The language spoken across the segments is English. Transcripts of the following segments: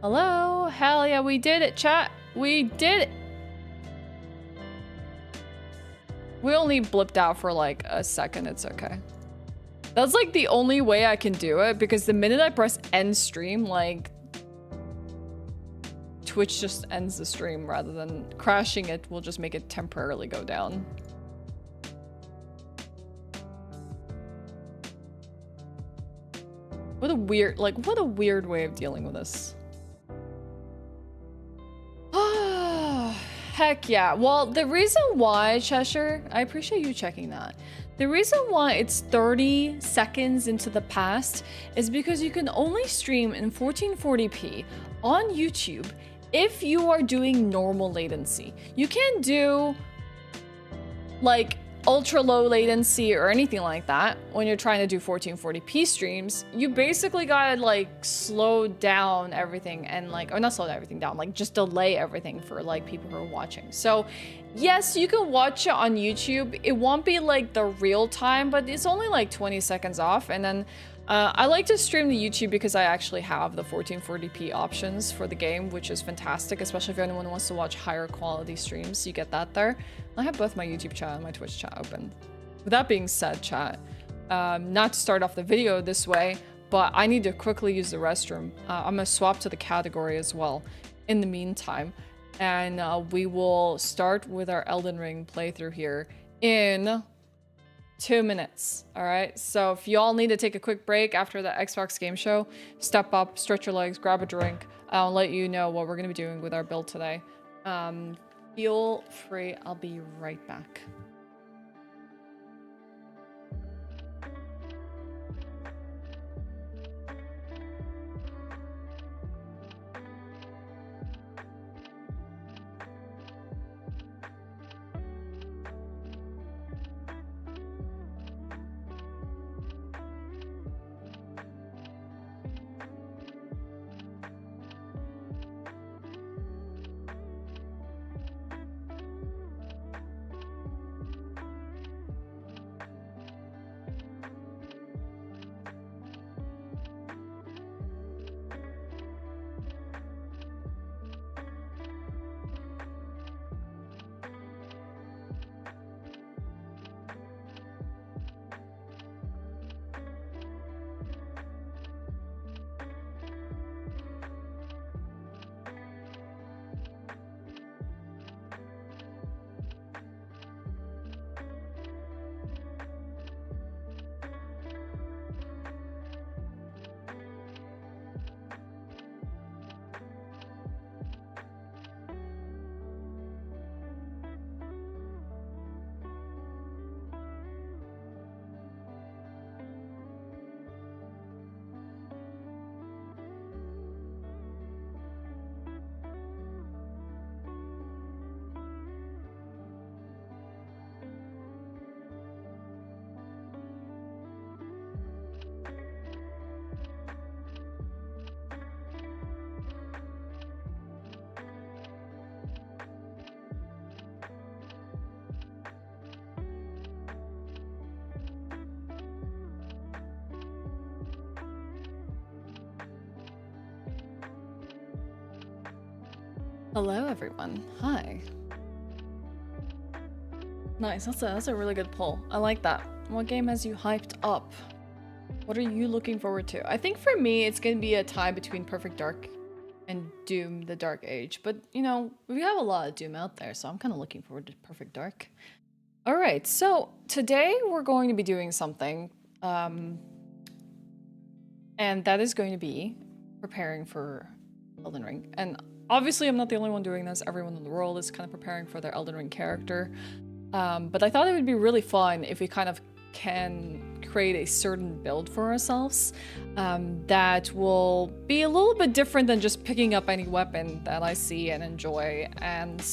Hello? Hell yeah, we did it, chat. We did it. We only blipped out for like a second. It's okay. That's like the only way I can do it because the minute I press end stream, like Twitch just ends the stream rather than crashing it will just make it temporarily go down. What a weird, like, what a weird way of dealing with this. Heck yeah. Well, the reason why, Cheshire, I appreciate you checking that. The reason why it's 30 seconds into the past is because you can only stream in 1440p on YouTube if you are doing normal latency. You can't do like ultra low latency or anything like that when you're trying to do 1440p streams. You basically gotta like slow down everything and like, or not slow everything down, like just delay everything for like people who are watching. So yes, you can watch it on YouTube. It won't be like the real time, but it's only like 20 seconds off. And then I like to stream to YouTube because I actually have the 1440p options for the game, which is fantastic, especially if anyone wants to watch higher quality streams. You get that there. I have both my YouTube chat and my Twitch chat open. With that being said, chat, not to start off the video this way, but I need to quickly use the restroom. I'm gonna swap to the category as well in the meantime. And we will start with our Elden Ring playthrough here in 2 minutes. All right, so if y'all need to take a quick break after the Xbox game show, step up, stretch your legs, grab a drink. I'll let you know what we're gonna be doing with our build today. Feel free, I'll be right back. Hello everyone, hi. Nice, that's a really good poll. I like that. What game has you hyped up? What are you looking forward to? I think for me, it's gonna be a tie between Perfect Dark and Doom, the Dark Age. But, you know, we have a lot of Doom out there, so I'm kind of looking forward to Perfect Dark. All right, so today we're going to be doing something, and that is going to be preparing for Elden Ring. And obviously, I'm not the only one doing this. Everyone in the world is kind of preparing for their Elden Ring character. But I thought it would be really fun if we kind of can create a certain build for ourselves that will be a little bit different than just picking up any weapon that I see and enjoy, and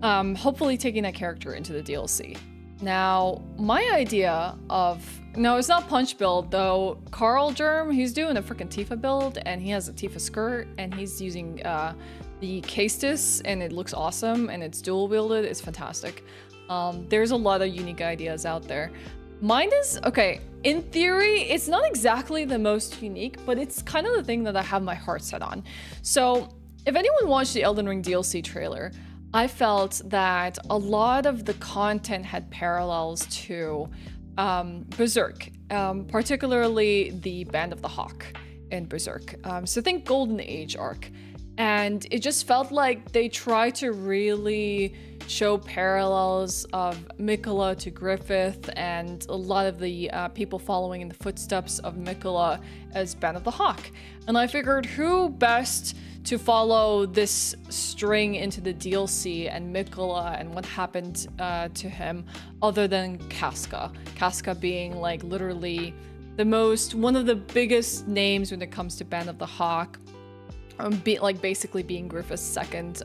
hopefully taking that character into the DLC. Now, my idea of... No, it's not punch build, though. Carl Germ, he's doing a freaking Tifa build, and he has a Tifa skirt, and he's using the Castus, and it looks awesome, and it's dual wielded. It's fantastic. There's a lot of unique ideas out there. Mine is, okay, in theory, it's not exactly the most unique, but it's kind of the thing that I have my heart set on. So if anyone watched the Elden Ring DLC trailer, I felt that a lot of the content had parallels to Berserk, particularly the Band of the Hawk in Berserk. So think Golden Age Arc. And it just felt like they tried to really show parallels of Miquella to Griffith and a lot of the people following in the footsteps of Miquella as Band of the Hawk. And I figured who best to follow this string into the DLC and Miquella and what happened to him other than Casca. Casca being like literally one of the biggest names when it comes to Band of the Hawk. Basically being Griffith's second,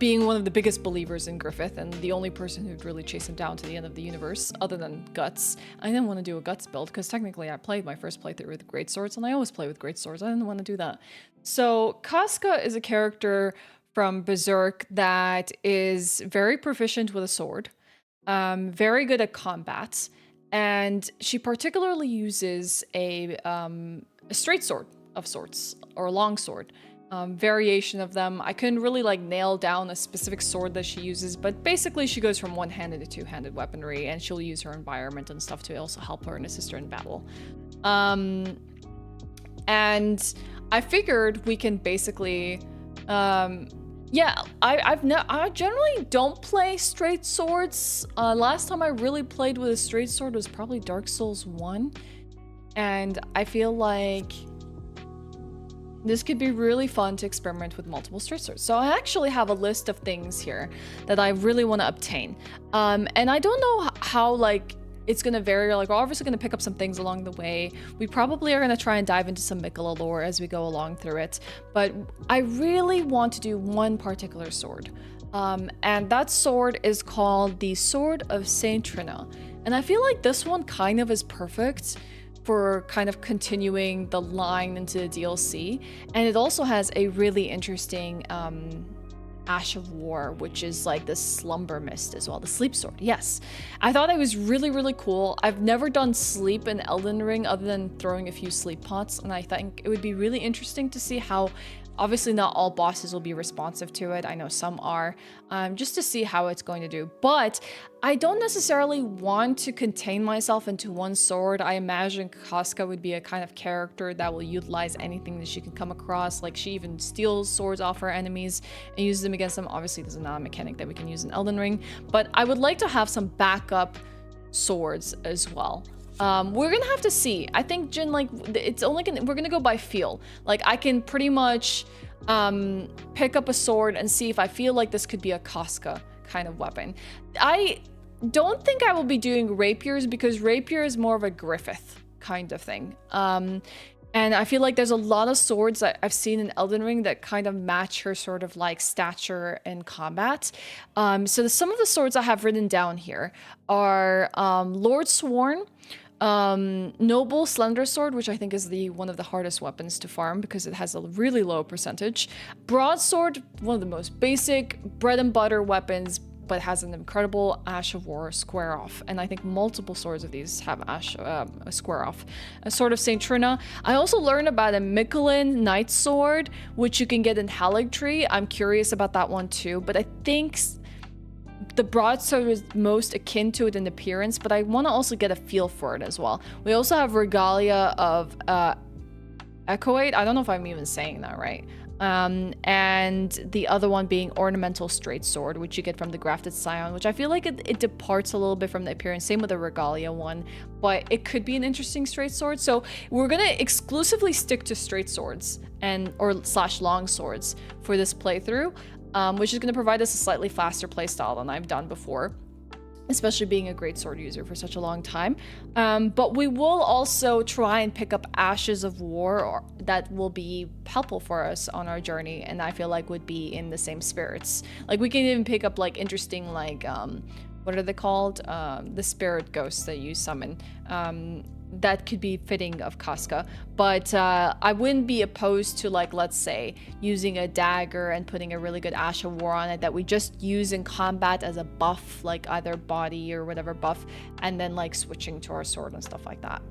being one of the biggest believers in Griffith and the only person who'd really chase him down to the end of the universe, other than Guts. I didn't want to do a Guts build because technically I played my first playthrough with great swords and I always play with great swords. I didn't want to do that. So Casca is a character from Berserk that is very proficient with a sword, very good at combat, and she particularly uses a straight sword of sorts, or a long sword. Variation of them. I couldn't really like nail down a specific sword that she uses, but basically she goes from one-handed to two-handed weaponry, and she'll use her environment and stuff to also help her and assist her in battle. And I figured we can basically, yeah, I generally don't play straight swords. Last time I really played with a straight sword was probably Dark Souls 1, and I feel like this could be really fun to experiment with multiple straight swords. So I actually have a list of things here that I really want to obtain. And I don't know how like it's going to vary. Like we're obviously going to pick up some things along the way. We probably are going to try and dive into some Miquella lore as we go along through it. But I really want to do one particular sword. And that sword is called the Sword of Saint Trina. And I feel like this one kind of is perfect for kind of continuing the line into the DLC. And it also has a really interesting Ashe of War, which is like the slumber mist as well, the sleep sword. Yes, I thought it was really, really cool. I've never done sleep in Elden Ring other than throwing a few sleep pots, and I think it would be really interesting to see how, obviously not all bosses will be responsive to it. I know some are, just to see how it's going to do. But I don't necessarily want to contain myself into one sword. I imagine Casca would be a kind of character that will utilize anything that she can come across. Like she even steals swords off her enemies and uses them against them. Obviously, there's not a mechanic that we can use in Elden Ring, but I would like to have some backup swords as well. We're gonna have to see. I think Jin, like, we're gonna go by feel. Like I can pretty much pick up a sword and see if I feel like this could be a Casca kind of weapon. I don't think I will be doing rapiers because rapier is more of a Griffith kind of thing. And I feel like there's a lot of swords that I've seen in Elden Ring that kind of match her sort of like stature in combat. So some of the swords I have written down here are Lord Sworn, Noble Slender Sword, which I think is one of the hardest weapons to farm because it has a really low percentage. Broadsword, one of the most basic bread and butter weapons, but has an incredible Ashe of War square off. And I think multiple swords of these have Ashe square off. A Sword of Saint Trina. I also learned about a Miquellan Knight Sword, which you can get in Erdtree. I'm curious about that one too, but I think the broadsword is most akin to it in appearance, but I want to also get a feel for it as well. We also have Regalia of Echoate. I don't know if I'm even saying that right. And the other one being Ornamental Straight Sword, which you get from the Grafted Scion, which I feel like it departs a little bit from the appearance. Same with the Regalia one, but it could be an interesting straight sword. So we're gonna exclusively stick to straight swords or long swords for this playthrough, which is gonna provide us a slightly faster playstyle than I've done before, especially being a great sword user for such a long time. But we will also try and pick up Ashes of War that will be helpful for us on our journey, and I feel like would be in the same spirits. Like we can even pick up like interesting like what are they called? The spirit ghosts that you summon. that could be fitting of Casca, but I wouldn't be opposed to, like, let's say using a dagger and putting a really good Ashe War on it that we just use in combat as a buff, like either body or whatever buff, and then like switching to our sword and stuff like that.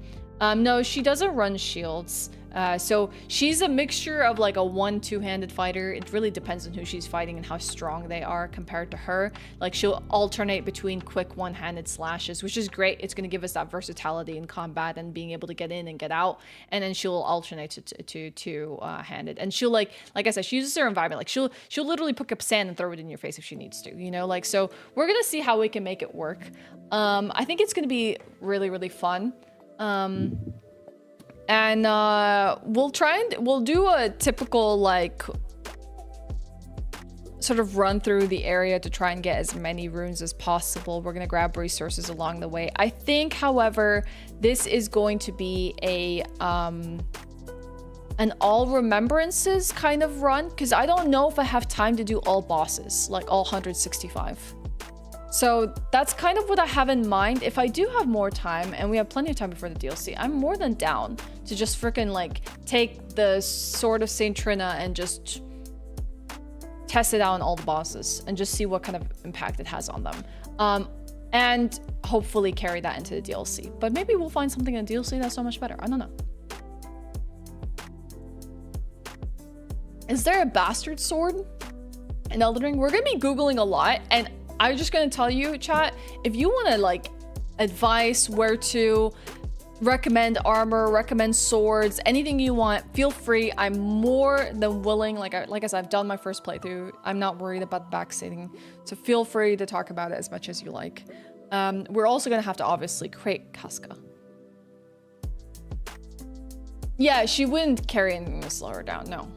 No, she doesn't run shields. So she's a mixture of like a 1-2-handed fighter. It really depends on who she's fighting and how strong they are compared to her. Like she'll alternate between quick one-handed slashes, which is great. It's going to give us that versatility in combat and being able to get in and get out. And then she'll alternate to two-handed. And she'll like I said, she uses her environment. Like she'll literally pick up sand and throw it in your face if she needs to, you know, like, so we're going to see how we can make it work. I think it's going to be really, really fun. And we'll do a typical like sort of run through the area to try and get as many runes as possible. We're gonna grab resources along the way. I think, however, this is going to be a an all remembrances kind of run, because I don't know if I have time to do all bosses, like all 165. So that's kind of what I have in mind. If I do have more time, and we have plenty of time before the DLC, I'm more than down to just freaking like take the Sword of Saint Trina and just test it out on all the bosses and just see what kind of impact it has on them. And hopefully carry that into the DLC. But maybe we'll find something in the DLC that's so much better. I don't know. Is there a bastard sword in Elden Ring? We're gonna be Googling a lot, and I'm just gonna tell you, chat, if you wanna like advice where to recommend armor, recommend swords, anything you want, feel free. I'm more than willing. Like I said, I've done my first playthrough. I'm not worried about backseating, so feel free to talk about it as much as you like. We're also gonna have to obviously crate Casca. Yeah, she wouldn't carry anything to slow her down, no.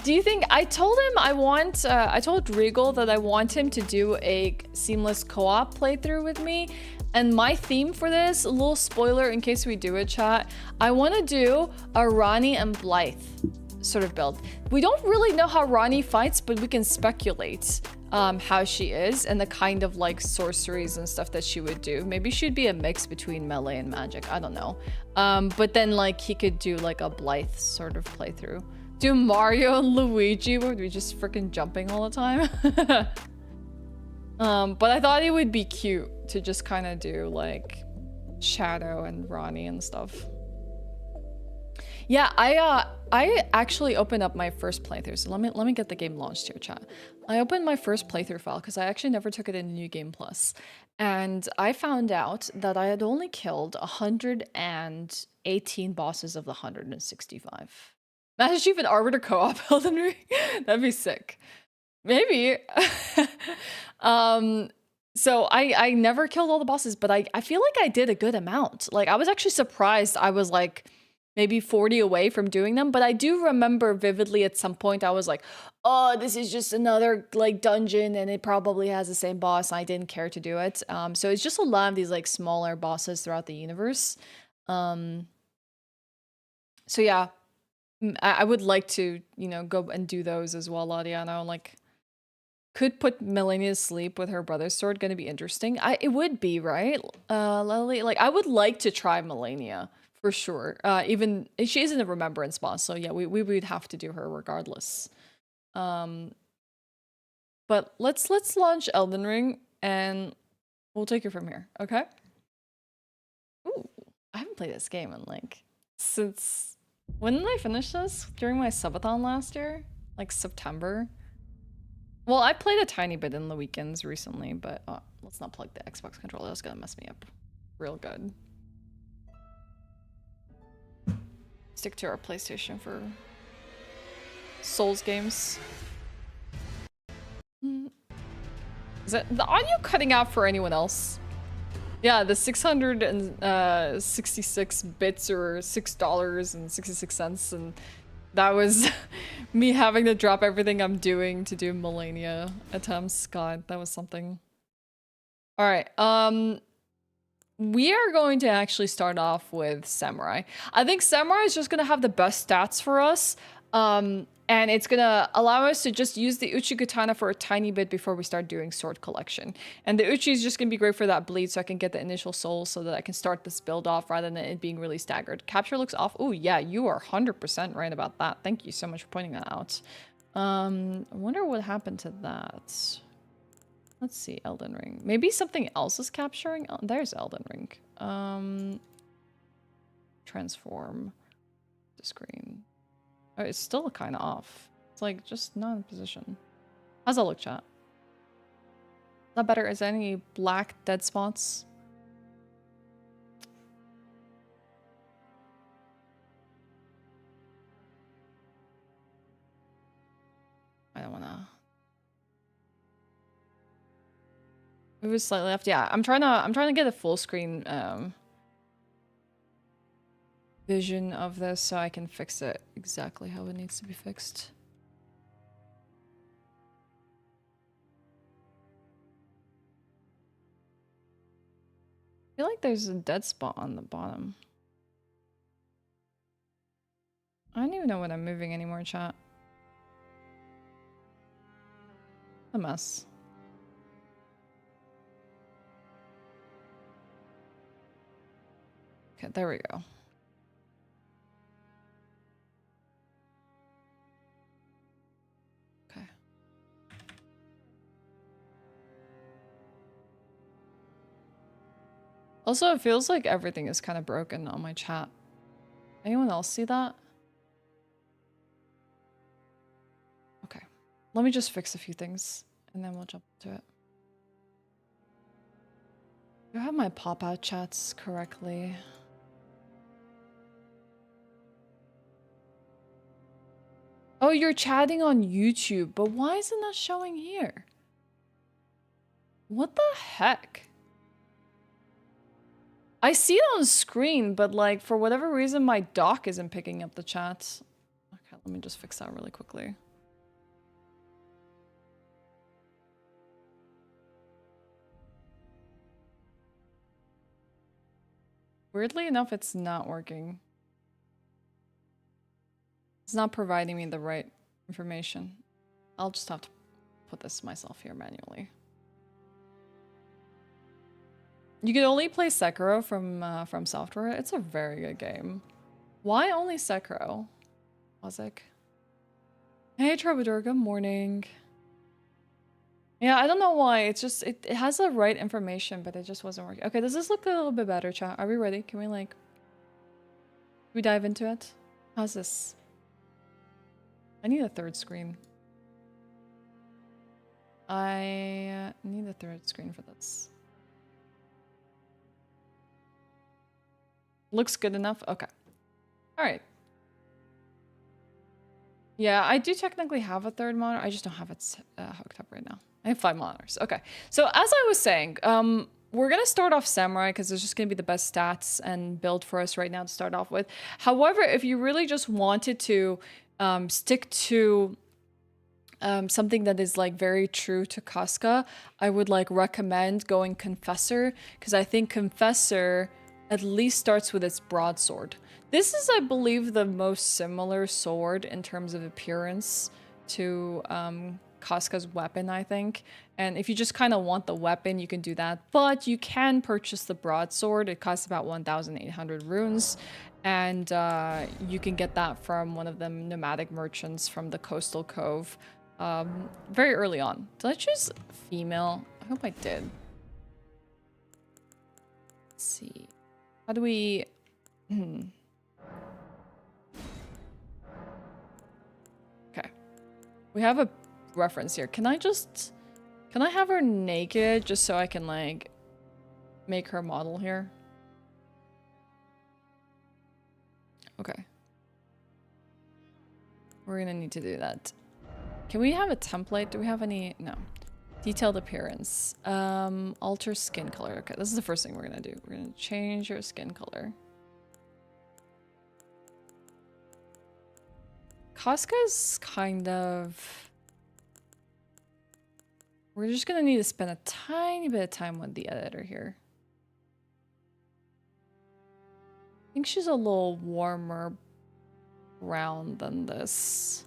Do you think, I told him I told Regal that I want him to do a seamless co-op playthrough with me. And my theme for this, a little spoiler in case we do it, chat, I want to do a Ranni and Blythe sort of build. We don't really know how Ranni fights, but we can speculate how she is and the kind of like sorceries and stuff that she would do. Maybe she'd be a mix between melee and magic, I don't know. But then like he could do like a Blythe sort of playthrough. Do Mario and Luigi, would we just freaking jumping all the time? But I thought it would be cute to just kind of do like Shadow and Ranni and stuff. Yeah, I actually opened up my first playthrough. So let me get the game launched here, chat. I opened my first playthrough file because I actually never took it in New Game Plus, and I found out that I had only killed 118 bosses of the 165. Master Chief and Arbiter co-op Elden Ring? That'd be sick. Maybe. So I never killed all the bosses, but I feel like I did a good amount. Like I was actually surprised I was like maybe 40 away from doing them, but I do remember vividly at some point I was like, oh, this is just another like dungeon and it probably has the same boss. And I didn't care to do it. So it's just a lot of these like smaller bosses throughout the universe. So yeah. I would like to, you know, go and do those as well, Ladiano. Like, could put Melania to sleep with her brother's sword. Gonna be interesting. It would be, right, Lily? Like, I would like to try Melania for sure. Even she isn't a remembrance boss, so yeah, we would have to do her regardless. But let's launch Elden Ring and we'll take it from here. Okay. Ooh, I haven't played this game in like since. When did I finish this? During my subathon last year? Like September? Well, I played a tiny bit in the weekends recently, but let's not plug the Xbox controller. That's gonna mess me up real good. Stick to our PlayStation for Souls games. Is that the audio cutting out for anyone else? Yeah, the 666 bits or $6.66, and that was me having to drop everything I'm doing to do Melania attempts. God, that was something. All right, we are going to actually start off with Samurai. I think Samurai is just gonna have the best stats for us. And it's gonna allow us to just use the Uchi Katana for a tiny bit before we start doing sword collection. And the Uchi is just gonna be great for that bleed so I can get the initial soul so that I can start this build off rather than it being really staggered. Capture looks off. Oh yeah, you are 100% right about that. Thank you so much for pointing that out. I wonder what happened to that. Let's see, Elden Ring. Maybe something else is capturing. Oh, there's Elden Ring. Transform the screen. Oh, it's still kind of off. It's like just not in position. How's that look, chat? Is that better? Is there any black dead spots? I don't wanna. Move it slightly left. Yeah, I'm trying to get a full screen vision of this so I can fix it exactly how it needs to be fixed. I feel like there's a dead spot on the bottom. I don't even know when I'm moving anymore, chat. A mess. Okay, there we go. Okay. Also, it feels like everything is kind of broken on my chat. Anyone else see that? Okay. Let me just fix a few things and then we'll jump into it. Do I have my pop-out chats correctly? Oh, you're chatting on YouTube, but why is it not showing here? What the heck? I see it on screen, but like for whatever reason my dock isn't picking up the chats. Okay, let me just fix that really quickly. Weirdly enough, it's not working. It's not providing me the right information. I'll just have to put this myself here manually. You can only play Sekiro from Software. It's a very good game. Why only Sekiro? Wazik. Hey Troubadour, good morning. Yeah, I don't know why. It's just it has the right information, but it just wasn't working. Okay, does this look a little bit better, chat? Are we ready? Can we dive into it? How's this? I need a third screen. I need a third screen for this. Looks good enough? Okay. Alright. Yeah, I do technically have a third monitor. I just don't have it hooked up right now. I have 5 monitors. Okay. So as I was saying, we're going to start off Samurai because it's just going to be the best stats and build for us right now to start off with. However, if you really just wanted to stick to something that is like very true to Casca, I would like recommend going Confessor because I think Confessor at least starts with its broadsword. This is, I believe, the most similar sword in terms of appearance to Casca's weapon, I think. And if you just kind of want the weapon, you can do that. But you can purchase the broadsword. It costs about 1,800 runes. And you can get that from one of the nomadic merchants from the Coastal Cove very early on. Did I choose female? I hope I did. Let's see. How do we... Okay. We have a reference here. Can I have her naked just so I can, like, make her model here? Okay. We're gonna need to do that. Can we have a template? Do we have any? No. Detailed appearance. Alter skin color. Okay, this is the first thing we're gonna do. We're gonna change your skin color. Casca's kind of... We're just gonna need to spend a tiny bit of time with the editor here. I think she's a little warmer brown than this.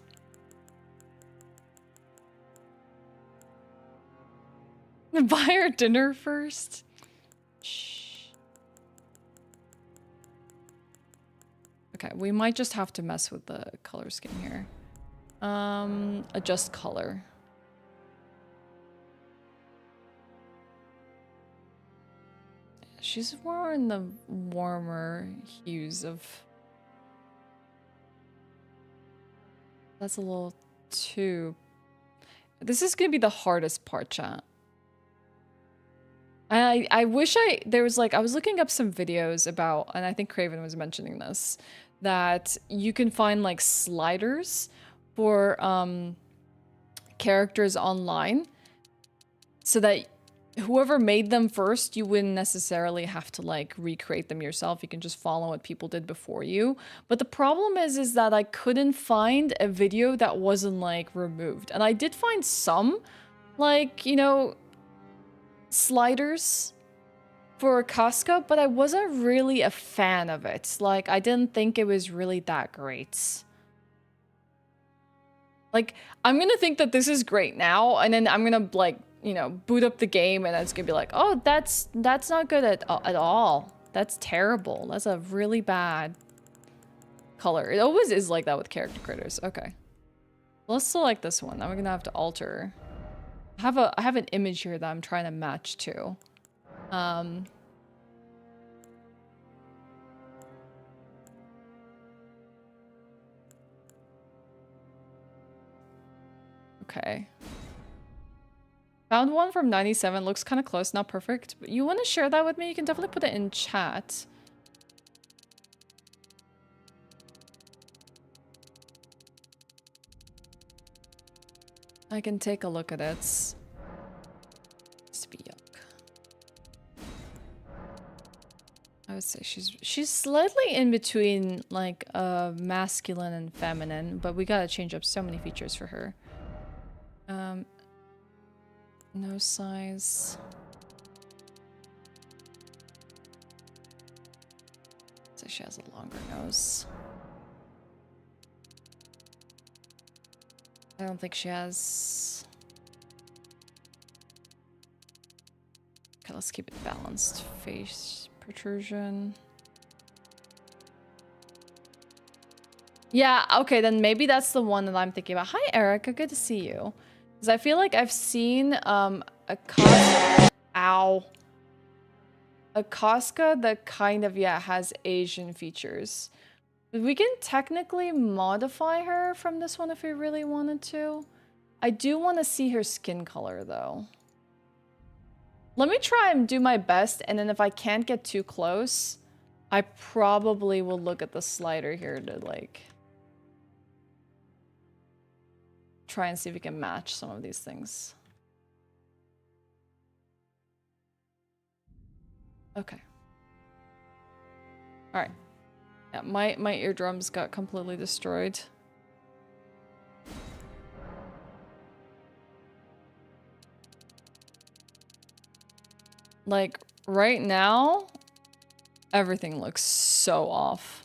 Buy her dinner first. Shh. Okay, we might just have to mess with the color scheme here. Adjust color. She's more in the warmer hues of... That's a little too... This is gonna be the hardest part, chat. I wish there was like, I was looking up some videos about, and I think Craven was mentioning this, that you can find like sliders for characters online so that whoever made them first, you wouldn't necessarily have to like recreate them yourself. You can just follow what people did before you. But the problem is that I couldn't find a video that wasn't like removed. And I did find some, like, you know, sliders for Casca, but I wasn't really a fan of it. Like, I didn't think it was really that great. Like, I'm gonna think that this is great now, and then I'm gonna, like, you know, boot up the game, and it's gonna be like, oh, that's not good at all. That's terrible. That's a really bad color. It always is like that with character creators. Okay. Let's select this one. Now we're gonna have to alter. I have an image here that I'm trying to match to. Okay. Found one from 97. Looks kind of close, not perfect. But you want to share that with me? You can definitely put it in chat. I can take a look at it. I would say she's slightly in between like masculine and feminine, but we gotta change up so many features for her. Nose size. So she has a longer nose. I don't think she has... Okay, let's keep it balanced. Face protrusion. Yeah, okay, then maybe that's the one that I'm thinking about. Hi, Erica. Good to see you. Because I feel like I've seen a Casca... Ow. A Casca that kind of, yeah, has Asian features. We can technically modify her from this one if we really wanted to. I do want to see her skin color, though. Let me try and do my best, and then if I can't get too close, I probably will look at the slider here to, like... try and see if we can match some of these things. Okay. Alright. Yeah, my eardrums got completely destroyed. Like, right now, everything looks so off.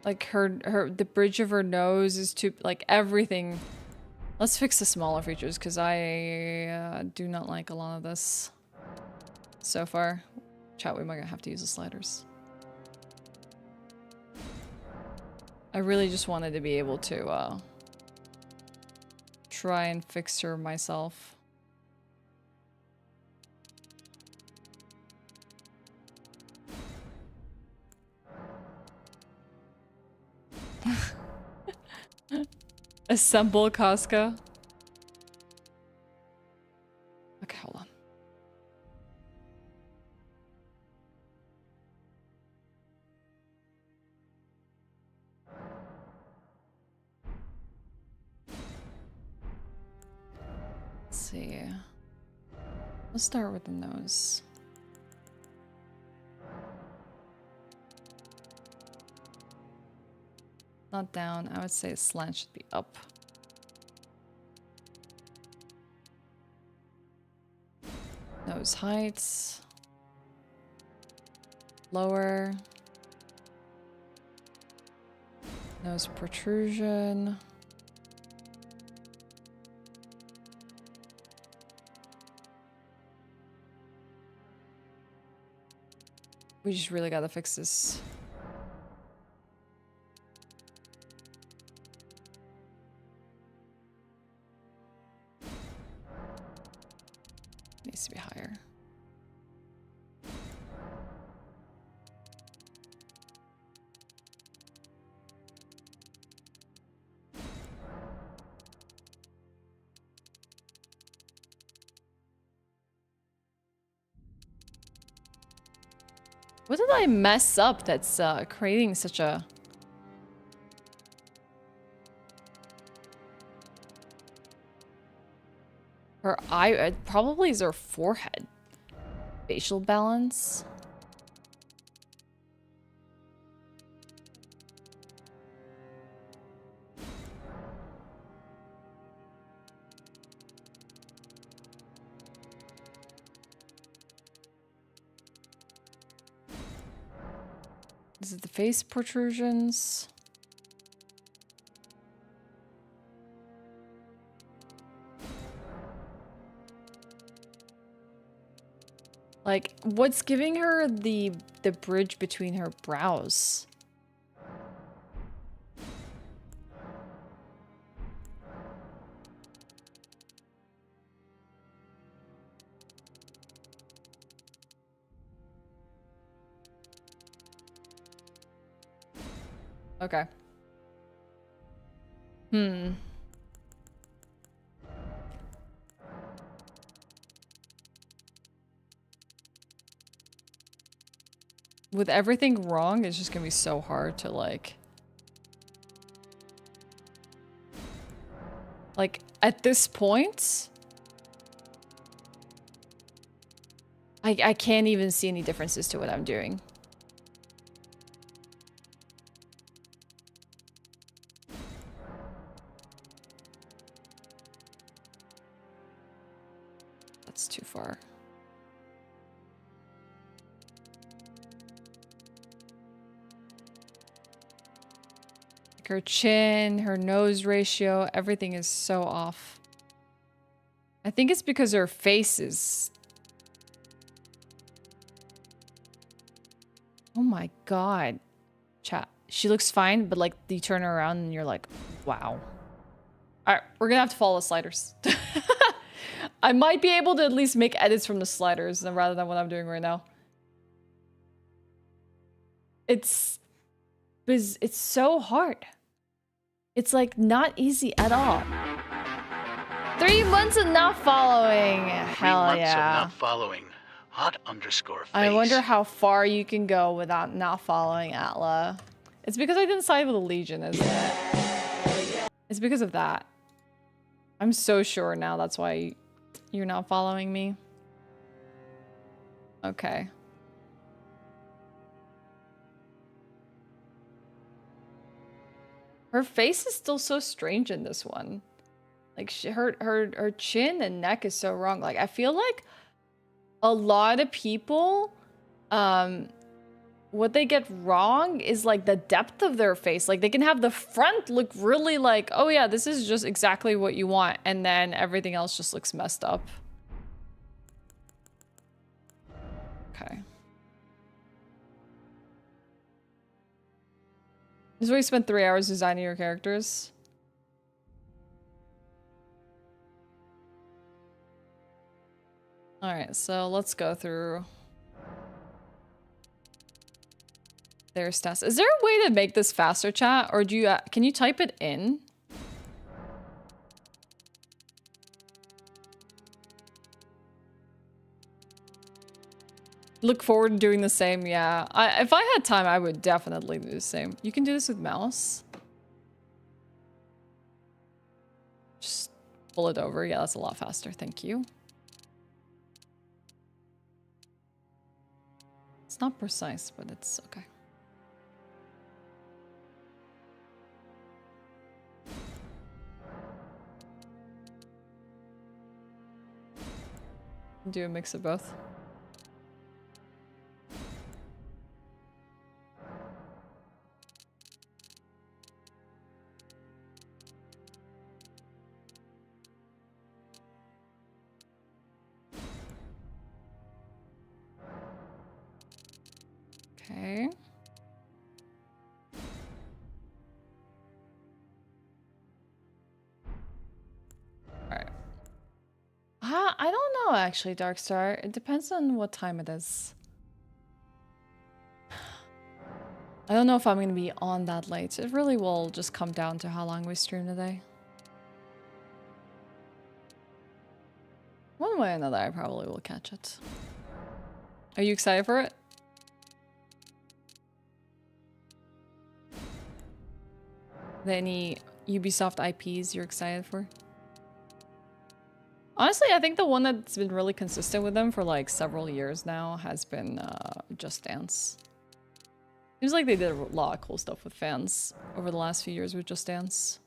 Like the bridge of her nose is too, like everything. Let's fix the smaller features because I do not like a lot of this so far. Chat, we might have to use the sliders. I really just wanted to be able to try and fix her myself. Assemble Casca. Okay, hold on. Let's see. Let's start with the nose. Not down. I would say slant should be up. Nose heights. Lower. Nose protrusion. We just really gotta fix this. Needs to be higher. What did I mess up that's creating such a... Her eye... It probably is her forehead. Facial balance. Is it the face protrusions? Like, what's giving her the bridge between her brows? Okay. With everything wrong, it's just gonna be so hard to like at this point, I can't even see any differences to what I'm doing. That's too far. Her chin, her nose ratio, everything is so off. I think it's because her face is... Oh my god. Chat. She looks fine, but like you turn her around and you're like, wow. Alright, we're gonna have to follow the sliders. I might be able to at least make edits from the sliders rather than what I'm doing right now. It's so hard. It's like not easy at all. 3 months of not following. Hell yeah. 3 months of not following. Hot_face. I wonder how far you can go without not following Atla. It's because I didn't side with the Legion, isn't it? It's because of that. I'm so sure now that's why you're not following me. Okay. Her face is still so strange in this one. Like her chin and neck is so wrong. Like I feel like a lot of people, what they get wrong is like the depth of their face. Like they can have the front look really like, oh yeah, this is just exactly what you want. And then everything else just looks messed up. Okay. This is where you spent 3 hours designing your characters. Alright, so let's go through their stats. Is there a way to make this faster, chat? Or do you can you type it in? Look forward to doing the same, yeah. If I had time, I would definitely do the same. You can do this with mouse. Just pull it over. Yeah, that's a lot faster. Thank you. It's not precise, but it's okay. Do a mix of both. I don't know actually, Darkstar. It depends on what time it is. I don't know if I'm going to be on that late. It really will just come down to how long we stream today. One way or another, I probably will catch it. Are you excited for it? Are there any Ubisoft IPs you're excited for? Honestly, I think the one that's been really consistent with them for like several years now has been Just Dance. Seems like they did a lot of cool stuff with fans over the last few years with Just Dance.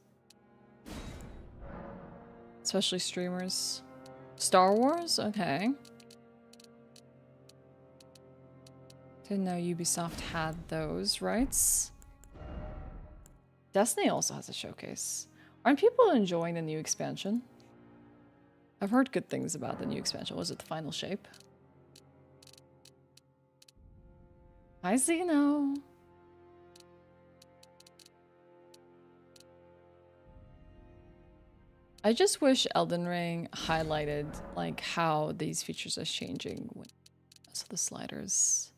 Especially streamers. Star Wars? Okay. Didn't know Ubisoft had those rights. Destiny also has a showcase. Aren't people enjoying the new expansion? I've heard good things about the new expansion. Was it the final shape? Hi, Zeno. I just wish Elden Ring highlighted like how these features are changing with so the sliders.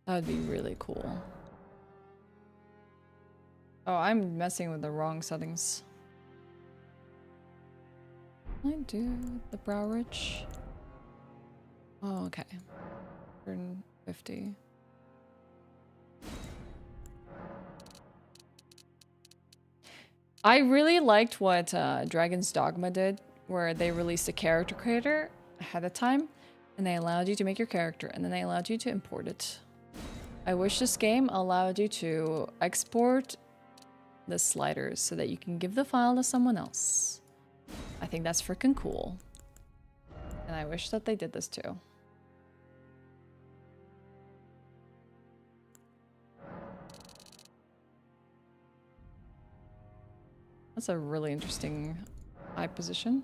That would be really cool. Oh, I'm messing with the wrong settings. Can I do the brow ridge? Oh, okay. 150. I really liked what Dragon's Dogma did, where they released a character creator ahead of time, and they allowed you to make your character, and then they allowed you to import it. I wish this game allowed you to export the sliders so that you can give the file to someone else. I think that's freaking cool. And I wish that they did this too. That's a really interesting eye position.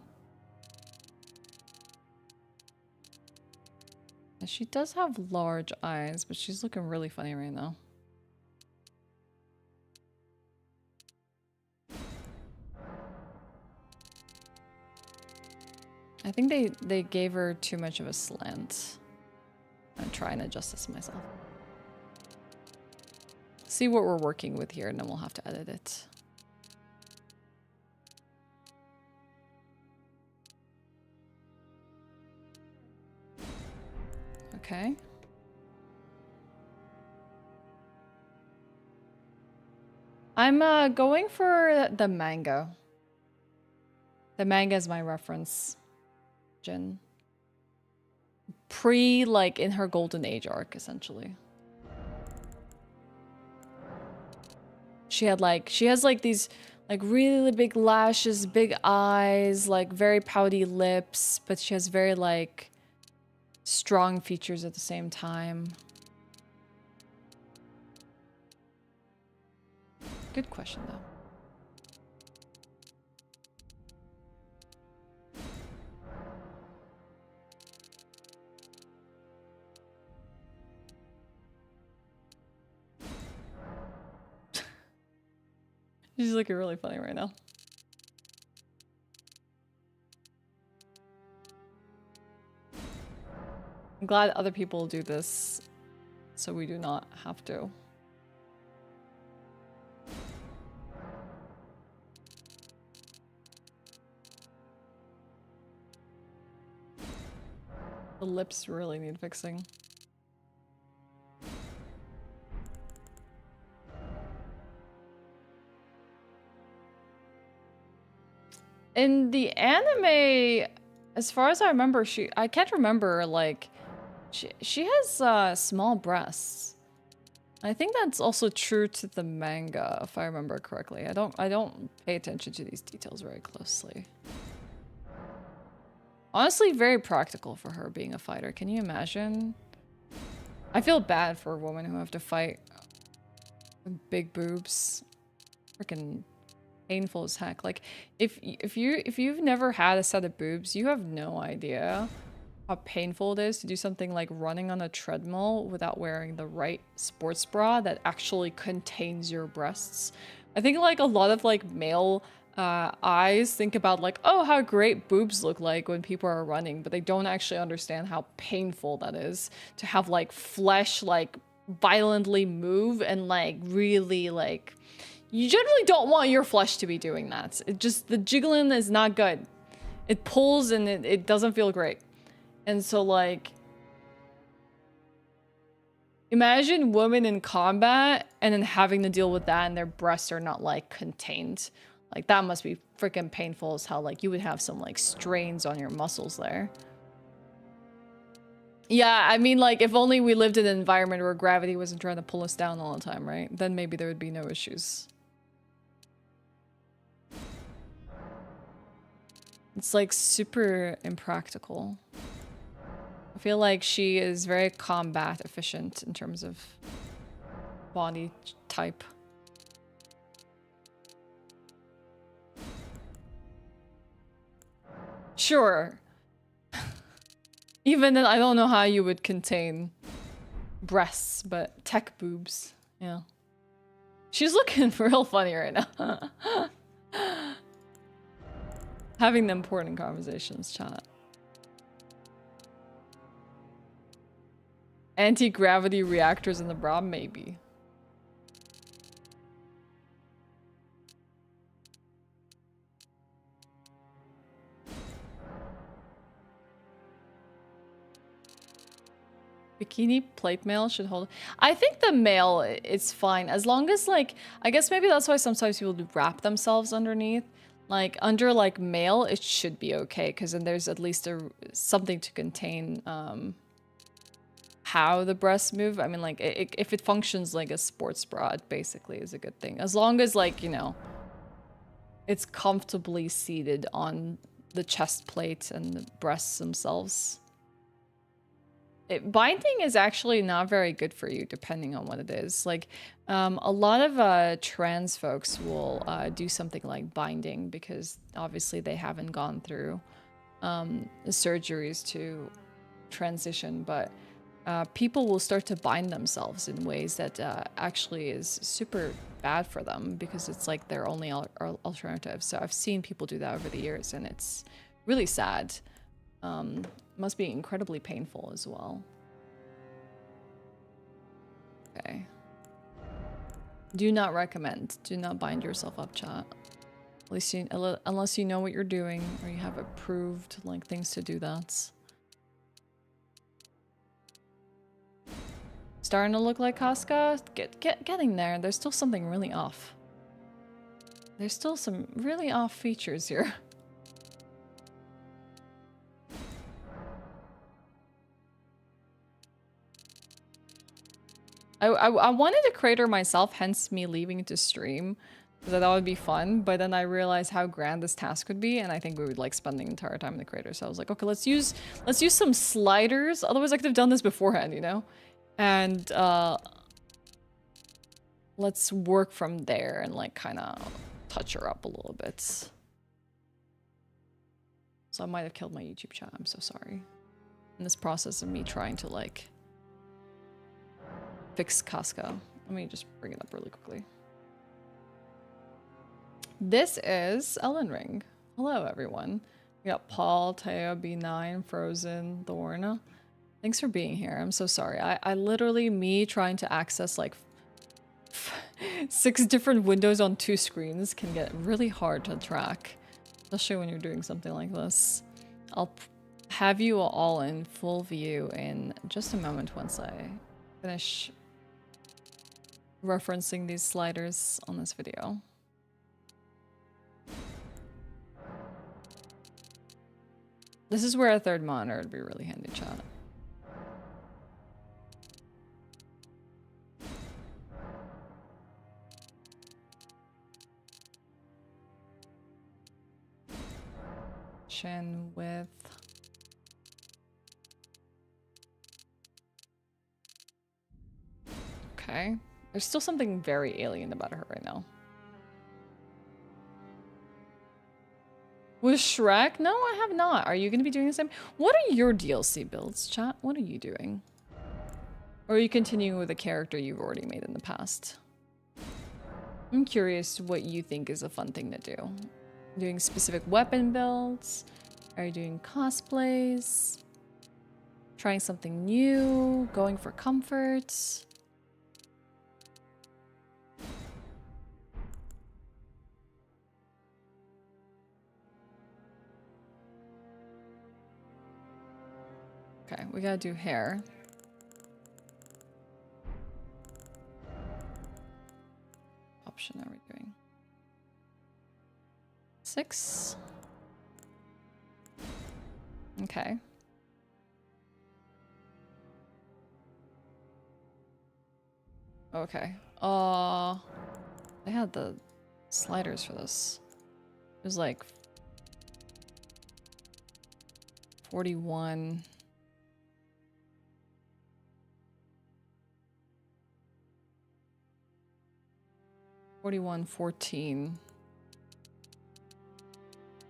And she does have large eyes, but she's looking really funny right now. I think they gave her too much of a slant. I'm trying to adjust this myself. See what we're working with here, and then we'll have to edit it. Okay. I'm going for the manga. The manga is my reference. Jin. Like in her Golden Age arc, essentially. She has like these like really big lashes, big eyes, like very pouty lips, but she has very like strong features at the same time. Good question though. She's looking really funny right now. I'm glad other people do this, so we do not have to. The lips really need fixing. In the anime, as far as I remember, I can't remember, like, she has small breasts. I think that's also true to the manga, if I remember correctly. I don't pay attention to these details very closely. Honestly, very practical for her being a fighter. Can you imagine? I feel bad for women who have to fight with big boobs. Freaking painful as heck. Like, if you've never had a set of boobs, you have no idea how painful it is to do something like running on a treadmill without wearing the right sports bra that actually contains your breasts. I think like a lot of like male eyes think about like, oh, how great boobs look like when people are running, but they don't actually understand how painful that is to have like flesh like violently move and like really like, you generally don't want your flesh to be doing that. It just, the jiggling is not good. It pulls and it doesn't feel great. And so like, imagine women in combat and then having to deal with that and their breasts are not like contained. Like that must be freaking painful as hell. Like you would have some like strains on your muscles there. Yeah, I mean like if only we lived in an environment where gravity wasn't trying to pull us down all the time, right? Then maybe there would be no issues. It's like super impractical. I feel like she is very combat efficient in terms of body type. Sure. Even then, I don't know how you would contain breasts, but tech boobs. Yeah. She's looking real funny right now. Having them important conversations, chat. Anti-gravity reactors in the bra, maybe. Bikini plate mail should hold. I think the mail is fine as long as like, I guess maybe that's why sometimes people do wrap themselves underneath. Like under like mail, it should be okay because then there's at least something to contain how the breasts move. I mean like if it functions like a sports bra, it basically is a good thing. As long as like, you know, it's comfortably seated on the chest plate and the breasts themselves. Binding is actually not very good for you, depending on what it is. Like, a lot of trans folks will do something like binding because obviously they haven't gone through surgeries to transition, but people will start to bind themselves in ways that actually is super bad for them because it's like their only alternative. So I've seen people do that over the years and it's really sad. Must be incredibly painful as well. Okay. Do not recommend. Do not bind yourself up, chat. At least unless you know what you're doing or you have approved like things to do that. Starting to look like Casca? Getting there. There's still something really off. There's still some really off features here. I wanted to crater myself, hence me leaving to stream, because that would be fun, but then I realized how grand this task would be, and I think we would like spend the entire time in the crater, so I was like, okay, let's use some sliders, otherwise I could have done this beforehand, you know? And let's work from there and like kind of touch her up a little bit. So I might have killed my YouTube chat, I'm so sorry. In this process of me trying to like fix Casca. Let me just bring it up really quickly. This is Elden Ring. Hello, everyone. We got Paul, Teo, B9, Frozen, Thorn. Thanks for being here. I'm so sorry. I literally, me trying to access like 6 different windows on 2 screens can get really hard to track, especially when you're doing something like this. I'll have you all in full view in just a moment once I finish referencing these sliders on this video. This is where a 3rd monitor would be really handy, chat. Chin width. Okay. There's still something very alien about her right now. With Shrek? No, I have not. Are you going to be doing the same? What are your DLC builds, chat? What are you doing? Or are you continuing with a character you've already made in the past? I'm curious what you think is a fun thing to do. Doing specific weapon builds? Are you doing cosplays? Trying something new? Going for comfort? Okay, we gotta do hair. Option are we doing? 6. Okay. Okay. They had the sliders for this. It was like 41. $41.14.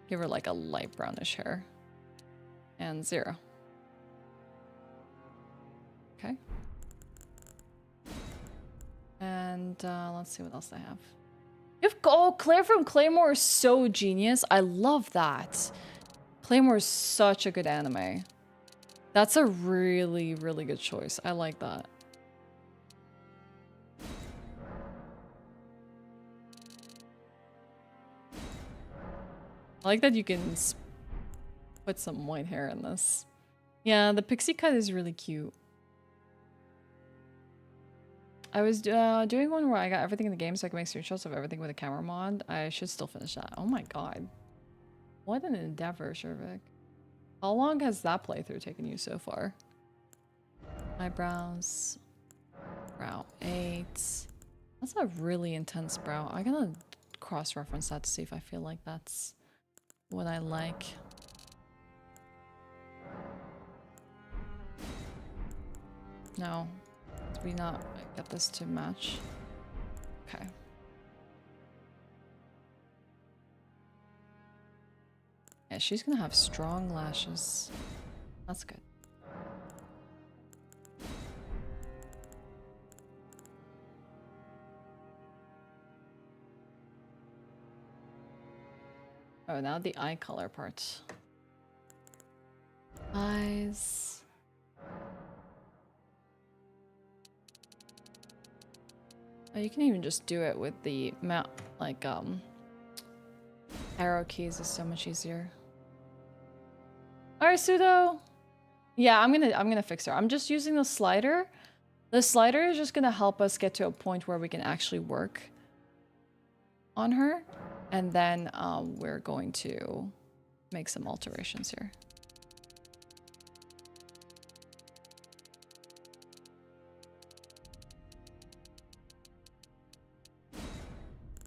Give her like a light brownish hair. And 0. Okay. And let's see what else they have. Oh, Claire from Claymore is so genius. I love that. Claymore is such a good anime. That's a really, really good choice. I like that. I like that you can put some white hair in this. Yeah, the pixie cut is really cute. I was doing one where I got everything in the game so I can make screenshots of everything with a camera mod. I should still finish that. Oh my god. What an endeavor, Shervik. How long has that playthrough taken you so far? Eyebrows. Brow 8. That's a really intense brow. I'm gonna cross-reference that to see if I feel like that's what I like. No. Did we not get this to match? Okay. Yeah, she's gonna have strong lashes. That's good. Oh, now the eye color part. Eyes. Oh, you can even just do it with the mount, like arrow keys is so much easier. Alright, Pseudo. Yeah, I'm gonna fix her. I'm just using the slider. The slider is just gonna help us get to a point where we can actually work on her. And then we're going to make some alterations here.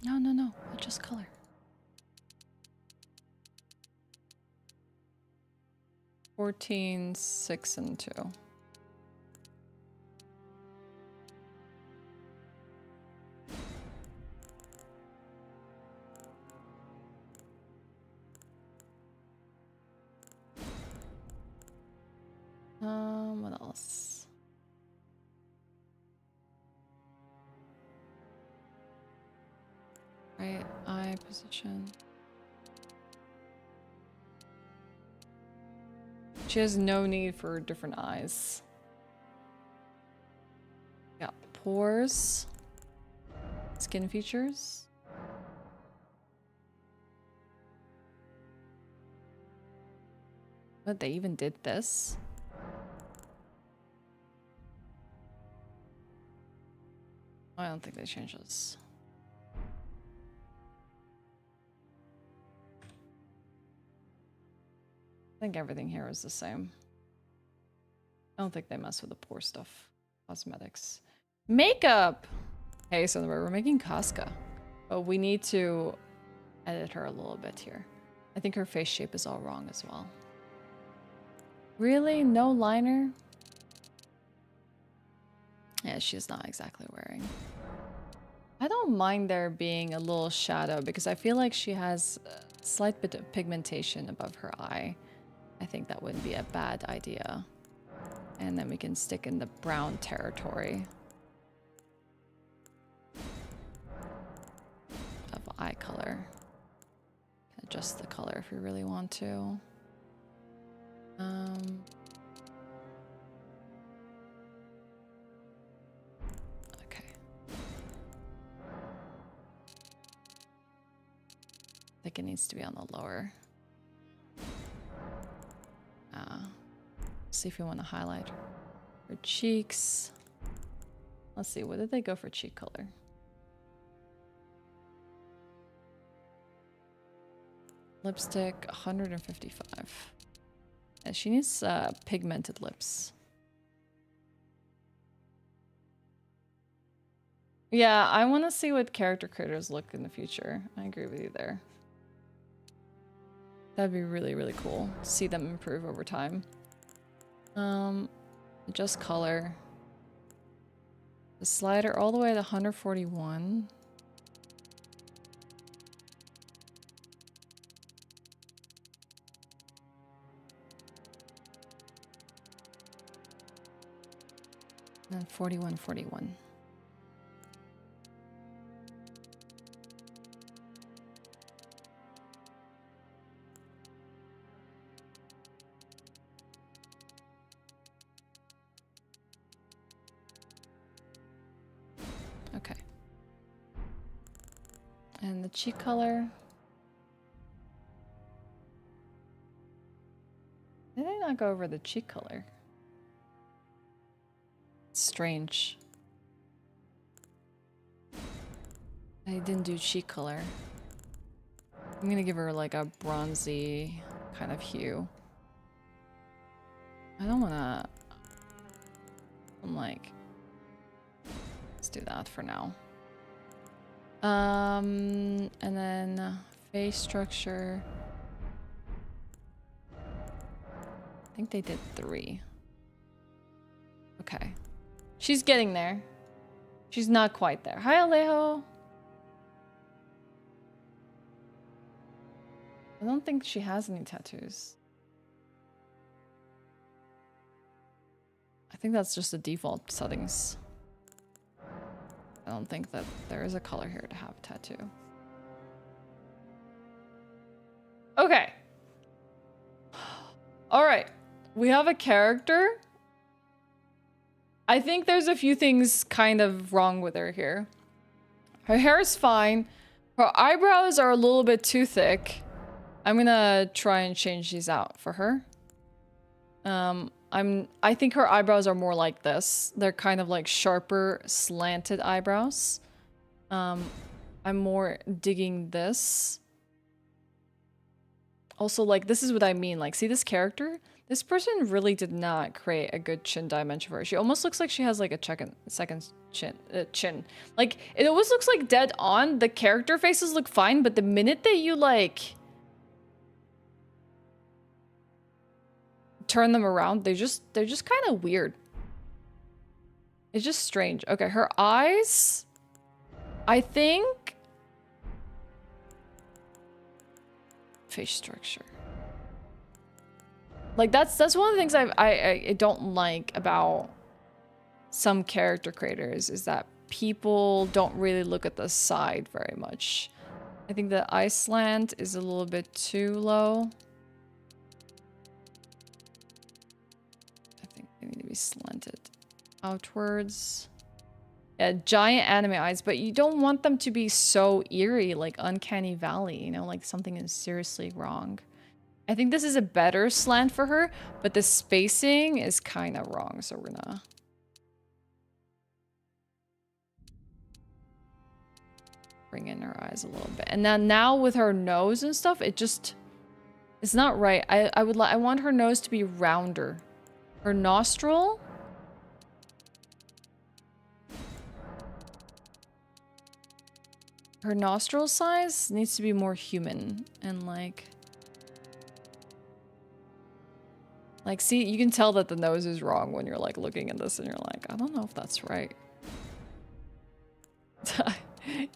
No, no, no. I'll just color. $14, 6, and 2. What else? Right eye position. She has no need for different eyes. Got pores. Skin features. But they even did this. I don't think they changed this. I think everything here is the same. I don't think they mess with the pore stuff. Cosmetics. Makeup! Hey, so we're making Casca. But we need to edit her a little bit here. I think her face shape is all wrong as well. Really? No liner? Yeah, she's not exactly wearing. I don't mind there being a little shadow because I feel like she has a slight bit of pigmentation above her eye. I think that wouldn't be a bad idea. And then we can stick in the brown territory of eye color. Adjust adjust the color if we really want to. Okay. I think it needs to be on the lower. See if we want to highlight her cheeks. Let's see, what did they go for cheek color? Lipstick, 155. And she needs pigmented lips. Yeah, I want to see what character creators look in the future. I agree with you there. That'd be really, really cool to see them improve over time. Adjust color. The slider all the way to 141. And then 41, 41. Okay. And the cheek color. Did I not go over the cheek color? Strange. I didn't do cheek color. I'm gonna give her like a bronzy kind of hue. I don't wanna... I'm like... Let's do that for now. And then face structure. I think they did 3. Okay. She's getting there. She's not quite there. Hi, Alejo. I don't think she has any tattoos. I think that's just the default settings. I don't think that there is a color here to have a tattoo. Okay. All right. We have a character. I think there's a few things kind of wrong with her here. Her hair is fine. Her eyebrows are a little bit too thick. I'm gonna try and change these out for her. I think her eyebrows are more like this. They're kind of like sharper, slanted eyebrows. I'm more digging this. Also, like, this is what I mean. Like, see this character? This person really did not create a good chin dimension for her. She almost looks like she has like a second chin. Like, it always looks like dead on. The character faces look fine, but the minute that you like turn them around, they're just kind of weird. It's just strange. Okay, her eyes, I think face structure. Like that's one of the things I don't like about some character creators is that people don't really look at the side very much. I think the eye slant is a little bit too low. I think they need to be slanted outwards. Yeah, giant anime eyes, but you don't want them to be so eerie, like Uncanny Valley, you know, like something is seriously wrong. I think this is a better slant for her, but the spacing is kind of wrong, so we're gonna... bring in her eyes a little bit. And then now with her nose and stuff, it's not right. I want her nose to be rounder. Her nostril... her nostril size needs to be more human and like, see, you can tell that the nose is wrong when you're like looking at this and you're like, I don't know if that's right.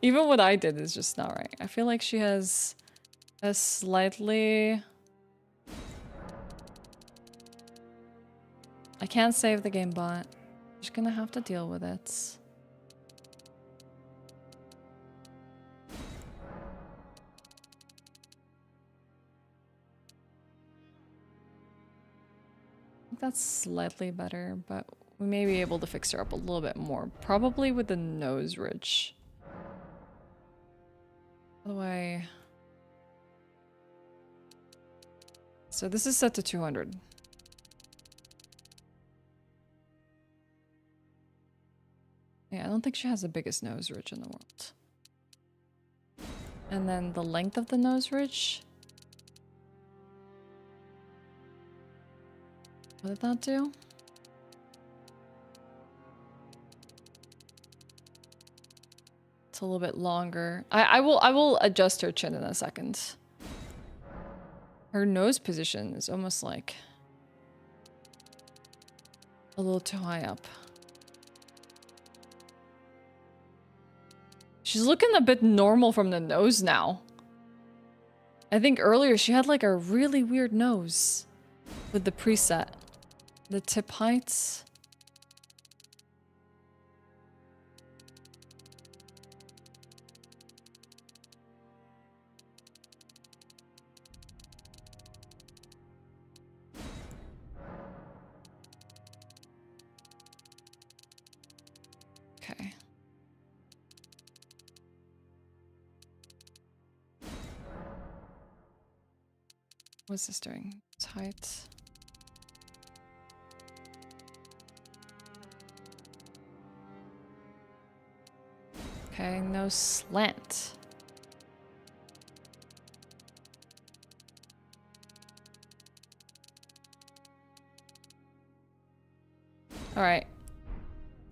Even what I did is just not right. I feel like she has a slightly... I can't save the game bot. I'm just gonna have to deal with it. think that's slightly better, but we may be able to fix her up a little bit more. Probably with the nose ridge. By the way... So this is set to 200. Yeah, I don't think she has the biggest nose ridge in the world. And then the length of the nose ridge. What did that do? It's a little bit longer. I will adjust her chin in a second. Her nose position is almost like a little too high up. She's looking a bit normal from the nose now. I think earlier she had like a really weird nose with the preset. The tip heights. Okay. What's this doing? It's height. Okay, no slant. All right.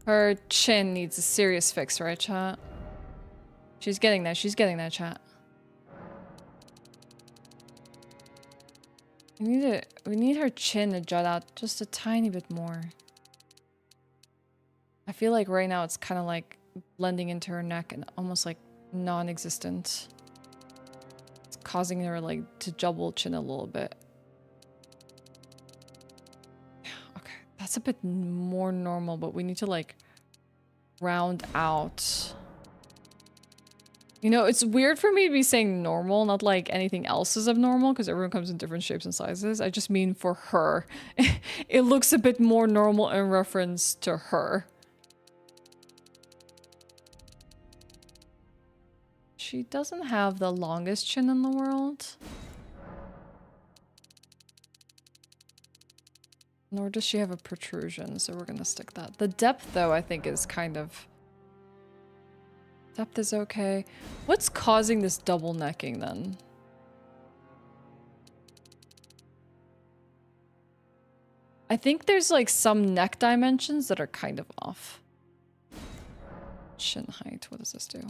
Her chin needs a serious fix, right, chat? She's getting there. She's getting there, chat. We need her chin to jut out just a tiny bit more. I feel like right now it's kind of like blending into her neck and almost like non-existent. It's causing her like to double chin a little bit. Okay, that's a bit more normal, but we need to like round out. You know, it's weird for me to be saying normal, not like anything else is abnormal, because everyone comes in different shapes and sizes. I just mean for her. It looks a bit more normal in reference to her. She doesn't have the longest chin in the world. Nor does she have a protrusion, so we're gonna stick that. The depth, though, I think is kind of... Depth is okay. What's causing this double necking, then? I think there's, like, some neck dimensions that are kind of off. Chin height, what does this do?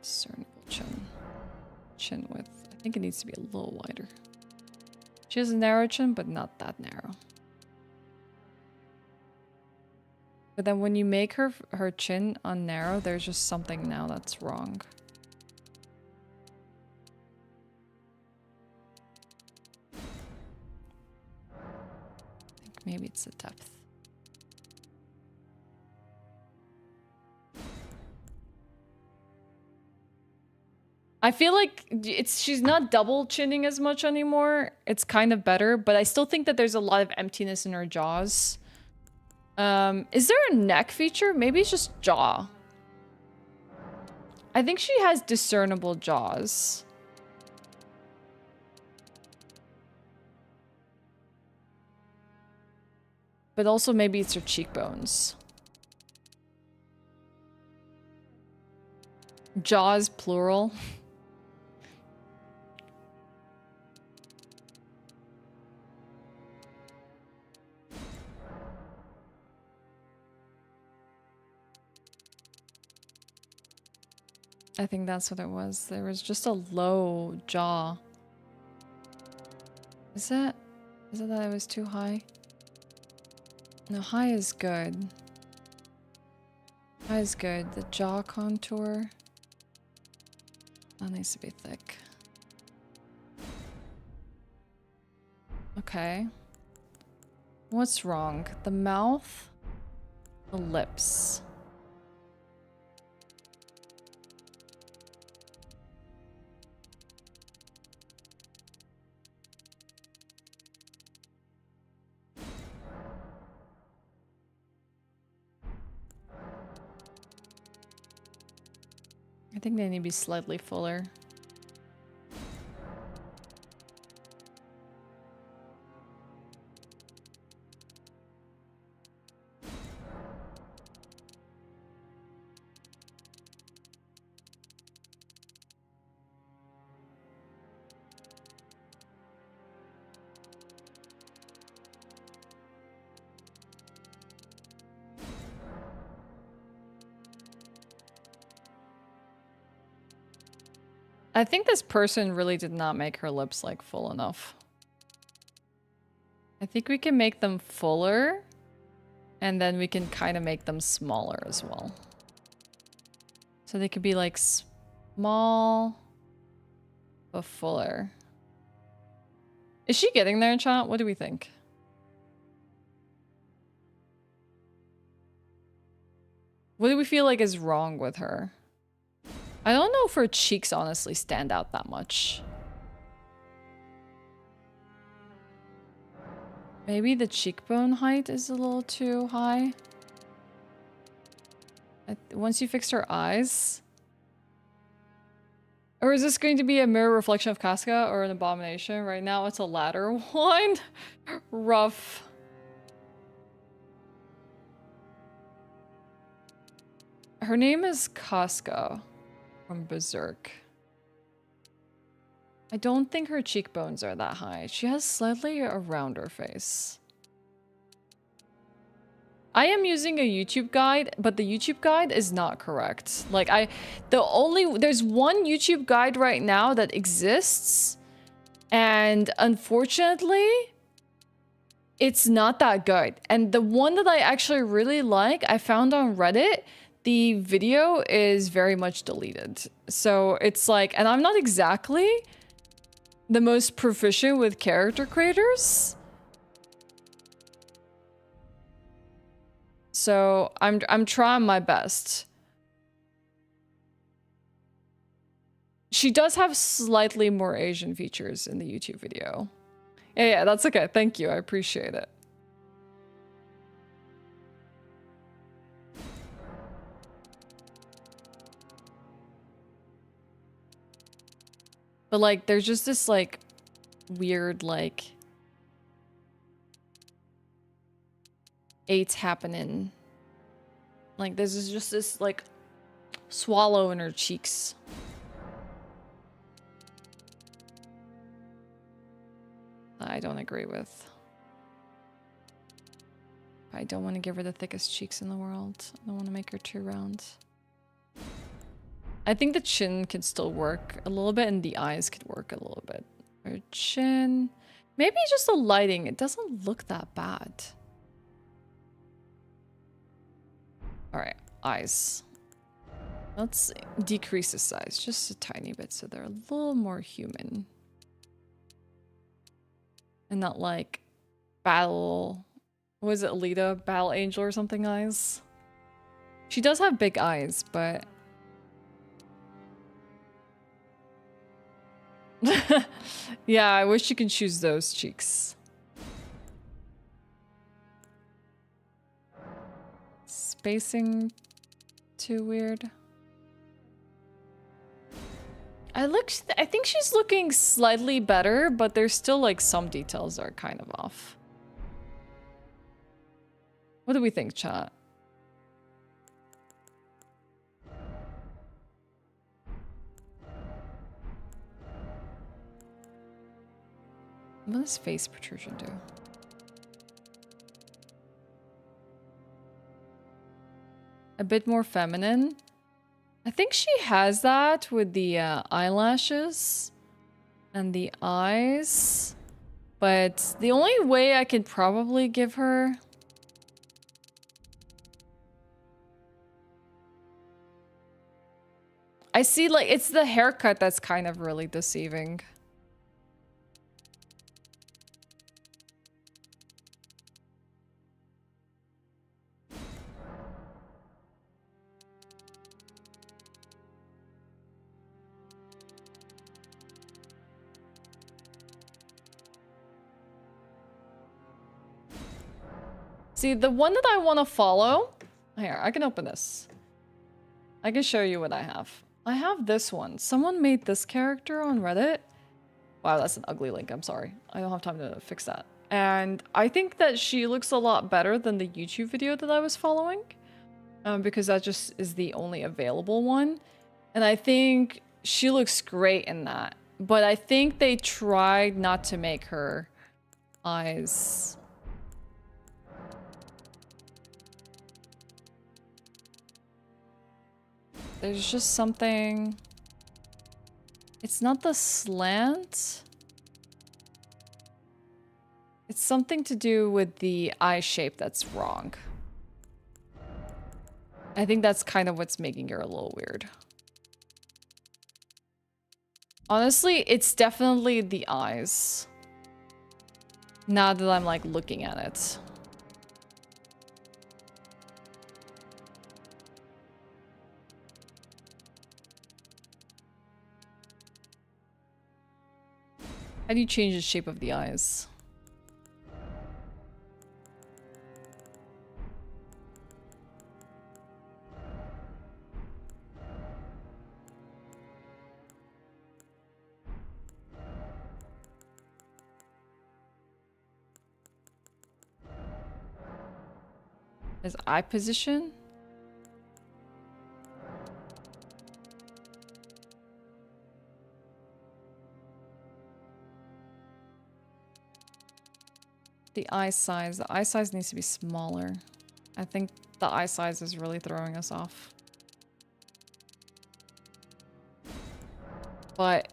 Discernible chin. Chin width. I think it needs to be a little wider. She has a narrow chin, but not that narrow. But then when you make her chin unnarrow, there's just something now that's wrong. I think maybe it's the depth. I feel like she's not double chinning as much anymore. It's kind of better, but I still think that there's a lot of emptiness in her jaws. Is there a neck feature? Maybe it's just jaw. I think she has discernible jaws. But also maybe it's her cheekbones. Jaws plural. I think that's what it was. There was just a low jaw. Is it that it was too high? No, high is good. High is good. The jaw contour. That needs to be thick. Okay. What's wrong? The mouth? The lips? I think they need to be slightly fuller. I think this person really did not make her lips like full enough. I think we can make them fuller and then we can kind of make them smaller as well. So they could be like small but fuller. Is she getting there, chat? What do we think? What do we feel like is wrong with her? I don't know if her cheeks honestly stand out that much. Maybe the cheekbone height is a little too high. Once you fix her eyes. Or is this going to be a mirror reflection of Casca or an abomination? Right now it's a latter one. Rough. Her name is Casca from Berserk. I don't think her cheekbones are that high. She has slightly a rounder face. I am using a YouTube guide, but the YouTube guide is not correct. Like there's one YouTube guide right now that exists, and unfortunately, it's not that good. And the one that I actually really like, I found on Reddit, the video is very much deleted. So it's like, and I'm not exactly the most proficient with character creators. So I'm trying my best. She does have slightly more Asian features in the YouTube video. Yeah, that's okay. Thank you. I appreciate it. But like, there's just this like weird like eights happening. Like there's just this like swallow in her cheeks. I don't agree with. I don't want to give her the thickest cheeks in the world. I don't want to make her too round. I think the chin could still work a little bit and the eyes could work a little bit. Her chin. Maybe just the lighting. It doesn't look that bad. Alright, eyes. Let's decrease the size just a tiny bit so they're a little more human. And not like battle... What is it, Alita? Battle Angel or something eyes? She does have big eyes, but... Yeah, I wish you could choose those cheeks. Spacing too weird. I think she's looking slightly better, but there's still like some details that are kind of off. What do we think, chat? What does face protrusion do? A bit more feminine. I think she has that with the eyelashes and the eyes. But the only way I could probably give her... I see, like, it's the haircut that's kind of really deceiving. See, the one that I want to follow... Here, I can open this. I can show you what I have. I have this one. Someone made this character on Reddit. Wow, that's an ugly link. I'm sorry. I don't have time to fix that. And I think that she looks a lot better than the YouTube video that I was following. Because that just is the only available one. And I think she looks great in that. But I think they tried not to make her eyes... There's just something... It's not the slant. It's something to do with the eye shape that's wrong. I think that's kind of what's making her a little weird. Honestly, it's definitely the eyes. Now that I'm like looking at it. How do you change the shape of the eyes? Is eye position? The eye size. The eye size needs to be smaller. I think the eye size is really throwing us off. But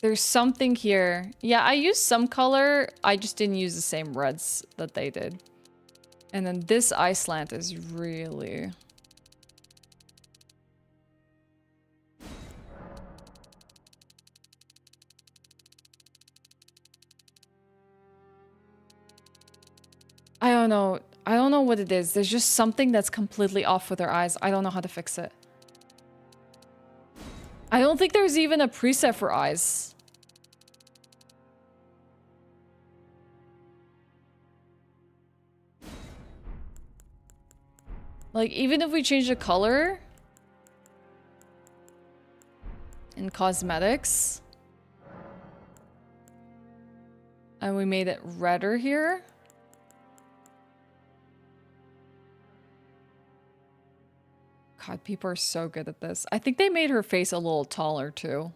there's something here. Yeah, I used some color. I just didn't use the same reds that they did. And then this eye slant is really... I don't know. I don't know what it is. There's just something that's completely off with her eyes. I don't know how to fix it. I don't think there's even a preset for eyes. Like, even if we change the color in cosmetics and we made it redder here. God, people are so good at this. I think they made her face a little taller too.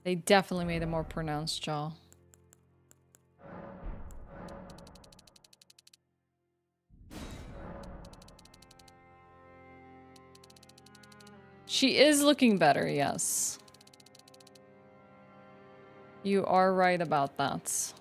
They definitely made a more pronounced jaw. She is looking better, yes. You are right about that.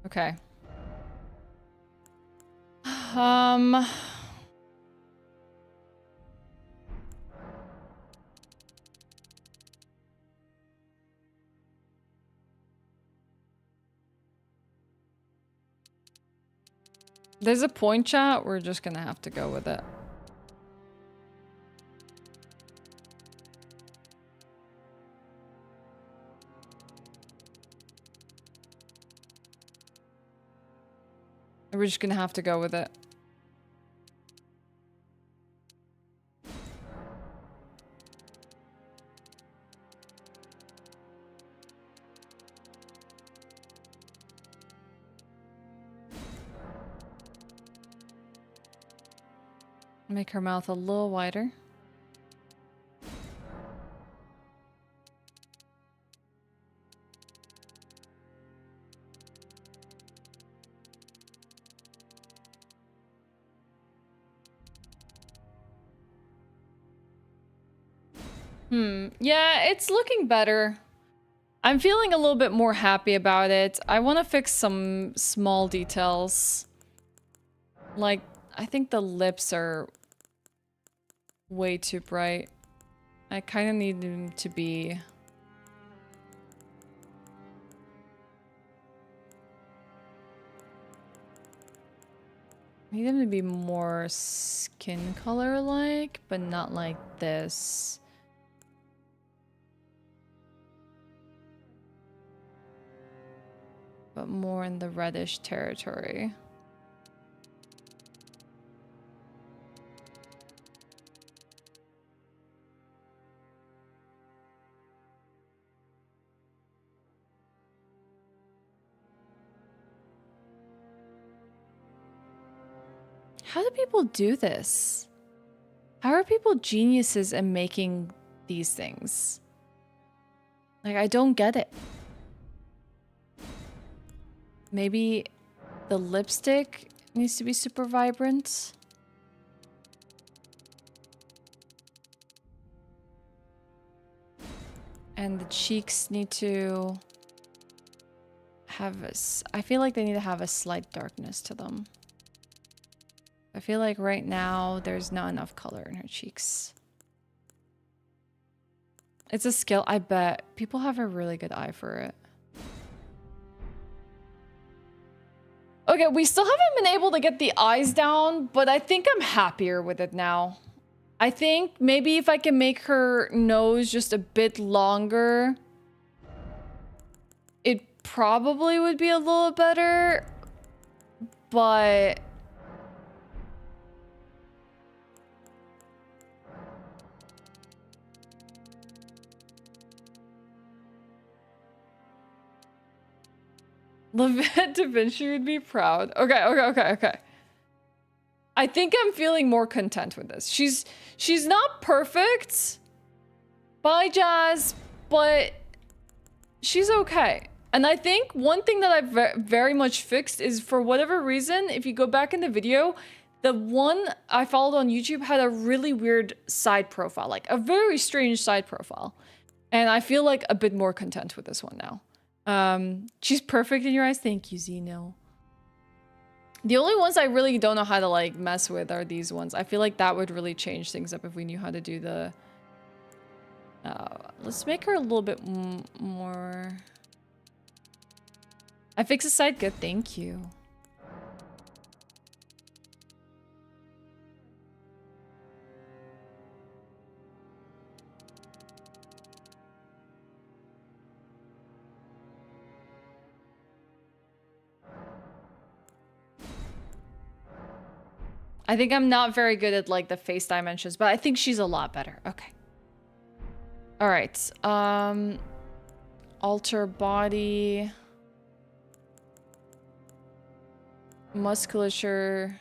Okay. There's a point, chat. We're just gonna have to go with it. We're just gonna have to go with it. Make her mouth a little wider. Yeah, it's looking better. I'm feeling a little bit more happy about it. I want to fix some small details. Like, I think the lips are way too bright. I kind of need them to be... need them to be more skin color-like, but not like this. But more in the reddish territory. How do people do this? How are people geniuses in making these things? Like, I don't get it. Maybe the lipstick needs to be super vibrant. And the cheeks need to have a... I feel like they need to have a slight darkness to them. I feel like right now there's not enough color in her cheeks. It's a skill. I bet people have a really good eye for it. Okay, we still haven't been able to get the eyes down, but I think I'm happier with it now. I think maybe if I can make her nose just a bit longer, it probably would be a little better, but... Levette Da Vinci would be proud. Okay. I think I'm feeling more content with this. She's not perfect by Jazz, but she's okay. And I think one thing that I've very much fixed is, for whatever reason, if you go back in the video, the one I followed on YouTube had a really weird side profile, like a very strange side profile. And I feel like a bit more content with this one now. She's perfect in your eyes. Thank you, Zeno. The only ones I really don't know how to like mess with are these ones. I feel like that would really change things up if we knew how to do the... let's make her a little bit more... I fixed the side good. Thank you. I think I'm not very good at like the face dimensions, but I think she's a lot better. Okay. All right. Alter body. Musculature.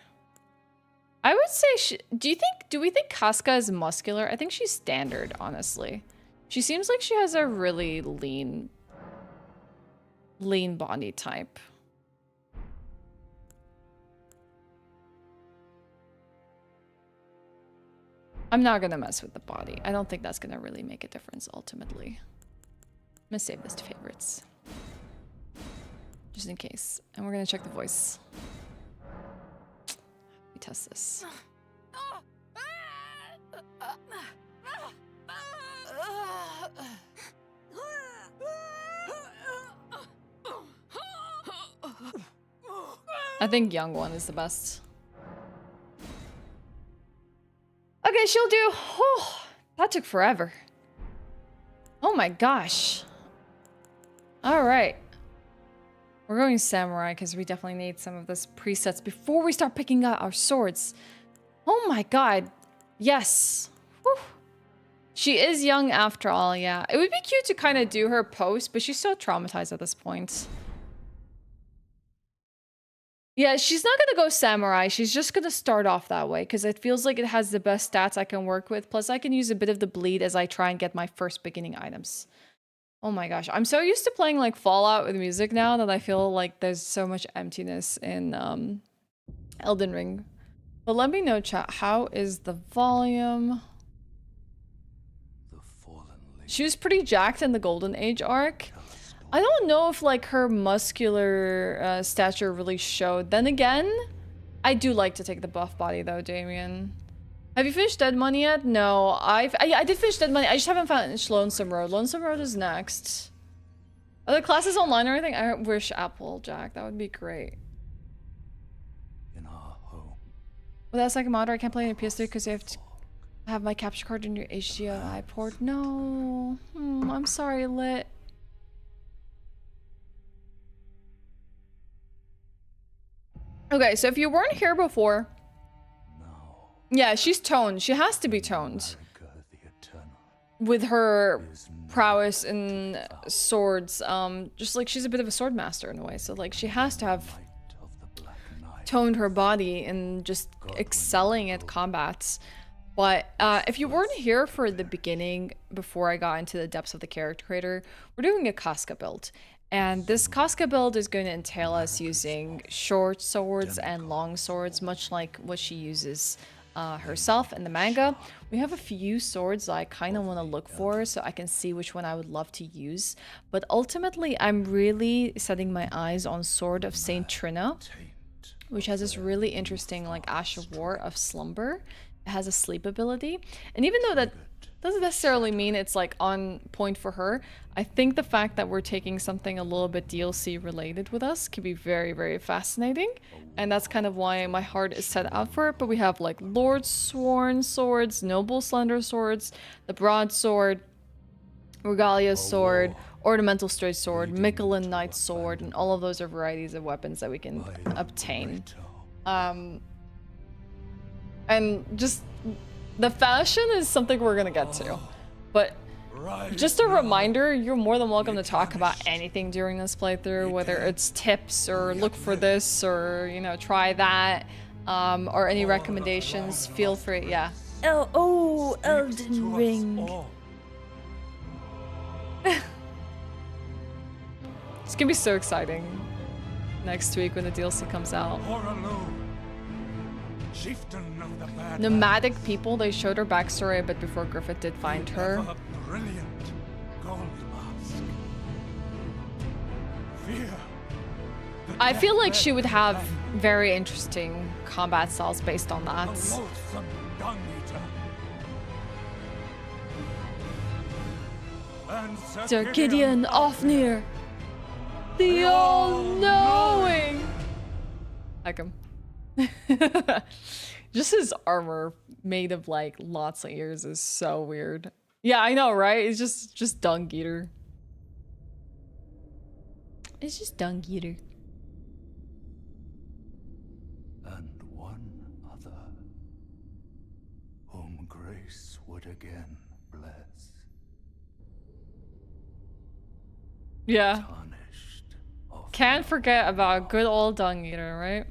I would say do we think Casca is muscular? I think she's standard, honestly. She seems like she has a really lean body type. I'm not gonna mess with the body. I don't think that's gonna really make a difference ultimately. I'm gonna save this to favorites. Just in case. And we're gonna check the voice. We test this. I think young one is the best. Okay, she'll do. Oh, that took forever. Oh my gosh. All right. We're going samurai because we definitely need some of this presets before we start picking out our swords. Oh my god. Yes. Whew. She is young after all, yeah. It would be cute to kind of do her post, but she's so traumatized at this point. Yeah, she's not gonna go samurai. She's just gonna start off that way because it feels like it has the best stats I can work with. Plus, I can use a bit of the bleed as I try and get my first beginning items. Oh my gosh, I'm so used to playing like Fallout with music now that I feel like there's so much emptiness in Elden Ring. But let me know, chat, how is the volume? She was pretty jacked in the Golden Age arc. I don't know if like her muscular stature really showed. Then again, I do like to take the buff body though, Damien. Have you finished Dead Money yet? No, I did finish Dead Money. I just haven't finished Lonesome Road. Lonesome Road is next. Are the classes online or anything? I wish Applejack. That would be great. In our home. Well, that's like a modder. I can't play on your PS3 because you have to have my capture card in your HDMI port. No. I'm sorry, Lit. Okay, so if you weren't here before, yeah, she's toned. She has to be toned with her prowess in swords. Just like she's a bit of a sword master in a way, so like she has to have toned her body and just excelling at combats. But if you weren't here for the beginning, before I got into the depths of the character creator, we're doing a Casca build. And this Casca build is going to entail us using short swords and long swords, much like what she uses herself in the manga. We have a few swords that I kind of want to look for so I can see which one I would love to use. But ultimately, I'm really setting my eyes on Sword of Saint Trina, which has this really interesting like Ashe of War of Slumber. It has a sleep ability. And even though that doesn't necessarily mean it's like on point for her, I think the fact that we're taking something a little bit DLC related with us could be very, very fascinating. And that's kind of why my heart is set out for it. But we have like Lord Sworn swords, Noble Slender swords, the Broadsword, Regalia's sword, Ornamental Straight sword, Miquella Knight sword, and all of those are varieties of weapons that we can obtain. And just the fashion is something we're gonna get to, but just a reminder, you're more than welcome to talk about anything during this playthrough, whether it's tips or look for this or, you know, try that, or any recommendations, feel free. Yeah. Oh, Elden Ring. It's gonna be so exciting next week when the DLC comes out. Nomadic people, they showed her backstory a bit before Griffith did find her. I feel like she would have very interesting combat styles based on that. Sir Gideon Ofnir, the all-knowing. Like him. Just his armor made of like lots of ears is so weird. Yeah, I know, right? It's just Dung Eater. It's just Dung Eater. And one other, whom grace would again bless. Yeah. Tarnished of Can't forget about good old Dung Eater, right?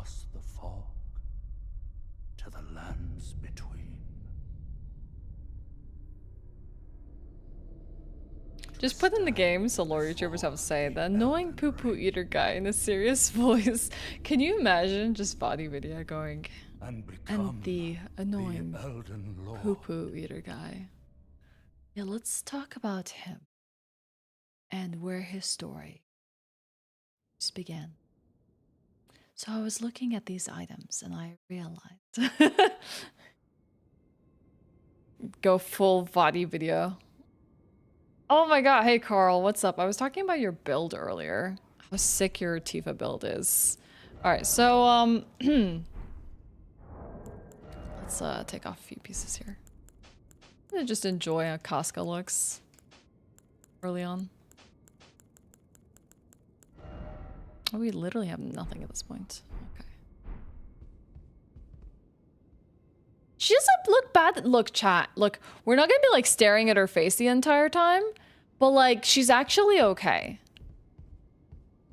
cross the fog to the lands between. Just put in the game so lore YouTubers have to say the annoying poo-poo eater guy in a serious voice. Can you imagine just body video going and the annoying poo-poo eater guy? Yeah, let's talk about him and where his story just began. So I was looking at these items and I realized go full body video. Oh my god, hey Carl, what's up? I was talking about your build earlier. How sick your Tifa build is. Alright, so let's take off a few pieces here. I'm gonna just enjoy how Casca looks early on. Oh, we literally have nothing at this point. Okay. She doesn't look bad. Look, chat. Look, we're not gonna be like staring at her face the entire time. But like, she's actually okay.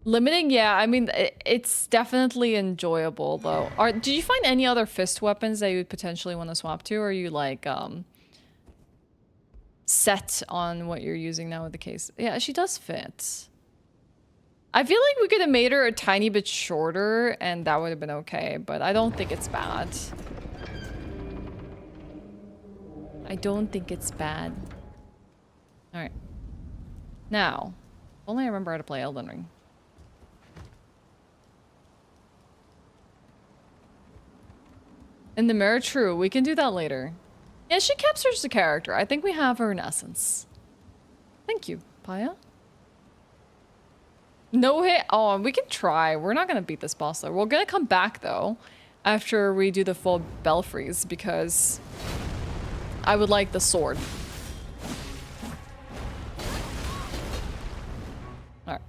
Limiting, yeah, I mean, it's definitely enjoyable though. Did you find any other fist weapons that you would potentially want to swap to? Or are you like, set on what you're using now with the case? Yeah, she does fit. I feel like we could have made her a tiny bit shorter and that would have been okay, but I don't think it's bad. I don't think it's bad. Alright. Now, only I remember how to play Elden Ring. In the mirror, true. We can do that later. Yeah, she captures the character. I think we have her in essence. Thank you, Paya. No hit. Oh, we can try. We're not gonna beat this boss though. We're gonna come back though after we do the full belfries because I would like the sword. Alright.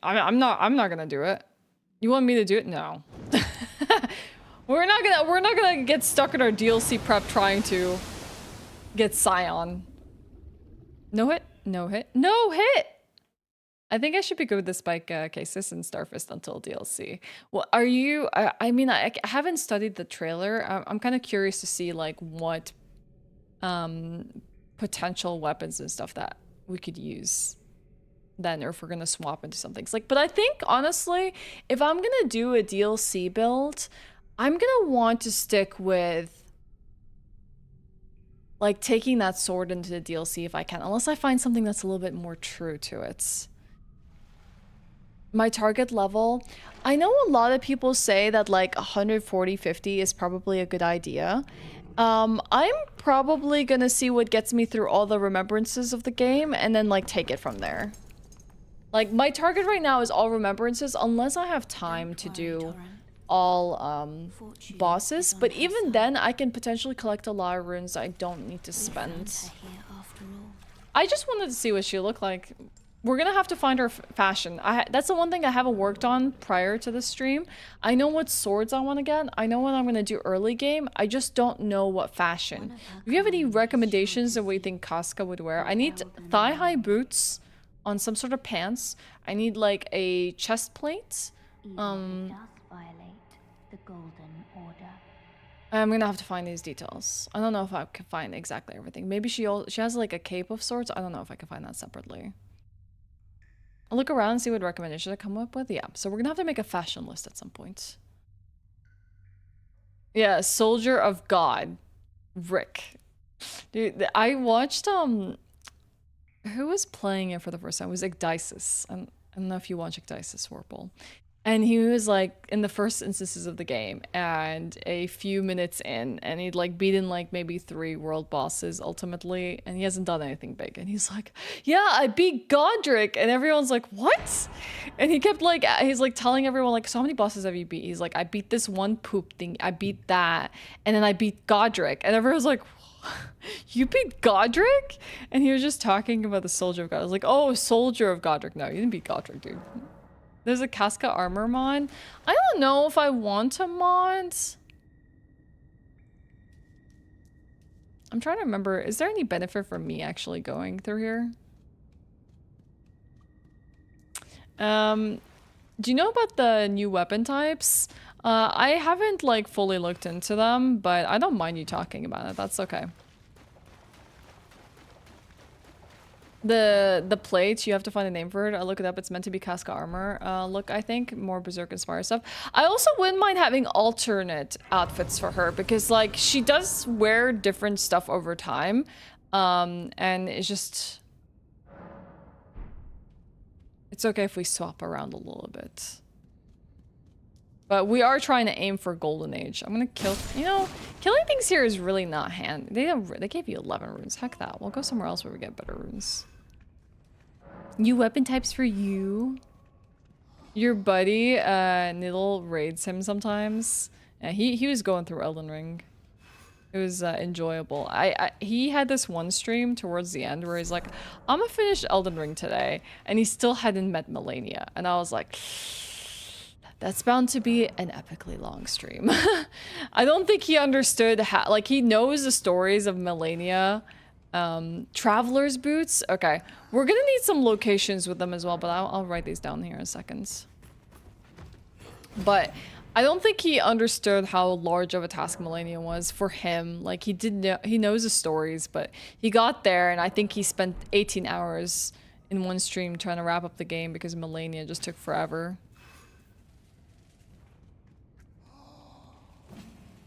I'm not gonna do it. You want me to do it? No. We're not gonna get stuck in our DLC prep trying to get Scion. No hit? No hit? No hit! I think I should be good with the spike cases and Starfist until DLC. Well, are you... I mean, I haven't studied the trailer. I'm kind of curious to see, like, what potential weapons and stuff that we could use then, or if we're gonna swap into some things. Like, but I think, honestly, if I'm gonna do a DLC build, I'm gonna want to stick with like taking that sword into the DLC if I can, unless I find something that's a little bit more true to it. My target level, I know a lot of people say that like 140-50 is probably a good idea. I'm probably gonna see what gets me through all the remembrances of the game and then like take it from there. Like my target right now is all remembrances unless I have time to do all bosses, but even then I can potentially collect a lot of runes I don't need to spend. I just wanted to see what she looked like. We're gonna have to find her fashion. That's the one thing I haven't worked on prior to the stream. I know what swords I want to get. I know what I'm gonna do early game. I just don't know what fashion. If you have any recommendations of what you think Casca would wear, I need thigh-high boots on some sort of pants. I need like a chest plate. Golden Order. I'm gonna have to find these details. I don't know if I can find exactly everything. Maybe she has like a cape of sorts. I don't know if I can find that separately. I'll look around and see what recommendations I come up with. Yeah, so we're gonna have to make a fashion list at some point. Yeah, Soldier of God. Rick. Dude, I watched who was playing it for the first time? It was Igdisis. I don't know if you watch Igdisis, Warple. And he was like in the first instances of the game and a few minutes in and he'd like beaten like maybe 3 world bosses ultimately and he hasn't done anything big and he's like, yeah, I beat Godric, and everyone's like, what? And he kept like, he's like telling everyone like, so how many bosses have you beat? He's like, I beat this one poop thing, I beat that, and then I beat Godric, and everyone's like, you beat Godric? And he was just talking about the Soldier of God. I was like, oh, Soldier of Godric. No, you didn't beat Godric, dude. There's a Casca armor mod. I don't know if I want to mod. I'm trying to remember. Is there any benefit for me actually going through here? Do you know about the new weapon types? I haven't like fully looked into them, but I don't mind you talking about it. That's okay. The plate, you have to find a name for it. I look it up. It's meant to be Casca armor. Look, I think more Berserk inspired stuff. I also wouldn't mind having alternate outfits for her because like she does wear different stuff over time. And it's just, it's okay if we swap around a little bit. But we are trying to aim for Golden Age. I'm gonna kill, you know, killing things here is really not hand. They gave you 11 runes. Heck that. We'll go somewhere else where we get better runes. New weapon types for you. Your buddy, Niddle raids him sometimes. Yeah, he was going through Elden Ring. It was enjoyable. He had this one stream towards the end where he's like, I'm gonna finish Elden Ring today. And he still hadn't met Melania. And I was like, that's bound to be an epically long stream. I don't think he understood how, like, he knows the stories of Melania Traveler's boots. Okay, we're gonna need some locations with them as well, but I'll write these down here in seconds. But I don't think he understood how large of a task Millennium was for him. Like, he did know, he knows the stories, but he got there, and I think he spent 18 hours in one stream trying to wrap up the game because Millennia just took forever.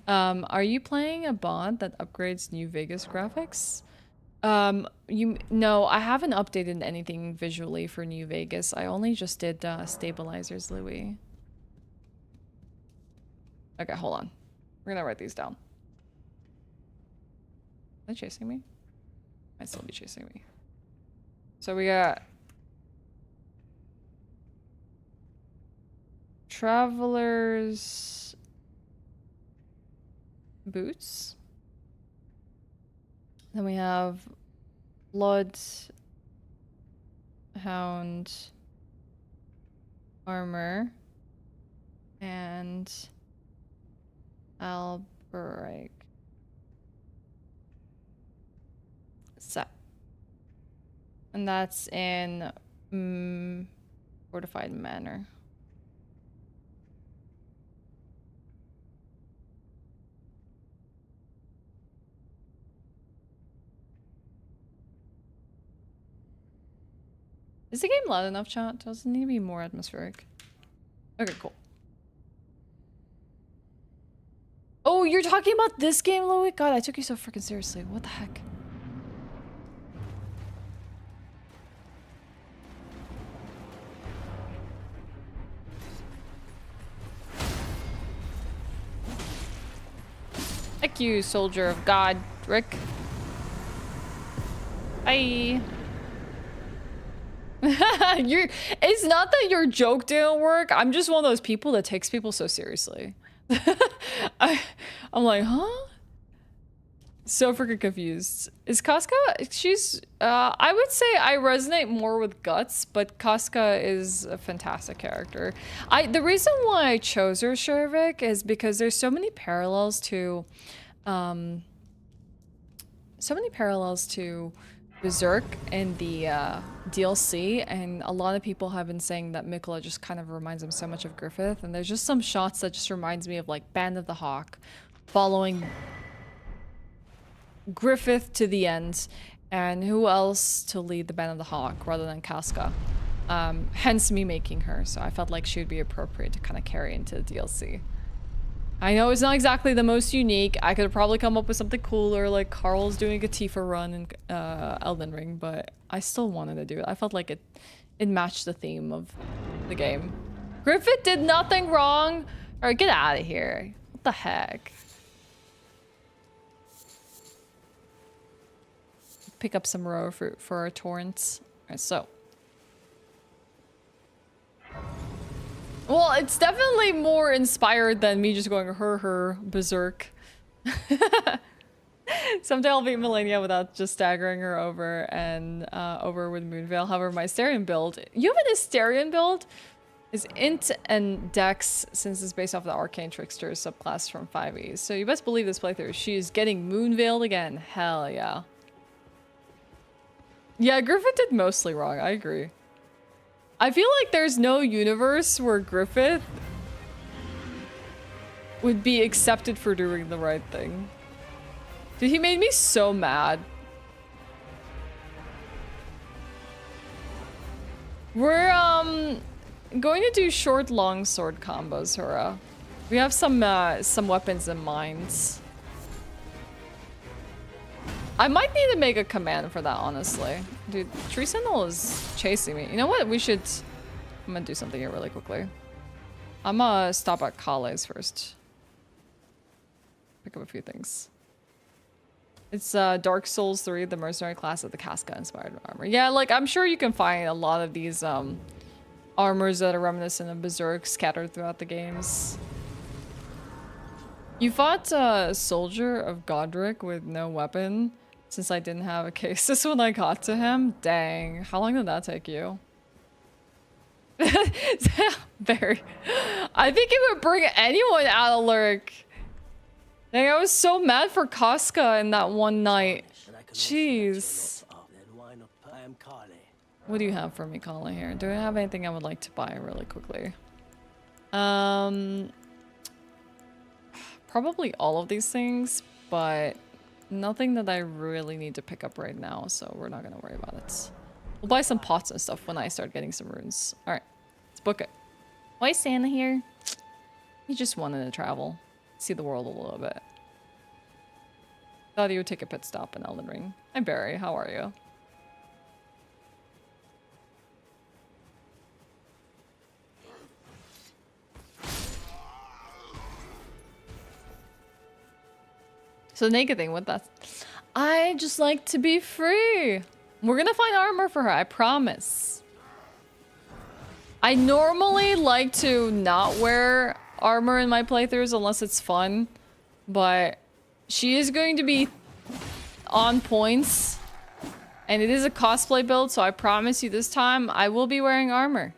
Are you playing a bot that upgrades New Vegas graphics? No, I haven't updated anything visually for New Vegas. I only just did stabilizers, Louis. Okay, hold on. We're gonna write these down. Are they chasing me? Might still be chasing me. So we got Traveler's boots. Then we have Bloodhound armor and Albrecht set. And that's in fortified manner. Is the game loud enough, chat? Does it need to be more atmospheric? Okay, cool. Oh, you're talking about this game, Louis? God, I took you so freaking seriously. What the heck? Thank you, soldier of God, Rick. Bye. It's not that your joke didn't work. I'm just one of those people that takes people so seriously. I'm like, huh? So freaking confused. Is Casca? She's, I would say I resonate more with Guts, but Casca is a fantastic character. The reason why I chose her, Shervik, is because there's so many parallels to, Berserk in the DLC, and a lot of people have been saying that Miquella just kind of reminds them so much of Griffith, and there's just some shots that just reminds me of like Band of the Hawk, following Griffith to the end, and who else to lead the Band of the Hawk rather than Casca. Hence me making her, so I felt like she would be appropriate to kind of carry into the DLC. I know it's not exactly the most unique. I could probably come up with something cooler, like Carl's doing a Tifa run in Elden Ring, but I still wanted to do it. I felt like it matched the theme of the game. Griffith did nothing wrong. All right, get out of here. What the heck? Pick up some raw fruit for our torrents. All right, so. Well, it's definitely more inspired than me just going her berserk. Someday I'll beat Millennia without just staggering her over and over with Moonveil. However, my Asterion build, you have an Asterion build, is int and dex, since it's based off the Arcane Trickster subclass from 5e. So you best believe this playthrough. She is getting Moonveiled again. Hell yeah. Yeah, Griffith did mostly wrong. I agree. I feel like there's no universe where Griffith would be accepted for doing the right thing. Dude, he made me so mad. We're going to do short long sword combos, Hura. We have some weapons in mind. I might need to make a command for that, honestly. Dude, Tree Sentinel is chasing me. You know what? I'm gonna do something here really quickly. I'm gonna stop at Kale's first. Pick up a few things. It's Dark Souls 3, the mercenary class of the Casca inspired armor. Yeah, like I'm sure you can find a lot of these armors that are reminiscent of Berserk scattered throughout the games. You fought a soldier of Godric with no weapon. Since I didn't have a casus when I got to him. Dang, how long did that take you? Very. I think it would bring anyone out of Lurk. Dang, I was so mad for Casca in that one night. Jeez. What do you have for me, Colin, here? Do I have anything I would like to buy really quickly? Probably all of these things, but nothing that I really need to pick up right now, so we're not gonna worry about it. We'll buy some pots and stuff when I start getting some runes. Alright, let's book it. Why is Santa here? He just wanted to travel. See the world a little bit. Thought he would take a pit stop in Elden Ring. Hi Barry, how are you? So the naked thing, what that's... I just like to be free. We're gonna find armor for her, I promise. I normally like to not wear armor in my playthroughs unless it's fun, but she is going to be on points, and it is a cosplay build, so I promise you this time I will be wearing armor.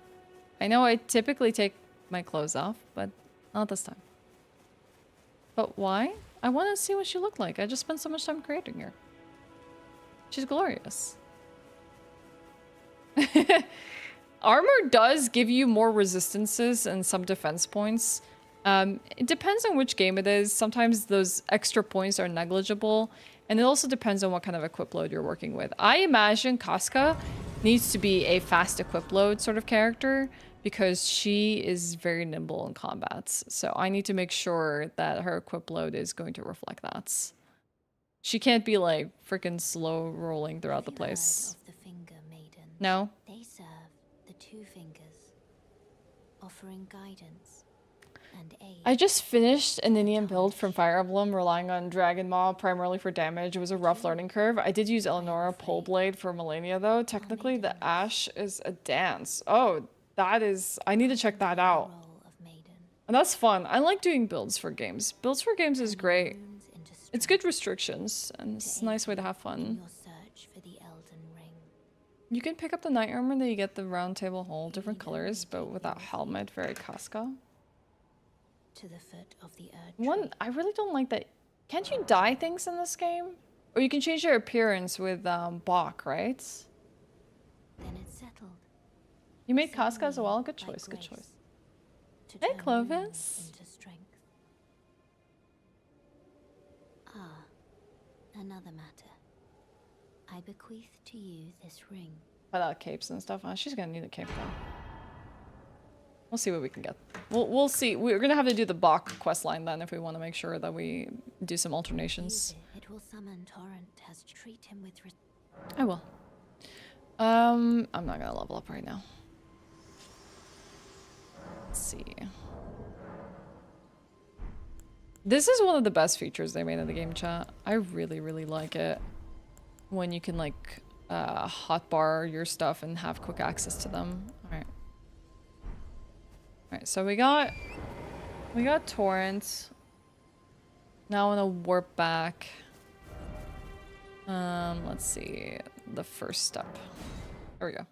I know I typically take my clothes off, but not this time. But why? I want to see what she looked like. I just spent so much time creating her. She's glorious. Armor does give you more resistances and some defense points. It depends on which game it is. Sometimes those extra points are negligible. And it also depends on what kind of equip load you're working with. I imagine Casca needs to be a fast equip load sort of character, because she is very nimble in combats. So I need to make sure that her equip load is going to reflect that. She can't be like freaking slow rolling throughout the place. Of the finger maidens? No? They serve the two fingers, offering guidance and aid. I just finished an Indian build from Fire Emblem, relying on Dragon Maw primarily for damage. It was a rough learning curve. I did use Eleonora Pole Blade for Millennia though. Technically the Ashe is a dance. Oh, that is... I need to check that out. And that's fun. I like doing builds for games. Builds for games is great. It's good restrictions, and it's a nice way to have fun. You can pick up the knight armor that you get the round table hole, different colors, but without helmet, very Casca. One, I really don't like that. Can't you dye things in this game? Or you can change your appearance with Bach, right? Then it's settled. You made Casca as well? Good choice, good choice. Hey, Clovis. Ah, another matter. I bequeath to you this ring. Without capes and stuff. She's gonna need a cape though. We'll see what we can get. We'll see. We're gonna have to do the Bach quest line then if we want to make sure that we do some alternations. It will summon Torrent as treat him with I will. I'm not gonna level up right now. Let's see. This is one of the best features they made in the game, chat. I really, really like it. When you can like hotbar your stuff and have quick access to them. Alright. Alright, so we got Torrent. Now I wanna warp back. Let's see. The first step. There we go.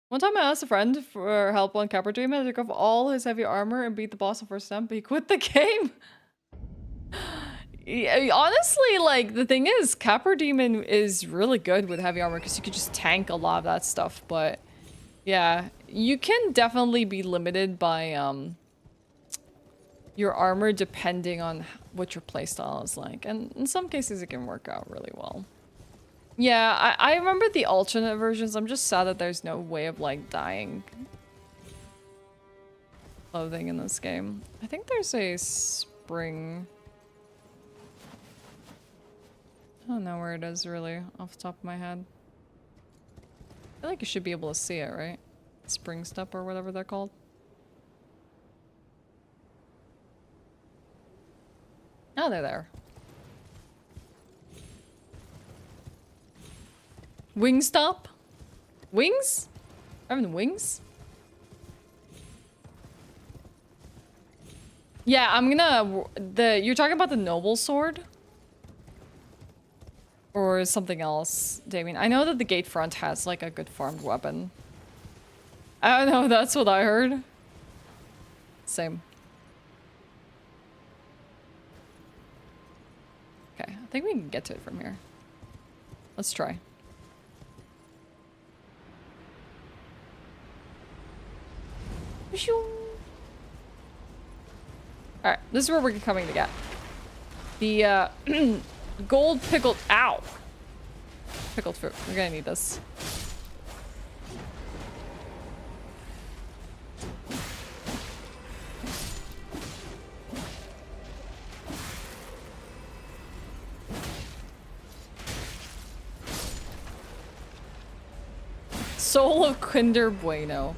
One time I asked a friend for help on Capra Dream, and I took off all his heavy armor and beat the boss the first time, but he quit the game. Yeah, honestly, like, the thing is, Capra Demon is really good with heavy armor because you could just tank a lot of that stuff, but yeah, you can definitely be limited by your armor depending on what your playstyle is like, and in some cases it can work out really well. Yeah, I remember the alternate versions. I'm just sad that there's no way of like dyeing clothing in this game. I think there's a spring. I don't know where it is really off the top of my head. I feel like you should be able to see it, right? Spring step or whatever they're called. Oh, they're there. Wingstop? Wings? Having wings? Yeah, I'm gonna... You're talking about the noble sword? Or something else, Damien? I know that the gate front has like a good farmed weapon. I don't know, that's what I heard. Same. Okay, I think we can get to it from here. Let's try. Alright, this is where we're coming to get. The gold pickled... Ow! Pickled fruit. We're gonna need this. Soul of Kinder Bueno.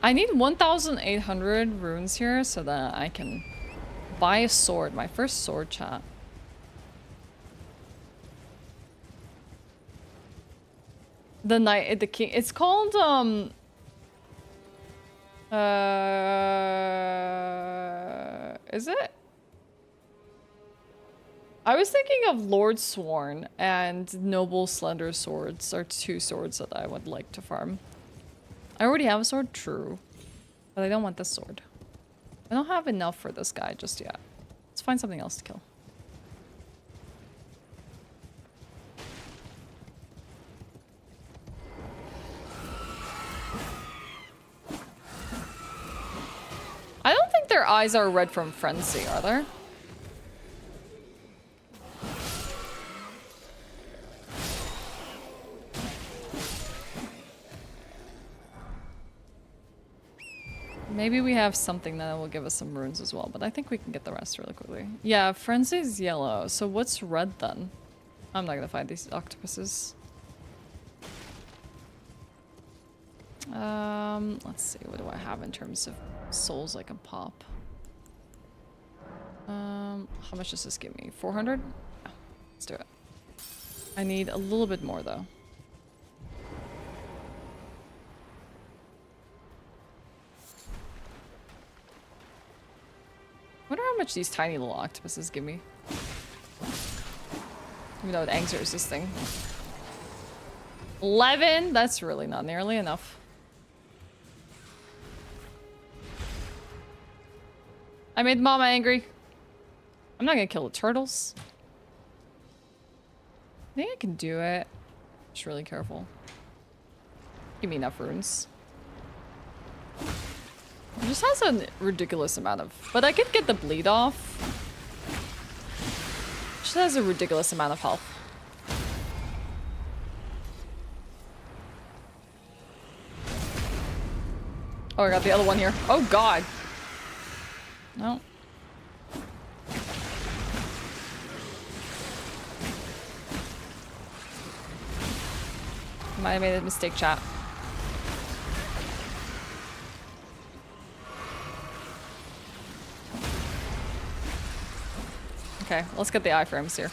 I need 1,800 runes here so that I can buy a sword. My first sword, chat. The knight, the king. It's called is it? I was thinking of Lord Sworn and Noble Slender Swords are two swords that I would like to farm. I already have a sword, true. But I don't want this sword. I don't have enough for this guy just yet. Let's find something else to kill. I don't think their eyes are red from frenzy, are there? Maybe we have something that will give us some runes as well, but I think we can get the rest really quickly. Yeah, frenzy's yellow. So what's red then? I'm not gonna fight these octopuses. Let's see. What do I have in terms of souls I can pop? How much does this give me? 400? Yeah, let's do it. I need a little bit more though. I wonder how much these tiny little octopuses give me. Even though it angers this thing. 11? That's really not nearly enough. I made Mama angry. I'm not gonna kill the turtles. I think I can do it. Just really careful. Give me enough runes. It just has a ridiculous amount of... But I could get the bleed off. It just has a ridiculous amount of health. Oh, I got the other one here. Oh, God. No. Might have made a mistake, chat. Okay, let's get the iframes here.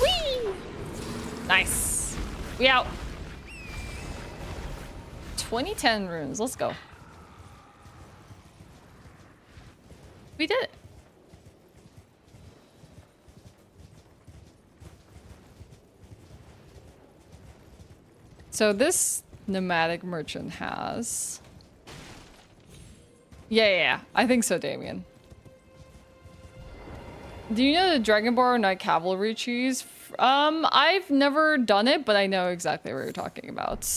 Whee! Nice. We out. 2010 runes. Let's go. We did it. So this nomadic merchant has... Yeah. I think so, Damien. Do you know the Dragonborn Knight Cavalry cheese? I've never done it, but I know exactly what you're talking about.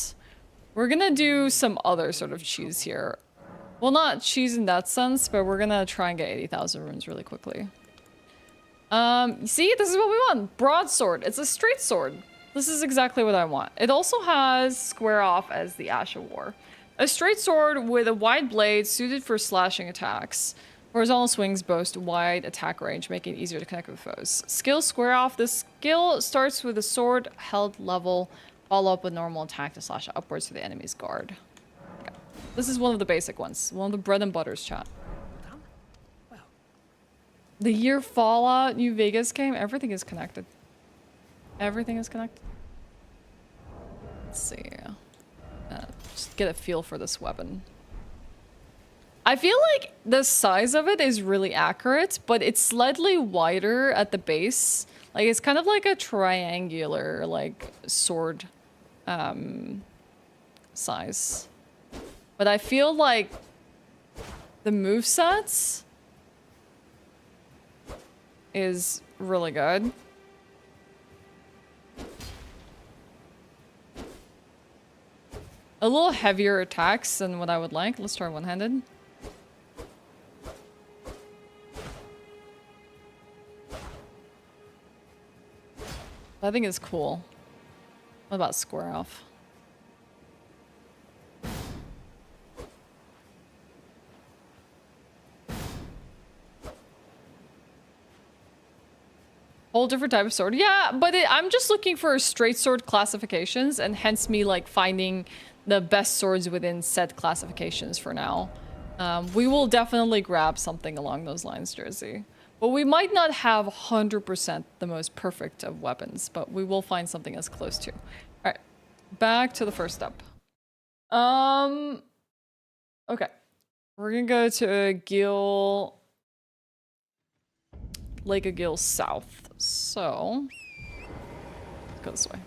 We're gonna do some other sort of cheese here. Well, not cheese in that sense, but we're gonna try and get 80,000 runes really quickly. See, this is what we want. Broadsword. It's a straight sword. This is exactly what I want. It also has square off as the Ashe of War. A straight sword with a wide blade suited for slashing attacks. Horizontal swings boast wide attack range, making it easier to connect with foes. Skill square off. The skill starts with a sword held level, follow up with normal attack to slash upwards to the enemy's guard. Okay. This is one of the basic ones. One of the bread and butters, chat. The year Fallout New Vegas came, everything is connected. Everything is connected. Let's see. Just get a feel for this weapon. I feel like the size of it is really accurate, but it's slightly wider at the base. Like, it's kind of like a triangular, like, sword size. But I feel like the movesets is really good. A little heavier attacks than what I would like. Let's try one-handed. I think it's cool. What about square off? Whole different type of sword. Yeah, but I'm just looking for straight sword classifications, and hence me like finding the best swords within said classifications for now. We will definitely grab something along those lines, Jersey. But we might not have 100% the most perfect of weapons, but we will find something as close to. All right, back to the first step. Okay, we're gonna go to Gil, Lake of Gil South. So let's go this way.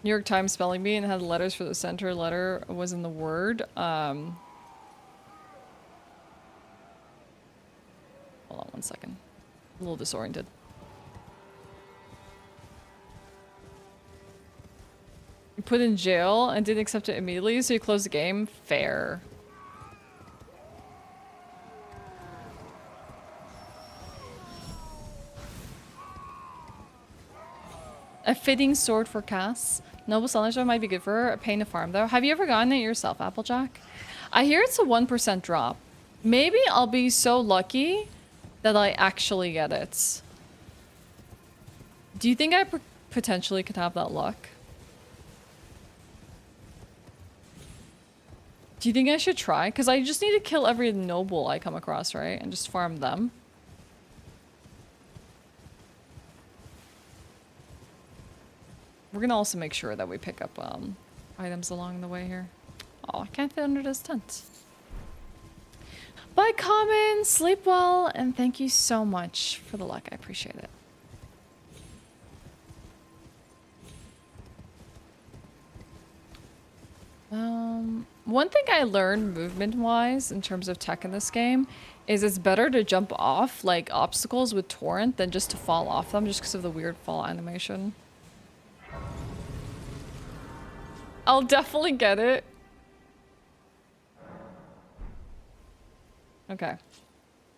New York Times spelling bee and had letters for the center letter was in the word. Hold on one second. A little disoriented. You put in jail and didn't accept it immediately, so you closed the game. Fair. A fitting sword for Cass. Noble Sunlight might be good for her. A pain to farm though. Have you ever gotten it yourself, Applejack? I hear it's a 1% drop. Maybe I'll be so lucky that I actually get it. Do you think I potentially could have that luck? Do you think I should try? Because I just need to kill every noble I come across, right? And just farm them. We're gonna also make sure that we pick up items along the way here. Oh, I can't fit under this tent. Bye, Common. Sleep well, and thank you so much for the luck. I appreciate it. One thing I learned movement-wise in terms of tech in this game is it's better to jump off like obstacles with Torrent than just to fall off them just because of the weird fall animation. I'll definitely get it. Okay.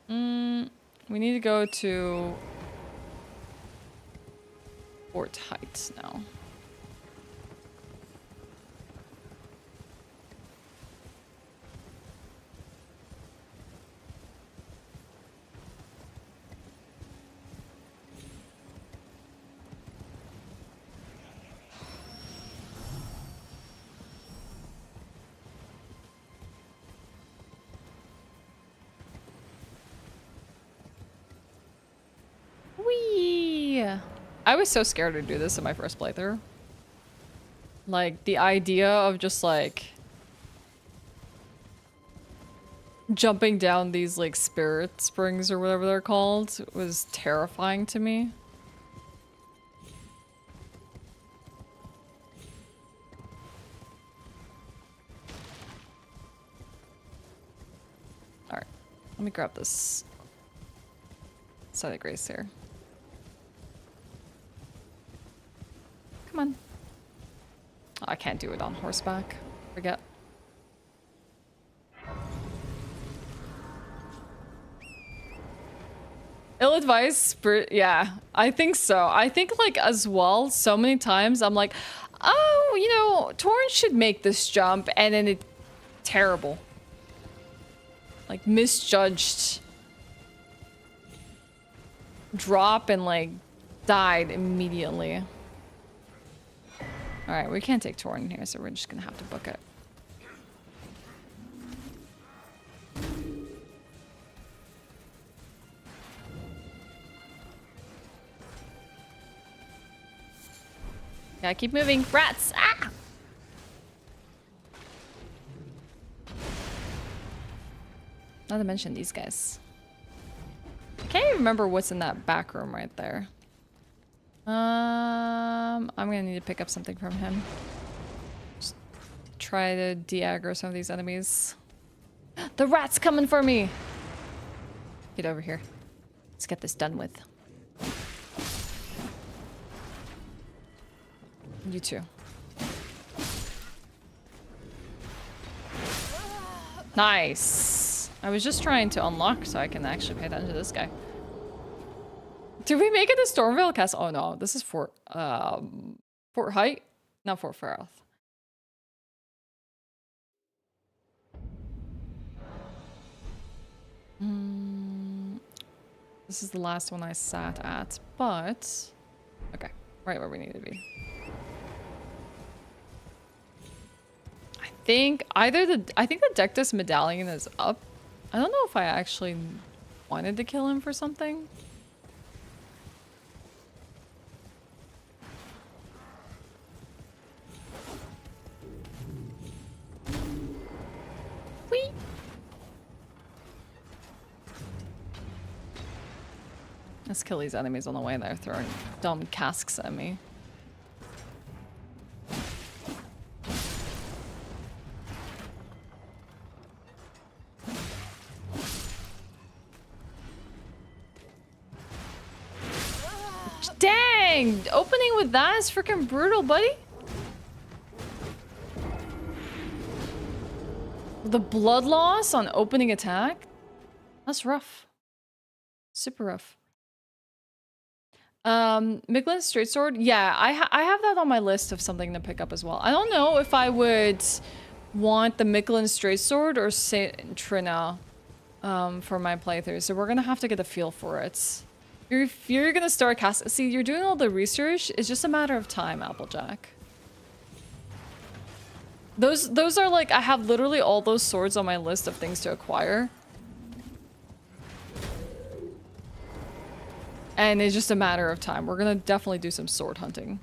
We need to go to Fort Heights now. Whee! I was so scared to do this in my first playthrough. Like, the idea of just, like, jumping down these, like, spirit springs or whatever they're called was terrifying to me. Alright, let me grab this side of grace here. Come on. Oh, I can't do it on horseback. Forget. Ill-advised yeah, I think so. I think, like, as well, so many times I'm like, oh, you know, Torrent should make this jump, and then it's terrible. Like, misjudged drop and, like, died immediately. Alright, we can't take Torrent here, so we're just gonna have to book it. Gotta keep moving. Rats! Ah! Not to mention these guys. I can't even remember what's in that back room right there. I'm gonna need to pick up something from him. Just try to de-aggro some of these enemies. The rat's coming for me! Get over here. Let's get this done with. You too. Nice! I was just trying to unlock so I can actually pay attention to this guy. Did we make it to Stormvale Castle? Oh no, this is Fort Height? Not Fort Faroth. This is the last one I sat at, but... Okay, right where we need to be. I think the Dectus medallion is up. I don't know if I actually wanted to kill him for something. Whee! Let's kill these enemies on the way. They're throwing dumb casks at me. Dang! Opening with that is freaking brutal, buddy. The blood loss on opening attack? That's rough. Super rough. Miquella's straight sword? Yeah, I have that on my list of something to pick up as well. I don't know if I would want the Miquella straight sword or Saint Trina for my playthrough, so we're gonna have to get a feel for it. If you're gonna start casting, see, you're doing all the research. It's just a matter of time, Applejack. Those are like, I have literally all those swords on my list of things to acquire. And it's just a matter of time. We're gonna definitely do some sword hunting.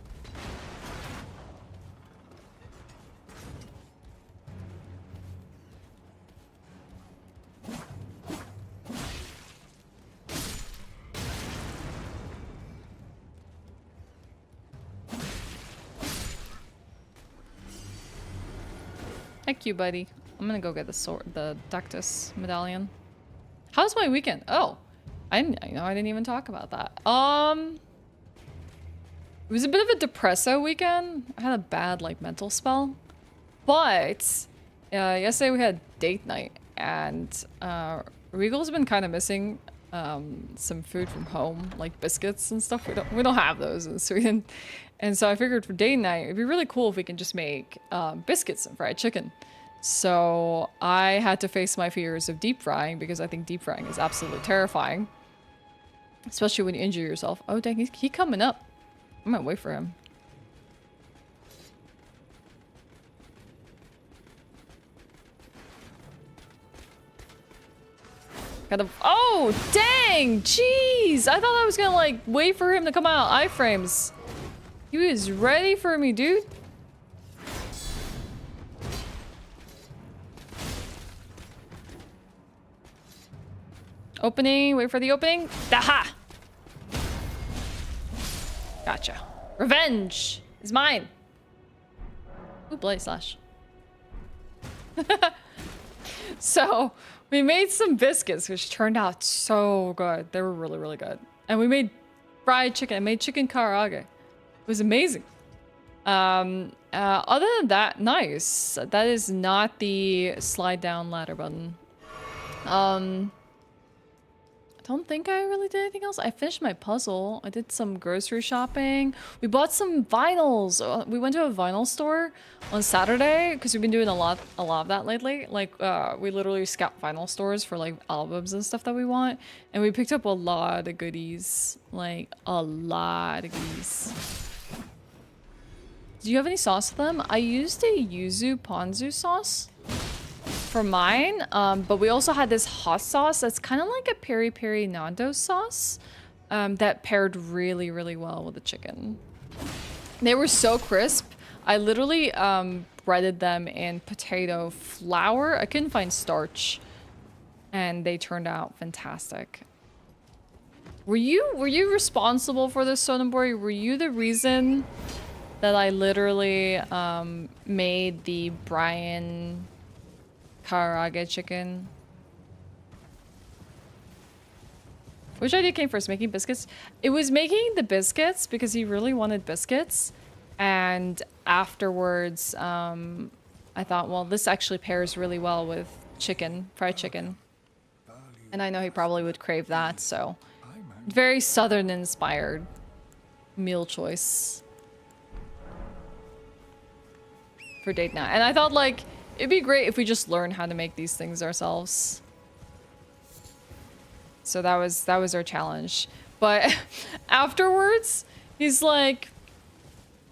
Thank you, buddy. I'm gonna go get the sword, the Dectus medallion. How's my weekend? Oh, I didn't even talk about that. It was a bit of a depresso weekend. I had a bad like mental spell, but yesterday we had date night, and Regal's been kind of missing some food from home, like biscuits and stuff. We don't have those in Sweden. And so I figured for date night, it'd be really cool if we can just make biscuits and fried chicken. So I had to face my fears of deep frying because I think deep frying is absolutely terrifying. Especially when you injure yourself. Oh dang, he's coming up. I'm gonna wait for him. Oh dang! Jeez! I thought I was gonna like wait for him to come out. Iframes. He was ready for me, dude. Opening, wait for the opening. Aha! Gotcha. Revenge is mine. Ooh, Bloody Slash. So, we made some biscuits, which turned out so good. They were really, really good. And we made fried chicken. I made chicken karaage. It was amazing. Other than that, nice. That is not the slide down ladder button. I don't think I really did anything else. I finished my puzzle. I did some grocery shopping. We bought some vinyls. We went to a vinyl store on Saturday because we've been doing a lot of that lately. Like, we literally scout vinyl stores for like albums and stuff that we want. And we picked up a lot of goodies. Like, a lot of goodies. Do you have any sauce for them? I used a yuzu ponzu sauce for mine, but we also had this hot sauce that's kind of like a peri peri Nando's sauce that paired really, really well with the chicken. They were so crisp. I literally breaded them in potato flour. I couldn't find starch, and they turned out fantastic. Were you responsible for this, Sonobori? Were you the reason that I literally made the Brian Karage chicken. Which idea came first, making biscuits? It was making the biscuits because he really wanted biscuits. And afterwards, I thought, well, this actually pairs really well with chicken, fried chicken. And I know he probably would crave that, so. Very southern inspired meal choice for date night. And I thought, like, it'd be great if we just learn how to make these things ourselves. So that was our challenge. But afterwards, he's like,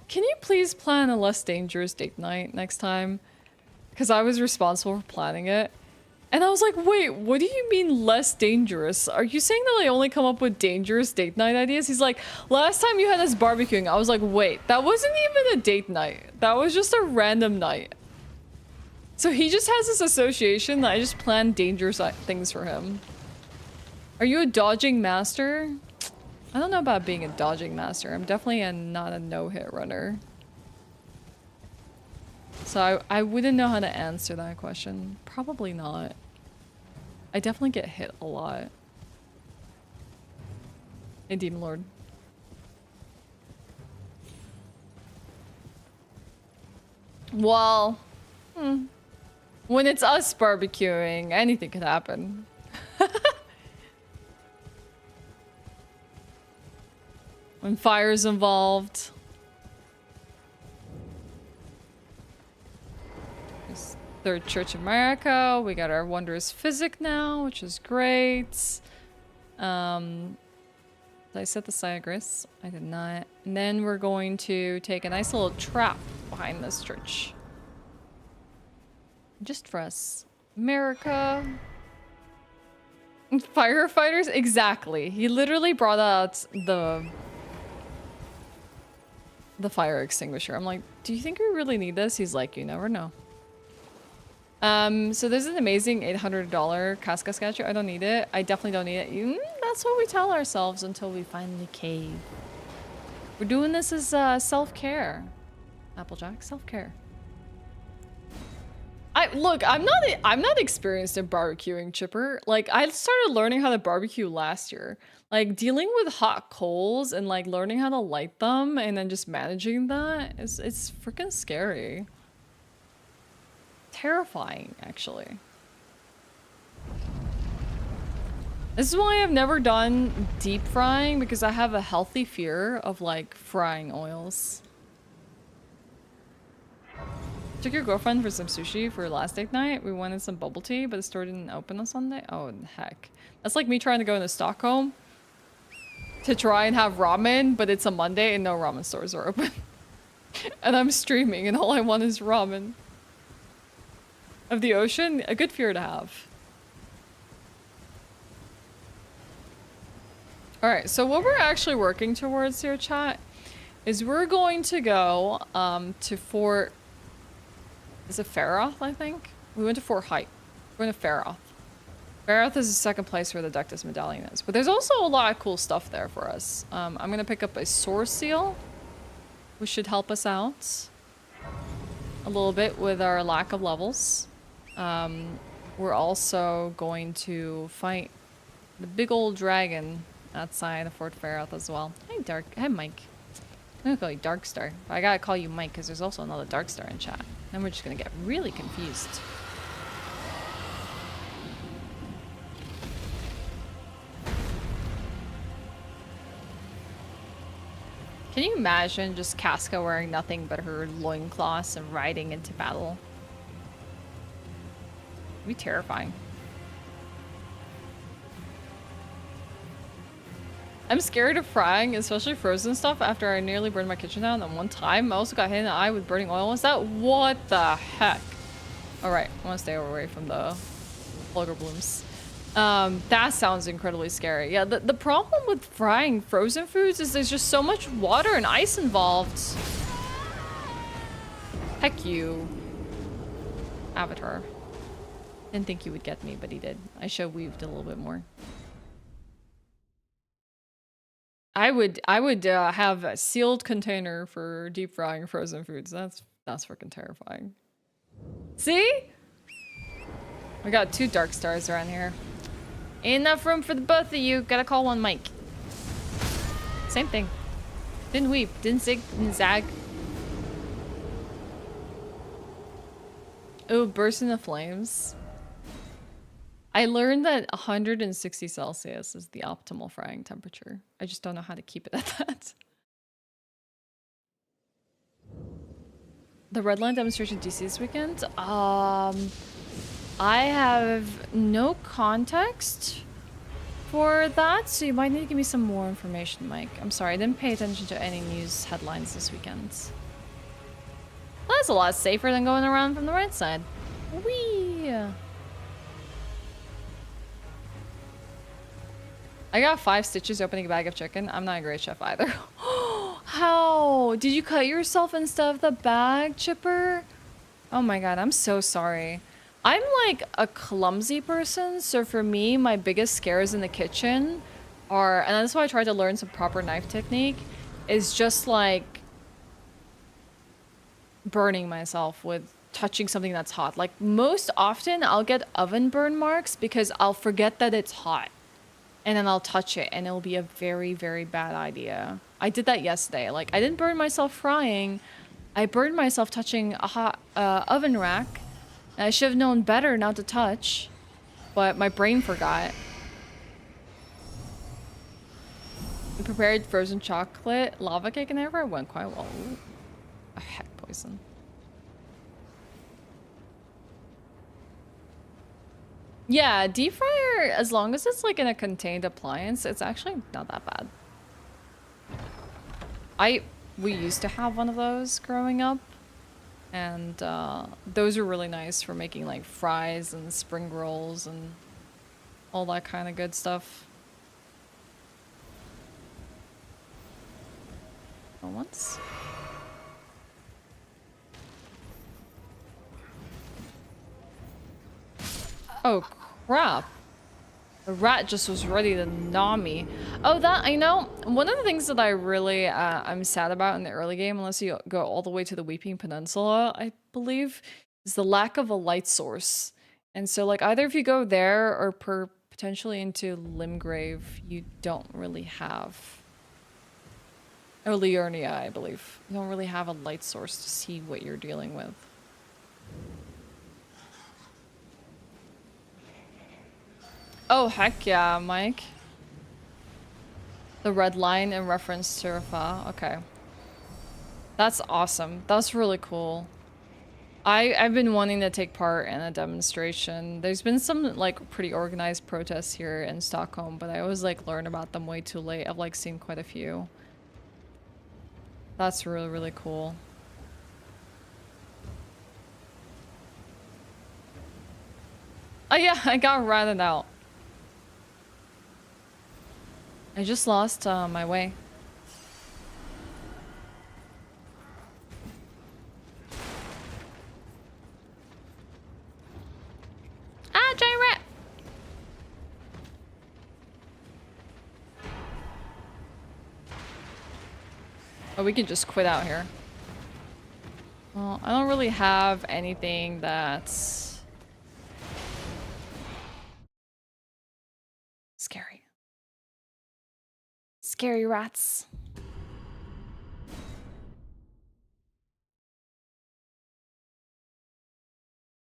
can you please plan a less dangerous date night next time? Because I was responsible for planning it. And I was like, wait, what do you mean less dangerous? Are you saying that I only come up with dangerous date night ideas? He's like, last time you had us barbecuing. I was like, wait, that wasn't even a date night. That was just a random night. So he just has this association that I just plan dangerous things for him. Are you a dodging master? I don't know about being a dodging master. I'm definitely not a no-hit runner. So I wouldn't know how to answer that question. Probably not. I definitely get hit a lot. Hey, Demon Lord. Well, when it's us barbecuing, anything could happen. When fire's involved. There's Third Church of America. We got our wondrous physic now, which is great. Did I set the Cyagris? I did not. And then we're going to take a nice little trap behind this church. Just for us. America. Firefighters? Exactly. He literally brought out the fire extinguisher. I'm like, do you think we really need this? He's like, you never know. So there's an amazing $800 Casca statue. I don't need it. I definitely don't need it. That's what we tell ourselves until we find the cave. We're doing this as self-care. Applejack, self-care. Look, I'm not experienced in barbecuing, Chipper. Like, I started learning how to barbecue last year. Like, dealing with hot coals and like learning how to light them and then just managing that it's freaking scary. Terrifying, actually. This is why I've never done deep frying, because I have a healthy fear of like frying oils. Took your girlfriend for some sushi for last date night. We wanted some bubble tea, but the store didn't open on Sunday. Oh, heck. That's like me trying to go into Stockholm to try and have ramen, but it's a Monday and no ramen stores are open. And I'm streaming and all I want is ramen. Of the ocean, a good fear to have. Alright, so what we're actually working towards here, chat, is we're going to go to Fort... Is it Faroth, I think? We went to Fort Height. We're going to Faroth. Faroth is the second place where the Ductus Medallion is. But there's also a lot of cool stuff there for us. I'm going to pick up a Source Seal, which should help us out a little bit with our lack of levels. We're also going to fight the big old dragon outside of Fort Faroth as well. Hey, Mike. I'm gonna call you Darkstar. But I gotta call you Mike because there's also another Darkstar in chat. Then we're just gonna get really confused. Can you imagine just Casca wearing nothing but her loincloths and riding into battle? It'd be terrifying. I'm scared of frying, especially frozen stuff, after I nearly burned my kitchen down. And one time, I also got hit in the eye with burning oil. Is that what the heck? Alright, I want to stay away from the vulgar blooms. That sounds incredibly scary. Yeah, the problem with frying frozen foods is there's just so much water and ice involved. Heck you. Avatar. Didn't think he would get me, but he did. I show weaved a little bit more. I would have a sealed container for deep frying frozen foods. That's freaking terrifying. See? We got 2 dark stars around here. Ain't enough room for the both of you. Gotta call one Mike. Same thing. Didn't weep, didn't zig, didn't zag. Oh, burst into flames. I learned that 160 Celsius is the optimal frying temperature. I just don't know how to keep it at that. The Redline demonstration DC this weekend? I have no context for that, so you might need to give me some more information, Mike. I'm sorry, I didn't pay attention to any news headlines this weekend. Well, that's a lot safer than going around from the right side. Whee! I got 5 stitches opening a bag of chicken. I'm not a great chef either. How? Did you cut yourself instead of the bag, Chipper? Oh my god, I'm so sorry. I'm like a clumsy person, so for me, my biggest scares in the kitchen are, and that's why I tried to learn some proper knife technique, is just like burning myself with touching something that's hot. Like most often I'll get oven burn marks because I'll forget that it's hot. And then I'll touch it and it'll be a very, very bad idea. I did that yesterday. Like I didn't burn myself frying. I burned myself touching a hot oven rack. And I should have known better not to touch. But my brain forgot. We prepared frozen chocolate lava cake and it went quite well. Ooh. A heck poison. Yeah, deep fryer, as long as it's like in a contained appliance, it's actually not that bad. We used to have one of those growing up, and those are really nice for making like fries and spring rolls and all that kind of good stuff. Once. Oh crap. The rat just was ready to gnaw me. Oh, that, I know, one of the things that I really, I'm sad about in the early game, unless you go all the way to the Weeping Peninsula, I believe, is the lack of a light source. And so, like, either if you go there or potentially into Limgrave, you don't really have, or Liurnia, I believe. You don't really have a light source to see what you're dealing with. Oh, heck yeah, Mike. The red line in reference to Rafa. Okay. That's awesome. That's really cool. I've been wanting to take part in a demonstration. There's been some, like, pretty organized protests here in Stockholm, but I always, like, learn about them way too late. I've, like, seen quite a few. That's really, really cool. Oh, yeah, I got ratted out. I just lost my way. Ah, giant rat! Oh, we can just quit out here. Well, I don't really have anything that's scary. Scary rats.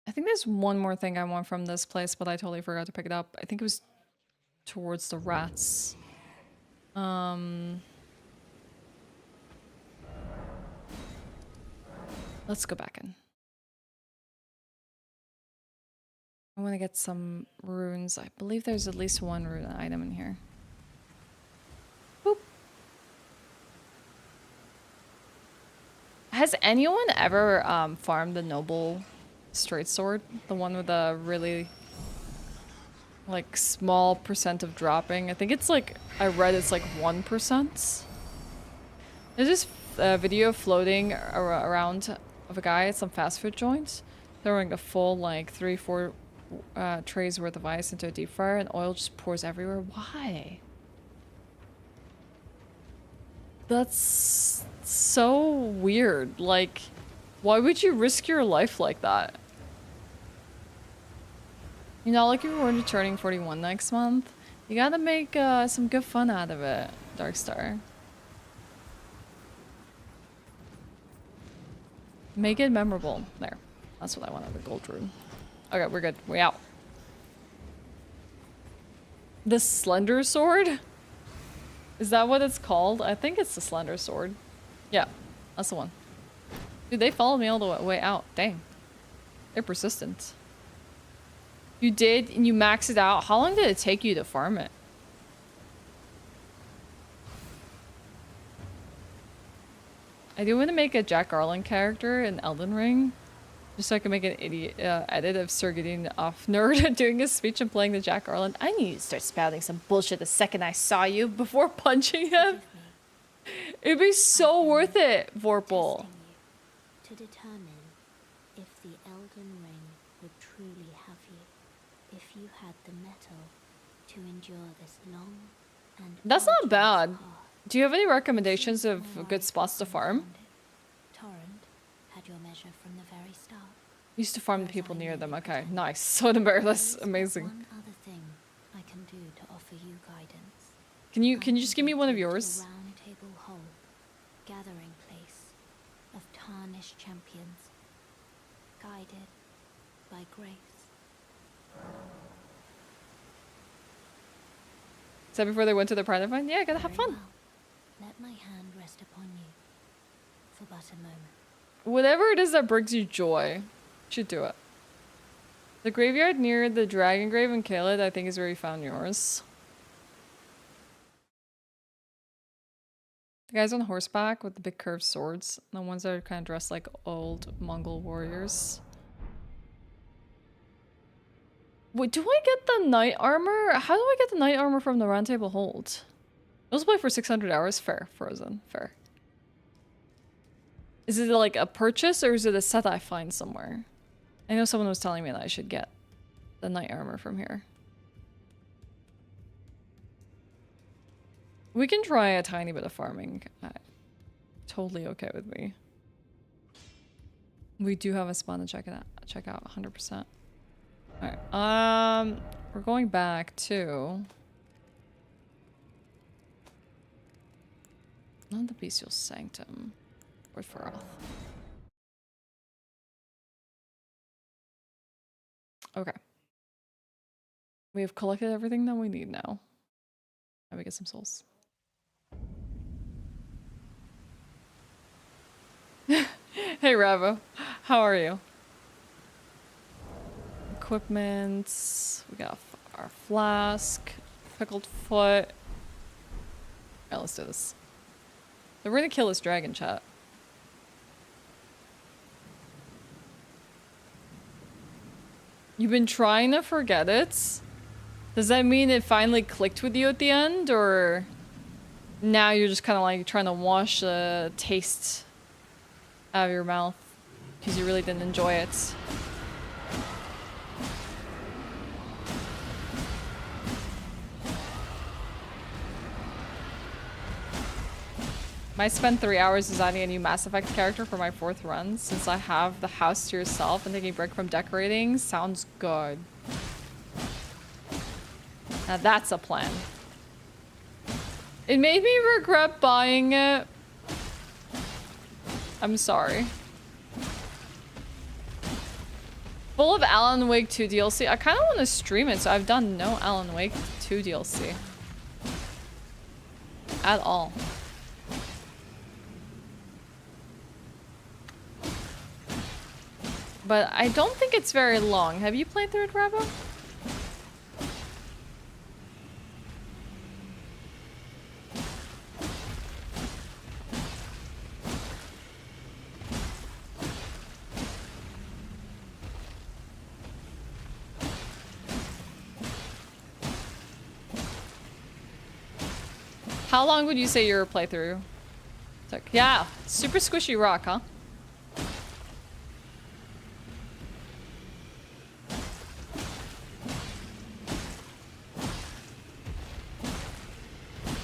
I think there's one more thing I want from this place, but I totally forgot to pick it up. I think it was towards the rats. Let's go back in. I want to get some runes. I believe there's at least one rune item in here. Boop. Has anyone ever farmed the noble straight sword? The one with a really like small percent of dropping. I think it's like, I read it's like 1%. There's this video floating around of a guy at some fast food joint throwing a full like 3-4 trays worth of ice into a deep fryer and oil just pours everywhere. Why? That's so weird. Like, why would you risk your life like that? You know, like if we're turning 41 next month, you gotta make some good fun out of it, Darkstar. Make it memorable. There. That's what I wanted, the gold rune. Okay, we're good. We out. The Slender Sword? Is that what it's called? I think it's the Slender Sword. Yeah, that's the one. Dude, they followed me all the way out. Dang. They're persistent. You did, and you maxed it out. How long did it take you to farm it? I do want to make a Jack Garland character in Elden Ring. Just so I can make an idiot edit of Sir getting off nerd doing his speech and playing the Jack Garland. I need to start spouting some bullshit the second I saw you before punching him. It'd be so worth it, Vorpal. To determine if the Elden Ring would truly have you, if you had the metal to endure this long and That's not bad. path. Do you have any recommendations of good spots to farm? Torrent had your measure from the very start. Used to farm the people near them. Okay, nice. So the bear, that's amazing. One other thing I can do to offer you guidance. Can you just give me one of yours? The round table hall, gathering place of tarnished champions, guided by grace. Is that before they went to the pride event? Yeah, gotta have Very fun. well. Let my hand rest upon you for but a moment. Whatever it is that brings you joy, you should do it. The graveyard near the dragon grave in Caelid, I think, is where you found yours. The guys on horseback with the big curved swords, the ones that are kind of dressed like old Mongol warriors. Wait, do I get the knight armor? How do I get the knight armor from the round table hold? Those play for 600 hours. Fair. Frozen. Fair. Is it like a purchase or is it a set I find somewhere? I know someone was telling me that I should get the knight armor from here. We can try a tiny bit of farming. Totally okay with me. We do have a spawn to check out 100%. Alright, we're going back to... Not the Bestial Sanctum. Or Feroth. Okay. We have collected everything that we need now. Now we get some souls. Hey Ravo, how are you? Equipment. We got our flask. Pickled foot. Alright, let's do this. So we're gonna kill this dragon, chat. You've been trying to forget it? Does that mean it finally clicked with you at the end, or now you're just kind of like trying to wash the taste out of your mouth because you really didn't enjoy it? Might spend 3 hours designing a new Mass Effect character for my 4th run, since I have the house to yourself and taking a break from decorating. Sounds good. Now that's a plan. It made me regret buying it. I'm sorry. Full of Alan Wake 2 DLC. I kind of want to stream it, so I've done no Alan Wake 2 DLC. At all. But I don't think it's very long. Have you played through it, Rabo? How long would you say your playthrough took? Yeah, super squishy rock, huh?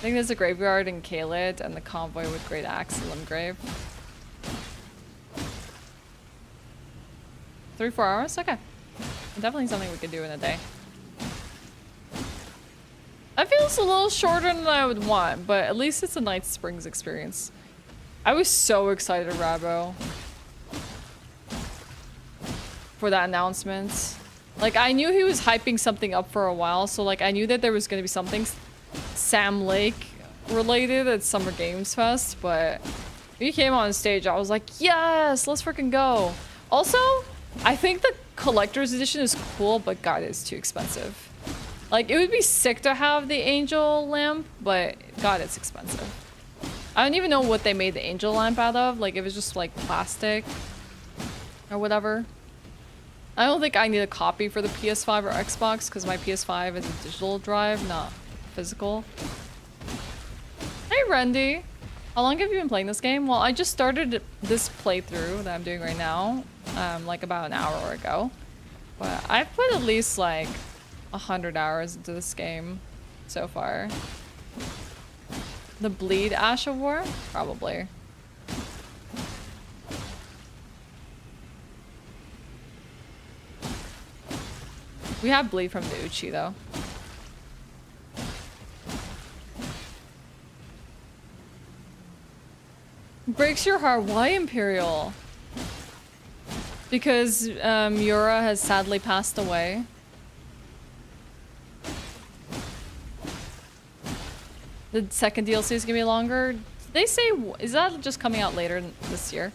I think there's a graveyard in Caelid and the convoy with Great Axe in Limgrave. 3-4 hours? Okay. Definitely something we could do in a day. That feels a little shorter than I would want, but at least it's a Night Springs experience. I was so excited, Rabo, for that announcement. Like, I knew he was hyping something up for a while, so like I knew that there was going to be something Sam Lake related at Summer Games Fest, but he came on stage, I was like, yes, let's freaking go. Also, I think the collector's edition is cool, but God, it's too expensive. Like, it would be sick to have the angel lamp, but God, it's expensive. I don't even know what they made the angel lamp out of. Like, it was just like plastic or whatever. I don't think I need a copy for the PS5 or Xbox because my PS5 is a digital drive, not physical. Hey, Randy. How long have you been playing this game? Well, I just started this playthrough that I'm doing right now, like about an hour ago. But I've put at least like 100 hours into this game so far. The Bleed Ashe of War? Probably. We have Bleed from the Uchi though. Breaks your heart. Why Imperial? Because Yura has sadly passed away. The second DLC is gonna be longer. They say, is that just coming out later this year?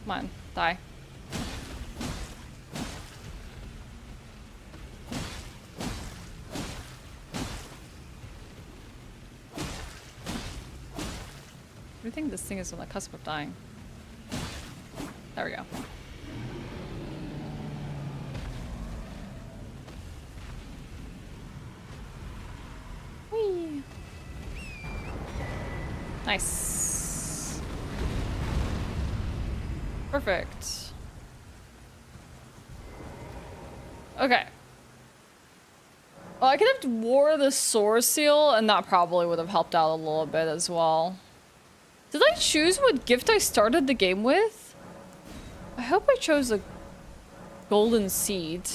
Come on, die. I think this thing is on the cusp of dying. There we go. Whee! Nice. Perfect. Okay. Well, I could have wore the Source Seal, and that probably would have helped out a little bit as well. Did I choose what gift I started the game with? I hope I chose a golden seed.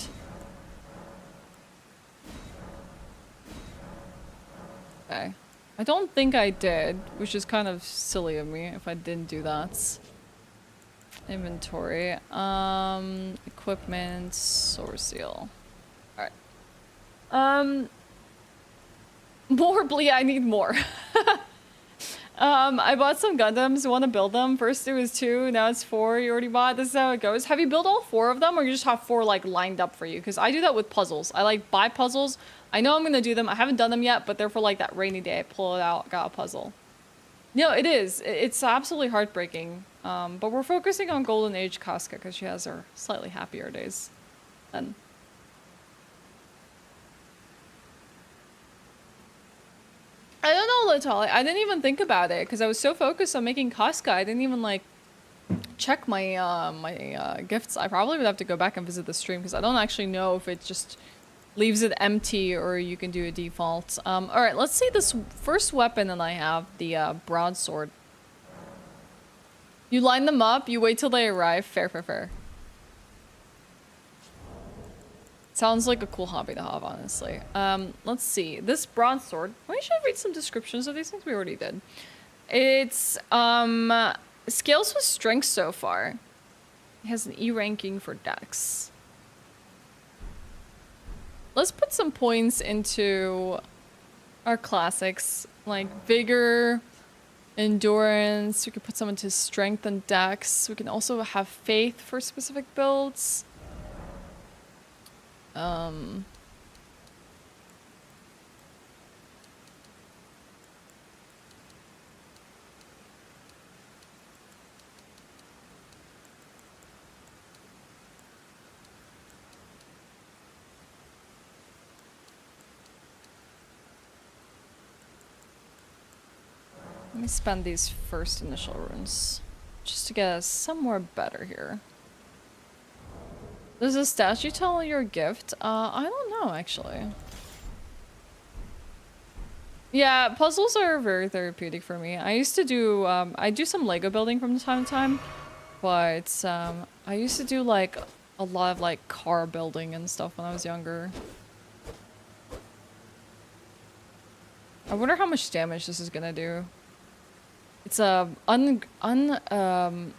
Okay. I don't think I did, which is kind of silly of me if I didn't do that. Inventory. Equipment, Source Seal. Alright. More Blee, I need more. I bought some Gundams. You want to build them? First it was 2, now it's 4. You already bought. This is how it goes. Have you built all 4 of them, or you just have 4 like lined up for you? Because I do that with puzzles. I like buy puzzles. I know I'm gonna do them. I haven't done them yet, but they're for like that rainy day. I pull it out, got a puzzle. No, it is. It's absolutely heartbreaking. But we're focusing on Golden Age Casca because she has her slightly happier days. Then. I don't know, Latali. I didn't even think about it because I was so focused on making Casca. I didn't even like check my gifts. I probably would have to go back and visit the stream because I don't actually know if it just leaves it empty or you can do a default. All right, let's see this first weapon that I have, the broadsword. You line them up, you wait till they arrive. Fair, fair, fair. Sounds like a cool hobby to have, honestly. Let's see. This broadsword. We should read some descriptions of these things. We already did. It's scales with strength so far. It has an E ranking for Dex. Let's put some points into our classics, like Vigor, Endurance. We could put some into Strength and Dex. We can also have Faith for specific builds. Let me spend these first initial runes just to get us somewhere better here. Does a statue tell your gift? I don't know actually. Yeah, puzzles are very therapeutic for me. I used to do, I do some Lego building from time to time, but I used to do like a lot of like car building and stuff when I was younger. I wonder how much damage this is gonna do. It's a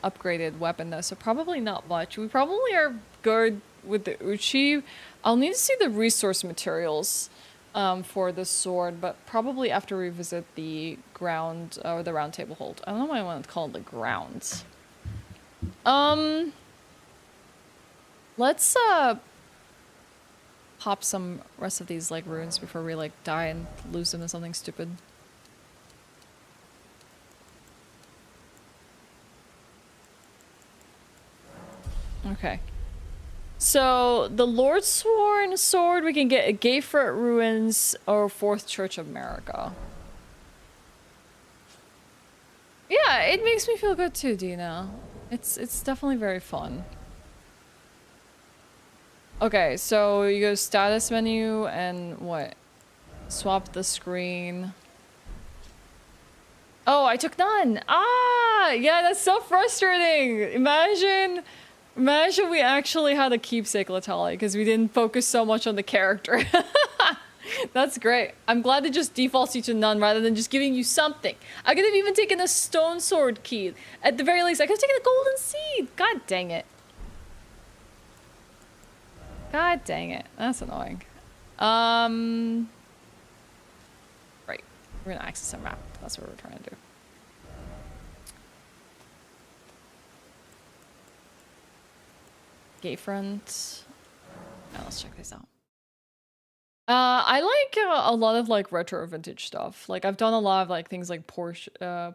upgraded weapon though, so probably not much. We probably are good with the Uchi. I'll need to see the resource materials for the sword, but probably after we visit the ground or the round table hold. I don't know why I want to call it the grounds. Let's pop some rest of these like runes before we like die and lose them to something stupid. Okay. So, the Lord Sworn sword, we can get a Gayfret Ruins or Fourth Church of America. Yeah, it makes me feel good too, Dina. It's definitely very fun. Okay, so you go status menu and what? Swap the screen. Oh, I took none! Ah! Yeah, that's so frustrating! Imagine we actually had a keepsake Latali because we didn't focus so much on the character. That's great. I'm glad it just defaults you to none rather than just giving you something. I could have even taken a stone sword key. At the very least, I could have taken a golden seed. God dang it. God dang it. That's annoying. Right. We're gonna access a map. That's what we're trying to do. Gate front. Now let's check this out. I like a lot of like retro vintage stuff. Like I've done a lot of like things like Porsche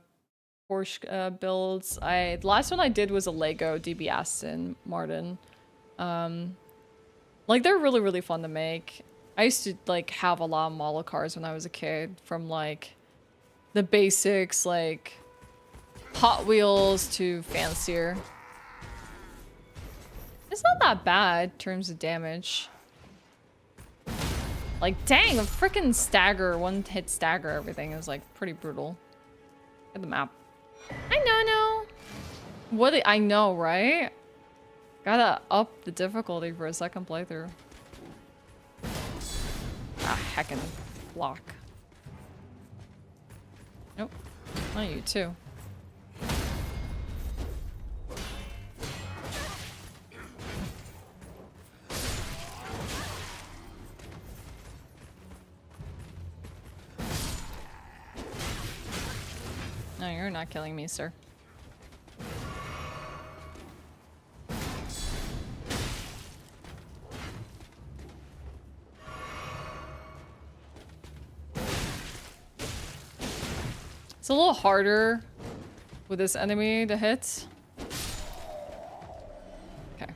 builds. The last one I did was a Lego DB Aston Martin. Like they're really, really fun to make. I used to like have a lot of model cars when I was a kid, from like the basics like Hot Wheels to fancier. It's not that bad in terms of damage. Like, dang, a freaking stagger, one-hit stagger everything is like pretty brutal. Look at the map. I know. What I know, right? Gotta up the difficulty for a second playthrough. Ah, heckin' block. Nope. Not you too. No, you're not killing me, sir. It's a little harder with this enemy to hit. Okay.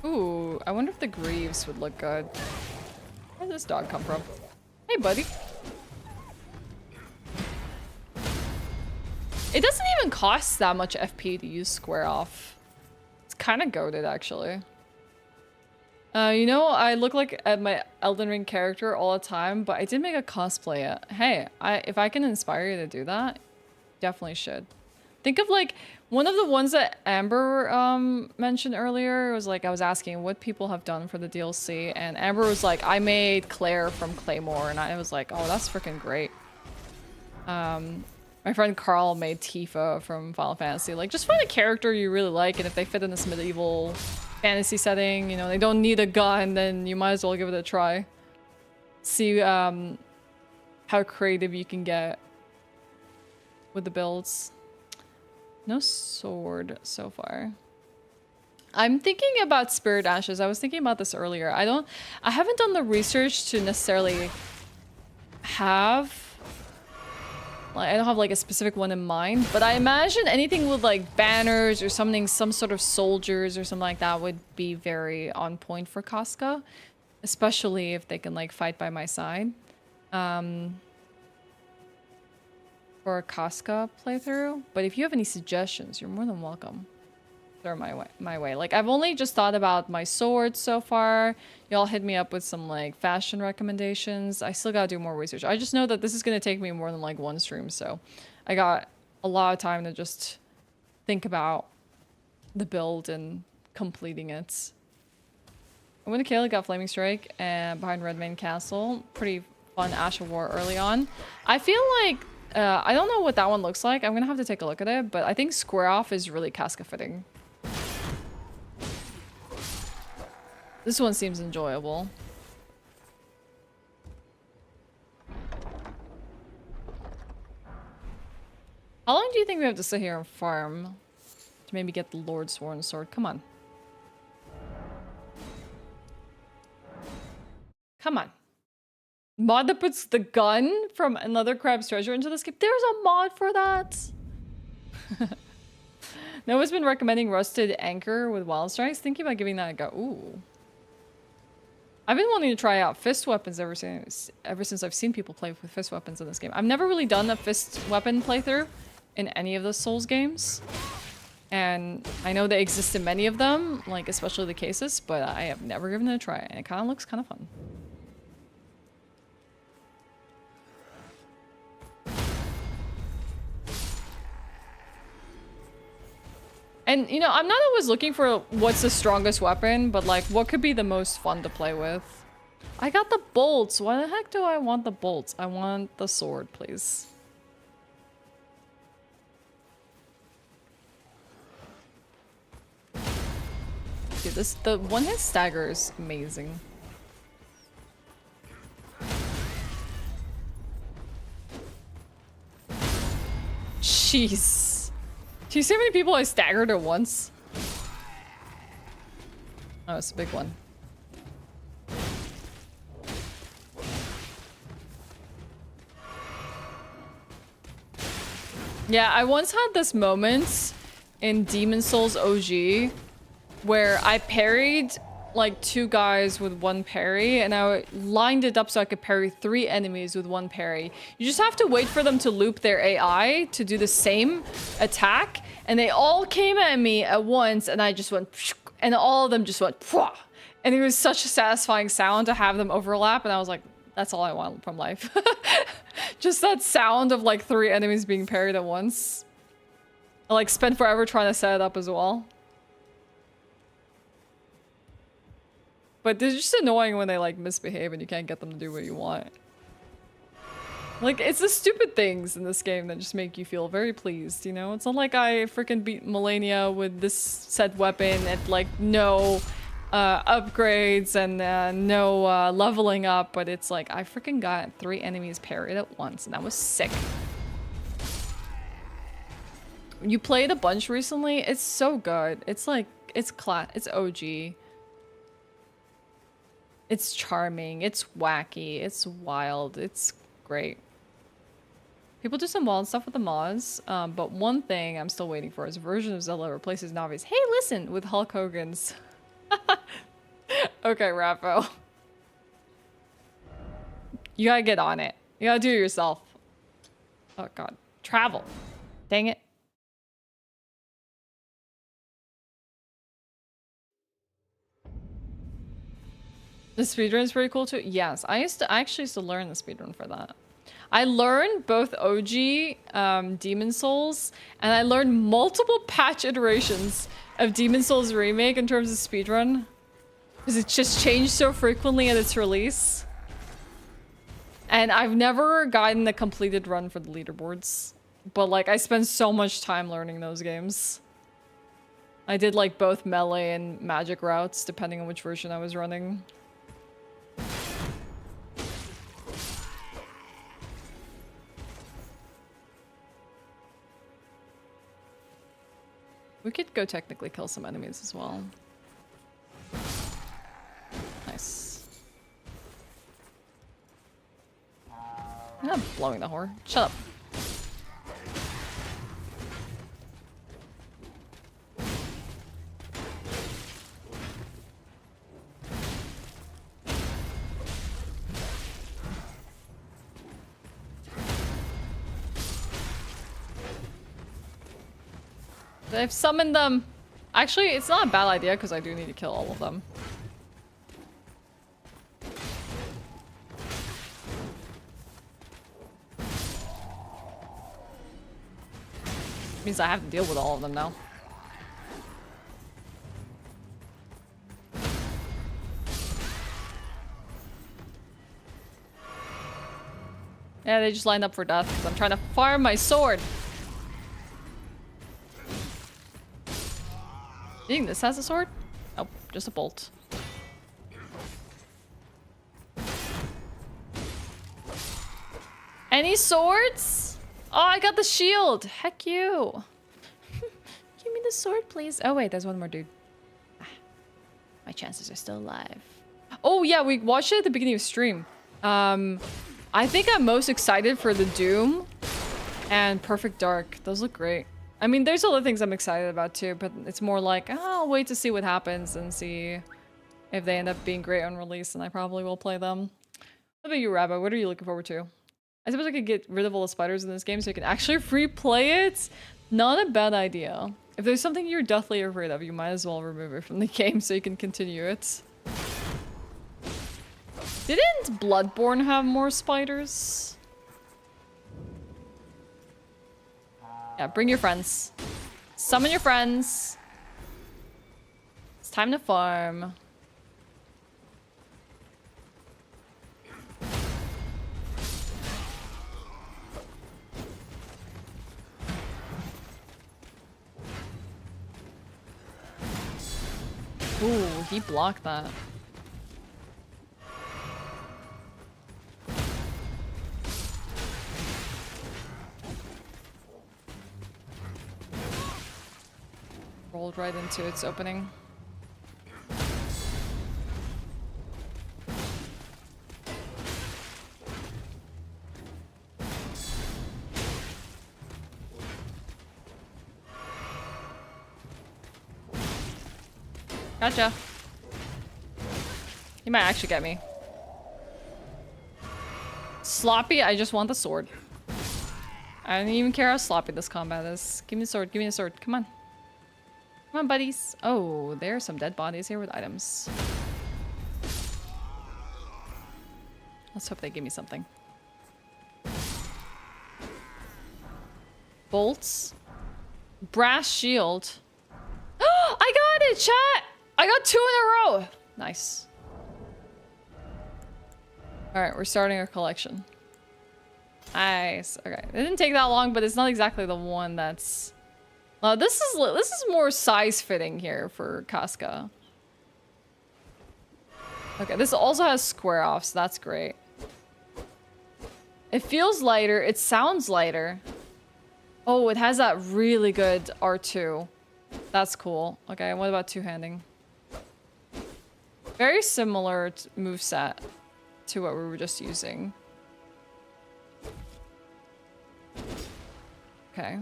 Ooh, I wonder if the greaves would look good. Where did this dog come from? Hey, buddy. It doesn't even cost that much FP to use Square Off. It's kind of goated, actually. You know, I look like at my Elden Ring character all the time, but I did make a cosplay. Hey, if I can inspire you to do that, definitely should. Think of like one of the ones that Amber mentioned earlier. Was like I was asking what people have done for the DLC, and Amber was like, "I made Claire from Claymore," and I was like, "Oh, that's freaking great." My friend Carl made Tifa from Final Fantasy. Like, just find a character you really like, and if they fit in this medieval fantasy setting, you know, they don't need a gun, then you might as well give it a try. See how creative you can get with the builds. No sword so far. I'm thinking about Spirit Ashes. I was thinking about this earlier. I haven't done the research to necessarily have, like, I don't have like a specific one in mind, but I imagine anything with like banners or something, some sort of soldiers or something like that would be very on point for Casca, especially if they can like fight by my side. For a Casca playthrough, but if you have any suggestions, you're more than welcome. Throw my way. Like, I've only just thought about my swords so far. Y'all hit me up with some like fashion recommendations. I still gotta do more research. I just know that this is gonna take me more than like one stream, so I got a lot of time to just think about the build and completing it. When Miquella got Flaming Strike and behind Redmane Castle, pretty fun Ashe War early on. I feel like I don't know what that one looks like. I'm gonna have to take a look at it, but I think Square Off is really Casca fitting. This one seems enjoyable. How long do you think we have to sit here and farm to maybe get the Lord Sworn Sword? Come on. Come on. Mod that puts the gun from another crab's treasure into this game. There's a mod for that. Noah's been recommending Rusted Anchor with Wild Strikes. Thinking about giving that a go. Ooh. I've been wanting to try out fist weapons ever since I've seen people play with fist weapons in this game. I've never really done a fist weapon playthrough in any of the Souls games. And I know they exist in many of them, like especially the cases, but I have never given it a try. And it kind of looks kind of fun. And, you know, I'm not always looking for what's the strongest weapon, but, like, what could be the most fun to play with? I got the bolts. Why the heck do I want the bolts? I want the sword, please. Dude, the one-hit stagger is amazing. Jeez. Do you see how many people I staggered at once? Oh, it's a big one. Yeah, I once had this moment in Demon Souls OG where I parried like 2 guys with 1 parry, and I lined it up so I could parry 3 enemies with 1 parry. You just have to wait for them to loop their AI to do the same attack, and they all came at me at once, and I just went, and all of them just went, and it was such a satisfying sound to have them overlap, and I was like, that's all I want from life. Just that sound of like 3 enemies being parried at once. I like spent forever trying to set it up as well. But it's just annoying when they like misbehave and you can't get them to do what you want. Like, it's the stupid things in this game that just make you feel very pleased, you know? It's not like I freaking beat Millennia with this said weapon at like no upgrades and no leveling up, but it's like I freaking got 3 enemies parried at once and that was sick. You played a bunch recently? It's so good. It's like, it's OG. It's charming, it's wacky, it's wild, it's great. People do some wild stuff with the mods, but one thing I'm still waiting for is a version of Zelda replaces Navi's "Hey, listen" with Hulk Hogan's. Okay, Rappo. You gotta get on it. You gotta do it yourself. Oh god. Travel. Dang it. The speedrun is pretty cool too. Yes, I actually used to learn the speedrun for that. I learned both OG Demon Souls, and I learned multiple patch iterations of Demon Souls Remake in terms of speedrun. Because it just changed so frequently at its release. And I've never gotten the completed run for the leaderboards. But like, I spent so much time learning those games. I did like both melee and magic routes, depending on which version I was running. We could go technically kill some enemies as well. Nice. I'm not blowing the whore. Shut up. I've summoned them. Actually, it's not a bad idea because I do need to kill all of them. Means I have to deal with all of them now. Yeah, they just lined up for death because I'm trying to fire my sword. You think this has a sword? Oh, just a bolt. Any swords? Oh, I got the shield. Heck you. Give me the sword, please. Oh, wait, there's one more dude. Ah, my chances are still alive. Oh, yeah, we watched it at the beginning of stream. I think I'm most excited for the Doom and Perfect Dark. Those look great. I mean, there's other things I'm excited about too, but it's more like, oh, I'll wait to see what happens and see if they end up being great on release, and I probably will play them. What about you, Rabbi? What are you looking forward to? I suppose I could get rid of all the spiders in this game so you can actually replay it. Not a bad idea. If there's something you're deathly afraid of, you might as well remove it from the game so you can continue it. Didn't Bloodborne have more spiders? Yeah, bring your friends. Summon your friends. It's time to farm. Ooh, he blocked that. Rolled right into its opening. Gotcha. You might actually get me. Sloppy, I just want the sword. I don't even care how sloppy this combat is. Give me the sword, give me the sword. Come on. Come on, buddies. Oh, there are some dead bodies here with items. Let's hope they give me something. Bolts. Brass shield. I got it, chat! I got 2 in a row! Nice. Alright, we're starting our collection. Nice. Okay. It didn't take that long, but it's not exactly the one that's... this is more size fitting here for Casca. Okay, this also has square off, so that's great. It feels lighter. It sounds lighter. Oh, it has that really good R2. That's cool. Okay, what about two-handing? Very similar moveset to what we were just using. Okay.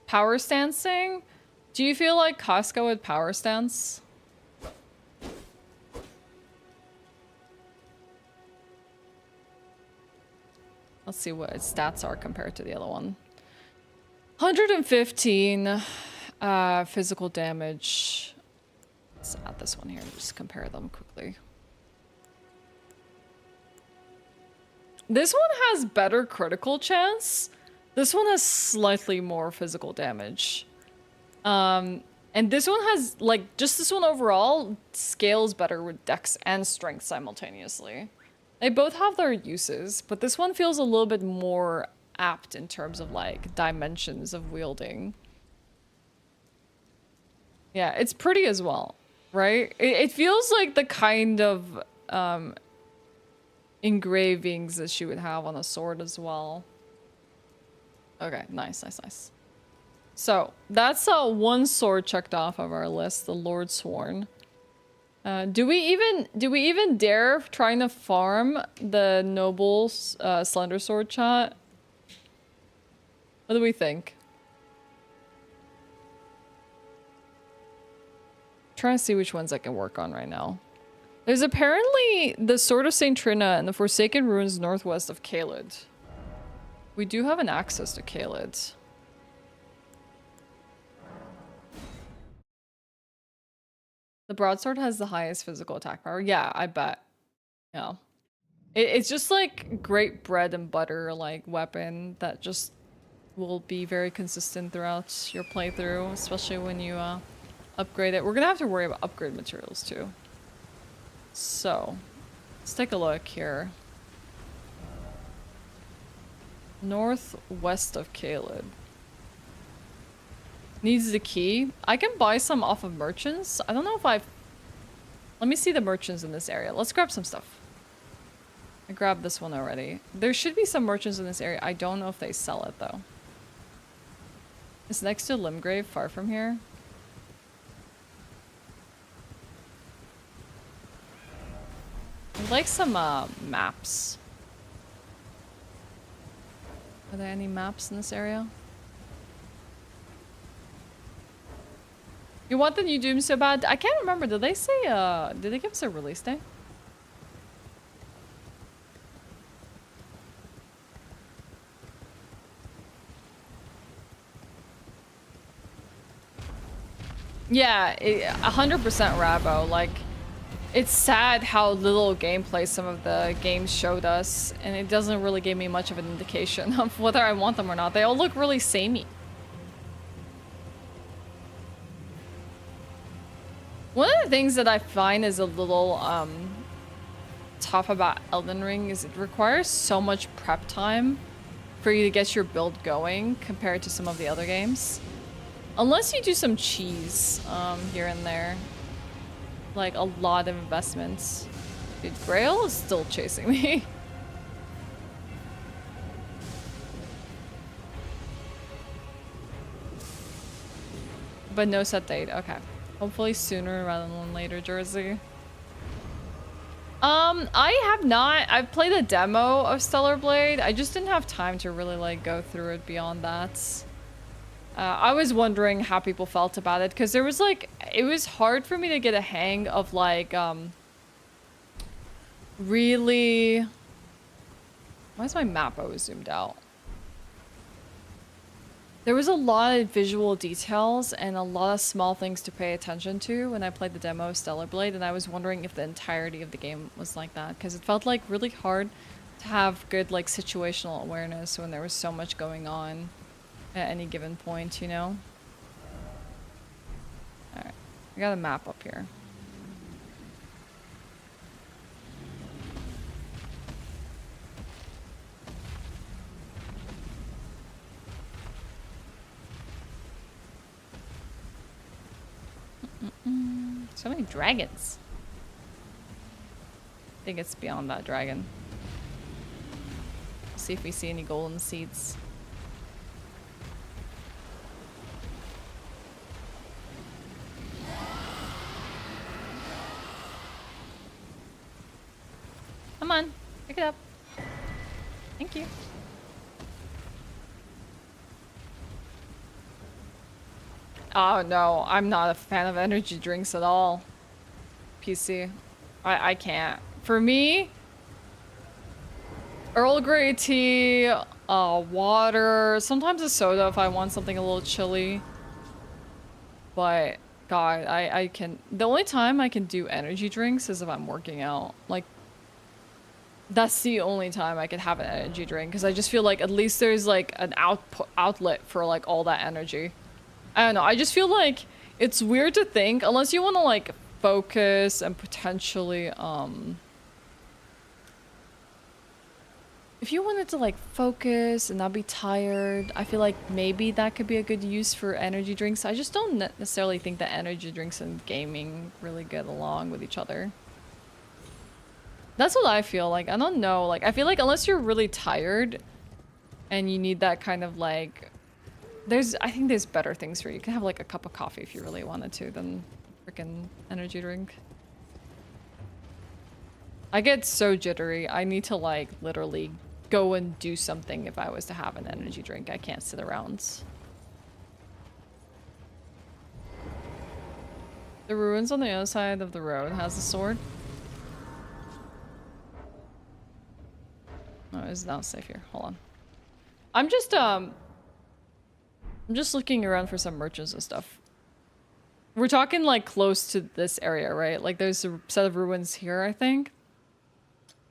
Power stancing? Do you feel like Casca would power stance? Let's see what its stats are compared to the other one. 115 physical damage. Let's add this one here and just compare them quickly. This one has better critical chance. This one has slightly more physical damage. And And this one has, like, just this one overall scales better with dex and strength simultaneously. They both have their uses, but this one feels a little bit more apt in terms of, like, dimensions of wielding. Yeah, it's pretty as well, right? It feels like the kind of engravings that she would have on a sword as well. Okay, nice, nice, nice. So that's one sword checked off of our list, the Lord Sworn. Do we even dare trying to farm the noble slender sword chat? What do we think? Trying to see which ones I can work on right now. There's apparently the Sword of Saint Trina and the Forsaken Ruins northwest of Caelid. We do have an access to Caelid. The broadsword has the highest physical attack power. Yeah, I bet. Yeah. It's just like great bread and butter like weapon that just will be very consistent throughout your playthrough, especially when you upgrade it. We're gonna have to worry about upgrade materials too. So, let's take a look here. Northwest of Caelid. Needs the key. I can buy some off of merchants. I don't know if I've... Let me see the merchants in this area. Let's grab some stuff. I grabbed this one already. There should be some merchants in this area. I don't know if they sell it though. It's next to Limgrave, far from here. I'd like some maps. Are there any maps in this area? You want the new Doom so bad? I can't remember. Did they say, did they give us a release day? Yeah, 100% Rabo. Like, it's sad how little gameplay some of the games showed us, and it doesn't really give me much of an indication of whether I want them or not. They all look really samey. One of the things that I find is a little tough about Elden Ring is it requires so much prep time for you to get your build going compared to some of the other games. Unless you do some cheese here and there. Like a lot of investments. Dude, Grail is still chasing me. But no set date, okay. Hopefully sooner rather than later, Jersey. I have not. I've played a demo of Stellar Blade. I just didn't have time to really like go through it beyond that. I was wondering how people felt about it because there was like, it was hard for me to get a hang of like, really. Why is my map always zoomed out? There was a lot of visual details and a lot of small things to pay attention to when I played the demo of Stellar Blade, and I was wondering if the entirety of the game was like that, because it felt like really hard to have good like situational awareness when there was so much going on at any given point, you know? Alright, I got a map up here. So many dragons. I think it's beyond that dragon. See if we see any golden seeds. Come on, pick it up. Thank you. Oh no, I'm not a fan of energy drinks at all. PC. I can't. For me, Earl Grey tea, water, sometimes a soda if I want something a little chilly. But God, I can, the only time I can do energy drinks is if I'm working out. Like, that's the only time I can have an energy drink, because I just feel like at least there's like an outlet for like all that energy. I don't know, I just feel like It's weird to think, unless you want to like focus and potentially, if you wanted to like focus and not be tired, I feel like maybe that could be a good use for energy drinks. I just don't necessarily think that energy drinks and gaming really get along with each other. That's what I feel like. I don't know. Like, I feel like unless you're really tired and you need that kind of like, I think there's better things for you. You can have like a cup of coffee if you really wanted to than freaking energy drink. I get so jittery. I need to like literally go and do something if I was to have an energy drink. I can't sit around. The ruins on the other side of the road has a sword. Oh, it's not safe here. Hold on. I'm just looking around for some merchants and stuff. We're talking like close to this area, right? Like there's a set of ruins here, I think.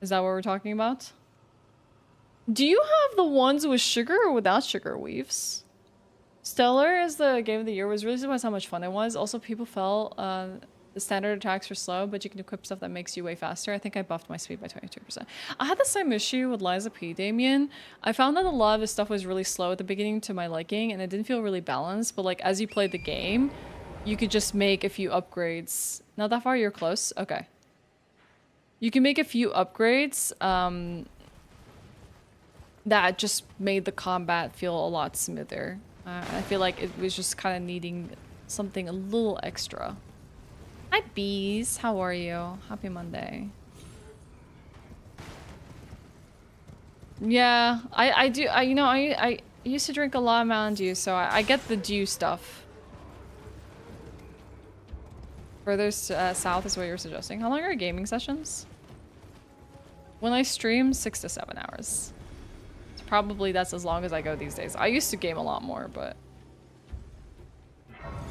Is that what we're talking about? Do you have the ones with sugar or without sugar weaves? Stellar as the game of the year was really surprised how much fun it was. Also, people felt the standard attacks were slow, but you can equip stuff that makes you way faster. I think I buffed my speed by 22%. I had the same issue with Liza P. Damien. I found that a lot of the stuff was really slow at the beginning to my liking, and it didn't feel really balanced. But like as you played the game, you could just make a few upgrades. Not that far, you're close. Okay. You can make a few upgrades that just made the combat feel a lot smoother. I feel like it was just kind of needing something a little extra. Hi bees, how are you? Happy Monday. Yeah, I do. I used to drink a lot of Mountain Dew, so I get the dew stuff. Further south is what you're suggesting. How long are gaming sessions? When I stream, 6 to 7 hours. So probably that's as long as I go these days. I used to game a lot more, but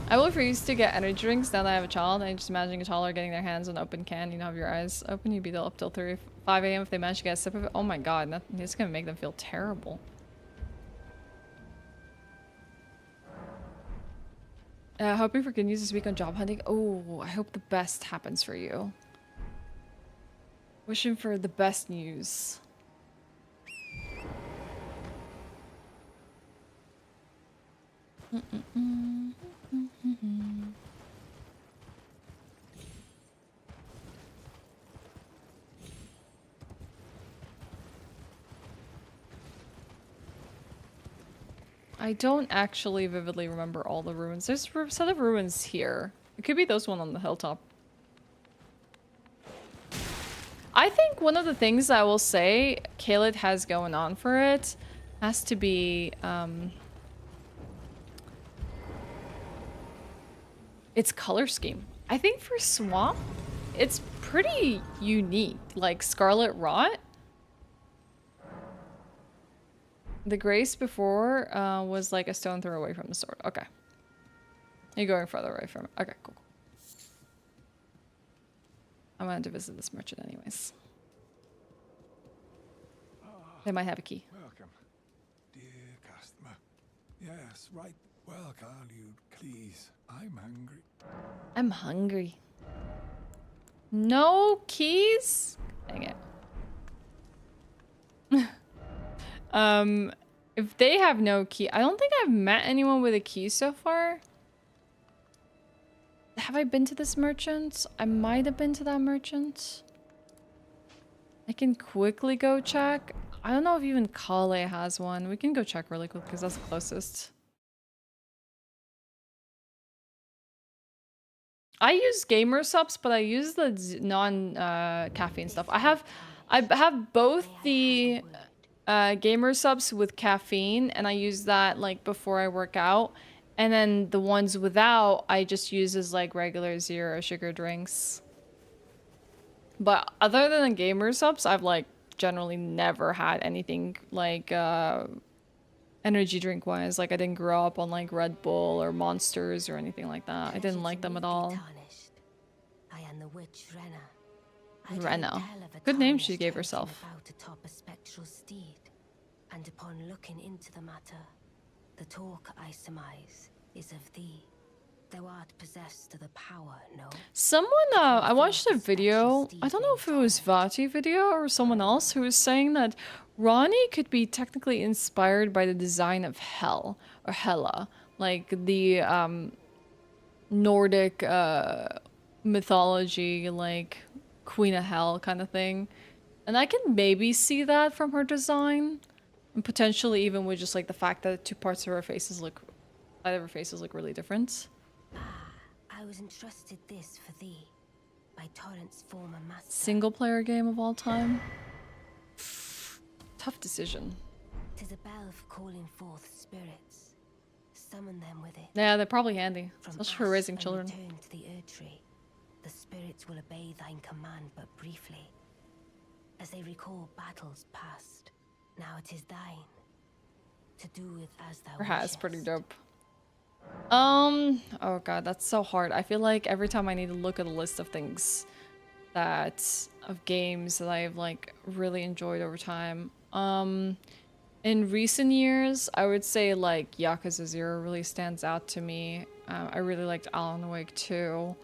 I will refuse to get energy drinks now that I have a child. I just imagine a toddler getting their hands on an open can. You know, have your eyes open, you'd be up till 5 a.m. if they manage to get a sip of it. Oh my god, it's gonna make them feel terrible. Hoping for good news this week on job hunting. Oh, I hope the best happens for you. Wishing for the best news. I don't actually vividly remember all the ruins. There's a set of ruins here. It could be those one on the hilltop. I think one of the things I will say Caelid has going on for it has to be its color scheme. I think for Swamp, it's pretty unique. Like Scarlet Rot. The Grace before was like a stone throw away from the sword. Okay. You're going further away from it. Okay, cool. I wanted to visit this merchant anyways. They might have a key. Welcome, dear customer. Yes, right. Welcome, you please. I'm hungry. I'm hungry. No keys? Dang it. If they have no key, I don't think I've met anyone with a key so far. Have I been to this merchant? I might have been to that merchant. I can quickly go check. I don't know if even Kale has one. We can go check really quick because that's the closest. I use gamer subs, but I use the non-caffeine stuff. I have both the gamer subs with caffeine, and I use that like before I work out. And then the ones without, I just use as like regular 0 sugar drinks. But other than the gamer subs, I've like generally never had anything like energy drink wise. Like I didn't grow up on like Red Bull or Monsters or anything like that. I didn't like them at all. I am the witch Rena. Good name she gave herself. About atop a spectral steed, and upon looking into the matter, the talk I surmise is of thee, thou art possessed to the power, no? Someone, I watched a video, I don't know if it was Vati video or someone else, who was saying that Ronnie could be technically inspired by the design of Hel, or Hela, like the Nordic mythology, like Queen of Hell kind of thing. And I can maybe see that from her design, and potentially even with just like the fact that two parts of her faces look, side of her faces look really different. I was entrusted this for thee by Torrent's former master. Single player game of all time. Tough decision. 'Tis a bell for calling forth spirits. Summon them with it. Yeah, they're probably handy, From especially for Ashe raising and children. return to the Erdtree. The spirits will obey thine command but briefly, as they recall battles past. Now it is thine to do with as thou Her hat is pretty wishest. dope. Oh god, that's so hard. I feel like every time I need to look at a list of things of games that I've like really enjoyed over time. In recent years, I would say like Yakuza 0 really stands out to me. I really liked Alan Wake 2.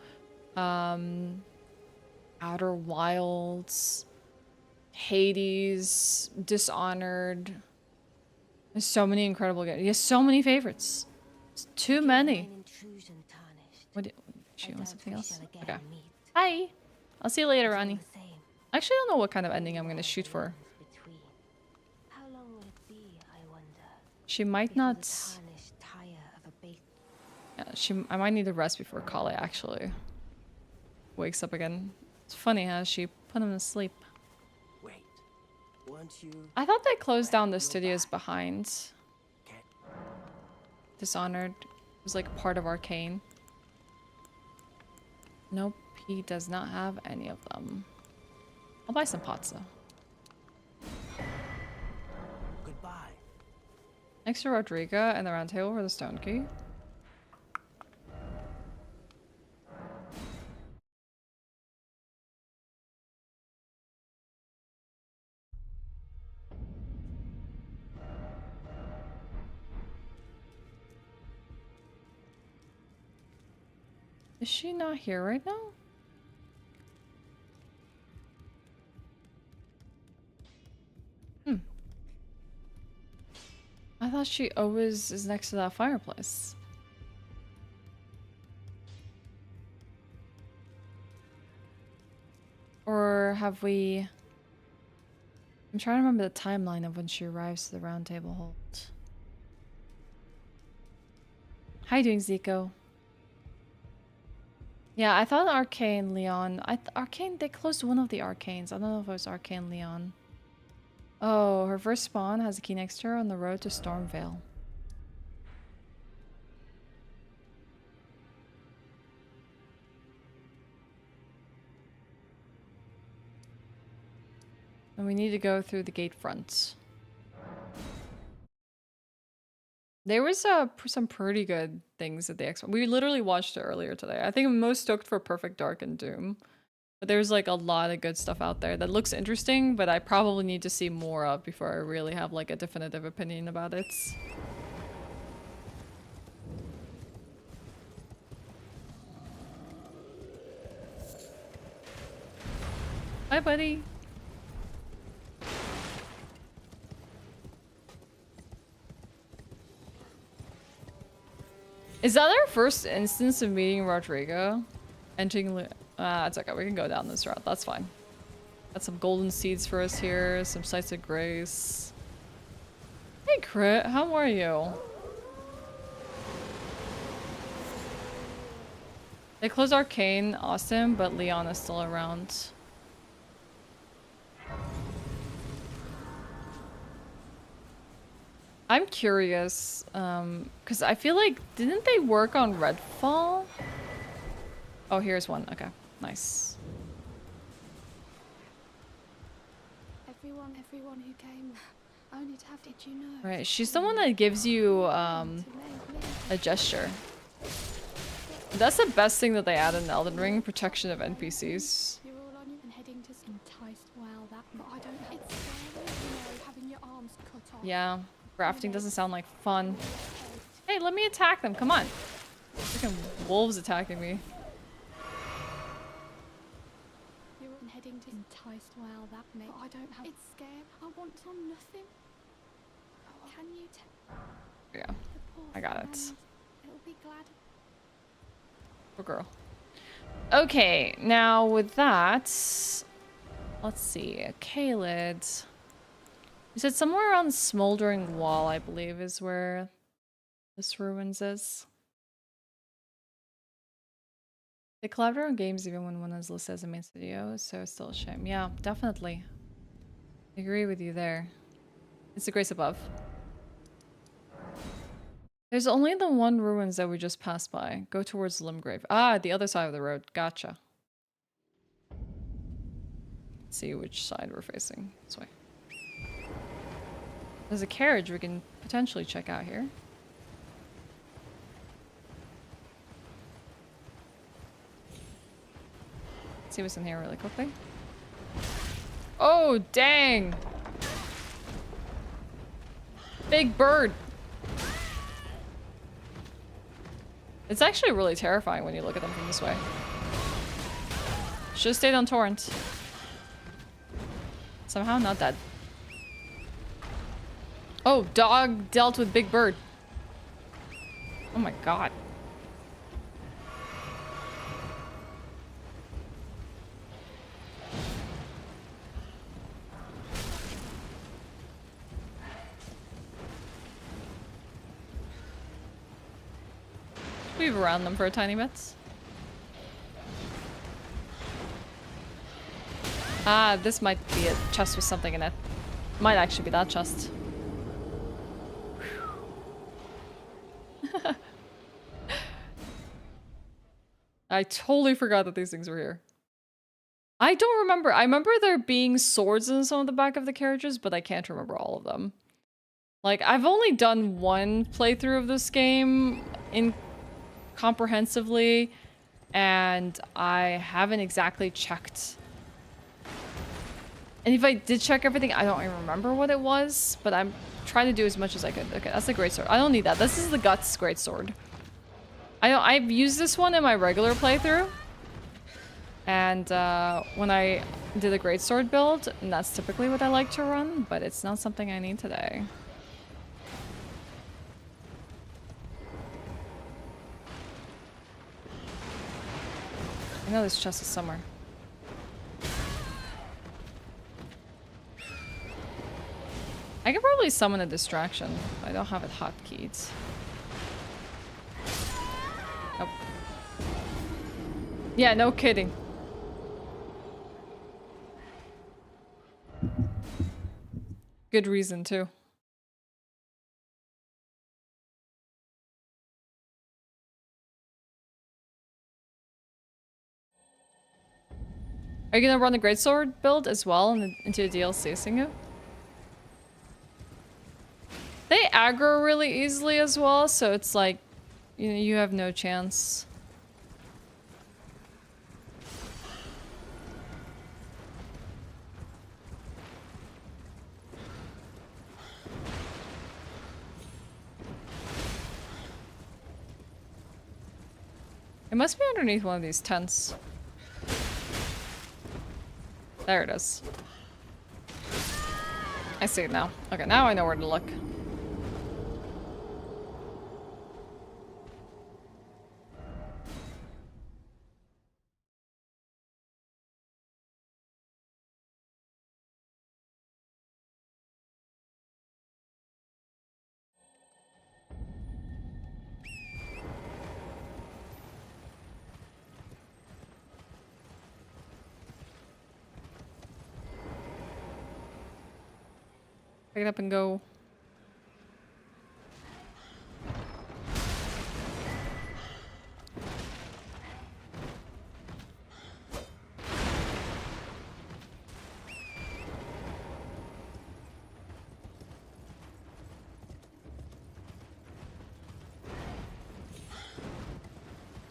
Outer Wilds, Hades, Dishonored. There's so many incredible games. He has so many favorites. It's too many. Thine intrusion tarnished. What do she I wants doubt something we else? shall again Okay. meet. Hi. I'll see you later, All Ronnie. the same, Actually, I don't know what kind of ending I'm gonna shoot for. between. How long will it be, I wonder? She might Before not. the tarnished tire of a bait. Yeah, I might need to rest before Kale actually wakes up again. It's funny how she put him to sleep. Wait, weren't you? I thought they closed down the studios behind Get Dishonored. It was like part of Arcane. Nope, he does not have any of them. I'll buy some pizza. goodbye. Next to Rodriga and the round table for the stone key. Is she not here right now? I thought she always is next to that fireplace. Or have we... I'm trying to remember the timeline of when she arrives to the round table hold. How you doing, Zico? Yeah, I thought Arcane Leon... Arcane... They closed one of the Arcanes. I don't know if it was Arcane Leon. Oh, her first spawn has a key next to her on the road to Stormvale. And we need to go through the gate front. There was some pretty good things at the X1. We literally watched it earlier today. I think I'm most stoked for Perfect Dark and Doom. But there's like a lot of good stuff out there that looks interesting, but I probably need to see more of before I really have like a definitive opinion about it. Hi, buddy. Is that our first instance of meeting Rodrigo? Entering... it's okay, we can go down this route, that's fine. Got some golden seeds for us here, some sights of grace. Hey Crit, how are you? They closed Arcane, Austin, but Leon is still around. I'm curious, because I feel like, didn't they work on Redfall? Oh, here's one. Okay, nice. Everyone who came, only to have, did you know? Right, she's the one that gives you a gesture. That's the best thing that they added in Elden Ring, protection of NPCs. You're all on you and heading to enticed. Well, that, but I don't know. It's scary, you know, having your arms cut off. Yeah, grafting doesn't sound like fun. Hey, let me attack them. Come on. Freaking wolves attacking me. You're heading to enticed. Well, that makes. I don't have. It's scared. I want on nothing. Can you tell? Yeah, The poor I got it. friend, it'll be glad. Poor girl. Okay, now with that, let's see. Kaled. You said somewhere around the Smoldering Wall, I believe, is where this ruins is. They collaborate on games even when one is listed as a main studio, so it's still a shame. Yeah, definitely. I agree with you there. It's the grace above. There's only the one ruins that we just passed by. Go towards Limgrave. Ah, the other side of the road. Gotcha. Let's see which side we're facing. This way. There's a carriage we can potentially check out here. Let's see what's in here really quickly. Oh, dang! Big bird! It's actually really terrifying when you look at them from this way. Should've stayed on Torrent. Somehow not dead. Oh, dog dealt with big bird. Oh my god. Weave around them for a tiny bit. Ah, this might be a chest with something in it. Might actually be that chest. I totally forgot that these things were here. I don't remember. I remember there being swords in some of the back of the carriages, but I can't remember all of them. Like, I've only done one playthrough of this game comprehensively, and I haven't exactly checked. And if I did check everything, I don't even remember what it was, but I'm trying to do as much as I could. Okay, that's the greatsword. I don't need that. This is the Guts greatsword. I've used this one in my regular playthrough, and when I did a greatsword build, and that's typically what I like to run, but it's not something I need today. I know this chest is somewhere. I could probably summon a distraction. I don't have it hotkeyed. Nope. Yeah, no kidding. Good reason, too. Are you gonna run the greatsword build as well into the DLC, Singu? They aggro really easily as well, so it's like, you know, you have no chance. It must be underneath one of these tents. There it is. I see it now. Okay, now I know where to look. Pick it up and go.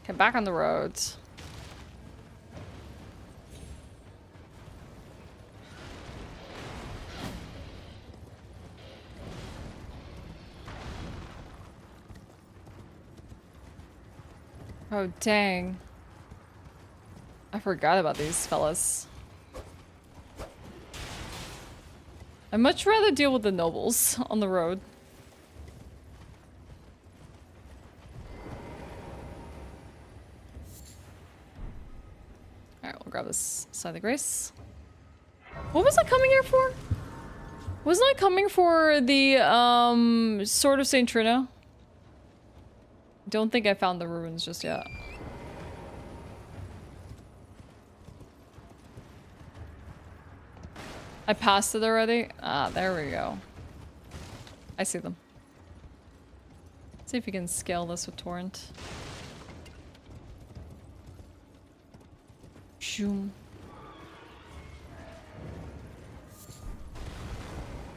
Okay, back on the roads. Oh, dang. I forgot about these fellas. I'd much rather deal with the nobles on the road. Alright, we'll grab this Side of Grace. What was I coming here for? Wasn't I coming for the, Sword of St. Trina? Don't think I found the ruins just yet. I passed it already? Ah, there we go. I see them. Let's see if you can scale this with Torrent. Shoom.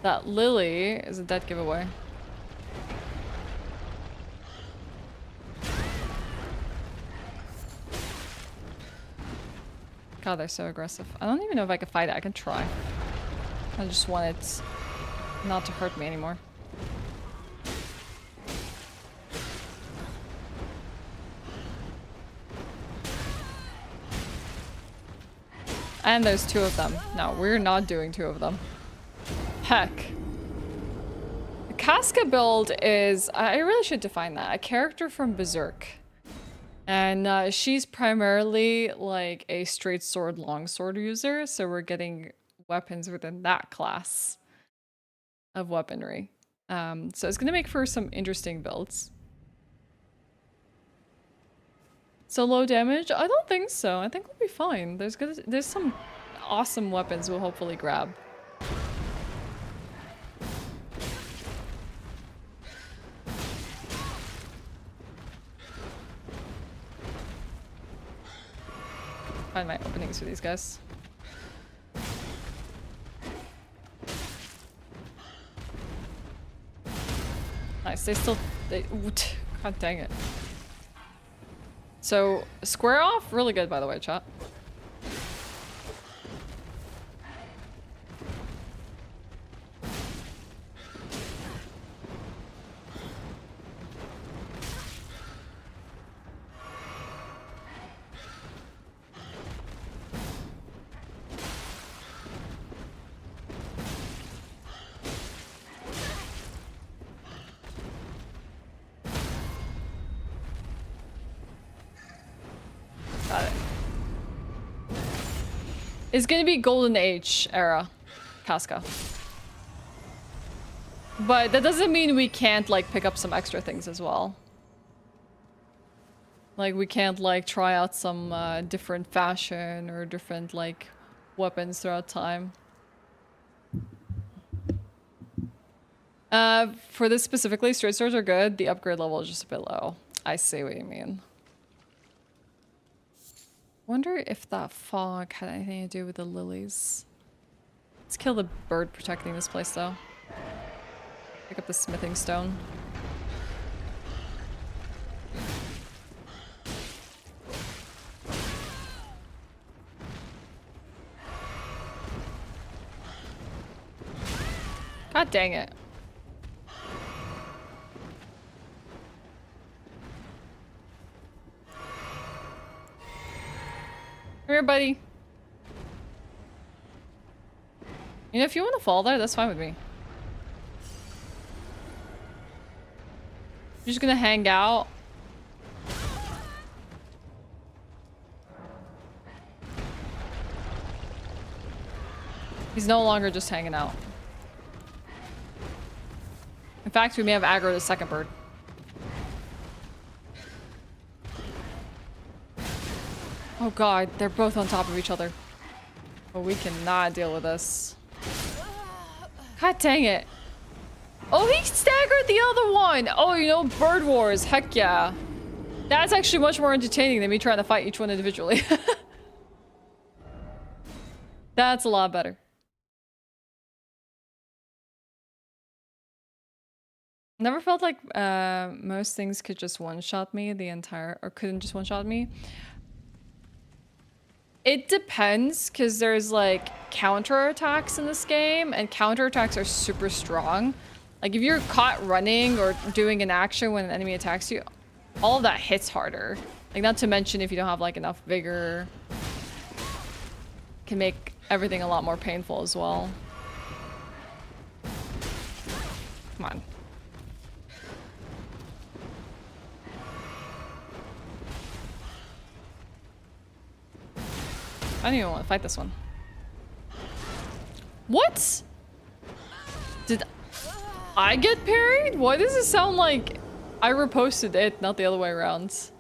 That lily is a dead giveaway. God, they're so aggressive. I don't even know if I can fight it. I can try. I just want it not to hurt me anymore. And there's two of them. No, we're not doing two of them. Heck. The Casca build is... I really should define that. A character from Berserk. And she's primarily like a straight sword, longsword user. So we're getting weapons within that class of weaponry. So it's going to make for some interesting builds. So low damage? I don't think so. I think we'll be fine. There's some awesome weapons we'll hopefully grab. Find my openings for these guys. Nice. God dang it. So, square off, really good by the way, chat. It's gonna be Golden Age era, Casca. But that doesn't mean we can't like pick up some extra things as well. Like we can't like try out some different fashion or different like weapons throughout time. For this specifically, straight swords are good. The upgrade level is just a bit low. I see what you mean. Wonder if that fog had anything to do with the lilies. Let's kill the bird protecting this place though. Pick up the smithing stone. God dang it. Come here, buddy. You know, if you want to fall there, that's fine with me. You're just gonna hang out. He's no longer just hanging out. In fact, we may have aggroed the second bird. Oh god, they're both on top of each other. Oh, we cannot deal with this. God dang it. Oh, he staggered the other one! Oh, you know, bird wars, heck yeah. That's actually much more entertaining than me trying to fight each one individually. That's a lot better. Never felt like most things could just one-shot me or couldn't just one-shot me. It depends, because there's like counter-attacks in this game, and counter-attacks are super strong. Like if you're caught running or doing an action when an enemy attacks you, all of that hits harder. Like, not to mention if you don't have like enough vigor, can make everything a lot more painful as well. Come on. I don't even want to fight this one. What? Did I get parried? Why does it sound like I reposted it, not the other way around?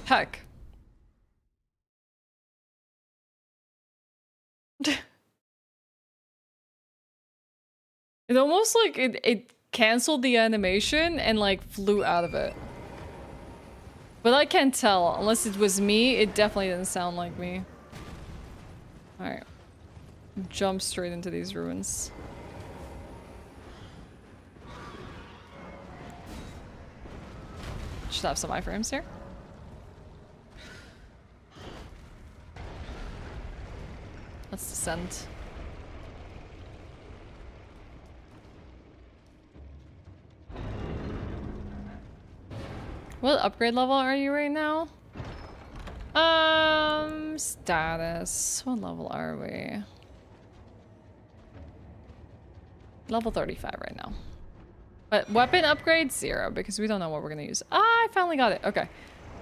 Heck. It almost like it canceled the animation and like flew out of it. But I can't tell. Unless it was me, it definitely didn't sound like me. Alright. Jump straight into these ruins. Should have some iframes here. Let's descend. What upgrade level are you right now? Status. What level are we? Level 35 right now. But weapon upgrade 0 because we don't know what we're gonna use. Ah, I finally got it. Okay.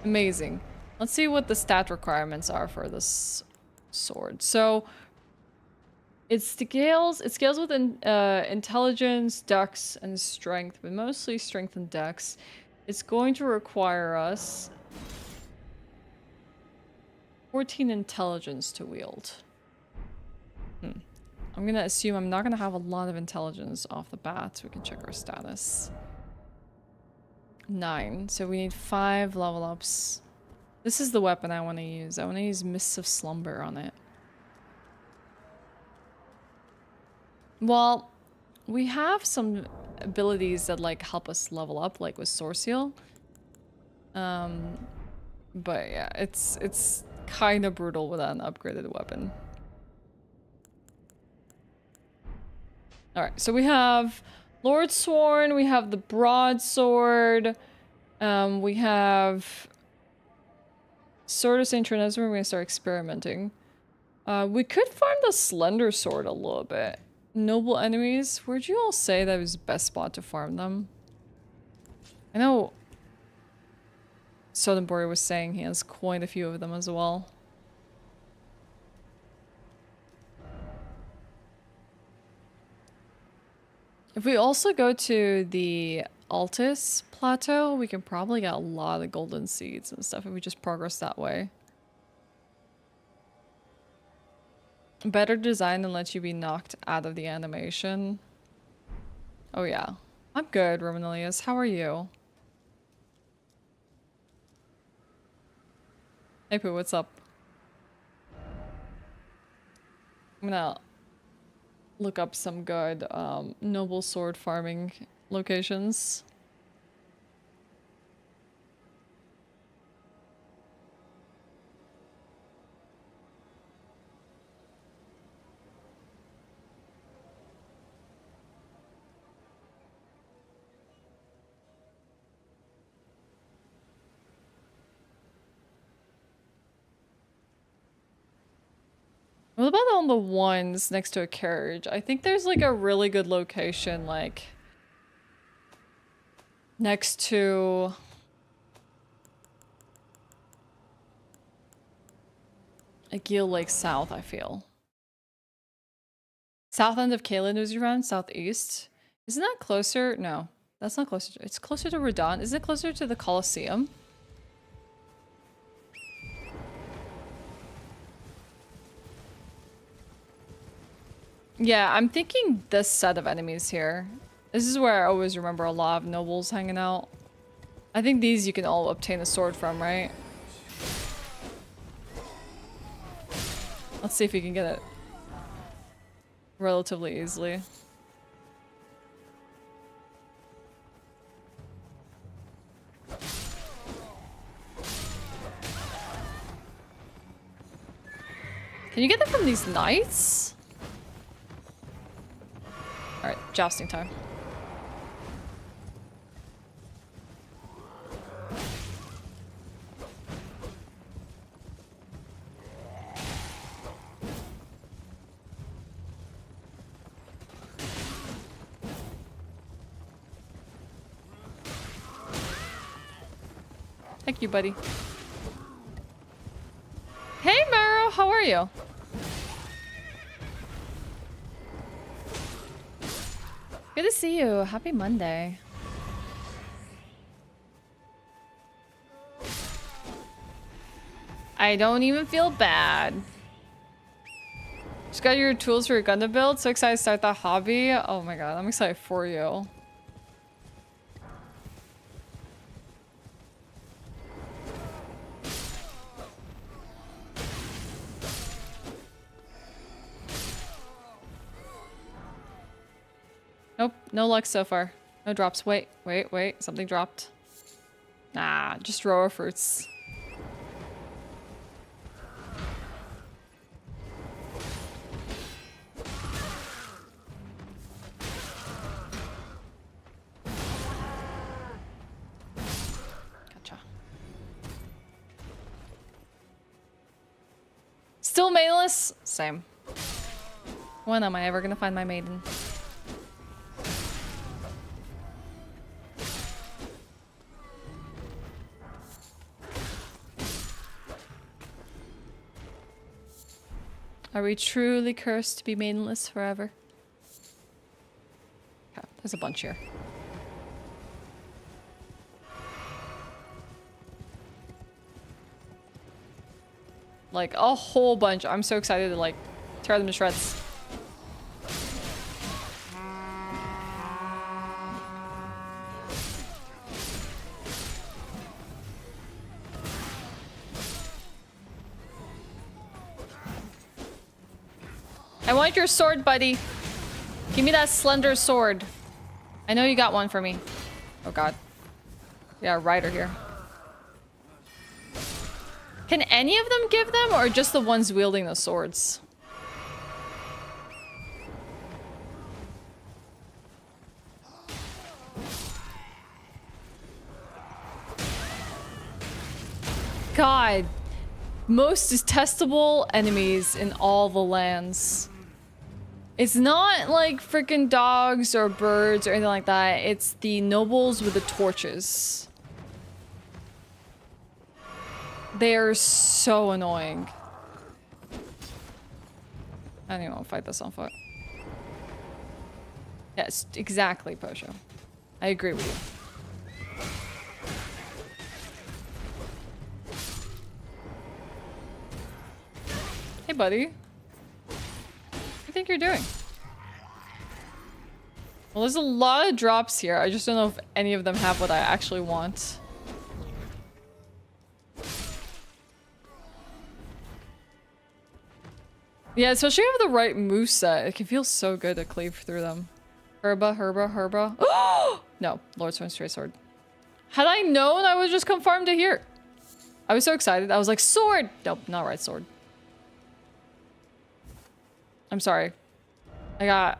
Amazing. Let's see what the stat requirements are for this sword. So it scales with intelligence, dex, and strength, but mostly strength and dex. It's going to require us 14 intelligence to wield. I'm gonna assume I'm not gonna have a lot of intelligence off the bat, so we can check our status. 9, so we need 5 level ups. This is the weapon I want to use. I want to use Mists of Slumber on it. Well, we have some abilities that like help us level up, like with Sorceal. But yeah, it's kind of brutal without an upgraded weapon. Alright, so we have Lord Sworn, we have the Broadsword, we have Sword of St. Trinez. We're gonna start experimenting. We could farm the Slender Sword a little bit. Noble enemies, where'd you all say that was the best spot to farm them? I know Sodenborg was saying he has quite a few of them as well. If we also go to the Altus Plateau, we can probably get a lot of golden seeds and stuff if we just progress that way. Better design and let you be knocked out of the animation. Oh yeah. I'm good, Romanilius. How are you? Hey Pooh, what's up? I'm gonna look up some good noble sword farming locations. What about on the ones next to a carriage? I think there's like a really good location, like next to Geel Lake South, I feel. South end of Caelid is around, southeast. Isn't that closer? No, that's not closer. It's closer to Radon. Isn't it closer to the Colosseum? Yeah, I'm thinking this set of enemies here. This is where I always remember a lot of nobles hanging out. I think these you can all obtain a sword from, right? Let's see if we can get it relatively easily. Can you get them from these knights? Alright, jousting time. Thank you, buddy. Hey, Maro, how are you? Good to see you. Happy Monday. I don't even feel bad. Just got your tools for your gun to build. So excited to start that hobby. Oh my god, I'm excited for you. Nope, no luck so far. No drops. Wait. Something dropped. Nah, just rower fruits. Gotcha. Still maidenless? Same. When am I ever gonna find my maiden? Are we truly cursed to be maidenless forever? Okay, there's a bunch here. Like, a whole bunch. I'm so excited to, like, tear them to shreds. I want your sword, buddy. Give me that slender sword. I know you got one for me. Oh god. Yeah, a rider here. Can any of them give them, or just the ones wielding the swords? God. Most detestable enemies in all the lands. It's not like freaking dogs or birds or anything like that. It's the nobles with the torches. They are so annoying. I don't even want to fight this on foot. Yes, exactly, Posho. I agree with you. Hey, buddy. What do you think you're doing? Well, there's a lot of drops here. I just don't know if any of them have what I actually want. Yeah, especially if you have the right moveset. It can feel so good to cleave through them. Herba. No, Lord Sword, Straight Sword. Had I known, I would just come farm to here. I was so excited. I was like, sword! Nope, not right sword. I'm sorry. Might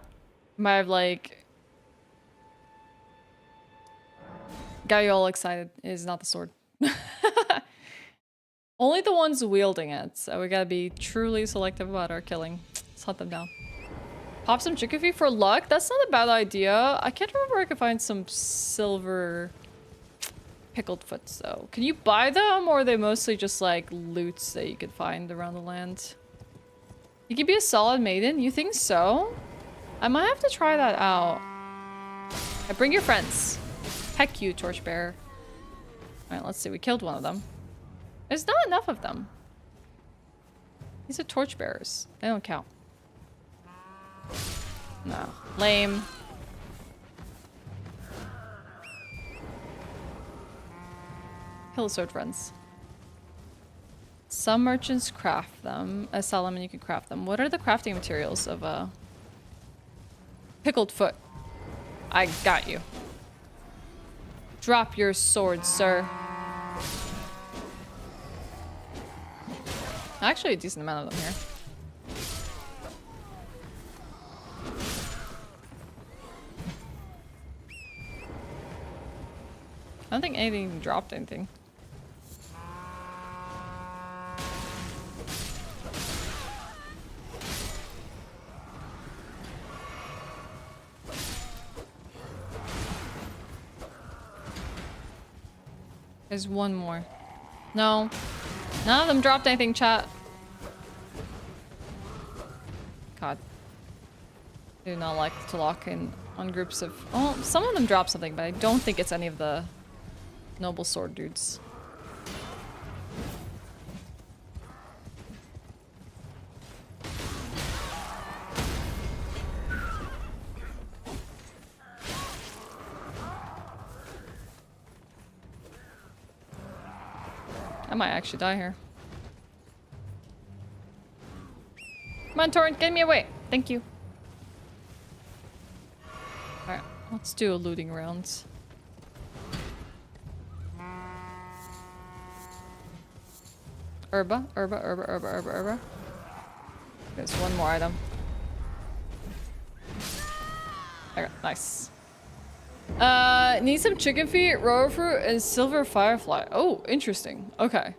have like... got you all excited. It is not the sword. Only the ones wielding it, so we gotta be truly selective about our killing. Let's hunt them down. Pop some Jikkofi for luck? That's not a bad idea. I can't remember where I could find some silver pickled foots though. Can you buy them, or are they mostly just like loots that you could find around the land? You could be a solid maiden? You think so? I might have to try that out. Right, bring your friends. Heck you, torchbearer. Alright, let's see. We killed one of them. There's not enough of them. These are torchbearers. They don't count. No. Lame. Kill the sword friends. Some merchants craft them. Sell them and you can craft them. What are the crafting materials of a pickled foot? I got you. Drop your sword, sir. Actually, a decent amount of them here. I don't think anything dropped anything. There's one more. No. None of them dropped anything, chat. God. I do not like to lock in on groups of... Oh, some of them drop something, but I don't think it's any of the noble sword dudes. I might actually die here. Come on, Torrent, get me away. Thank you. Alright, let's do a looting round. Herba. There's one more item. Okay, nice. Need some chicken feet, rower fruit, and silver firefly. Oh, interesting. Okay.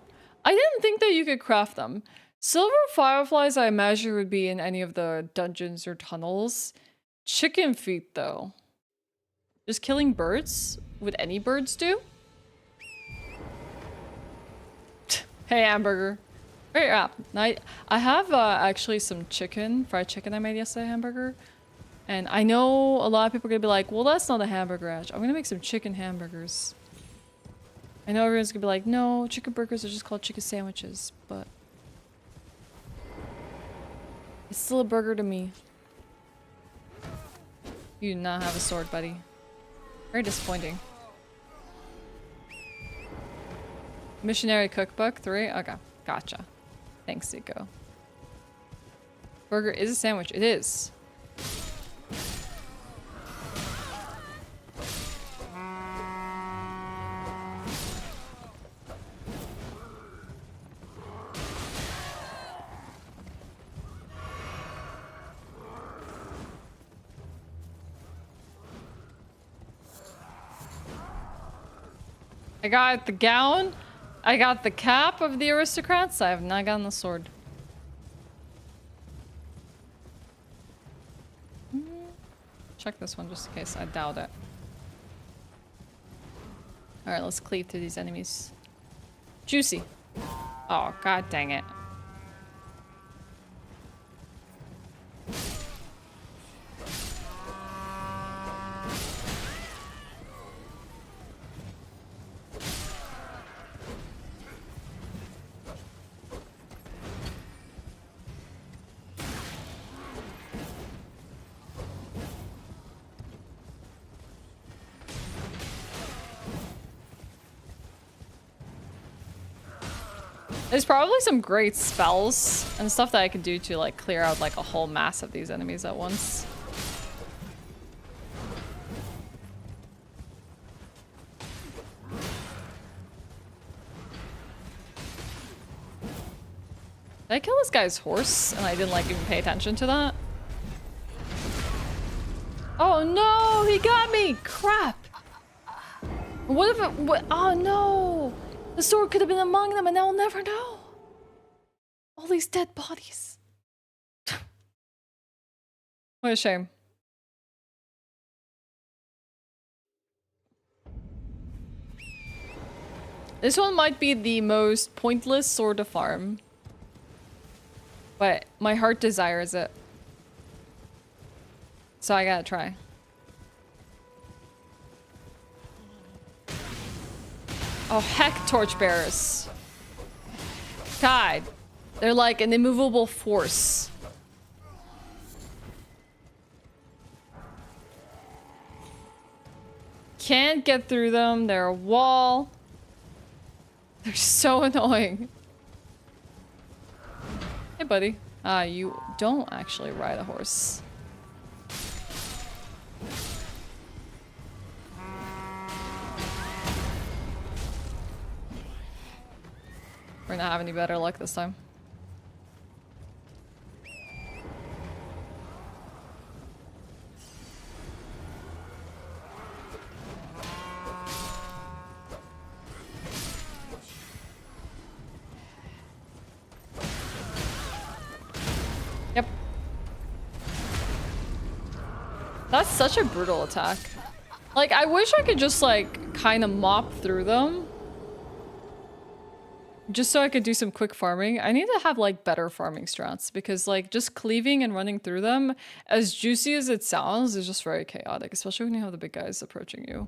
I didn't think that you could craft them. Silver fireflies, I imagine, would be in any of the dungeons or tunnels. Chicken feet, though. Just killing birds? Would any birds do? Hey, hamburger. Where you at? I have actually some chicken, fried chicken I made yesterday, hamburger. And I know a lot of people are gonna be like, well, that's not a hamburger, Ash. I'm gonna make some chicken hamburgers. I know everyone's gonna be like, no, chicken burgers are just called chicken sandwiches, but it's still a burger to me. You do not have a sword, buddy. Very disappointing. Missionary Cookbook 3? Okay, gotcha. Thanks, Zico. Burger is a sandwich. It is. I got the gown. I got the cap of the aristocrats. I have not gotten the sword. Check this one just in case. I doubt it. Alright, let's cleave through these enemies. Juicy. Oh, god dang it. There's probably some great spells and stuff that I could do to like clear out like a whole mass of these enemies at once. Did I kill this guy's horse and I didn't like even pay attention to that? Oh no, he got me! Crap! What if it, what, oh no! The sword could have been among them and they'll never know. All these dead bodies. What a shame. This one might be the most pointless sword to farm. But my heart desires it. So I gotta try. Oh, heck, torchbearers. God. They're like an immovable force. Can't get through them. They're a wall. They're so annoying. Hey, buddy. You don't actually ride a horse. We're not having any better luck this time. Yep. That's such a brutal attack. Like, I wish I could just, like, kind of mop through them. Just so I could do some quick farming. I need to have like better farming strats because like just cleaving and running through them, as juicy as it sounds, is just very chaotic, especially when you have the big guys approaching you.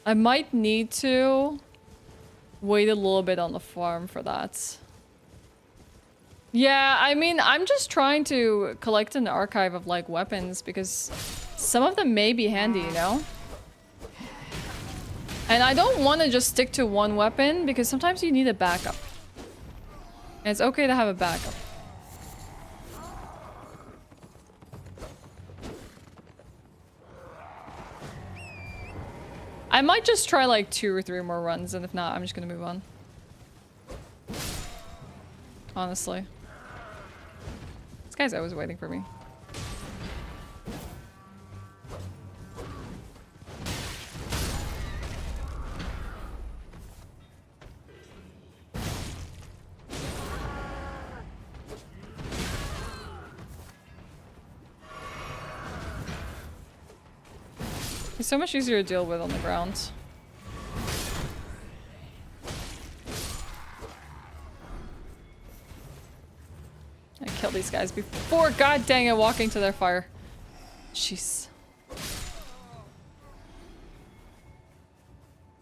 I might need to wait a little bit on the farm for that. Yeah, I mean, I'm just trying to collect an archive of like weapons because some of them may be handy, you know? And I don't want to just stick to one weapon because sometimes you need a backup. And it's okay to have a backup. I might just try like 2 or 3 more runs, and if not, I'm just gonna move on. Honestly. This guy's always waiting for me. He's so much easier to deal with on the ground. I kill these guys before, god dang it, walking to their fire. Jeez.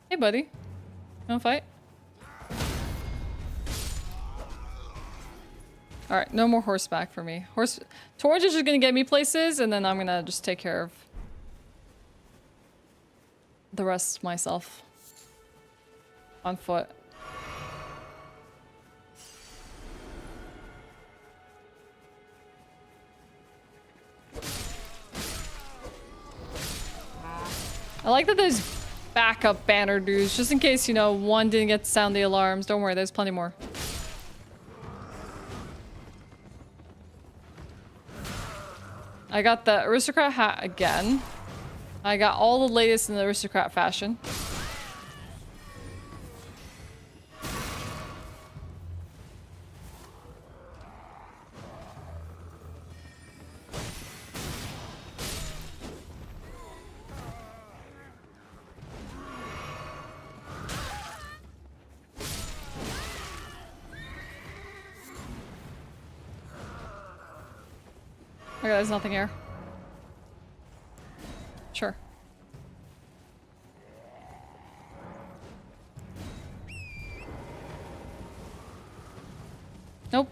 Hey buddy. You wanna fight? Alright, no more horseback for me. Torrent is just gonna get me places, and then I'm gonna just take care of the rest myself. On foot. I like that there's backup banner dudes, just in case, you know, one didn't get to sound the alarms. Don't worry, there's plenty more. I got the aristocrat hat again. I got all the latest in the aristocrat fashion. Okay, there's nothing here. Sure. Nope.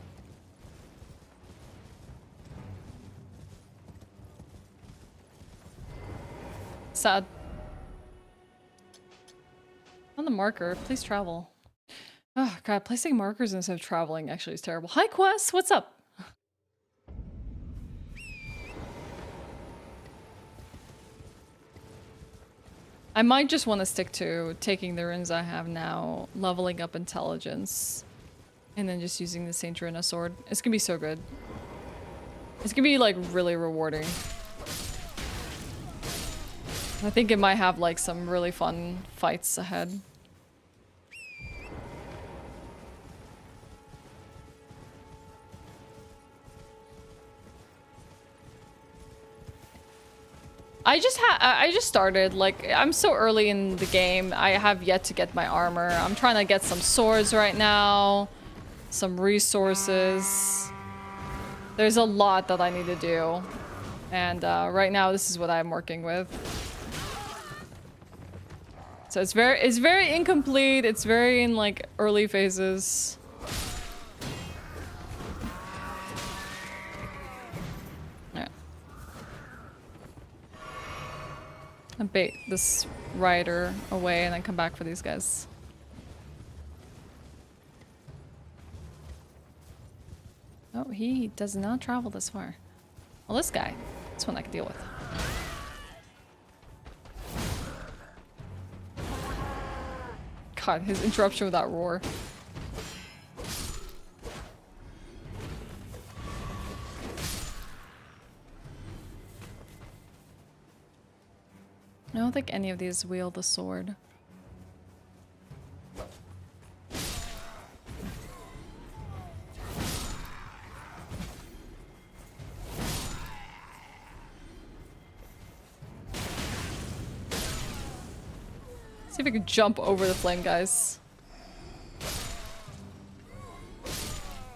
Sad. On the marker, please travel. Oh god, placing markers instead of traveling actually is terrible. Hi Quest, what's up? I might just want to stick to taking the runes I have now, leveling up intelligence, and then just using the Saint Runa sword. It's gonna be so good. It's gonna be like really rewarding. I think it might have like some really fun fights ahead. I just started, like, I'm so early in the game. I have yet to get my armor. I'm trying to get some swords right now, some resources. There's a lot that I need to do. And right now this is what I'm working with. So it's very incomplete. It's very in like early phases. And bait this rider away and then come back for these guys. Oh, he does not travel this far. Well, this guy. This one I can deal with. God, his interruption with that roar. I don't think any of these wield the sword. See if I can jump over the flame, guys.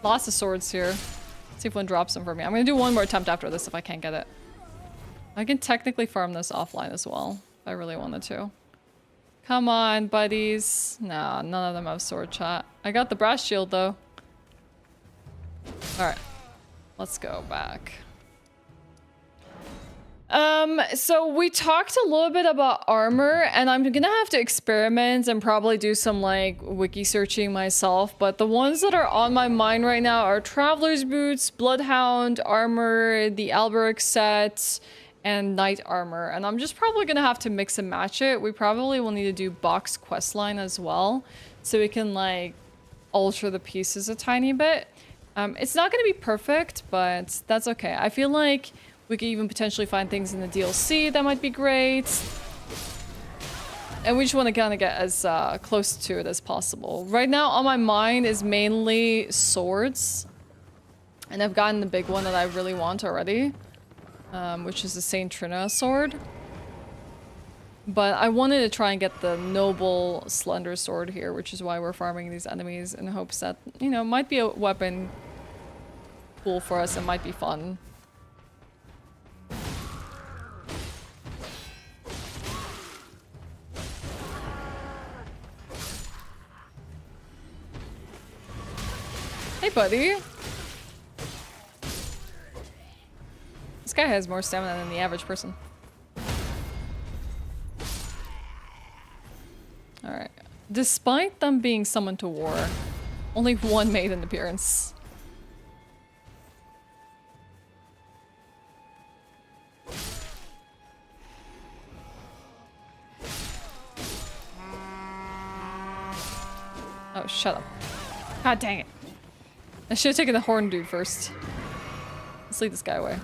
Lots of swords here. See if one drops them for me. I'm gonna do one more attempt after this if I can't get it. I can technically farm this offline as well, if I really wanted to. Come on, buddies. No, none of them have sword chat. I got the brass shield, though. Alright. Let's go back. So we talked a little bit about armor, and I'm gonna have to experiment and probably do some like wiki searching myself, but the ones that are on my mind right now are Traveler's Boots, Bloodhound, Armor, the Alberic set, and Knight Armor, and I'm just probably gonna have to mix and match it. We probably will need to do box questline as well, so we can like alter the pieces a tiny bit. It's not gonna be perfect, but that's okay. I feel like we could even potentially find things in the DLC that might be great. And we just want to kind of get as close to it as possible. Right now on my mind is mainly swords. And I've gotten the big one that I really want already. Which is the Saint Trina sword. But I wanted to try and get the noble slender sword here, which is why we're farming these enemies in hopes that, you know, might be a weapon cool for us and might be fun. Hey, buddy. This guy has more stamina than the average person. Alright. Despite them being summoned to war, only one made an appearance. Oh, shut up. God dang it. I should have taken the horn dude first. Let's lead this guy away.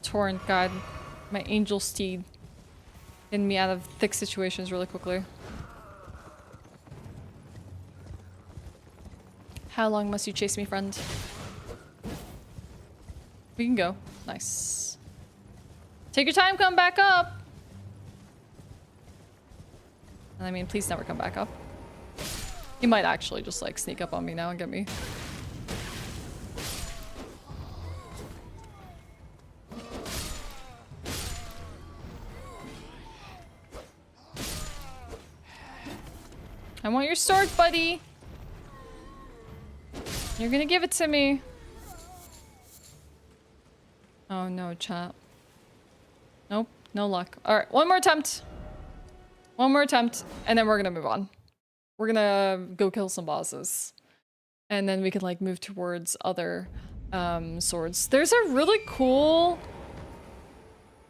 Torrent, God. My angel steed. Getting me out of thick situations really quickly. How long must you chase me, friend? We can go. Nice. Take your time, come back up! And I mean, please never come back up. He might actually just like sneak up on me now and get me. I want your sword, buddy. You're gonna give it to me. Oh no, chat. Nope, no luck. Alright, one more attempt. One more attempt, and then we're gonna move on. We're gonna go kill some bosses. And then we can like move towards other swords. There's a really cool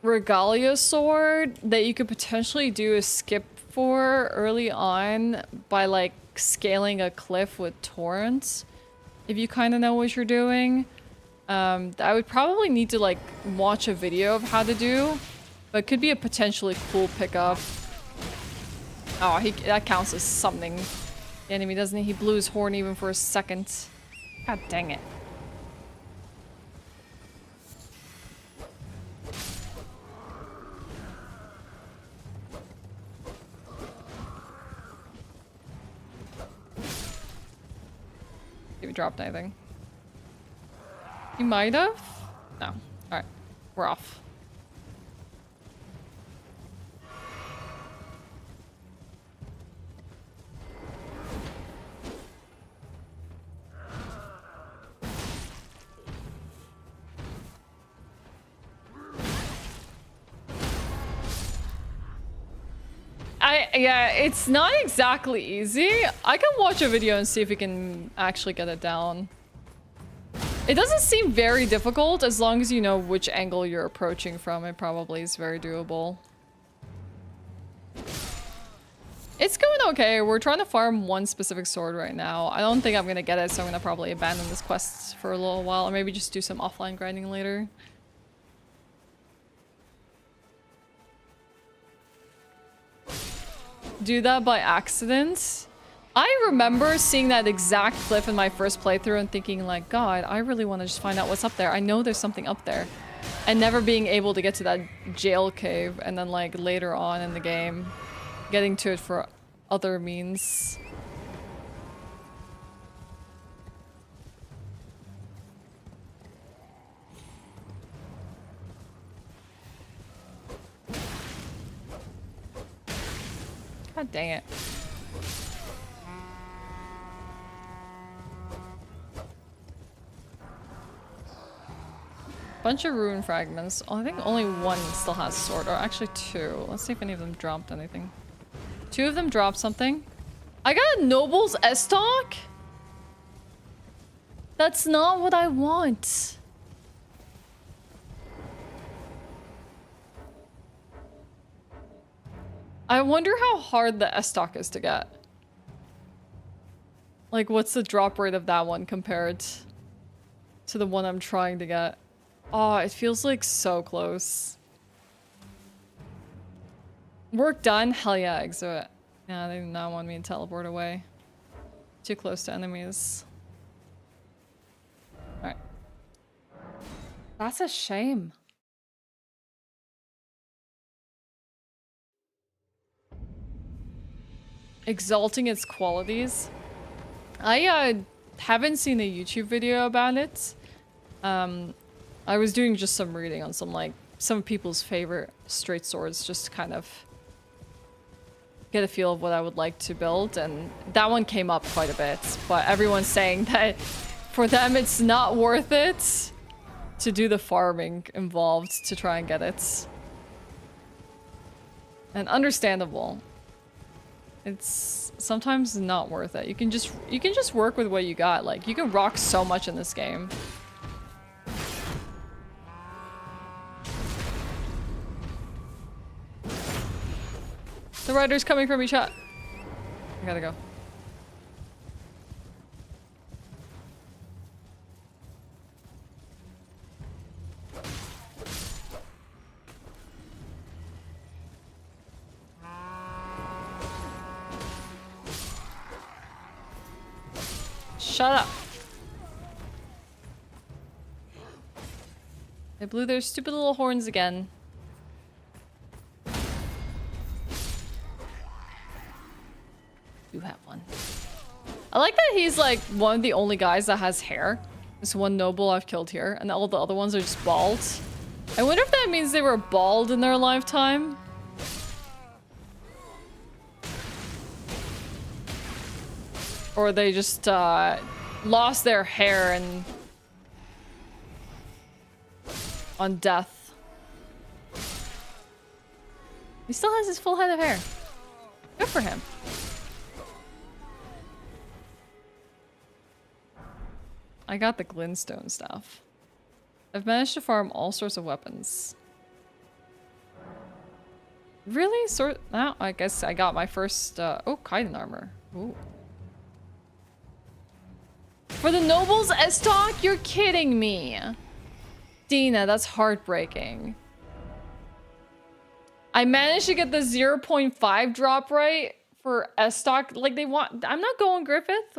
Regalia sword that you could potentially do a skip for early on by like scaling a cliff with torrents. If you kind of know what you're doing. I would probably need to like watch a video of how to do, but it could be a potentially cool pickup. Oh, that counts as something. The enemy, doesn't he? He blew his horn even for a second. God dang it. If he dropped anything. He might have? No. Alright. We're off. Yeah, it's not exactly easy. I can watch a video and see if we can actually get it down. It doesn't seem very difficult as long as you know which angle you're approaching from. It probably is very doable. It's going okay. We're trying to farm one specific sword right now. I don't think I'm gonna get it, so I'm gonna probably abandon this quest for a little while, or maybe just do some offline grinding later. Do that by accident. I remember seeing that exact cliff in my first playthrough and thinking like, God, I really want to just find out what's up there. I know there's something up there. And never being able to get to that jail cave, and then like later on in the game, getting to it for other means. God dang it. Bunch of rune fragments. Oh, I think only one still has sword, or actually two. Let's see if any of them dropped anything. Two of them dropped something. I got a Noble's S-Talk? That's not what I want. I wonder how hard the S-Talk is to get. Like, what's the drop rate of that one compared to the one I'm trying to get? Oh, it feels like so close. Work done? Hell yeah, exit. Yeah, they do not want me to teleport away. Too close to enemies. Alright. That's a shame. Exalting its qualities. I haven't seen a YouTube video about it. I was doing just some reading on some people's favorite straight swords, just to kind of get a feel of what I would like to build, and that one came up quite a bit, but everyone's saying that for them it's not worth it to do the farming involved to try and get it. And understandable. It's sometimes not worth it. You can just work with what you got. Like, you can rock so much in this game. The rider's coming from each hut. I gotta go. Shut up. They blew their stupid little horns again. You have one. I like that he's like one of the only guys that has hair. This one noble I've killed here, and all the other ones are just bald. I wonder if that means they were bald in their lifetime. Or they just lost their hair and on death. He still has his full head of hair. Good for him. I got the glintstone stuff. I've managed to farm all sorts of weapons. Really? Now, I guess I got my first, oh, chitin armor. Ooh. For the Noble's S-Talk? You're kidding me. Dina, that's heartbreaking. I managed to get the 0.5 drop rate for S-Talk. Like, they want... I'm not going Griffith.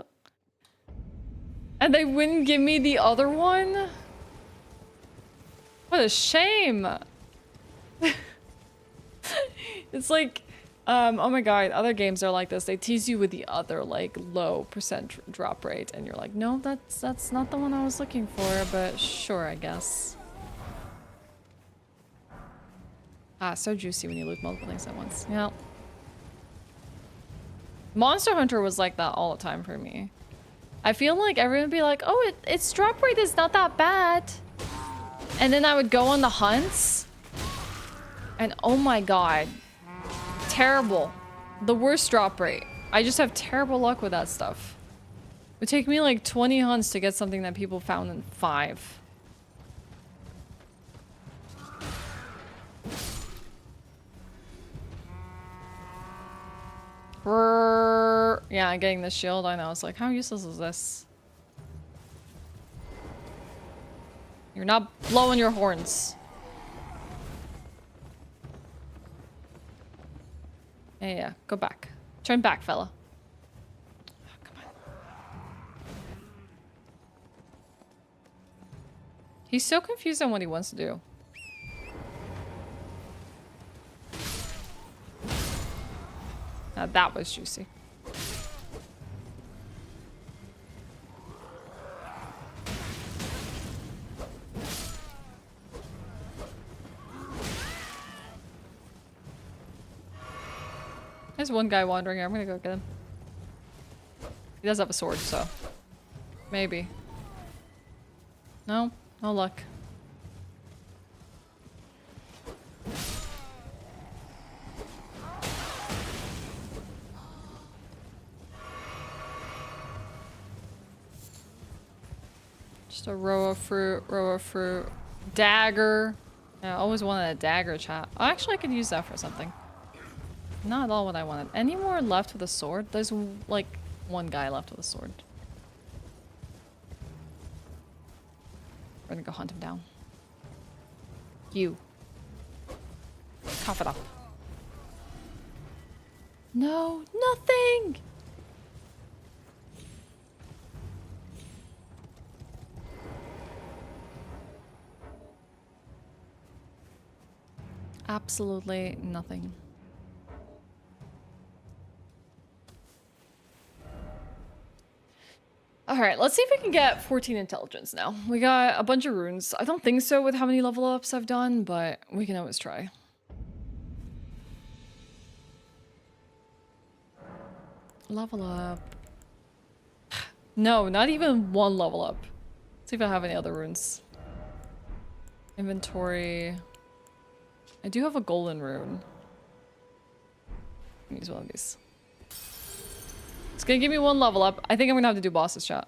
And they wouldn't give me the other one? What a shame. It's like... oh my god, other games are like this. They tease you with the other, like, low percent drop rate. And you're like, no, that's not the one I was looking for. But sure, I guess. Ah, so juicy when you loot multiple things at once. Yeah. Monster Hunter was like that all the time for me. I feel like everyone would be like, oh, its drop rate is not that bad. And then I would go on the hunts. And oh my god. Terrible. The worst drop rate. I just have terrible luck with that stuff. It would take me like 20 hunts to get something that people found in 5. Yeah, I'm getting this shield. I know. It's like, how useless is this? You're not blowing your horns. Yeah, go back. Turn back, fella. Oh, come on. He's so confused on what he wants to do. Now that was juicy. There's one guy wandering here. I'm gonna go get him. He does have a sword, so maybe. No, no luck. Just a row of fruit, dagger. I always wanted a dagger, chat. Oh, actually, I could use that for something. Not at all what I wanted. Any more left with a sword? There's like one guy left with a sword. We're gonna go hunt him down. You. Cough it up. No, nothing! Absolutely nothing. Alright, let's see if we can get 14 intelligence now. We got a bunch of runes. I don't think so with how many level ups I've done, but we can always try. Level up. No, not even one level up. Let's see if I have any other runes. Inventory. I do have a golden rune. Use one of these. It's gonna give me one level up. I think I'm gonna have to do bosses, chat.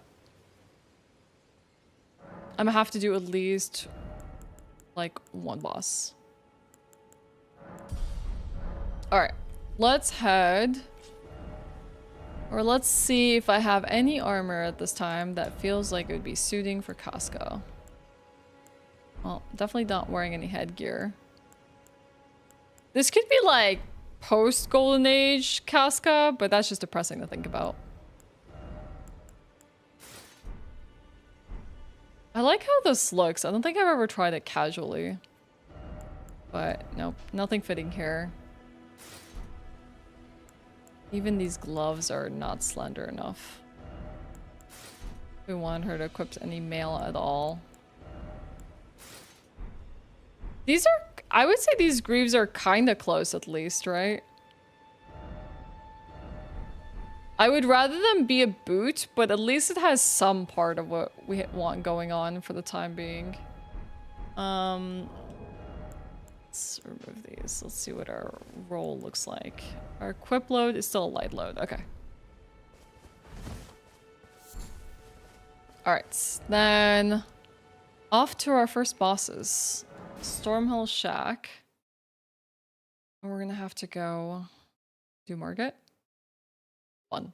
I'm gonna have to do at least like one boss. Alright, let's head. Or let's see if I have any armor at this time that feels like it would be suiting for Casca. Well, definitely not wearing any headgear. This could be like post Golden Age Casca, but that's just depressing to think about. I like how this looks. I don't think I've ever tried it casually. But nope, nothing fitting here. Even these gloves are not slender enough. We want her to equip any mail at all. These are, I would say these greaves are kind of close at least, right? I would rather them be a boot, but at least it has some part of what we want going on for the time being. Let's remove these. Let's see what our roll looks like. Our equip load is still a light load. Okay. Alright, then off to our first bosses. Stormhill Shack. And we're gonna have to go do Margit. One.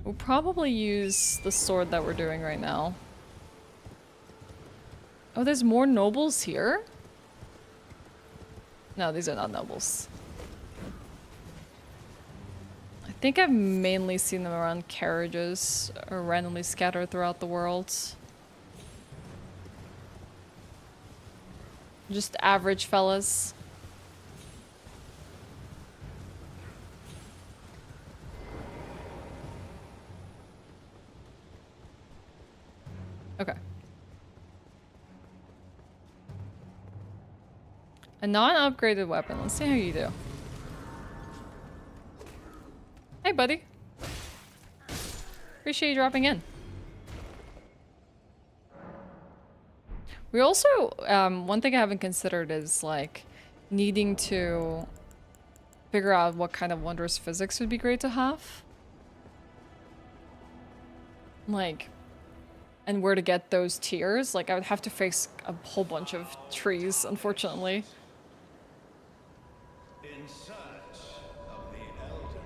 We'll probably use the sword that we're doing right now. Oh, there's more nobles here? No, these are not nobles. I think I've mainly seen them around carriages or randomly scattered throughout the world. Just average fellas. Okay. A non-upgraded weapon. Let's see how you do. Hey, buddy. Appreciate you dropping in. We also, one thing I haven't considered is like needing to figure out what kind of wondrous physics would be great to have. Like, and where to get those tiers. Like, I would have to face a whole bunch of trees, unfortunately. In search of the Elden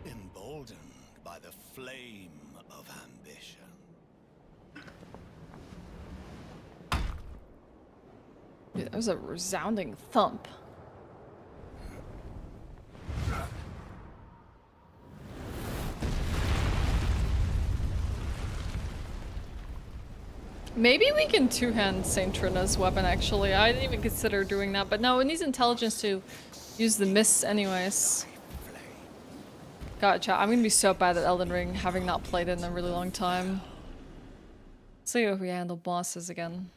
Ring. Emboldened by the flame of ambition. Dude, that was a resounding thump. Maybe we can two-hand Saint Trina's weapon, actually. I didn't even consider doing that, but no, it needs intelligence to use the mists anyways. Gotcha. I'm gonna be so bad at Elden Ring, having not played it in a really long time. Let's see if we handle bosses again.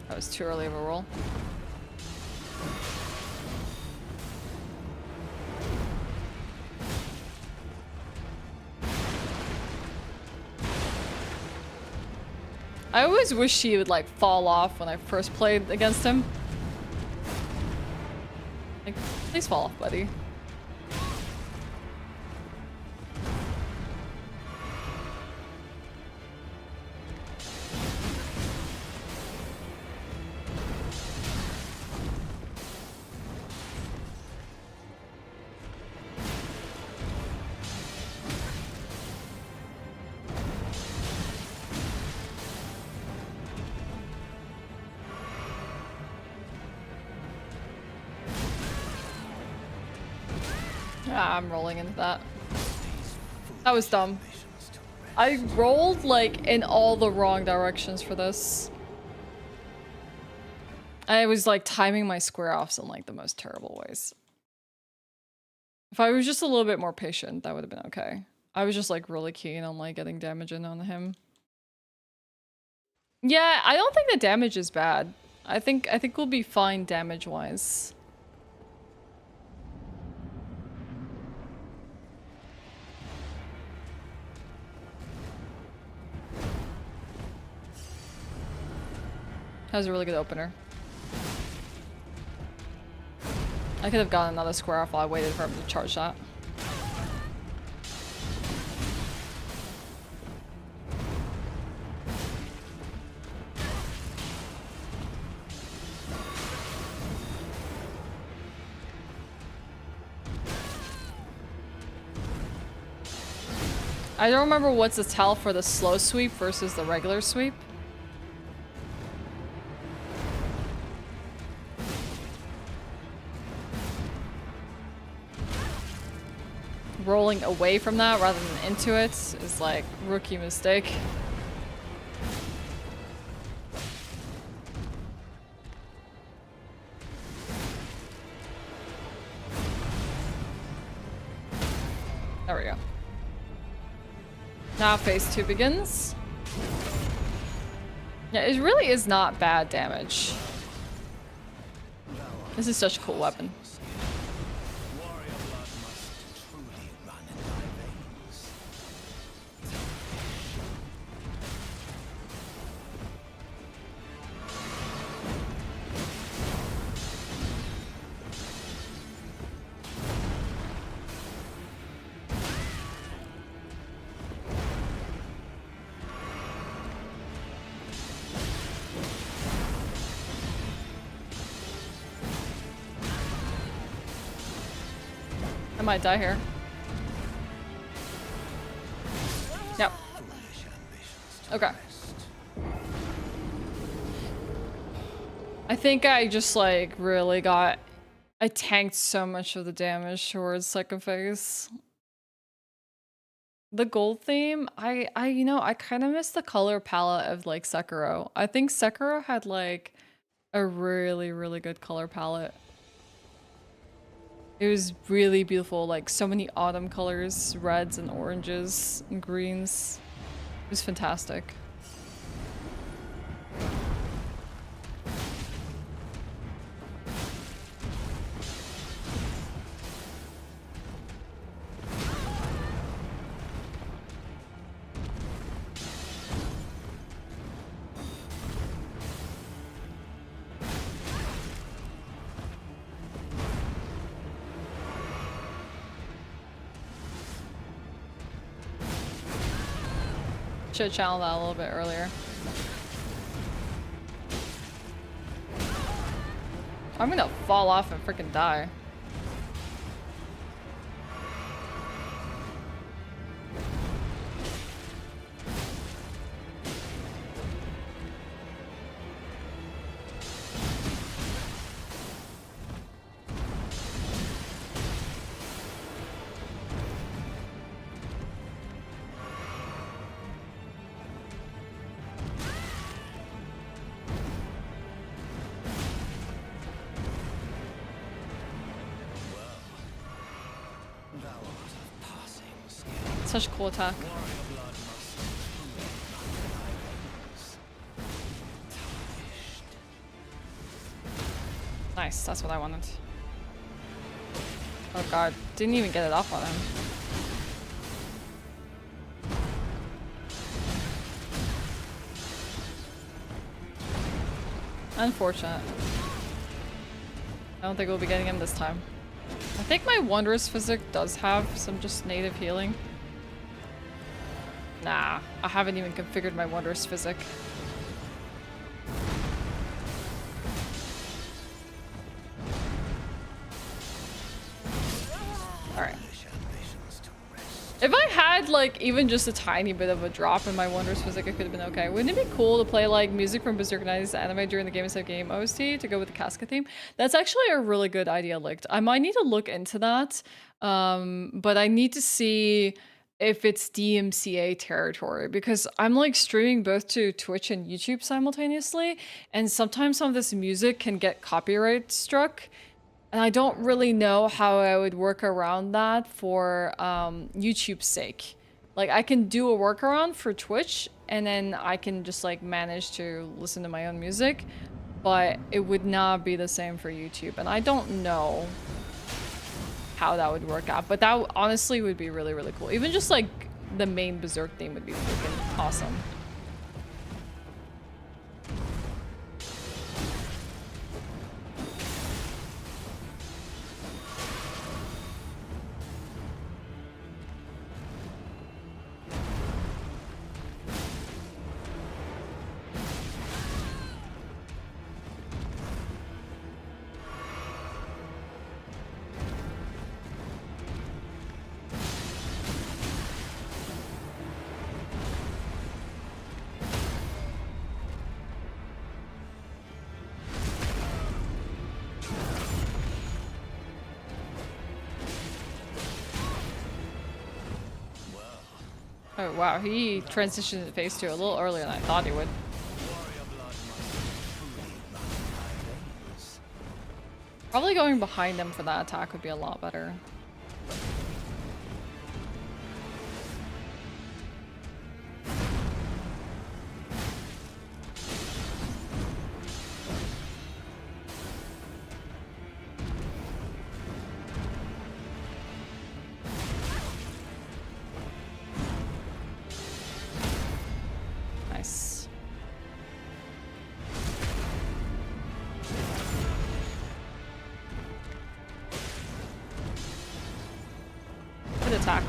That was too early of a roll. I always wish he would like fall off when I first played against him. Like, please fall off, buddy. I'm rolling into that. That was dumb. I rolled like in all the wrong directions for this. I was like timing my square offs in like the most terrible ways. If I was just a little bit more patient, that would have been okay. I was just like really keen on like getting damage in on him. Yeah, I don't think the damage is bad. I think we'll be fine damage-wise. That was a really good opener. I could have gotten another square off while I waited for him to charge that. I don't remember what's the tell for the slow sweep versus the regular sweep. Rolling away from that rather than into it is like rookie mistake. There we go. Now phase 2 begins. Yeah, it really is not bad damage. This is such a cool weapon. I might die here. Yep. Okay. I think I just like really got... I tanked so much of the damage towards second phase. The gold theme, you know, I kind of miss the color palette of like Sekiro. I think Sekiro had like a really, really good color palette. It was really beautiful, like so many autumn colors, reds and oranges and greens. It was fantastic. Should have channeled that a little bit earlier. I'm gonna fall off and freaking die. Such a cool attack. Nice, that's what I wanted. Oh god, didn't even get it off on him. Unfortunate. I don't think we'll be getting him this time. I think my Wondrous Physic does have some just native healing. Nah, I haven't even configured my Wondrous Physic. Alright. If I had like even just a tiny bit of a drop in my Wondrous Physic, it could have been okay. Wouldn't it be cool to play like music from Berserk 90s anime during the Game of Game OST to go with the Casca theme? That's actually a really good idea, Licked. I might need to look into that, but I need to see if it's DMCA territory, because I'm like streaming both to Twitch and YouTube simultaneously, and sometimes some of this music can get copyright struck. And I don't really know how I would work around that for YouTube's sake. Like, I can do a workaround for Twitch, and then I can just like manage to listen to my own music, but it would not be the same for YouTube. And I don't know how that would work out, but that honestly would be really, really cool. Even just like the main Berserk theme would be freaking awesome. Oh wow, he transitioned to phase 2 a little earlier than I thought he would. Probably going behind him for that attack would be a lot better. Attack.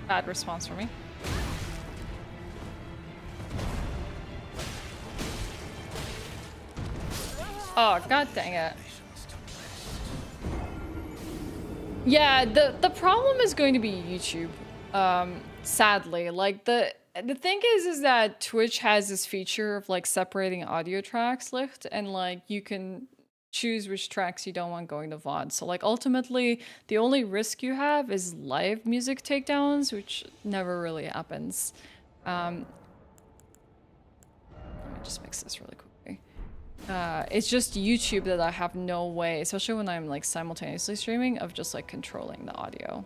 Bad response for me. Oh, god dang it. Yeah, the problem is going to be YouTube. Sadly, like the thing is that Twitch has this feature of like separating audio tracks lift, and like you can choose which tracks you don't want going to VOD. So like ultimately the only risk you have is live music takedowns, which never really happens. Let me just mix this really quickly. It's just YouTube that I have no way, especially when I'm like simultaneously streaming, of just like controlling the audio.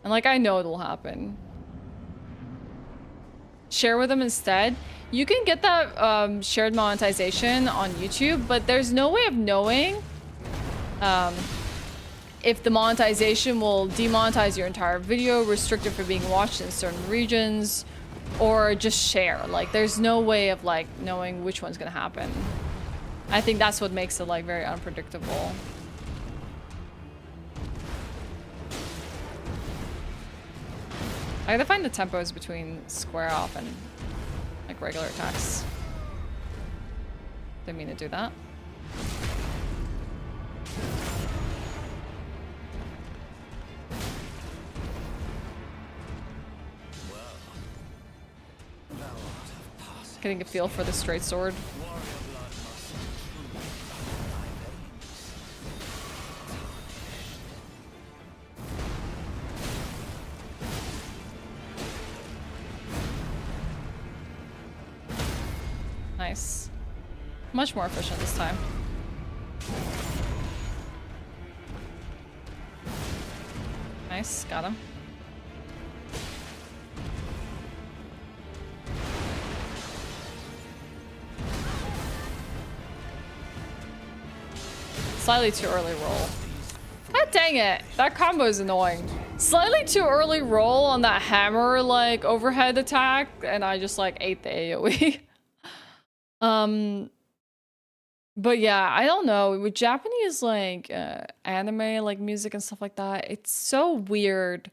And like I know it'll happen. Share with them instead. You can get that shared monetization on YouTube, but there's no way of knowing if the monetization will demonetize your entire video, restrict it from being watched in certain regions, or just share. Like there's no way of like knowing which one's gonna happen. I think that's what makes it like very unpredictable. I gotta find the tempos between square off and like regular attacks. Didn't mean to do that. Getting a feel for the straight sword. Nice. Much more efficient this time. Nice, got him. Slightly too early roll. God dang it, that combo is annoying. Slightly too early roll on that hammer, like, overhead attack, and I just, like, ate the AoE. But yeah, I don't know. With Japanese, like, anime, like, music and stuff like that, it's so weird.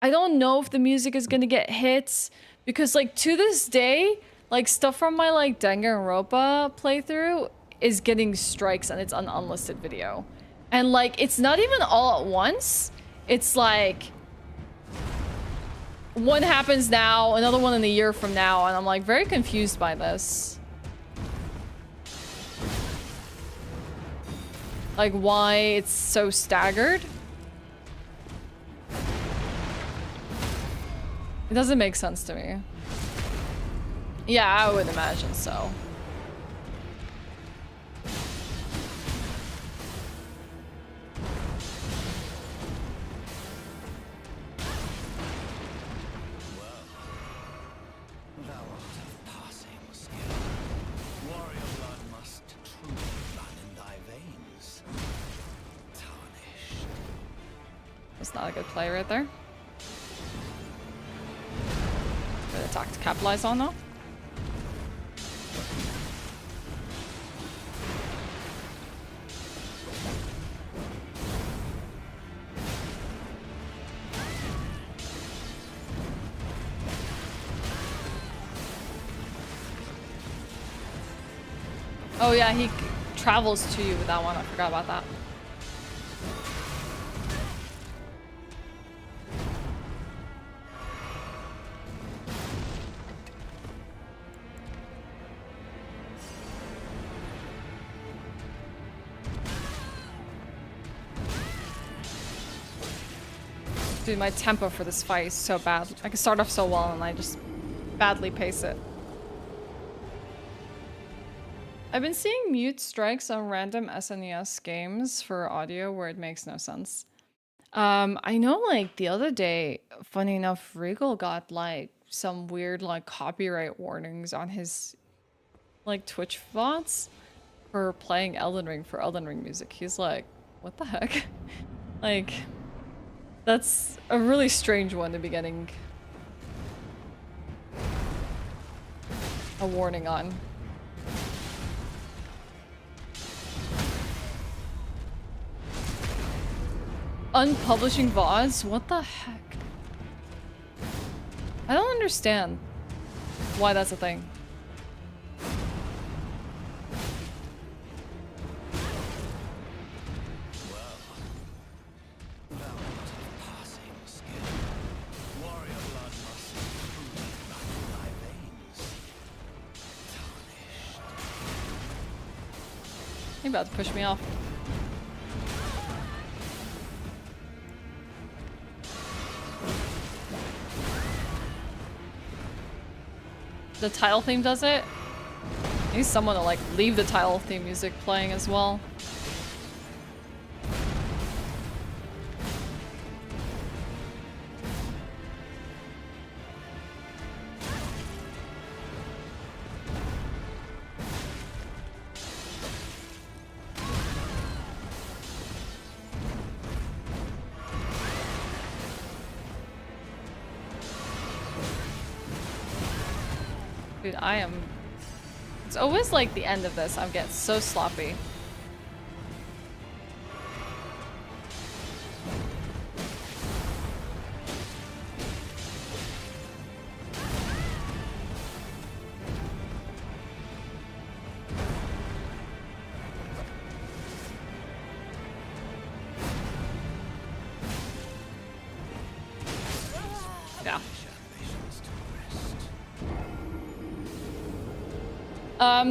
I don't know if the music is gonna get hits, because, like, to this day, like, stuff from my, like, Danganronpa playthrough is getting strikes, and it's an unlisted video. And, like, it's not even all at once. It's like one happens now, another one in a year from now, and I'm like very confused by this. Like why it's so staggered. It doesn't make sense to me. Yeah, I would imagine so. That's not a good play right there. Good attack to capitalize on though. Oh yeah, he travels to you with that one. I forgot about that. Dude, my tempo for this fight is so bad. I can start off so well and I just badly pace it. I've been seeing mute strikes on random SNES games for audio where it makes no sense. I know like the other day, funny enough, Regal got like some weird like copyright warnings on his like Twitch VODs for playing Elden Ring for Elden Ring music. He's like, what the heck? Like, that's a really strange one to be getting a warning on. Unpublishing VODs? What the heck? I don't understand why that's a thing. You're about to push me off. The title theme does it? I need someone to like leave the title theme music playing as well. Dude, I am... It's always like the end of this. I'm getting so sloppy.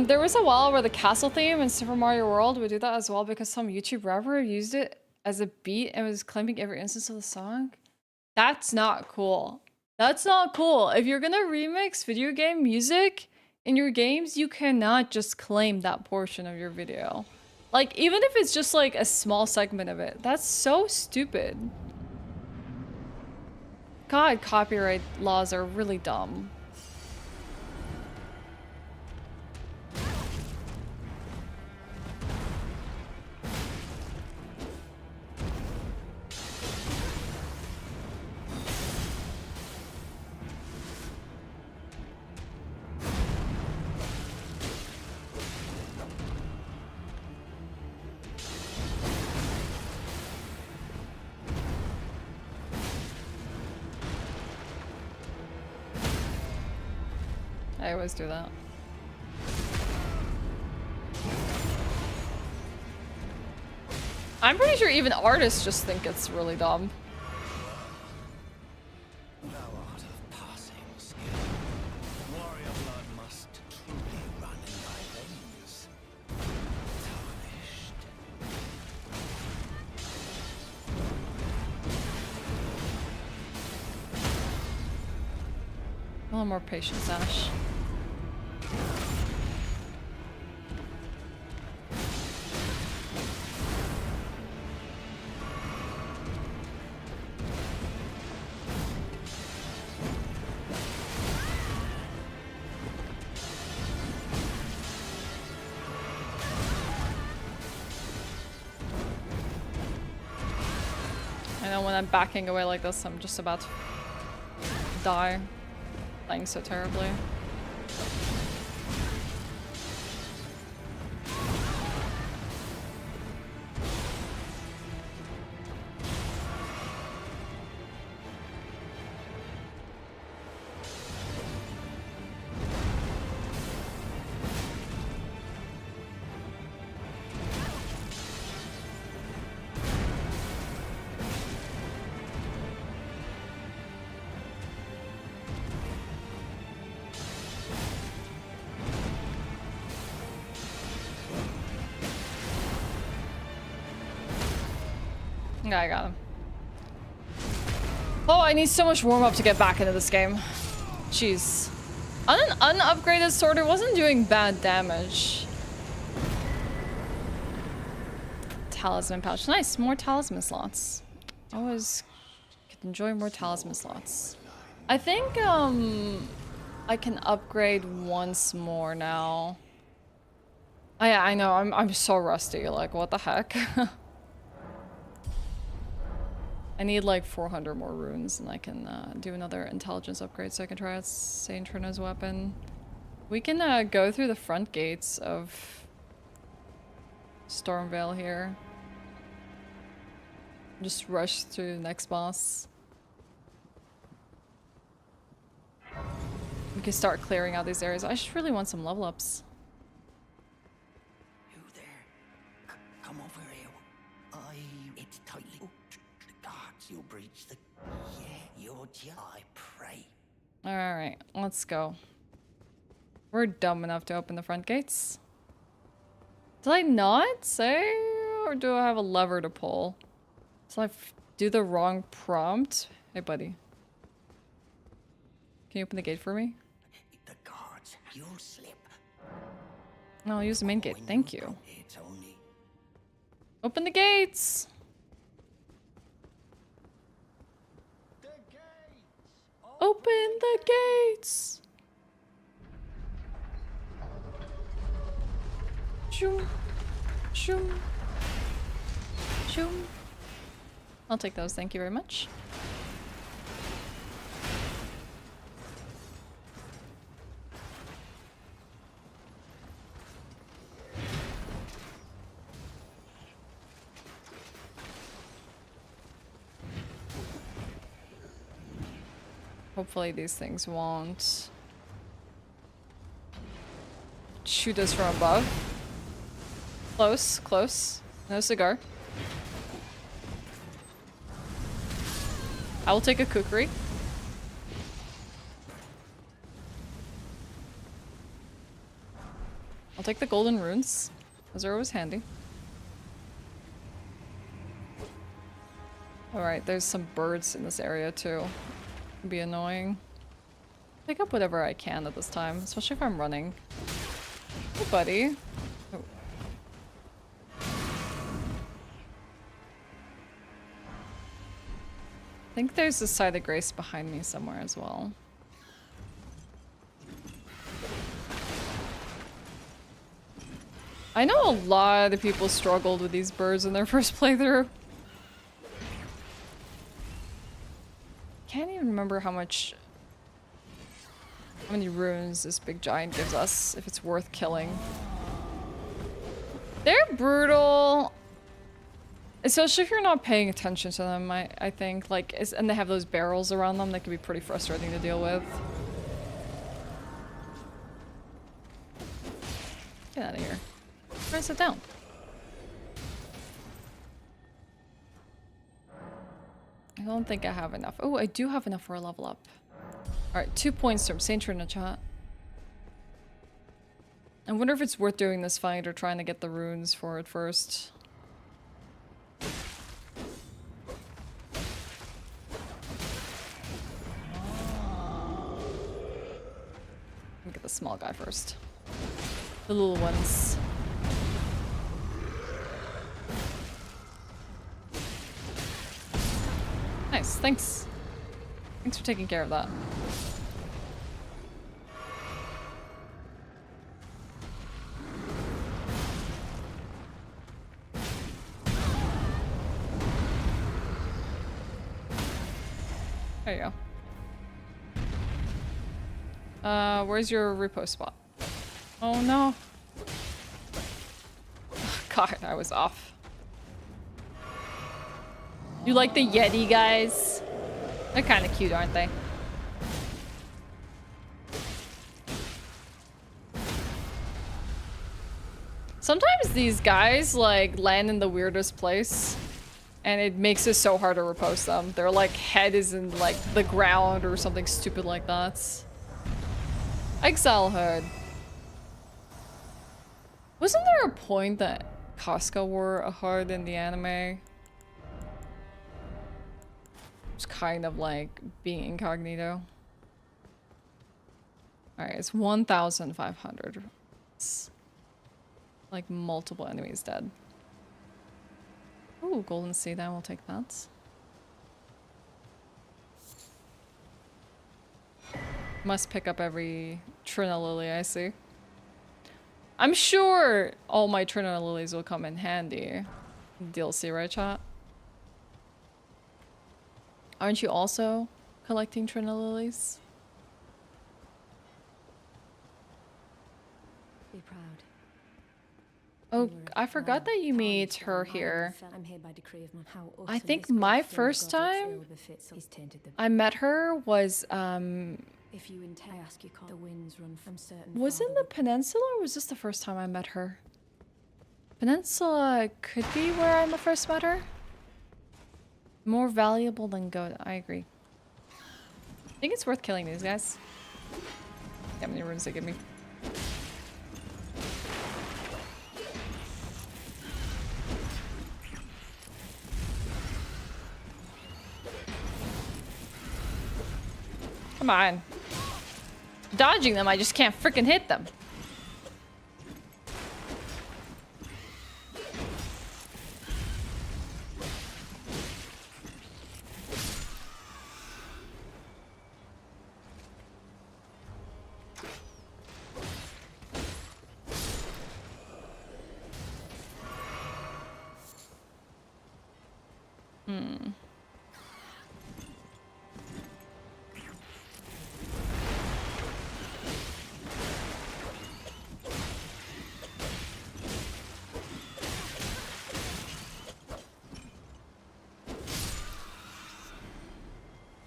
There was a while where the castle theme in Super Mario World would do that as well because some YouTube rapper used it as a beat and was claiming every instance of the song. That's not cool. That's not cool. If you're gonna remix video game music in your games, you cannot just claim that portion of your video. Like, even if it's just like a small segment of it, that's so stupid. God, copyright laws are really dumb. I always do that. I'm pretty sure even artists just think it's really dumb. Thou art of passing skill. Warrior blood must truly run in thy veins. Tarnished. A little more patience, Ashe. I know when I'm backing away like this, I'm just about to die. Playing so terribly. Yeah, I got him. Oh, I need so much warm-up to get back into this game. Jeez. On an unupgraded sword, it wasn't doing bad damage. Talisman pouch. Nice, more talisman slots. Always could enjoy more talisman slots. I think, I can upgrade once more now. Oh, yeah, I know, I'm so rusty, like, what the heck? I need like 400 more runes and I can do another intelligence upgrade so I can try out Saint Trina's weapon. We can go through the front gates of Stormvale here. Just rush through the next boss. We can start clearing out these areas. I just really want some level ups. You there? Come over here. It's tightly. The guards, you'll breach the. Yeah, you're just. I pray. Alright, let's go. We're dumb enough to open the front gates. Did I not say? Or do I have a lever to pull? Did I do the wrong prompt? Hey, buddy. Can you open the gate for me? The guards, you'll slip. No, I'll use the main gate. Thank you. It's only. Open the gates! Open the gates! Shoom. Shoom. Shoom. I'll take those, thank you very much. Hopefully these things won't shoot us from above. Close, close. No cigar. I will take a kukri. I'll take the golden runes. Those are always handy. Alright, there's some birds in this area too. Be annoying. Pick up whatever I can at this time, especially if I'm running. Hey, buddy. Oh. I think there's a side of grace behind me somewhere as well. I know a lot of people struggled with these birds in their first playthrough. Can't even remember how many runes this big giant gives us, if it's worth killing. They're brutal. Especially if you're not paying attention to them, I think. Like, and they have those barrels around them that can be pretty frustrating to deal with. Get out of here. Try to sit down. I don't think I have enough. Oh, I do have enough for a level up. Alright, 2 points from Sainter in the chat. I wonder if it's worth doing this fight or trying to get the runes for it first. Let me get the small guy first. The little ones. Nice, thanks. Thanks for taking care of that. There you go. Where's your repost spot? Oh no. God, I was off. You like the Yeti guys? They're kind of cute, aren't they? Sometimes these guys like land in the weirdest place and it makes it so hard to repost them. Their like head is in like the ground or something stupid like that. Exile Hood. Wasn't there a point that Casca wore a hood in the anime? It's kind of like being incognito. Alright, it's 1,500. It's like multiple enemies dead. Ooh, golden seed, I will take that. Must pick up every Trina Lily I see. I'm sure all my Trina Lilies will come in handy. DLC, right, chat? Aren't you also collecting Trina Lilies? Be proud. Oh, I forgot that you meet her here. I think my first time I met her was If you intend, I ask you, the winds run from certain. was in the Peninsula, or was this the first time I met her? Peninsula could be where I first met her. More valuable than gold. I agree. I think it's worth killing these guys. How many runes they give me? Come on. Dodging them, I just can't freaking hit them.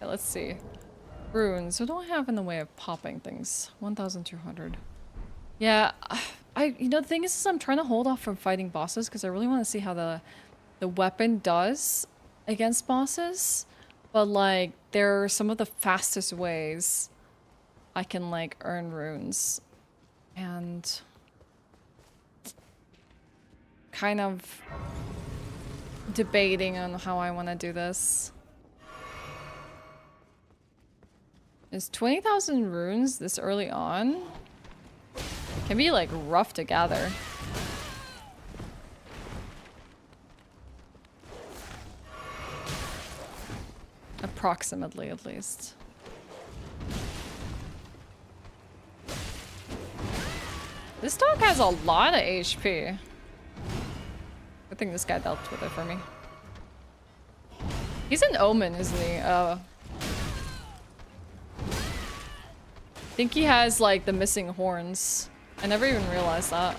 Let's see. Runes. What do I have in the way of popping things? 1,200. Yeah, you know, the thing is I'm trying to hold off from fighting bosses because I really want to see how the weapon does against bosses. But like, there are some of the fastest ways I can like earn runes. And kind of debating on how I want to do this. Is 20,000 runes this early on? Can be like rough to gather. Approximately, at least. This dog has a lot of HP. Good thing this guy dealt with it for me. He's an omen, isn't he? I think he has like the missing horns. I never even realized that.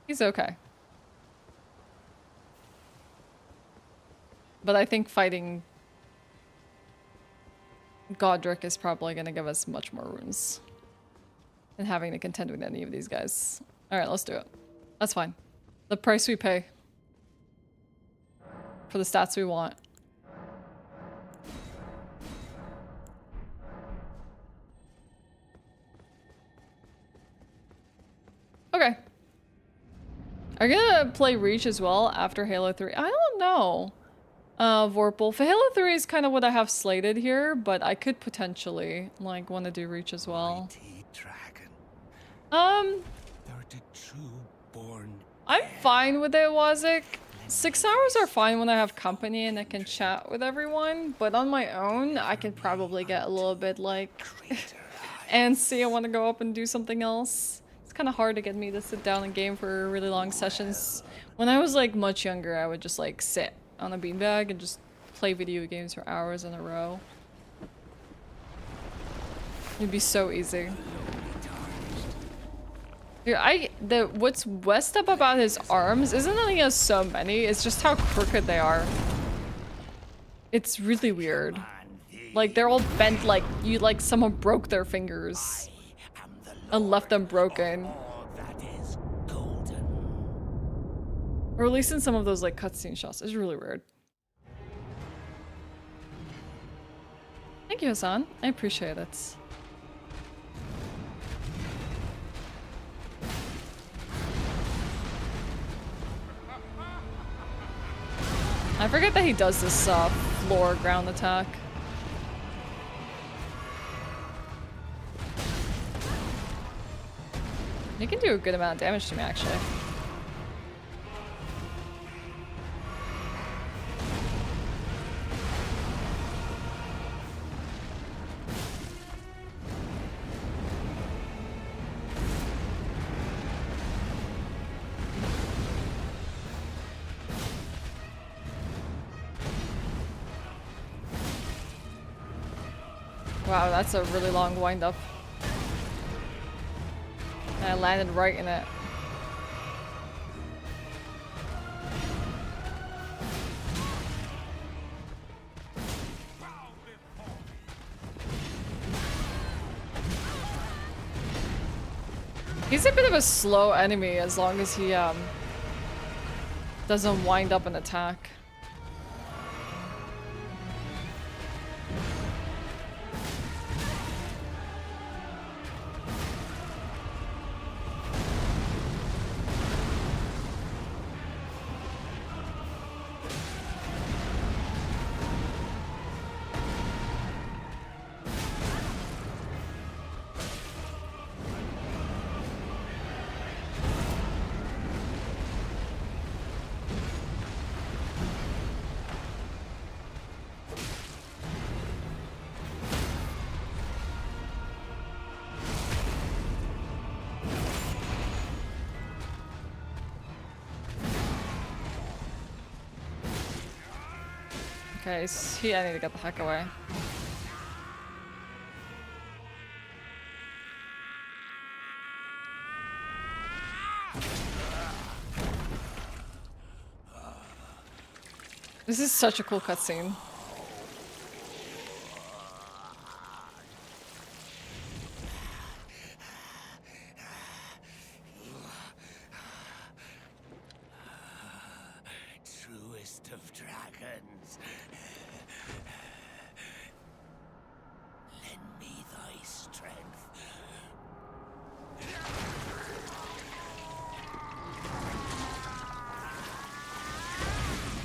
He's okay. But I think fighting Godric is probably going to give us much more runes than having to contend with any of these guys. Alright, let's do it. That's fine. The price we pay for the stats we want. Okay. Are you gonna play Reach as well after Halo 3? I don't know. Vorpal. For Halo 3 is kind of what I have slated here, but I could potentially like want to do Reach as well. I'm fine with it, Wazik. 6 hours are fine when I have company and I can chat with everyone, but on my own, I can probably get a little bit like antsy. I want to go up and do something else. It's kind of hard to get me to sit down and game for really long sessions. When I was like much younger, I would just like sit on a beanbag and just play video games for hours in a row. It'd be so easy. Dude, what's messed up about his arms isn't that he has so many, it's just how crooked they are. It's really weird. Like they're all bent like someone broke their fingers and left them broken. Or at least in some of those like cutscene shots. It's really weird. Thank you, Hassan. I appreciate it. I forget that he does this floor ground attack. He can do a good amount of damage to me, actually. Wow, that's a really long wind-up. And I landed right in it. He's a bit of a slow enemy as long as he doesn't wind up an attack. Okay, I need to get the heck away. This is such a cool cutscene. Truest of dragons.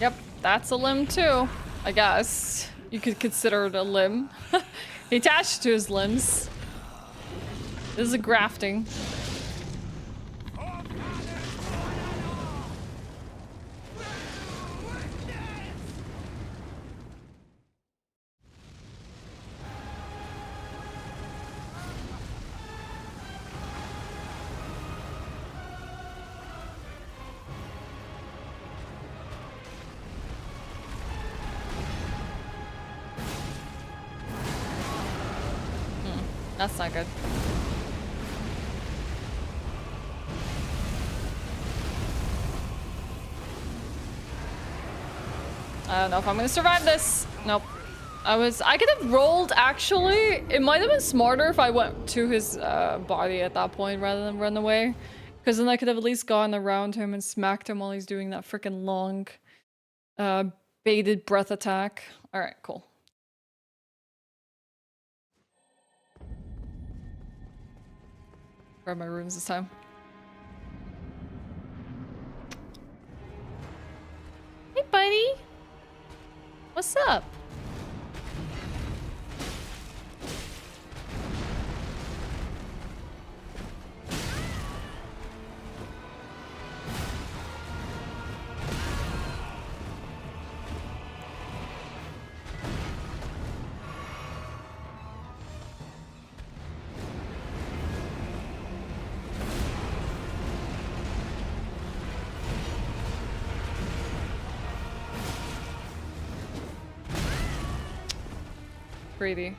Yep, that's a limb too, I guess. You could consider it a limb. He attached to his limbs. This is a grafting. That's not good. I don't know if I'm gonna survive this. Nope. I could have rolled, actually. It might have been smarter if I went to his body at that point rather than run away. Because then I could have at least gone around him and smacked him while he's doing that freaking long baited breath attack. Alright, cool. Grab my runes this time. Hey, buddy. What's up? Greedy.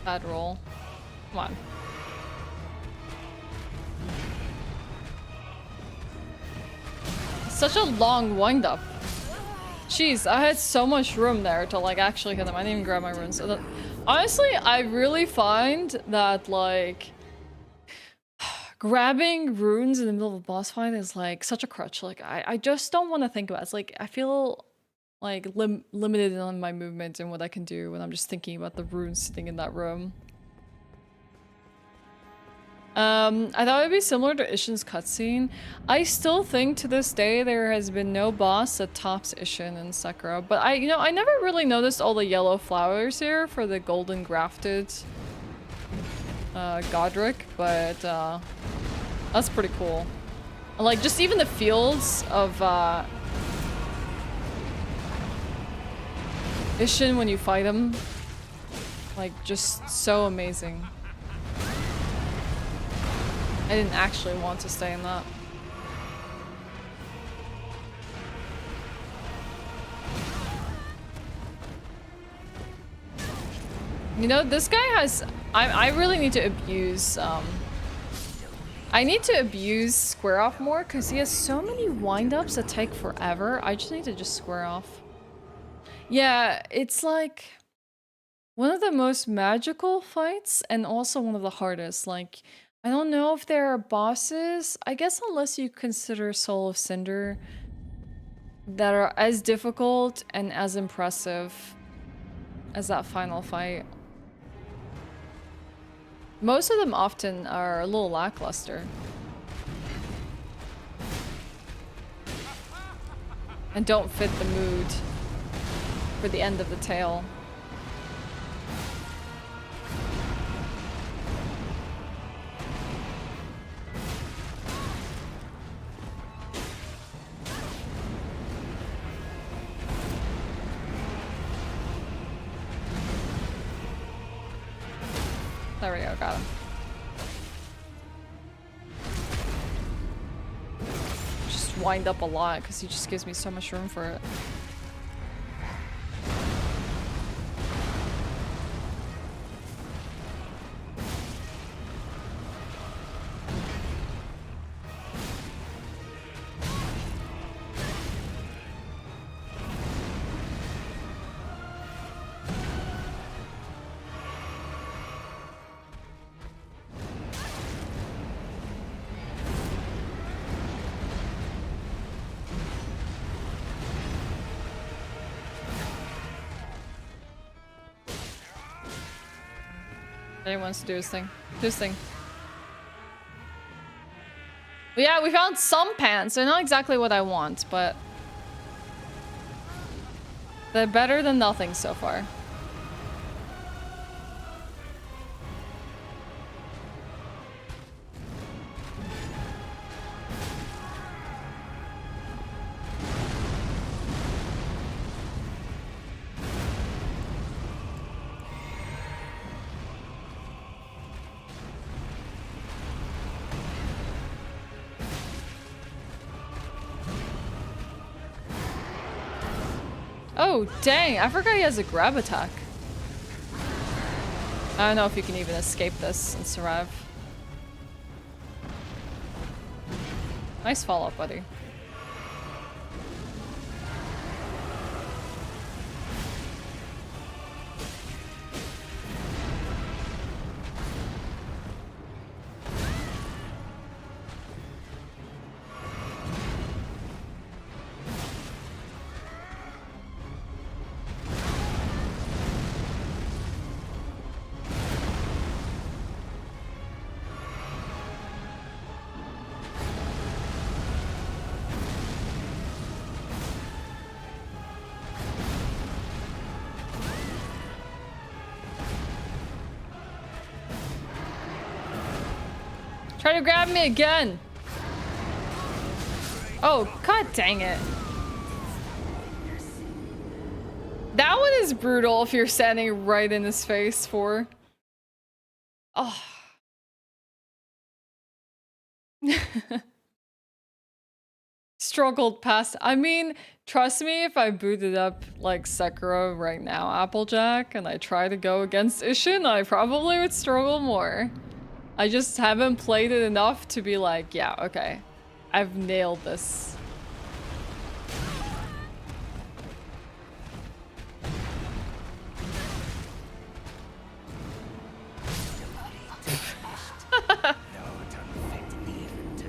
Bad roll. Come on. Such a long wind up. Jeez, I had so much room there to like actually hit him. I didn't even grab my runes. So honestly, I really find that like grabbing runes in the middle of a boss fight is like such a crutch. Like I just don't want to think about it. It's like I feel like limited on my movement and what I can do when I'm just thinking about the runes sitting in that room. I thought it'd be similar to Ishin's cutscene. I still think to this day there has been no boss that tops Ishin in Sekiro. But I never really noticed all the yellow flowers here for the golden grafted Godric, but that's pretty cool. And like just even the fields of Ishin when you fight him, like just so amazing. I didn't actually want to stay in that. You know, this guy has... I really need to abuse... I need to abuse square off more because he has so many wind-ups that take forever. I just need to just square off. Yeah, it's like... one of the most magical fights and also one of the hardest. Like... I don't know if there are bosses, I guess unless you consider Soul of Cinder, that are as difficult and as impressive as that final fight. Most of them often are a little lackluster. And don't fit the mood for the end of the tale. There we go, got him. Just wind up a lot because he just gives me so much room for it. He wants to do his thing. Do his thing. But yeah, we found some pants. They're not exactly what I want, but they're better than nothing so far. Oh, dang. I forgot he has a grab attack. I don't know if you can even escape this and survive. Nice follow-up, buddy. Try to grab me again. Oh, god dang it. That one is brutal if you're standing right in his face for. Oh. Struggled past. I mean, trust me, if I booted up like Sekiro right now, Applejack, and I try to go against Ishin, I probably would struggle more. I just haven't played it enough to be like, yeah, okay, I've nailed this.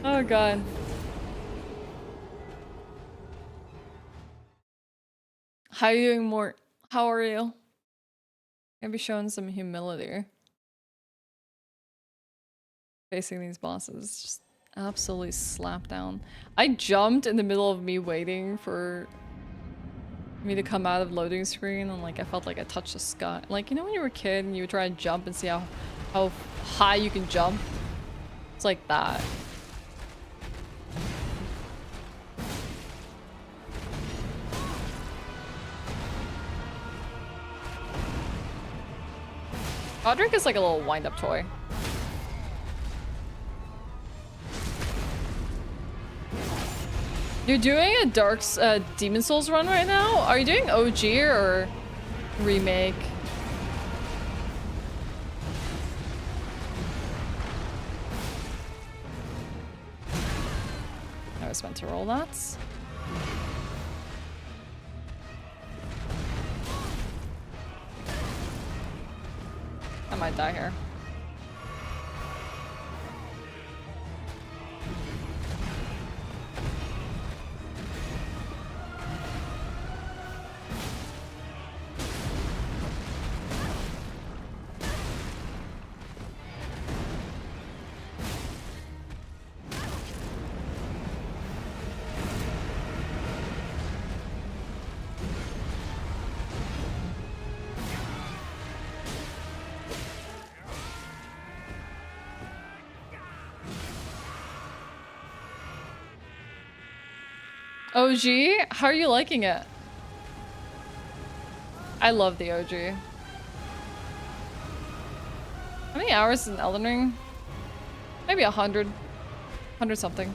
Oh god. How are you doing, Mort? How are you? Maybe showing some humility. Facing these bosses, just absolutely slap down. I jumped in the middle of me waiting for me to come out of loading screen, and like I felt like I touched the sky. Like, you know when you were a kid and you would try and jump and see how high you can jump? It's like that. Godric is like a little wind-up toy. You're doing a Demon Souls run right now? Are you doing OG or remake? I was meant to roll that. I might die here. OG? How are you liking it? I love the OG. How many hours in Elden Ring? Maybe 100. 100 something.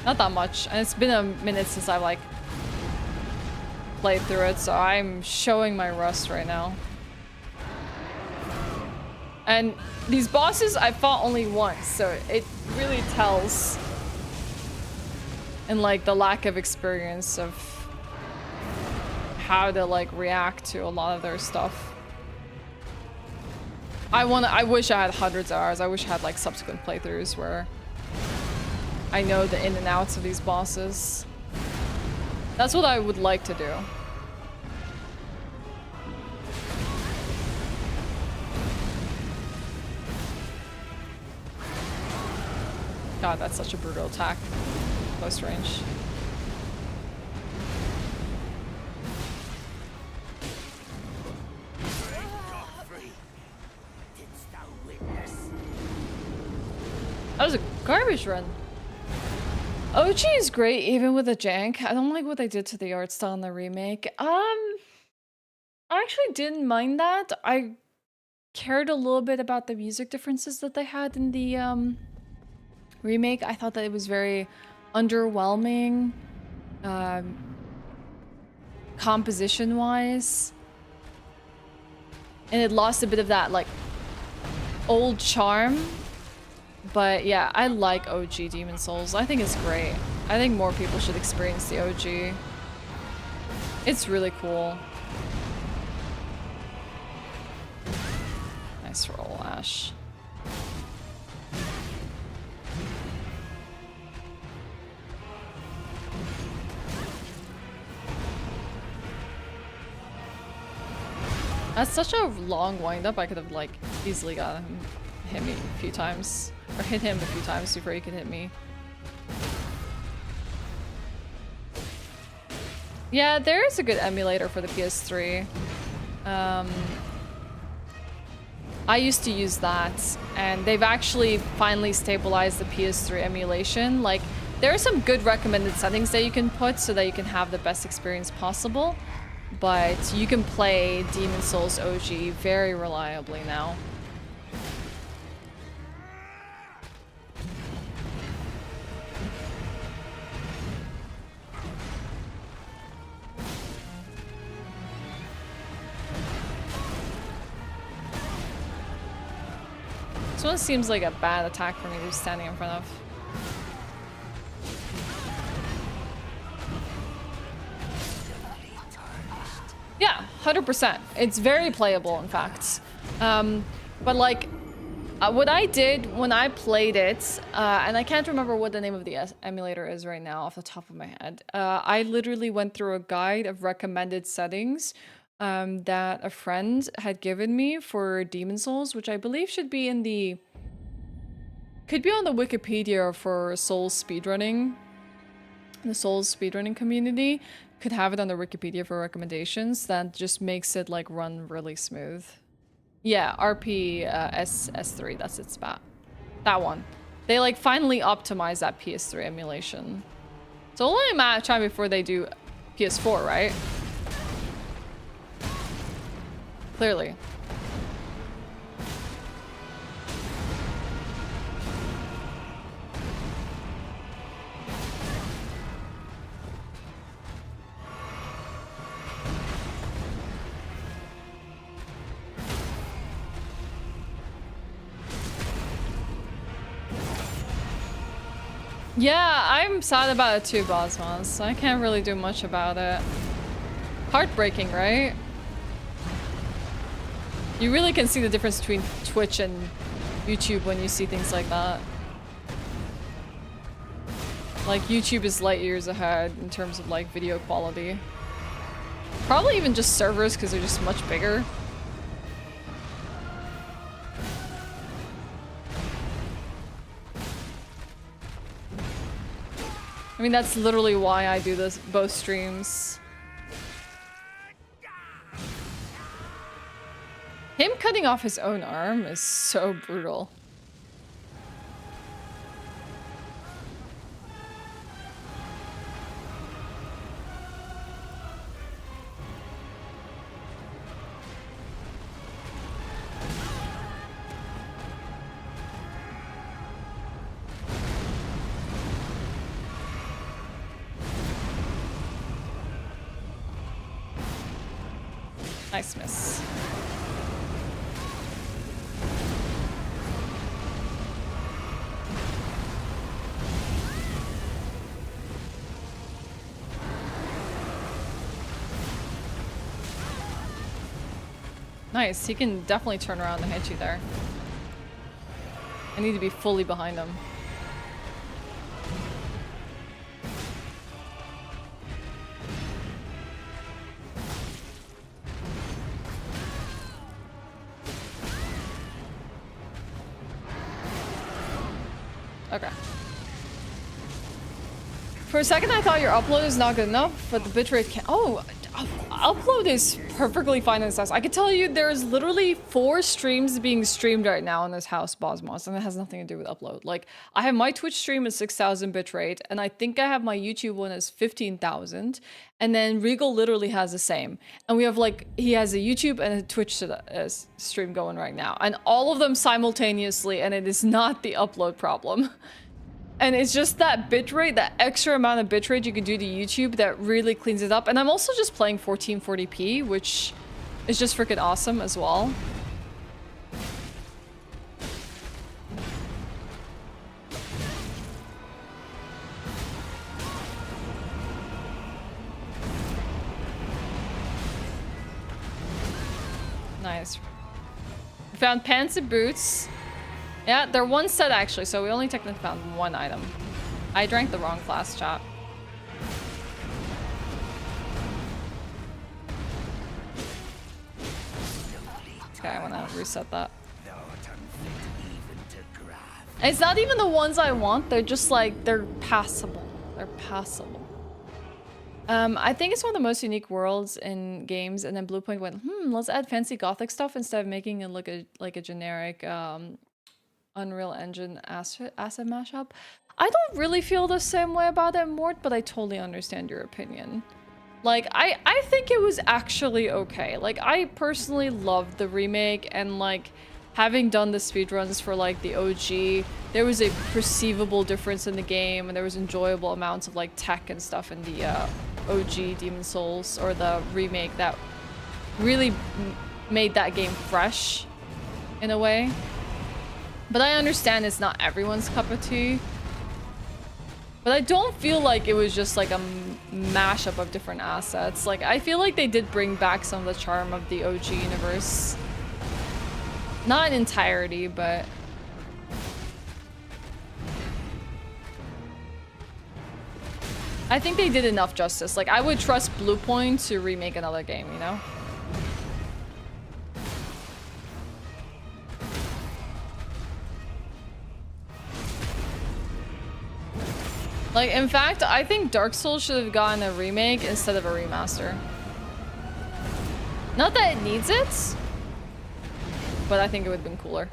Not that much. And it's been a minute since I like played through it, so I'm showing my rust right now. And these bosses I fought only once, so it really tells. And like the lack of experience of how to like react to a lot of their stuff. I wish I had hundreds of hours. I wish I had like subsequent playthroughs where I know the in and outs of these bosses. That's what I would like to do. God, that's such a brutal attack. Close range. That was a garbage run. OG is great even with the jank. I don't like what they did to the art style in the remake. I actually didn't mind that. I cared a little bit about the music differences that they had in the remake. I thought that it was very underwhelming, composition-wise. And it lost a bit of that, like, old charm. But yeah, I like OG Demon Souls. I think it's great. I think more people should experience the OG. It's really cool. Nice roll, Ashe. That's such a long wind-up. I could have, like, easily got him, hit me a few times. Or hit him a few times before he could hit me. Yeah, there is a good emulator for the PS3. I used to use that, and they've actually finally stabilized the PS3 emulation. Like, there are some good recommended settings that you can put so that you can have the best experience possible. But you can play Demon Souls OG very reliably now. This one seems like a bad attack for me to be standing in front of. Yeah, 100%. It's very playable, in fact. But like, what I did when I played it, and I can't remember what the name of the emulator is right now off the top of my head. I literally went through a guide of recommended settings that a friend had given me for Demon Souls, which I believe should be in the... could be on the Wikipedia for Souls speedrunning. The Souls speedrunning community could have it on the Wikipedia for recommendations. That just makes it like run really smooth. Yeah, RP S3, that's its spot. That one. They like finally optimized that PS3 emulation. So only a matter of time before they do PS4, right? Clearly. Yeah, I'm sad about it too, Bosmos. I can't really do much about it. Heartbreaking, right? You really can see the difference between Twitch and YouTube when you see things like that. Like, YouTube is light years ahead in terms of like video quality. Probably even just servers because they're just much bigger. I mean, that's literally why I do this, both streams. Him cutting off his own arm is so brutal. Nice miss. Nice, he can definitely turn around and hit you there. I need to be fully behind him. Okay. For a second, I thought your upload is not good enough, but the bitrate can. Oh, upload is perfectly fine in this house. I can tell you there's literally 4 streams being streamed right now in this house, Bosmos, and it has nothing to do with upload. Like, I have my Twitch stream at 6,000 bitrate, and I think I have my YouTube one as 15,000, and then Regal literally has the same. And we have like, he has a YouTube and a Twitch stream going right now, and all of them simultaneously, and it is not the upload problem. And it's just that bitrate, that extra amount of bitrate you can do to YouTube that really cleans it up. And I'm also just playing 1440p, which is just freaking awesome as well. Nice. We found pants and boots. Yeah, they're one set actually, so we only technically found 1 item. I drank the wrong class, chat. Okay, I wanna reset that. It's not even the ones I want, they're just like, they're passable. They're passable. I think it's one of the most unique worlds in games, and then Bluepoint went, let's add fancy gothic stuff instead of making it look like a generic Unreal Engine asset mashup. I don't really feel the same way about it, Mort, but I totally understand your opinion. Like, I think it was actually okay. Like, I personally loved the remake, and like, having done the speedruns for like the OG, there was a perceivable difference in the game, and there was enjoyable amounts of like tech and stuff in the OG Demon Souls, or the remake, that really made that game fresh in a way. But I understand it's not everyone's cup of tea. But I don't feel like it was just like a mashup of different assets. Like, I feel like they did bring back some of the charm of the OG universe. Not in entirety, but... I think they did enough justice. Like, I would trust Bluepoint to remake another game, you know? Like, in fact, I think Dark Souls should have gotten a remake instead of a remaster. Not that it needs it, but I think it would have been cooler.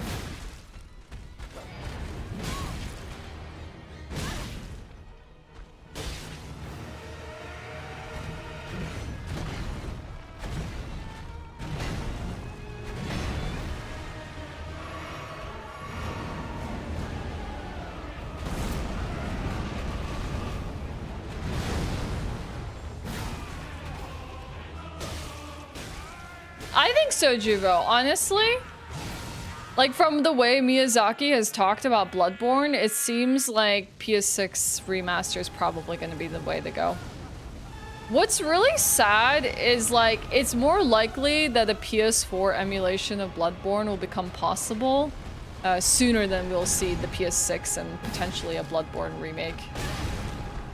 I think so, Juvo. Honestly, like, from the way Miyazaki has talked about Bloodborne, it seems like PS6 remaster is probably going to be the way to go. What's really sad is, like, it's more likely that a PS4 emulation of Bloodborne will become possible sooner than we'll see the PS6 and potentially a Bloodborne remake.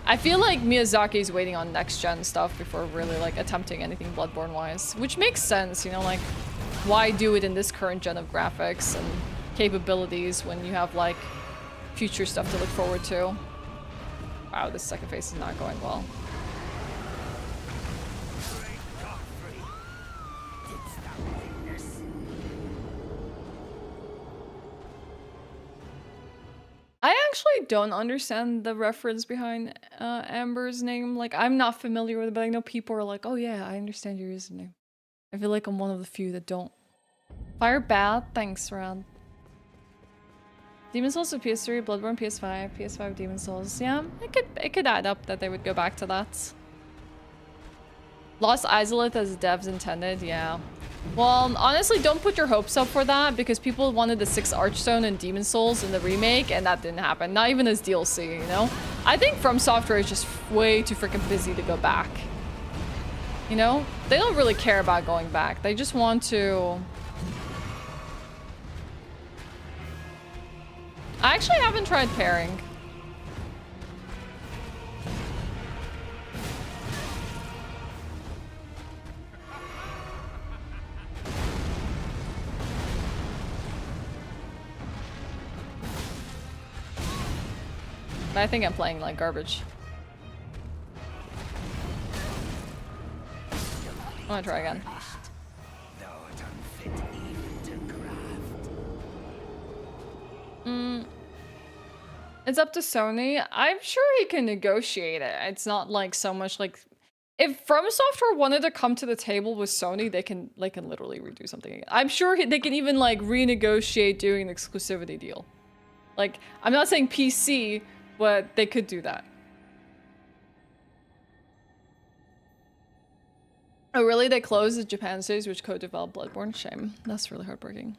I feel like Miyazaki's waiting on next-gen stuff before really, like, attempting anything Bloodborne-wise, which makes sense, you know, like, why do it in this current gen of graphics and capabilities when you have, like, future stuff to look forward to? Wow, this second phase is not going well. I actually don't understand the reference behind Amber's name. Like, I'm not familiar with it, but I know people are like, oh yeah, I understand your username. I feel like I'm one of the few that don't. Fire bad, thanks, Rad. Demon Souls to PS3, Bloodborne PS5, PS5 Demon Souls. Yeah, it could add up that they would go back to that. Lost Isolate as devs intended, yeah. Well, honestly, don't put your hopes up for that, because people wanted the 6th Archstone and Demon Souls in the remake, and that didn't happen. Not even as DLC, you know? I think From Software is just way too freaking busy to go back. You know? They don't really care about going back. They just want to... I actually haven't tried pairing. But I think I'm playing like garbage. I'm gonna try again. Thou art unfit even to craft. It's up to Sony. I'm sure he can negotiate it. It's not like so much like if From Software wanted to come to the table with Sony, they can literally redo something again. I'm sure they can even like renegotiate doing an exclusivity deal. Like, I'm not saying PC, but they could do that. Oh, really? They closed the Japan series, which co-developed Bloodborne? Shame. That's really heartbreaking.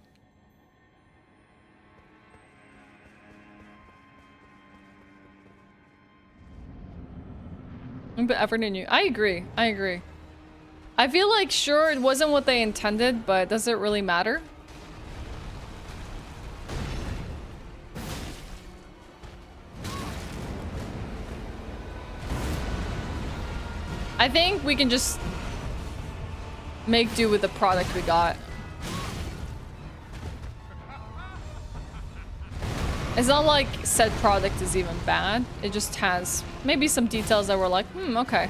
But Everton knew. I agree. I agree. I feel like, sure, it wasn't what they intended, but does it really matter? I think we can just make do with the product we got. It's not like said product is even bad. It just has maybe some details that were like, okay.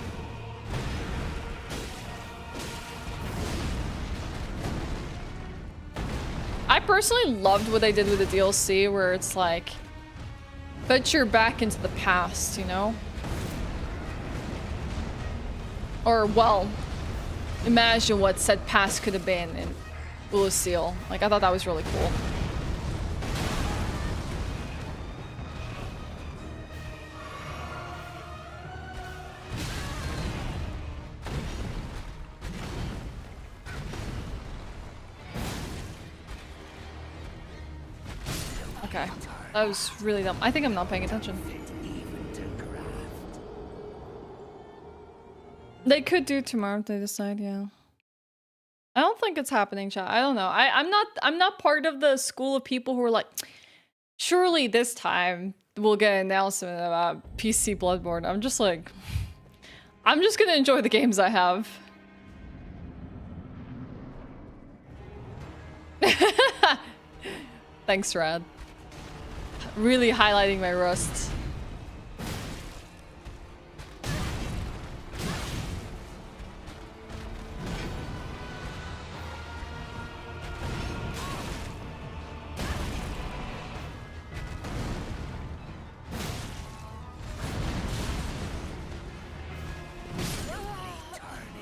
I personally loved what they did with the DLC, where it's like, put your back into the past, you know? Or, well, imagine what said past could have been in Lucille. Like, I thought that was really cool. Okay, that was really dumb. I think I'm not paying attention. They could do tomorrow if they decide, yeah. I don't think it's happening, chat. I don't know. I'm not part of the school of people who are like, surely this time we'll get an announcement about PC Bloodborne. I'm just like, I'm just gonna enjoy the games I have. Thanks, Rad. Really highlighting my rust.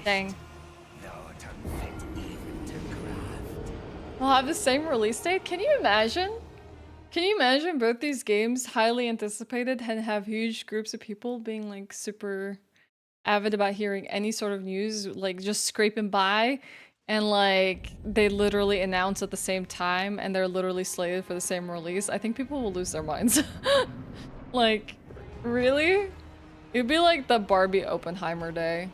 Dang. We'll have the same release date? Can you imagine? Can you imagine both these games, highly anticipated, and have huge groups of people being like super avid about hearing any sort of news, like just scraping by, and like they literally announce at the same time and they're literally slated for the same release? I think people will lose their minds. Like, really? It'd be like the Barbie Oppenheimer day,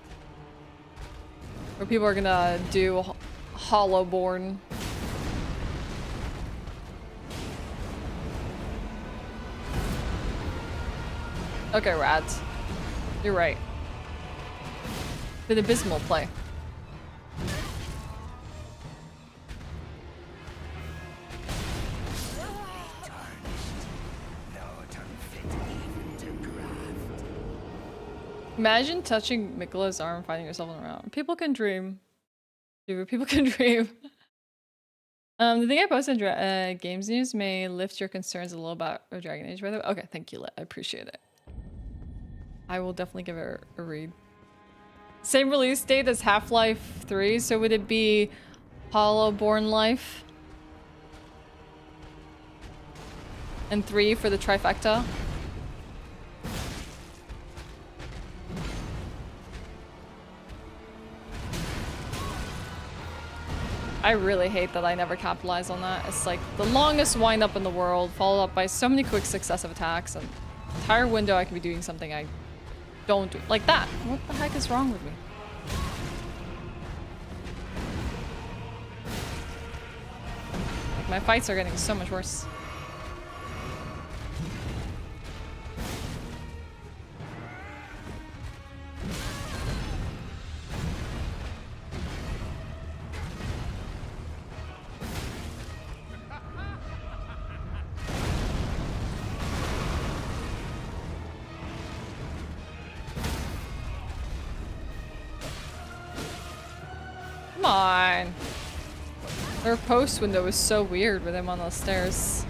where people are gonna do Hollowborn. Okay, Rads. You're right. Been abysmal play. Imagine touching Miquella's arm and finding yourself on the ground. People can dream. Dude, people can dream. The thing I posted in Games News may lift your concerns a little about Dragon Age, by the way. Okay, thank you, Lit. I appreciate it. I will definitely give it a read. Same release date as Half-Life 3, so would it be Hollowborn Life? And 3 for the trifecta? I really hate that I never capitalized on that. It's like the longest wind-up in the world, followed up by so many quick successive attacks, and entire window I could be doing something I don't do. Like that. What the heck is wrong with me? Like, my fights are getting so much worse. Come on. Their post window is so weird with him on those stairs.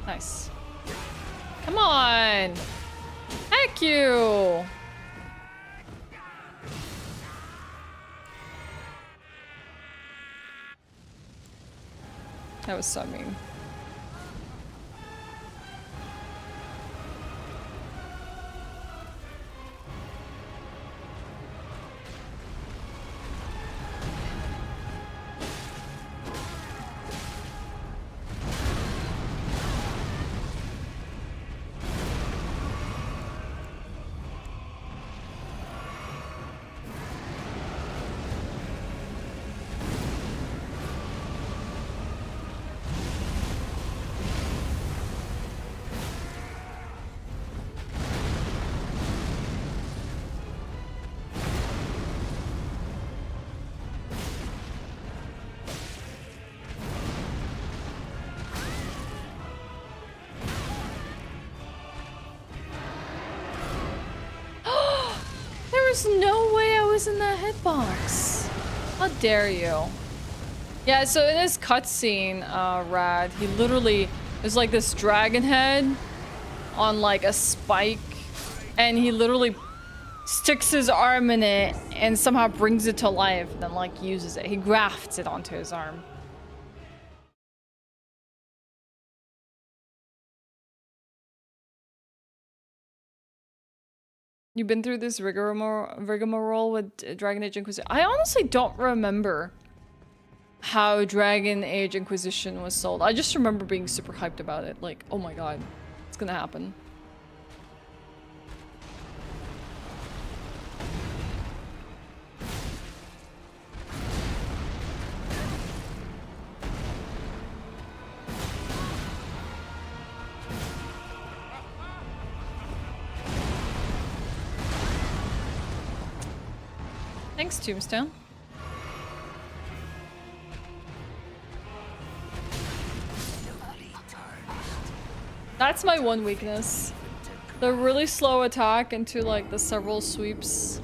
Nice. Come on! Heck you! That was so mean. There's no way I was in that hitbox. How dare you? Yeah, so in his cutscene, Rad, he literally is like this dragon head on like a spike, and he literally sticks his arm in it and somehow brings it to life and then like uses it. He grafts it onto his arm. You've been through this rigmarole with Dragon Age Inquisition. I honestly don't remember how Dragon Age Inquisition was sold. I just remember being super hyped about it. Like, oh my god, it's gonna happen. Thanks, Tombstone. That's my one weakness. The really slow attack into like the several sweeps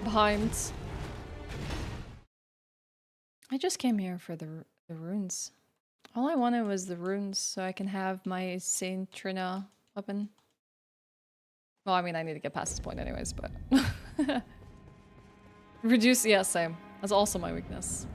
behind. I just came here for the runes. All I wanted was the runes so I can have my Saint Trina weapon. Well, I mean, I need to get past this point anyways, but... Reduce, yeah, same. That's also my weakness.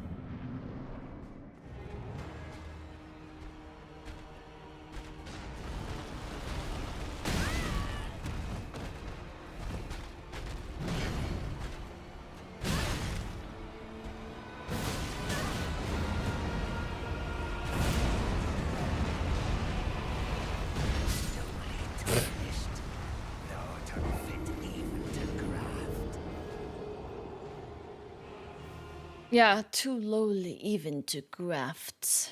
Yeah, too lowly even to graft.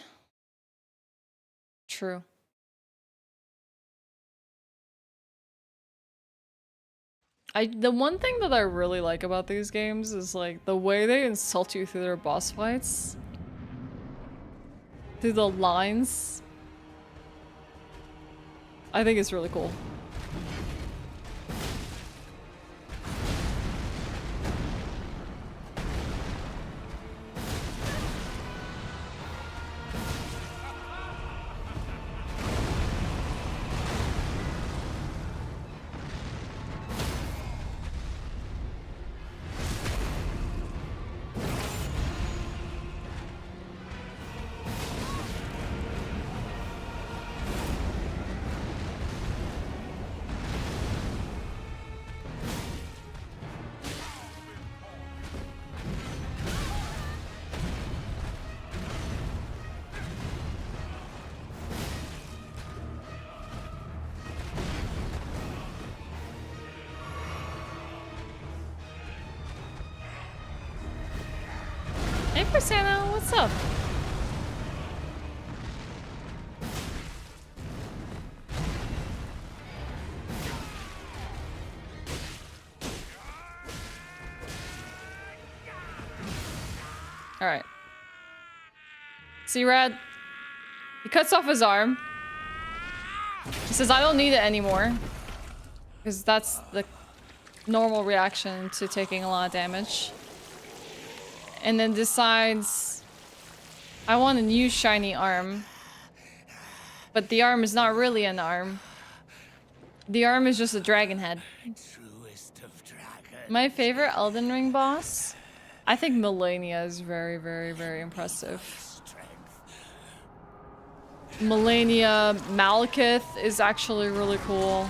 True. The one thing that I really like about these games is like the way they insult you through their boss fights. Through the lines. I think it's really cool. Hey, Persana, what's up? Alright. See, Rad? He cuts off his arm. He says, I don't need it anymore. Because that's the normal reaction to taking a lot of damage. And then decides, I want a new shiny arm. But the arm is not really an arm. The arm is just a dragon head. Truest of dragons. My favorite Elden Ring boss? I think Melania is very, very, very impressive. Melania Malekith is actually really cool.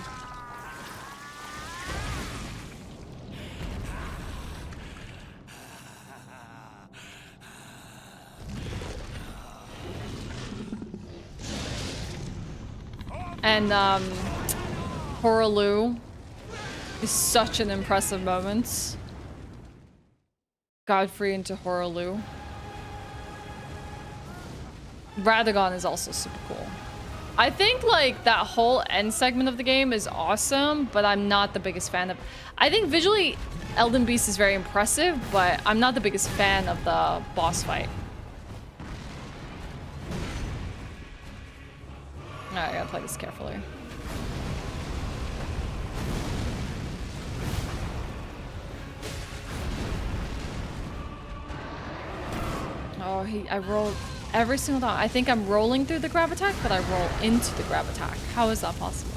And Horalu is such an impressive moment. Godfrey into Horalu. Radagon is also super cool. I think like that whole end segment of the game is awesome, but I'm not the biggest fan of. I think visually Elden Beast is very impressive, but I'm not the biggest fan of the boss fight. Alright, I gotta play this carefully. Oh, I rolled every single time. I think I'm rolling through the grab attack, but I roll into the grab attack. How is that possible?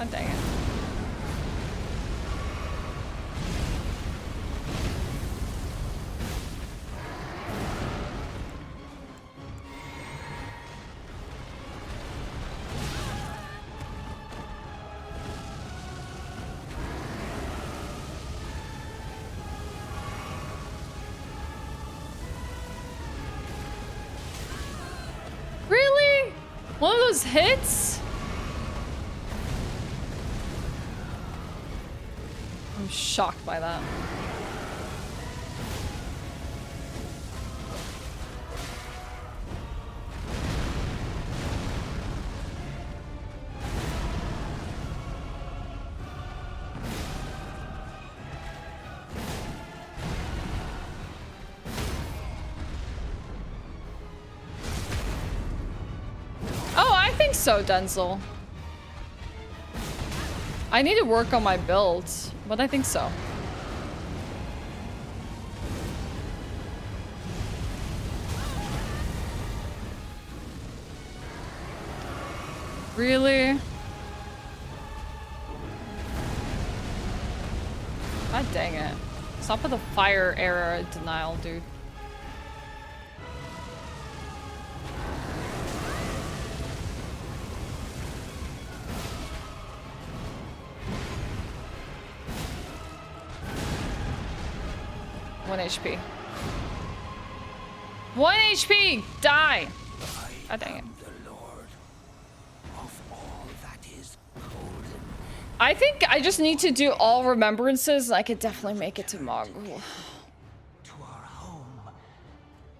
Oh, dang it. Really? One of those hits? I'm shocked by that. Oh, I think so, Denzel. I need to work on my build, but I think so. Really? God dang it. Stop with the fire era denial, dude. One HP. 1 HP! Die! God dang it. The Lord of all that is golden. I think I just need to do all remembrances and I could definitely make it to Mogul. To our home.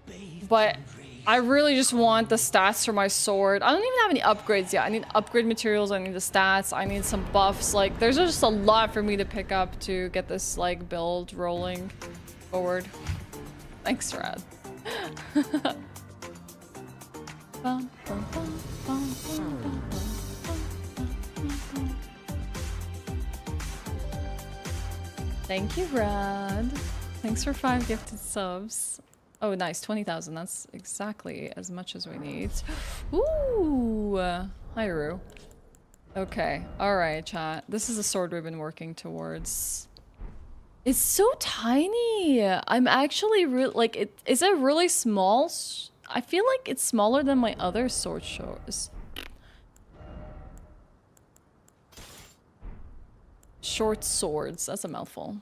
Bathed But in grace. I really just want the stats for my sword. I don't even have any upgrades yet. I need upgrade materials, I need the stats, I need some buffs. Like, there's just a lot for me to pick up to get this, like, build rolling forward. Thanks, Rad. Thank you, Rad. Thanks for 5 gifted subs. Oh, nice. 20,000. That's exactly as much as we need. Ooh. Hi, Rue. Okay. All right, chat. This is the sword we've been working towards. It's so tiny. I'm actually like, is it really small? I feel like it's smaller than my other sword shows. Short swords. That's a mouthful.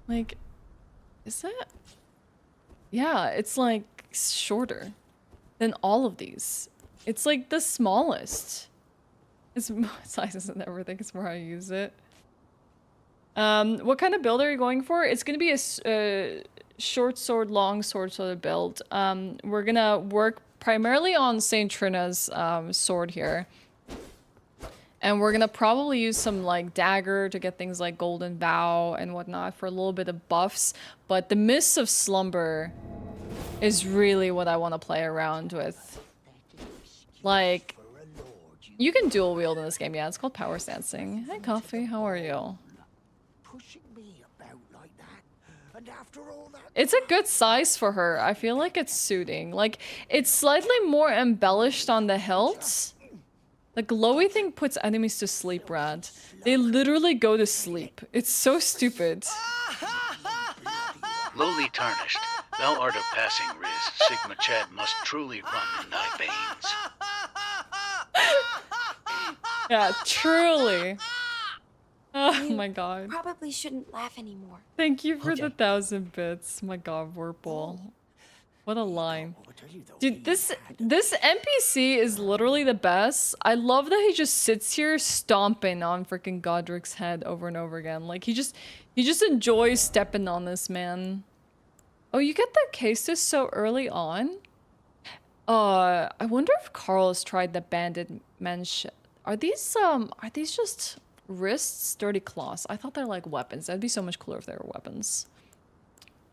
Like, is that? Yeah, it's like shorter than all of these. It's like the smallest. It's sizes and everything. It's more how you use it. What kind of build are you going for? It's gonna be a short sword, long sword sort of build. We're gonna work primarily on Saint Trina's sword here. And we're gonna probably use some like dagger to get things like golden vow and whatnot for a little bit of buffs. But the Mists of Slumber is really what I want to play around with. Like, you can dual wield in this game. Yeah, it's called Power Stancing. Hi, Coffee. How are you? Pushing me about like that. And after all that, It's a good size for her. I feel like it's suiting. Like, it's slightly more embellished on the hilt. The glowy thing puts enemies to sleep, Rad. They literally go to sleep. It's so stupid. Lowly tarnished, thou art of passing riz. Sigma Chad must truly run in thy veins. Yeah, truly. Oh my god. Probably shouldn't laugh anymore. Thank you for the 1,000 bits. My god, Whirlpool. What a line. Dude, this NPC is literally the best. I love that he just sits here stomping on freaking Godric's head over and over again. Like, he just enjoys stepping on this man. Oh, you get the cases so early on? I wonder if Carl has tried the banded mensch. Are these just wrists, dirty claws? I thought they're like weapons. That'd be so much cooler if they were weapons.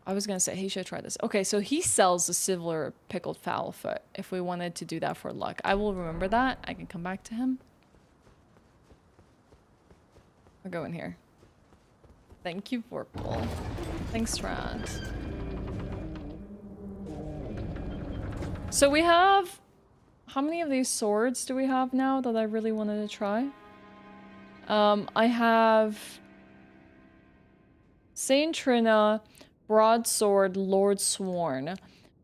I was gonna say he should try this. Okay, so he sells the silver pickled fowl foot if we wanted to do that for luck. I will remember that. I can come back to him. I'll go in here. Thank you, Vorpal. Thanks, Rand. So we have... How many of these swords do we have now that I really wanted to try? I have... Saint Trina... Broadsword, Lord Sworn.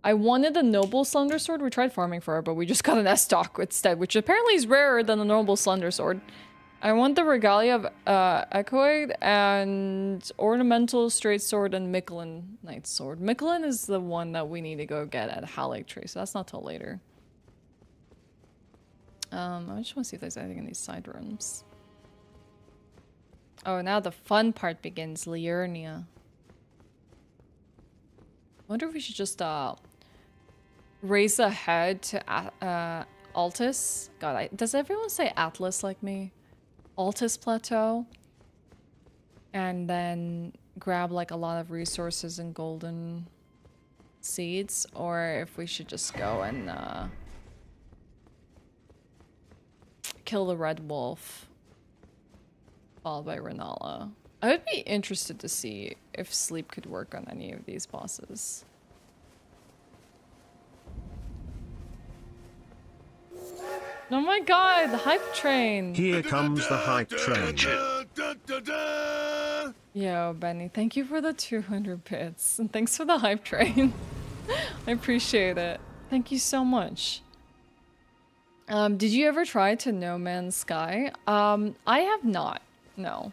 I wanted a Noble Slender Sword. We tried farming for it, but we just got an S-Stock instead, which apparently is rarer than a Noble Slender Sword. I want the Regalia of Echoid and Ornamental Straight Sword and Miquella Knight Sword. Miquella is the one that we need to go get at Erdtree, so that's not till later. I just want to see if there's anything in these side rooms. Oh, now the fun part begins. Liurnia. I wonder if we should just raise ahead to Altus. God, does everyone say Atlas like me? Altus Plateau. And then grab like a lot of resources and golden seeds. Or if we should just go and kill the Red Wolf. Followed by Renala. I would be interested to see if sleep could work on any of these bosses. Oh my god, the hype train! Here comes the hype train. Yo, Benny, thank you for the 200 bits. And thanks for the hype train. I appreciate it. Thank you so much. Did you ever try to No Man's Sky? I have not. No.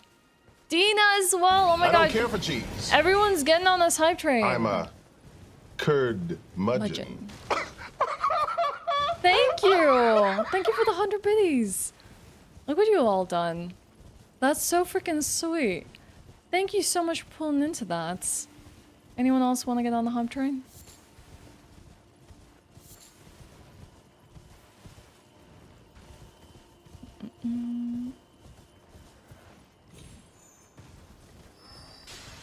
Dina as well. Oh my god. I don't care for cheese. Everyone's getting on this hype train. I'm a curd mudgeon. Thank you. Thank you for the 100 biddies. Look what you all done. That's so freaking sweet. Thank you so much for pulling into that. Anyone else want to get on the hype train?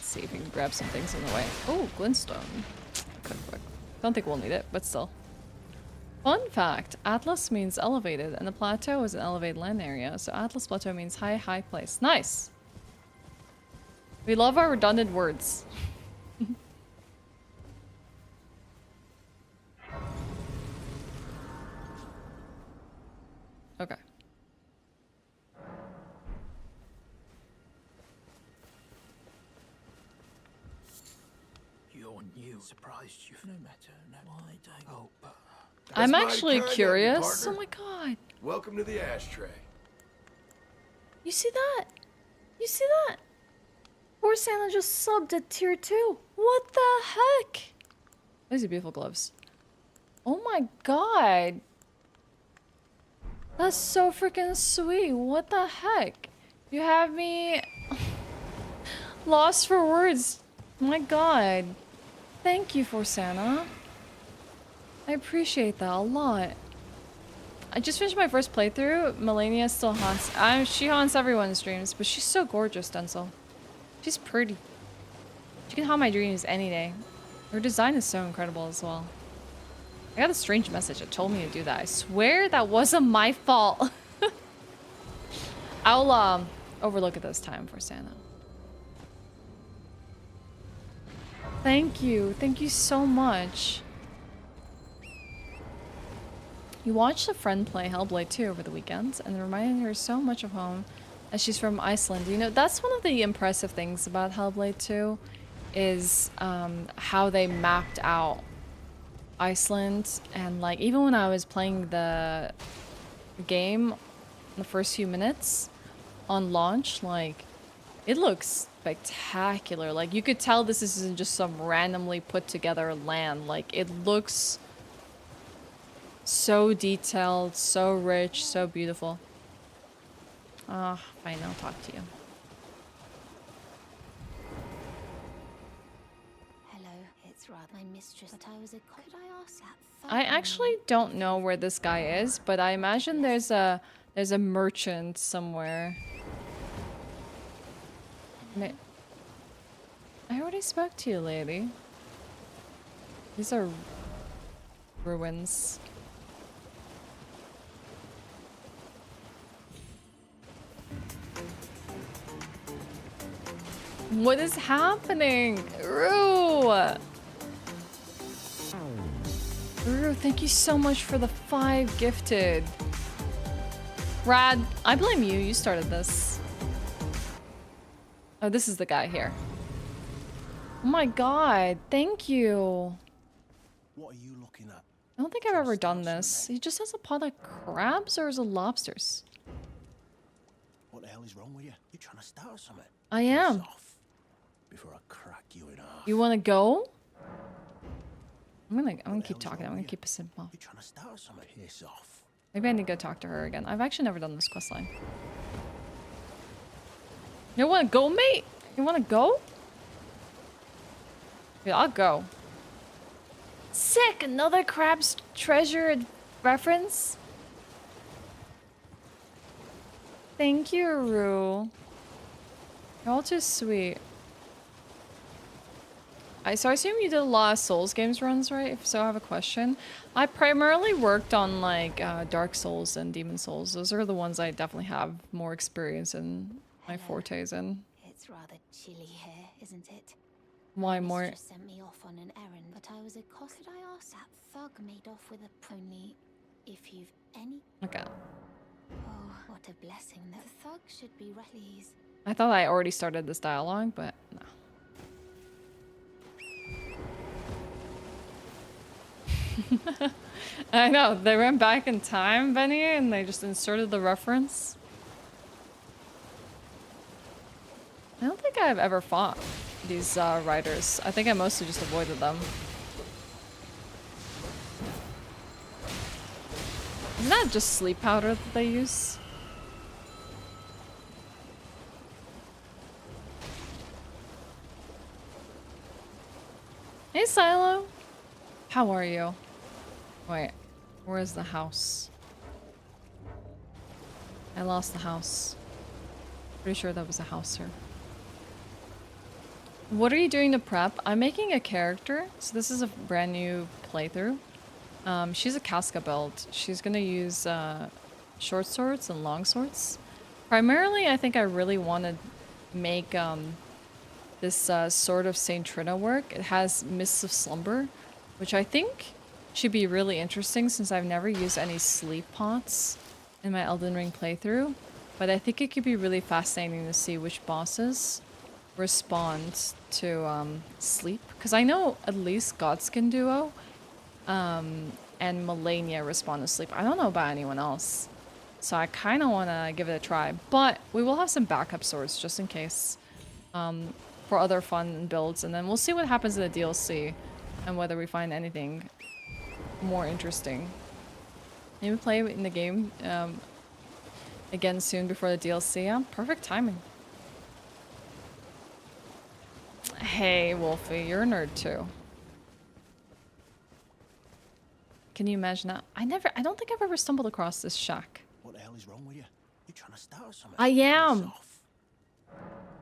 See if we can grab some things on the way. Oh, glintstone. Cookbook. Don't think we'll need it, but still. Fun fact, Atlas means elevated, and the plateau is an elevated land area, so Atlas Plateau means high, high place. Nice! We love our redundant words. Okay. You're new. Surprised you. No matter. No. Why don't... Oh, but... I'm actually curious. Oh my god. Welcome to the Ashtray. You see that? You see that? Poor Santa just subbed at tier 2. What the heck? These are beautiful gloves. Oh my god. That's so freaking sweet. What the heck? You have me lost for words. My god. Thank you, for Santa. I appreciate that a lot. I just finished my first playthrough. Melania still haunts. She haunts everyone's dreams, but she's so gorgeous, Denzel. She's pretty. She can haunt my dreams any day. Her design is so incredible as well. I got a strange message that told me to do that. I swear that wasn't my fault. I'll overlook it this time for Santa. Thank you. Thank you so much. You watched a friend play Hellblade 2 over the weekend and it reminded her so much of home as she's from Iceland. You know, that's one of the impressive things about Hellblade 2 is how they mapped out Iceland. And like, even when I was playing the game the first few minutes on launch, like, it looks spectacular. Like, you could tell this isn't just some randomly put together land. Like, it looks so detailed, so rich, so beautiful. Ah, fine, I'll talk to you. Hello, it's rather my mistress, but I was a could I ask that? I actually don't know where this guy is, but I imagine there's a merchant somewhere. I already spoke to you, lady. These are ruins. What is happening? Rue! Rue, thank you so much for the 5 gifted. Rad, I blame you. You started this. Oh, this is the guy here. Oh my god, thank you. What are you looking at? I don't think I've ever done this. He just has a pot of crabs or is it lobsters? What the hell is wrong with you? You trying to start something? I am. Before I crack you in half. You wanna go? I'm gonna keep talking. I'm gonna keep it simple. You trying to start something? Piss off. Maybe I need to go talk to her again. I've actually never done this quest line. You wanna go, mate? You wanna go? Yeah, I'll go. Sick! Another crab's treasure reference? Thank you, Rue. You're all too sweet. So I assume you did a lot of Souls games runs, right? If so, I have a question. I primarily worked on like Dark Souls and Demon Souls. Those are the ones I definitely have more experience in, my fortes in. It's rather chilly here, isn't it? Why more? My mistress sent me off on an errand, but I was a cost. Could I ask that thug made off with a pony? If you've any. Okay. Oh, what a blessing! The thug should be pleased. I thought I already started this dialogue, but no. I know, they went back in time, Benny, and they just inserted the reference. I don't think I've ever fought these riders. I think I mostly just avoided them. Isn't that just sleep powder that they use? Hey, Silo. How are you? Wait, where's the house? I lost the house. Pretty sure that was a house here. What are you doing to prep? I'm making a character. So this is a brand new playthrough. She's a Casca build. She's gonna use short swords and long swords. Primarily, I think I really want to make this Sword of Saint Trina work. It has Mists of Slumber, which I think should be really interesting since I've never used any sleep pots in my Elden Ring playthrough. But I think it could be really fascinating to see which bosses respond to sleep. Because I know at least Godskin Duo and Melania respond to sleep. I don't know about anyone else. So I kind of want to give it a try. But we will have some backup swords just in case for other fun builds. And then we'll see what happens in the DLC and whether we find anything more interesting. Maybe play in the game again soon before the DLC. Yeah, perfect timing. Hey, Wolfie, you're a nerd too. Can you imagine that? I don't think I've ever stumbled across this shack. What the hell is wrong with you? You trying to start something? I am.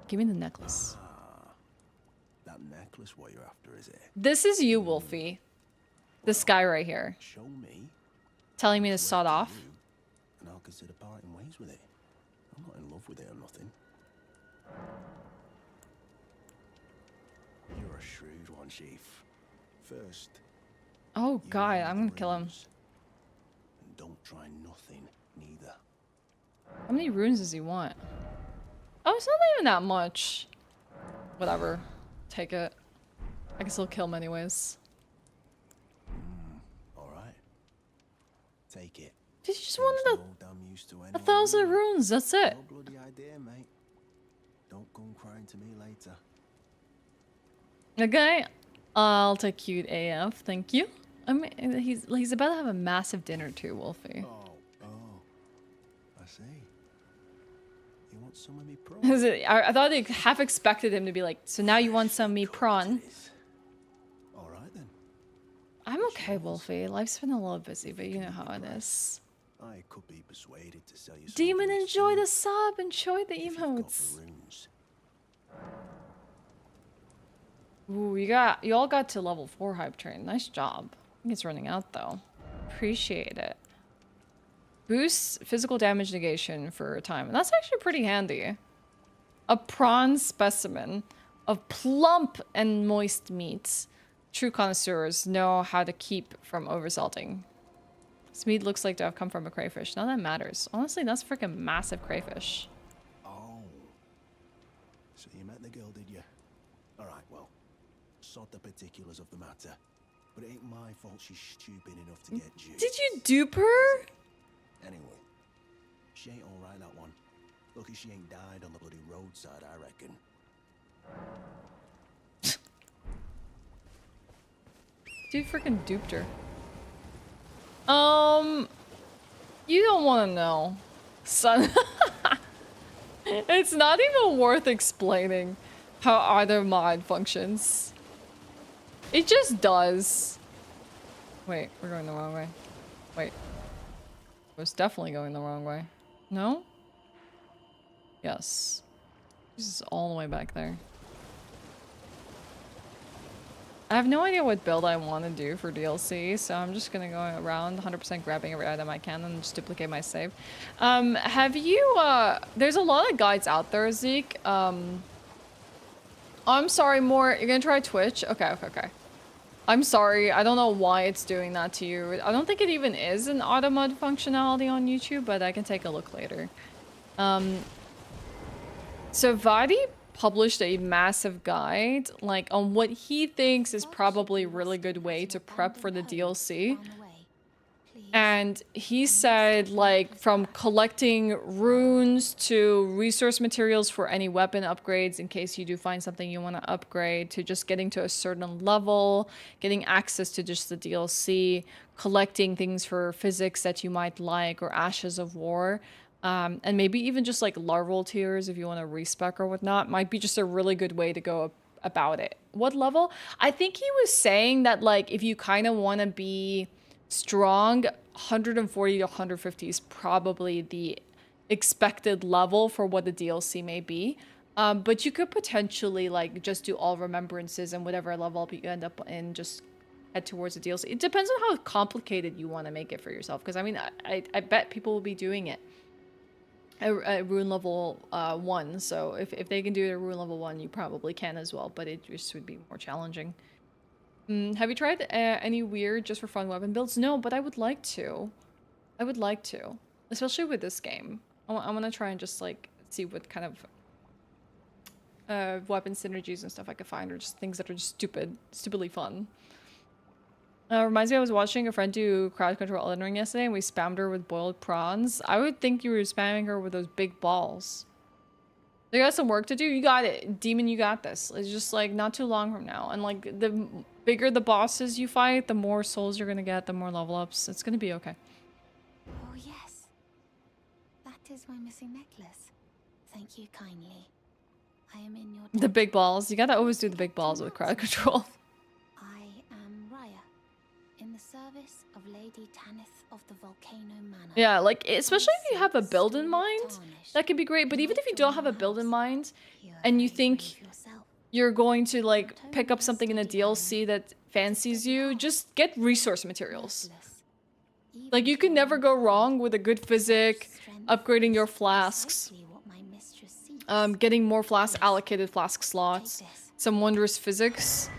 Give me the necklace. That necklace what you're after, is it? This is you, Wolfie. This guy right here. Show me. Telling me to sod off. And I'll consider parting ways with it. I'm not in love with it or nothing. You're a shrewd one, Chief. First. Oh god, I'm gonna kill him. And don't try nothing, neither. How many runes does he want? Oh, it's not even that much. Whatever. Take it. I can still kill him anyways. Alright. Take it. Did you just wanted 1,000 runes, that's it. No bloody idea, mate. Don't come crying to me later. Okay. I'll take cute AF, thank you. I mean, he's about to have a massive dinner too, Wolfie. Oh, I see. You want some of me prawn? I thought they half expected him to be like, so now you want some me prawn. Alright then. I'm okay, Wolfie. Life's been a little busy, but you know how it is. I could be persuaded to sell you some Demon, of these enjoy the things sub, enjoy the if you've got emotes. the runes. Ooh, you all got to level 4 hype train. Nice job. I think it's running out though. Appreciate it. Boosts physical damage negation for a time. And that's actually pretty handy. A prawn specimen of plump and moist meats. True connoisseurs know how to keep from oversalting. This meat looks like to have come from a crayfish. None of that matters. Honestly, that's a freaking massive crayfish. Oh. So you met the girl, did you? Alright, well. Sort the particulars of the matter. But it ain't my fault she's stupid enough to get duped. Did you dupe her? Anyway. She ain't alright, that one. Lucky she ain't died on the bloody roadside, I reckon. Dude freaking duped her. You don't want to know, son. It's not even worth explaining how either mod functions. It just does. Wait, we're going the wrong way. Wait. It was definitely going the wrong way. No? Yes. This is all the way back there. I have no idea what build I want to do for DLC, so I'm just gonna go around 100% grabbing every item I can and just duplicate my save. Have you, there's a lot of guides out there, Zeke. I'm sorry, More, you're gonna try Twitch? Okay. I'm sorry, I don't know why it's doing that to you. I don't think it even is an auto mod functionality on YouTube, but I can take a look later. So Vadi published a massive guide, like, on what he thinks is probably a really good way to prep for the DLC. And he said, like, from collecting runes to resource materials for any weapon upgrades in case you do find something you want to upgrade, to just getting to a certain level, getting access to just the DLC, collecting things for physics that you might like, or ashes of war. And maybe even just like larval tiers if you want to respec or whatnot, might be just a really good way to go about it. What level? I think he was saying that, like, if you kind of want to be strong, 140 to 150 is probably the expected level for what the DLC may be. But you could potentially, like, just do all remembrances and whatever level up you end up in, just head towards the DLC. It depends on how complicated you want to make it for yourself. Because, I mean, I bet people will be doing it. A rune level 1, so if they can do it at rune level 1, you probably can as well, but it just would be more challenging. Have you tried any weird just for fun weapon builds? No, but I would like to. I would like to, especially with this game. I want to try and just like see what kind of weapon synergies and stuff I could find, or just things that are just stupidly fun. Reminds me, I was watching a friend do crowd control Elden Ring yesterday, and we spammed her with boiled prawns. I would think you were spamming her with those big balls. You got some work to do? You got it. Demon, you got this. It's just, like, not too long from now. And, like, the bigger the bosses you fight, the more souls you're gonna get, the more level ups. It's gonna be okay. is my missing necklace. Thank you kindly. I am in your The big balls. You gotta always do the big balls with crowd control. I am Raya, in the service of Lady Tanith of the Volcano Manor. Yeah, like, especially if you have a build in mind, that could be great. But even if you don't have a build in mind, and you think you're going to, like, pick up something in a DLC that fancies you, just get resource materials. Like, you can never go wrong with a good physic, upgrading your flasks, getting more allocated flask slots, some wondrous physics,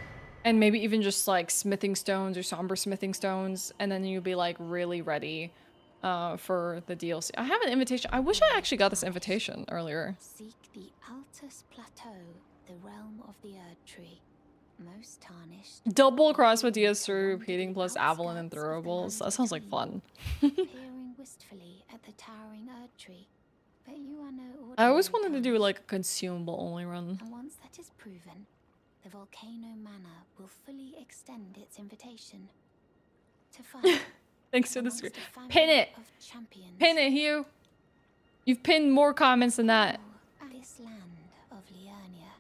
and maybe even just like smithing stones or somber smithing stones, and then you'll be like really ready for the DLC. I have an invitation. I wish I actually got this invitation earlier. Seek the Altus Plateau, the realm of the Erdtree, most tarnished. Double cross with DS through repeating plus Avalon and throwables. That sounds like fun. Peering wistfully at the towering Erdtree. But you are no I always wanted to do like a consumable only run. And once that is proven, the Volcano Manor will fully extend its invitation to find. Thanks for the screen. Pin it! Pin it, Hugh! You've pinned more comments than that. This land of Liurnia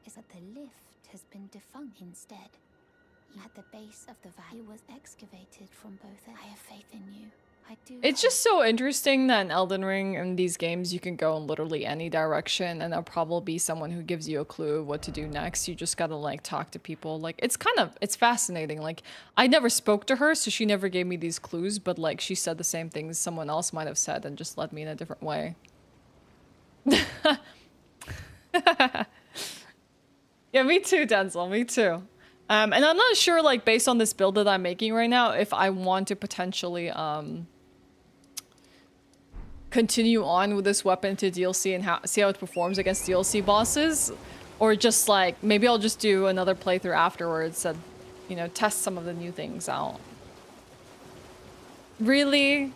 is that the lift has been defunct instead. At the base of the valley was excavated from both. I have faith in you. It's just so interesting that in Elden Ring and these games you can go in literally any direction and there'll probably be someone who gives you a clue of what to do next. You just gotta like talk to people. Like it's fascinating. Like I never spoke to her, so she never gave me these clues, but like she said the same things someone else might have said and just led me in a different way. Yeah, me too, Denzel, me too. And I'm not sure, like, based on this build that I'm making right now, if I want to potentially, continue on with this weapon to DLC and see how it performs against DLC bosses. Or just, like, maybe I'll just do another playthrough afterwards and, you know, test some of the new things out. Really?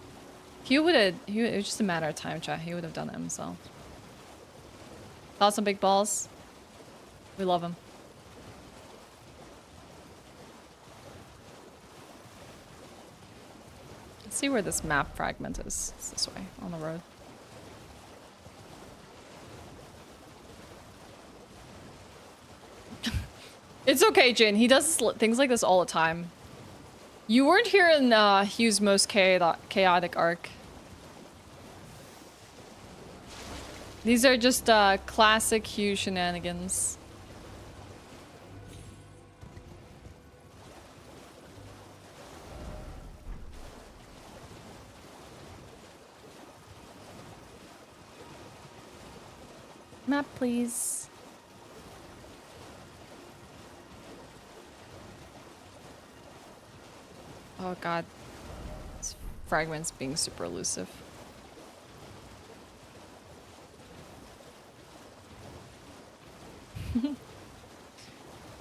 It was just a matter of time, chat. He would have done it himself. Thoughts on big balls? We love him. Let's see where this map fragment is. It's this way, on the road. It's okay, Jin. He does things like this all the time. You weren't here in Hugh's most chaotic arc. These are just classic Hugh shenanigans. Map, please. Oh god. This fragment's being super elusive.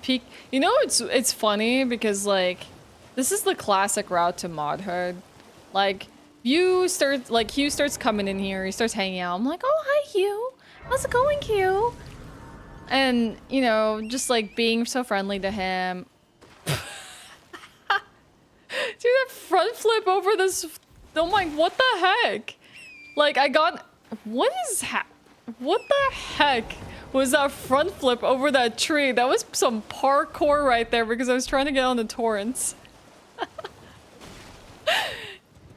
Peak. You know, it's funny because like this is the classic route to modhood. Like Hugh starts coming in here, he starts hanging out. I'm like, oh hi Hugh. How's it going, Q? And, you know, just like being so friendly to him. Dude, that front flip over this. I'm like, what the heck? Like, what the heck was that front flip over that tree? That was some parkour right there because I was trying to get on the torrents.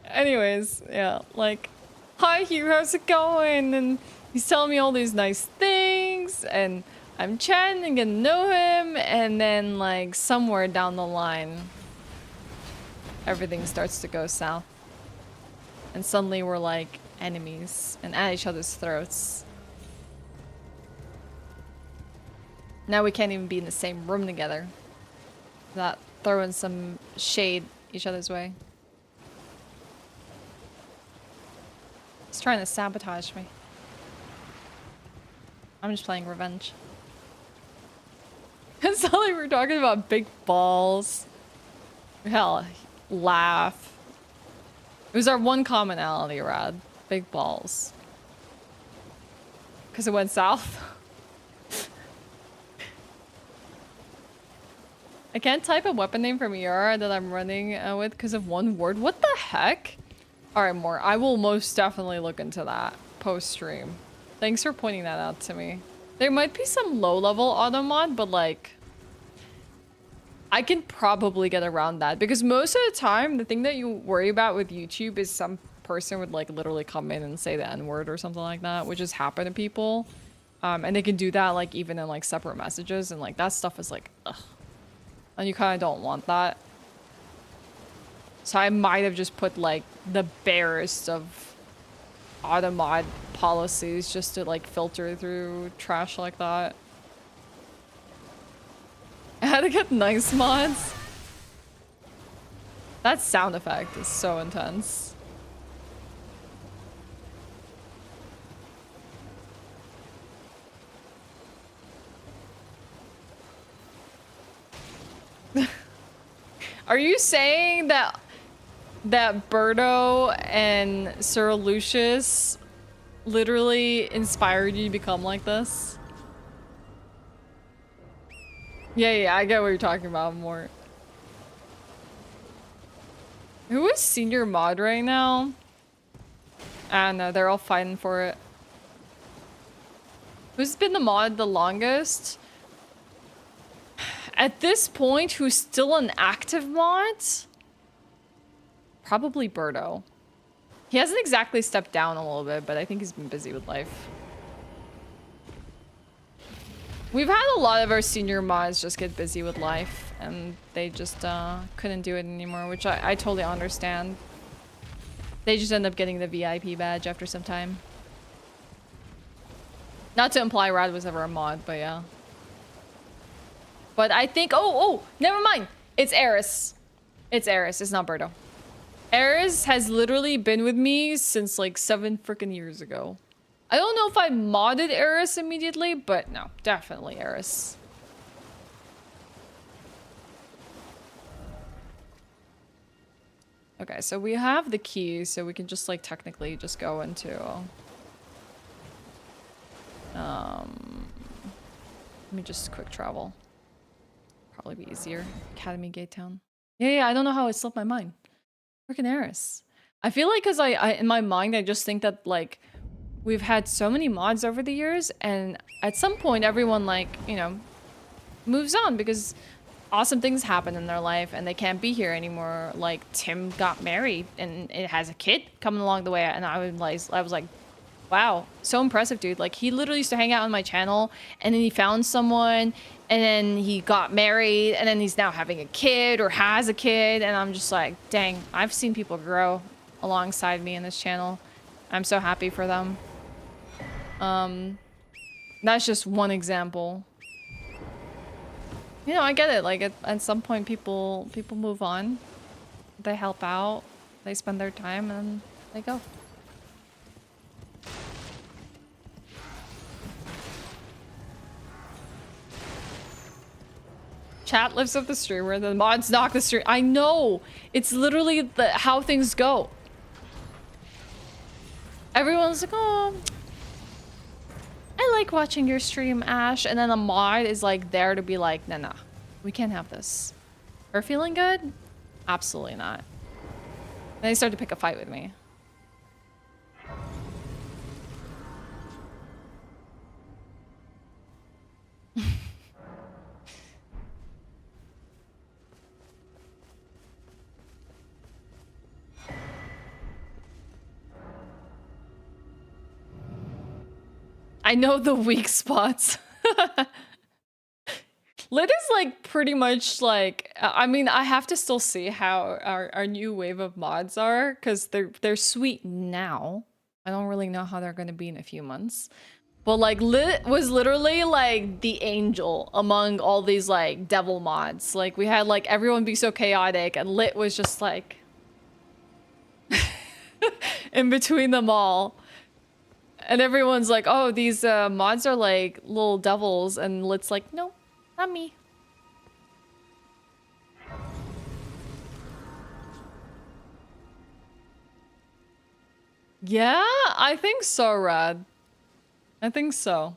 Anyways, yeah, like, hi Hugh, how's it going? And he's telling me all these nice things, and I'm chatting and getting to know him, and then, like, somewhere down the line, everything starts to go south. And suddenly we're, like, enemies, and at each other's throats. Now we can't even be in the same room together without throwing some shade each other's way. He's trying to sabotage me. I'm just playing revenge. It's not like we're talking about big balls. Hell, laugh. It was our one commonality, Rad. Big balls. Because it went south. I can't type a weapon name from ER that I'm running with because of one word. What the heck? Alright, more. I will most definitely look into that. post-stream. Thanks for pointing that out to me. There might be some low-level auto mod, but like, I can probably get around that because most of the time, the thing that you worry about with YouTube is some person would like literally come in and say the N-word or something like that, which has happened to people. And they can do that like even in like separate messages, and like that stuff is like, ugh. And you kind of don't want that. So I might have just put like the barest of auto mod policies just to like filter through trash like that. I had to get nice mods. That sound effect is so intense. Are you saying that Birdo and Sir Lucius literally inspired you to become like this? Yeah, I get what you're talking about more. Who is senior mod right now? I don't know, they're all fighting for it. Who's been the mod the longest? At this point, who's still an active mod? Probably Birdo. He hasn't exactly stepped down a little bit, but I think he's been busy with life. We've had a lot of our senior mods just get busy with life, and they just couldn't do it anymore, which I totally understand. They just end up getting the VIP badge after some time. Not to imply Rad was ever a mod, but yeah. But I think, oh, never mind. It's Eris. It's Eris, it's not Birdo. Eris has literally been with me since like 7 freaking years ago. I don't know if I modded Eris immediately, but no, definitely Eris. Okay, so we have the key, so we can just like technically just go into let me just quick travel. Probably be easier. Academy Gate Town. Yeah, I don't know how it slipped my mind. Freaking Eris. I feel like because I in my mind I just think that like we've had so many mods over the years, and at some point everyone like, you know, moves on because awesome things happen in their life and they can't be here anymore. Like Tim got married and it has a kid coming along the way, and I was like, wow, so impressive, dude. Like he literally used to hang out on my channel, and then he found someone, and then he got married, and then he's now having a kid or has a kid, and I'm just like, dang, I've seen people grow alongside me in this channel. I'm so happy for them. That's just one example. You know, I get it. Like at some point people move on. They help out, they spend their time, and they go. Chat lifts up the streamer, the mods knock the stream. I know! It's literally how things go. Everyone's like, oh, I like watching your stream, Ashe. And then a mod is like there to be like, nah, we can't have this. Her feeling good? Absolutely not. And they start to pick a fight with me. I know the weak spots. Lit is like pretty much like, I mean, I have to still see how our new wave of mods are, because they're sweet now. I don't really know how they're going to be in a few months. But like Lit was literally like the angel among all these like devil mods. Like we had like everyone be so chaotic, and Lit was just like in between them all. And everyone's like, oh, these mods are like little devils. And Lit's like, no, not me. Yeah, I think so, Rad. I think so.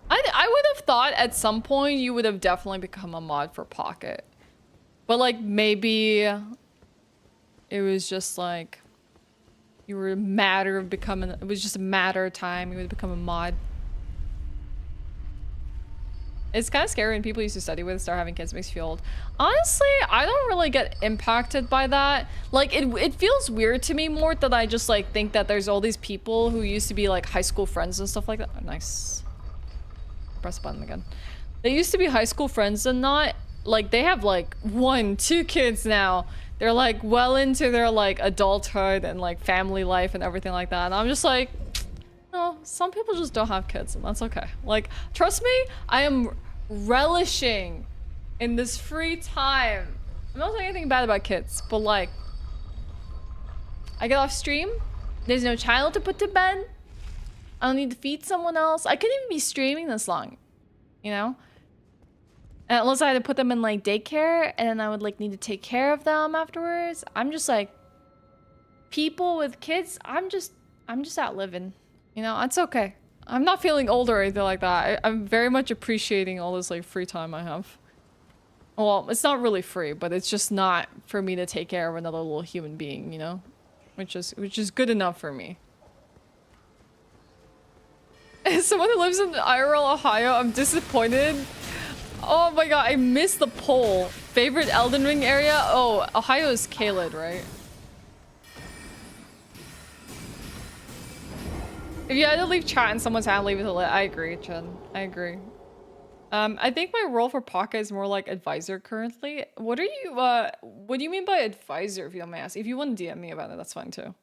I would have thought at some point you would have definitely become a mod for Pocket. But like maybe it was just like You were a matter of becoming, it was just a matter of time. You would become a mod. It's kind of scary when people used to study with start having kids. Makes you feel old. Honestly, I don't really get impacted by that. Like, it feels weird to me more that I just like think that there's all these people who used to be like high school friends and stuff like that. Oh, nice. Press button again. They used to be high school friends and not like they have like 1, 2 kids now. They're like well into their like adulthood and like family life and everything like that. And I'm just like, no, some people just don't have kids and that's okay. Like, trust me, I am relishing in this free time. I'm not saying anything bad about kids, but like, I get off stream, there's no child to put to bed, I don't need to feed someone else. I couldn't even be streaming this long, you know? And unless I had to put them in like daycare and then I would like need to take care of them afterwards. I'm just like, people with kids, I'm just out living, you know? It's okay. I'm not feeling old or anything like that. I'm very much appreciating all this like free time I have. Well, it's not really free, but it's just not for me to take care of another little human being, you know? Which is good enough for me. As someone who lives in IRL, Ohio, I'm disappointed. Oh my god, I missed the poll. Favorite Elden Ring area? Oh, Ohio is Caelid, right? If you had to leave chat and someone's hand, leave it lit. I agree, Chen. I agree. I think my role for Pocket is more like advisor currently. What do you mean by advisor, if you don't mind asking? If you want to DM me about it, that's fine too.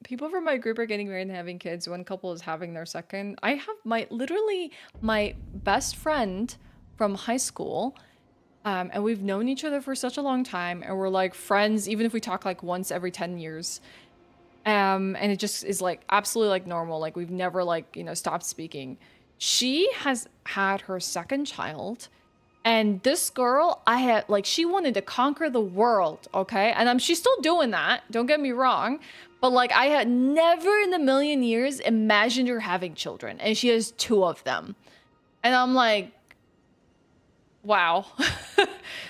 People from my group are getting married and having kids. One couple is having their second. I have literally my best friend from high school. And we've known each other for such a long time. And we're like friends, even if we talk like once every 10 years. And it just is like absolutely like normal. Like we've never like, you know, stopped speaking. She has had her second child. And this girl, she wanted to conquer the world, okay? And she's still doing that, don't get me wrong. But like, I had never in a million years imagined her having children. And she has 2 of them. And I'm like, wow.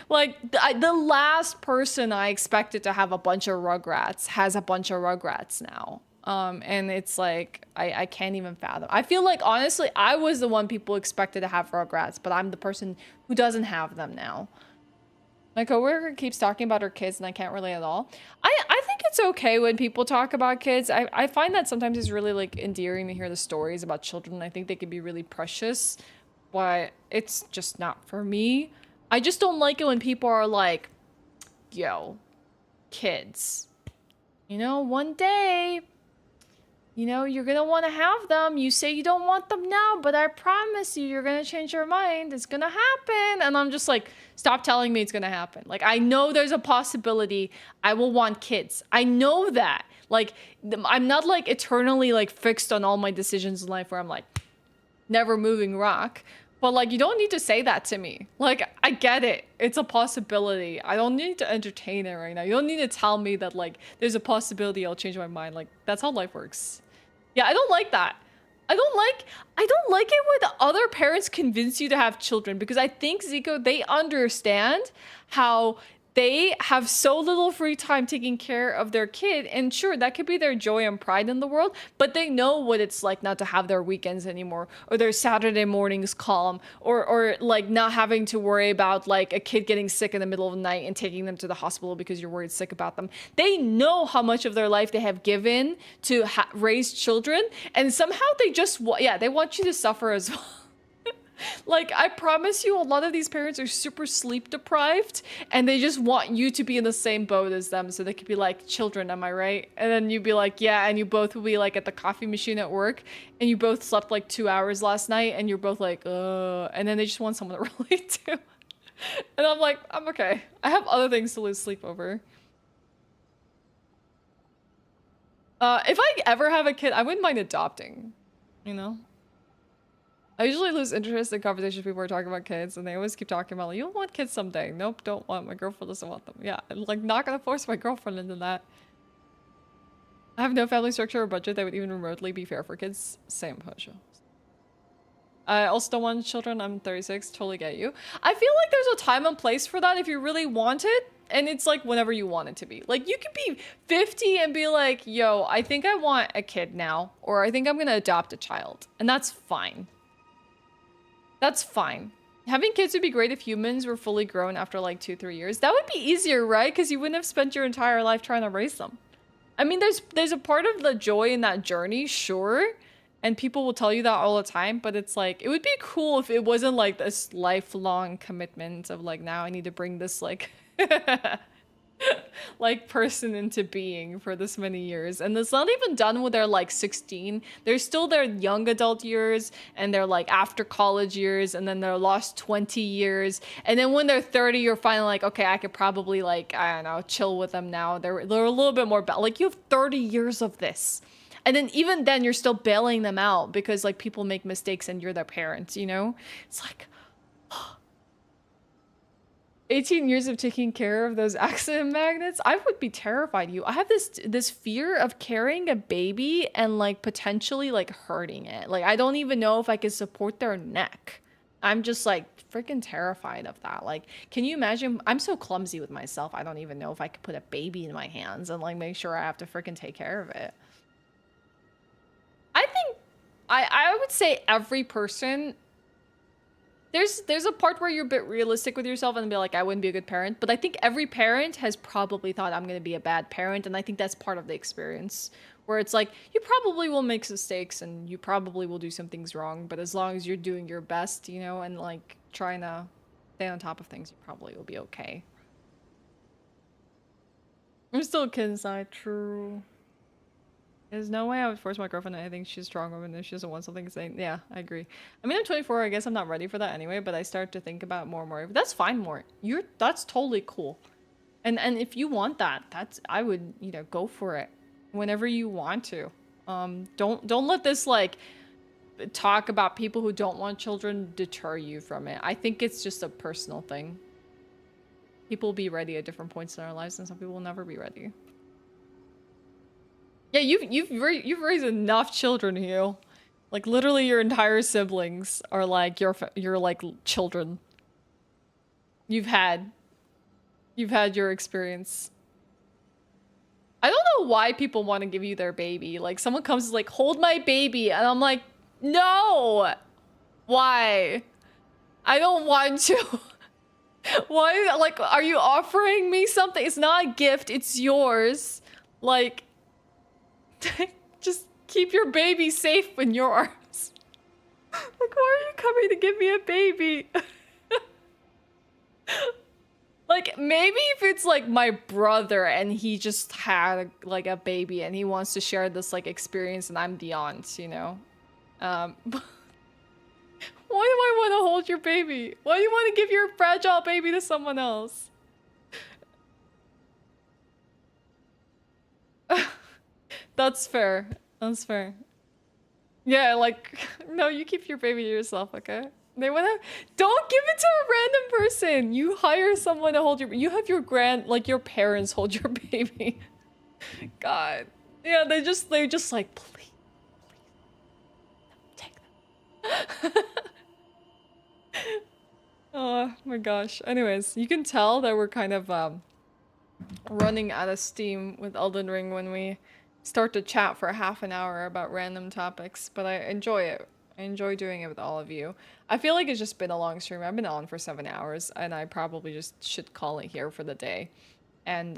Like, the last person I expected to have a bunch of Rugrats has a bunch of Rugrats now. And it's like, I can't even fathom. I feel like, honestly, I was the one people expected to have Rugrats, but I'm the person who doesn't have them now. My coworker keeps talking about her kids and I can't relate at all. I think it's okay when people talk about kids. I find that sometimes it's really like endearing to hear the stories about children. I think they can be really precious, but it's just not for me. I just don't like it when people are like, yo, kids, you know, one day, you know, you're gonna want to have them. You say you don't want them now, but I promise you, you're gonna change your mind. It's gonna happen. And I'm just like, stop telling me it's gonna happen. Like, I know there's a possibility I will want kids. I know that. Like, I'm not like eternally like fixed on all my decisions in life where I'm like, never moving rock. But like, you don't need to say that to me. Like, I get it. It's a possibility. I don't need to entertain it right now. You don't need to tell me that like, there's a possibility I'll change my mind. Like, that's how life works. Yeah, I don't like that. I don't like it when other parents convince you to have children, because I think, Zico, they understand how they have so little free time taking care of their kid, and sure, that could be their joy and pride in the world, but they know what it's like not to have their weekends anymore, or their Saturday mornings calm, or like not having to worry about like a kid getting sick in the middle of the night and taking them to the hospital because you're worried sick about them. They know how much of their life they have given to raise children, and somehow they just they want you to suffer as well. Like, I promise you, a lot of these parents are super sleep deprived and they just want you to be in the same boat as them so they could be like, children, am I right? And then you'd be like, yeah, and you both will be like at the coffee machine at work and you both slept like 2 hours last night and you're both like, and then they just want someone to relate to. And I'm like, I'm okay. I have other things to lose sleep over. If I ever have a kid, I wouldn't mind adopting, you know? I usually lose interest in conversations people are talking about kids, and they always keep talking about, like, you'll want kids someday. Nope, don't want. My girlfriend doesn't want them. Yeah, I'm, like, not gonna force my girlfriend into that. I have no family structure or budget that would even remotely be fair for kids. Same push. I also don't want children. I'm 36. Totally get you. I feel like there's a time and place for that if you really want it. and it's like whenever you want it to be. Like you could be 50 and be like, yo, I think I want a kid now, or I think I'm gonna adopt a child, and that's fine. That's fine. Having kids would be great if humans were fully grown after like 2-3 years. That would be easier, right? Because you wouldn't have spent your entire life trying to raise them. I mean, there's a part of the joy in that journey, sure. And people will tell you that all the time, but it's like, it would be cool if it wasn't like this lifelong commitment of like, now I need to bring this like, like person into being for this many years. And it's not even done when they're like 16. There's still their young adult years and their like after college years and then their lost 20 years. And then when they're 30, you're finally like, okay, I could probably like, I don't know, chill with them now. They're a little bit more, like you have 30 years of this. And then even then you're still bailing them out because like people make mistakes and you're their parents, you know? It's like 18 years of taking care of those accident magnets. I would be terrified. I have this fear of carrying a baby and like potentially like hurting it. Like I don't even know if I could support their neck. I'm just like freaking terrified of that. Like, can you imagine? I'm so clumsy with myself. I don't even know if I could put a baby in my hands and like make sure I have to freaking take care of it. I think I would say every person, there's a part where you're a bit realistic with yourself and be like, I wouldn't be a good parent. But I think every parent has probably thought I'm going to be a bad parent. And I think that's part of the experience where it's like, you probably will make mistakes and you probably will do some things wrong. But as long as you're doing your best, you know, and like trying to stay on top of things, you probably will be okay. I'm still a kid inside, true. There's no way I would force my girlfriend to anything. She's a strong woman. If she doesn't want something, saying, yeah, I agree. I mean, I'm 24. I guess I'm not ready for that anyway, but I start to think about it more and more. That's fine, more. That's totally cool. And if you want that, I would, you know, go for it whenever you want to. Don't let this like talk about people who don't want children deter you from it. I think it's just a personal thing. People will be ready at different points in their lives, and some people will never be ready. Yeah, you've raised enough children, Hugh. Like literally, your entire siblings are like your like children. You've had your experience. I don't know why people want to give you their baby. Like someone comes and is like, hold my baby, and I'm like, no. Why? I don't want to. Why? Like, are you offering me something? It's not a gift. It's yours. Like. Just keep your baby safe in your arms. Like, why are you coming to give me a baby? Like, maybe if it's like my brother and he just had like a baby and he wants to share this like experience and I'm the aunt, you know? Why do I want to hold your baby? Why do you want to give your fragile baby to someone else? That's fair. That's fair. Yeah, like, no, you keep your baby to yourself, okay? They wanna... Don't give it to a random person! You hire someone to hold your... You have your your parents hold your baby. God. Yeah, they just like, please, take them. Oh my gosh. Anyways, you can tell that we're kind of running out of steam with Elden Ring when we start to chat for half an hour about random topics, but I enjoy it. I enjoy doing it with all of you. I feel like it's just been a long stream. I've been on for 7 hours, and I probably just should call it here for the day, and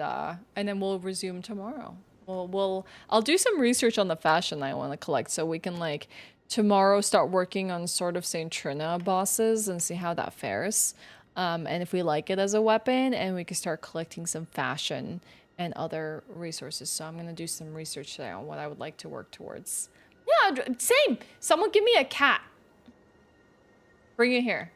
then we'll resume tomorrow. I'll do some research on the fashion I want to collect, so we can like tomorrow start working on Sword of Saint Trina bosses and see how that fares, and if we like it as a weapon, and we can start collecting some fashion and other resources. So I'm gonna do some research today on what I would like to work towards. Yeah, same. Someone give me a cat. Bring it here.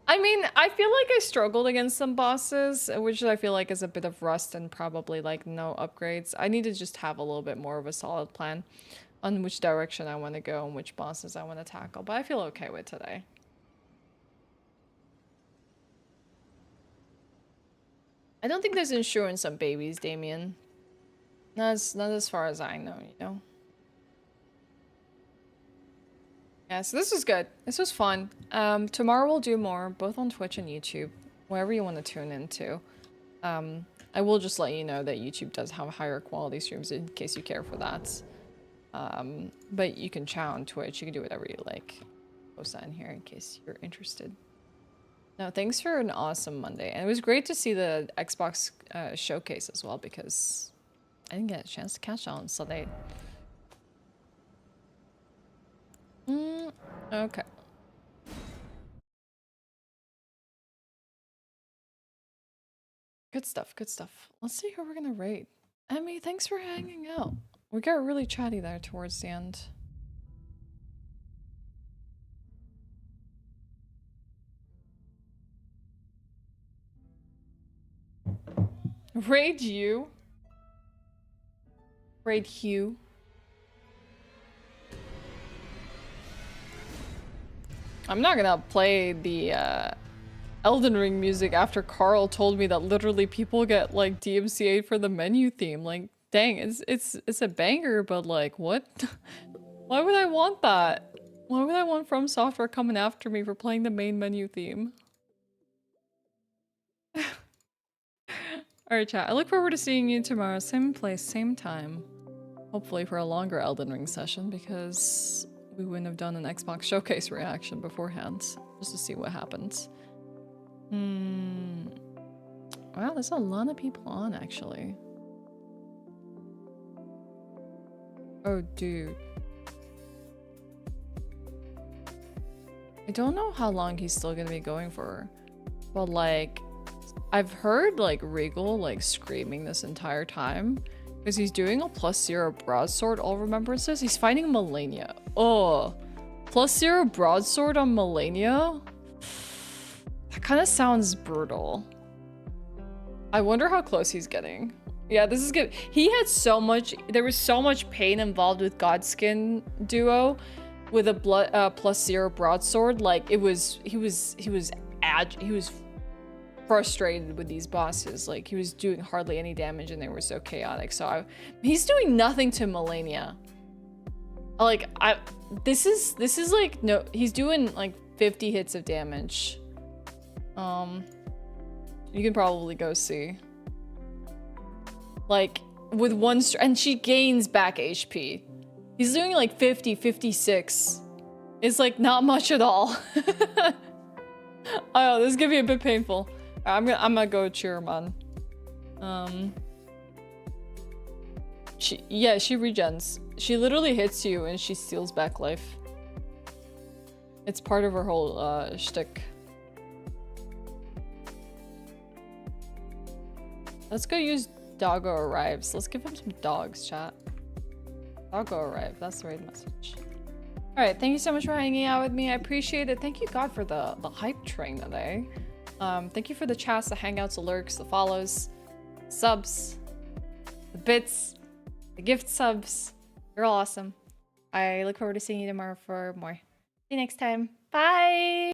I mean, I feel like I struggled against some bosses, which I feel like is a bit of rust and probably like no upgrades. I need to just have a little bit more of a solid plan on which direction I want to go and which bosses I want to tackle, but I feel okay with today. I don't think there's insurance on babies, Damien. Not as far as I know, you know. Yeah, so this was good. This was fun. Tomorrow we'll do more, both on Twitch and YouTube, wherever you want to tune into. I will just let you know that YouTube does have higher quality streams in case you care for that. But you can chat on Twitch. You can do whatever you like. Post that in here in case you're interested. No, thanks for an awesome Monday. And it was great to see the Xbox showcase as well because I didn't get a chance to catch on Sunday. Okay. Good stuff, good stuff. Let's see who we're gonna raid. Emmy, thanks for hanging out. We got really chatty there towards the end. Raid you. Raid Hugh. I'm not gonna play the Elden Ring music after Carl told me that literally people get like DMCA'd for the menu theme. Like, dang, it's a banger, but like, what? Why would I want that? Why would I want From Software coming after me for playing the main menu theme? Alright, chat. I look forward to seeing you tomorrow. Same place, same time. Hopefully for a longer Elden Ring session because we wouldn't have done an Xbox Showcase reaction beforehand. Just to see what happens. Wow, there's a lot of people on, actually. Oh, dude. I don't know how long he's still gonna be going for. But, like, I've heard, like, Regal, like, screaming this entire time. Because he's doing a +0 broadsword, all remembrances. He's fighting Malenia. Oh. +0 broadsword on Malenia? That kind of sounds brutal. I wonder how close he's getting. Yeah, this is good. He had so much, there was so much pain involved with Godskin duo with a +0 broadsword. Like he was frustrated with these bosses. Like he was doing hardly any damage and they were so chaotic. So he's doing nothing to Malenia. Like this is like, no, he's doing like 50 hits of damage. You can probably go see. Like, with one and she gains back HP. He's doing like 50, 56. It's like not much at all. Oh, this is gonna be a bit painful. I'm gonna go cheer him on. She regens. She literally hits you and she steals back life. It's part of her whole shtick. Let's go use Doggo Arrives. Let's give him some dogs, chat. Doggo Arrive. That's the right message. Alright, thank you so much for hanging out with me. I appreciate it. Thank you, God, for the hype train today. Thank you for the chats, the hangouts, the lurks, the follows, subs, the bits, the gift subs. You're all awesome. I look forward to seeing you tomorrow for more. See you next time. Bye!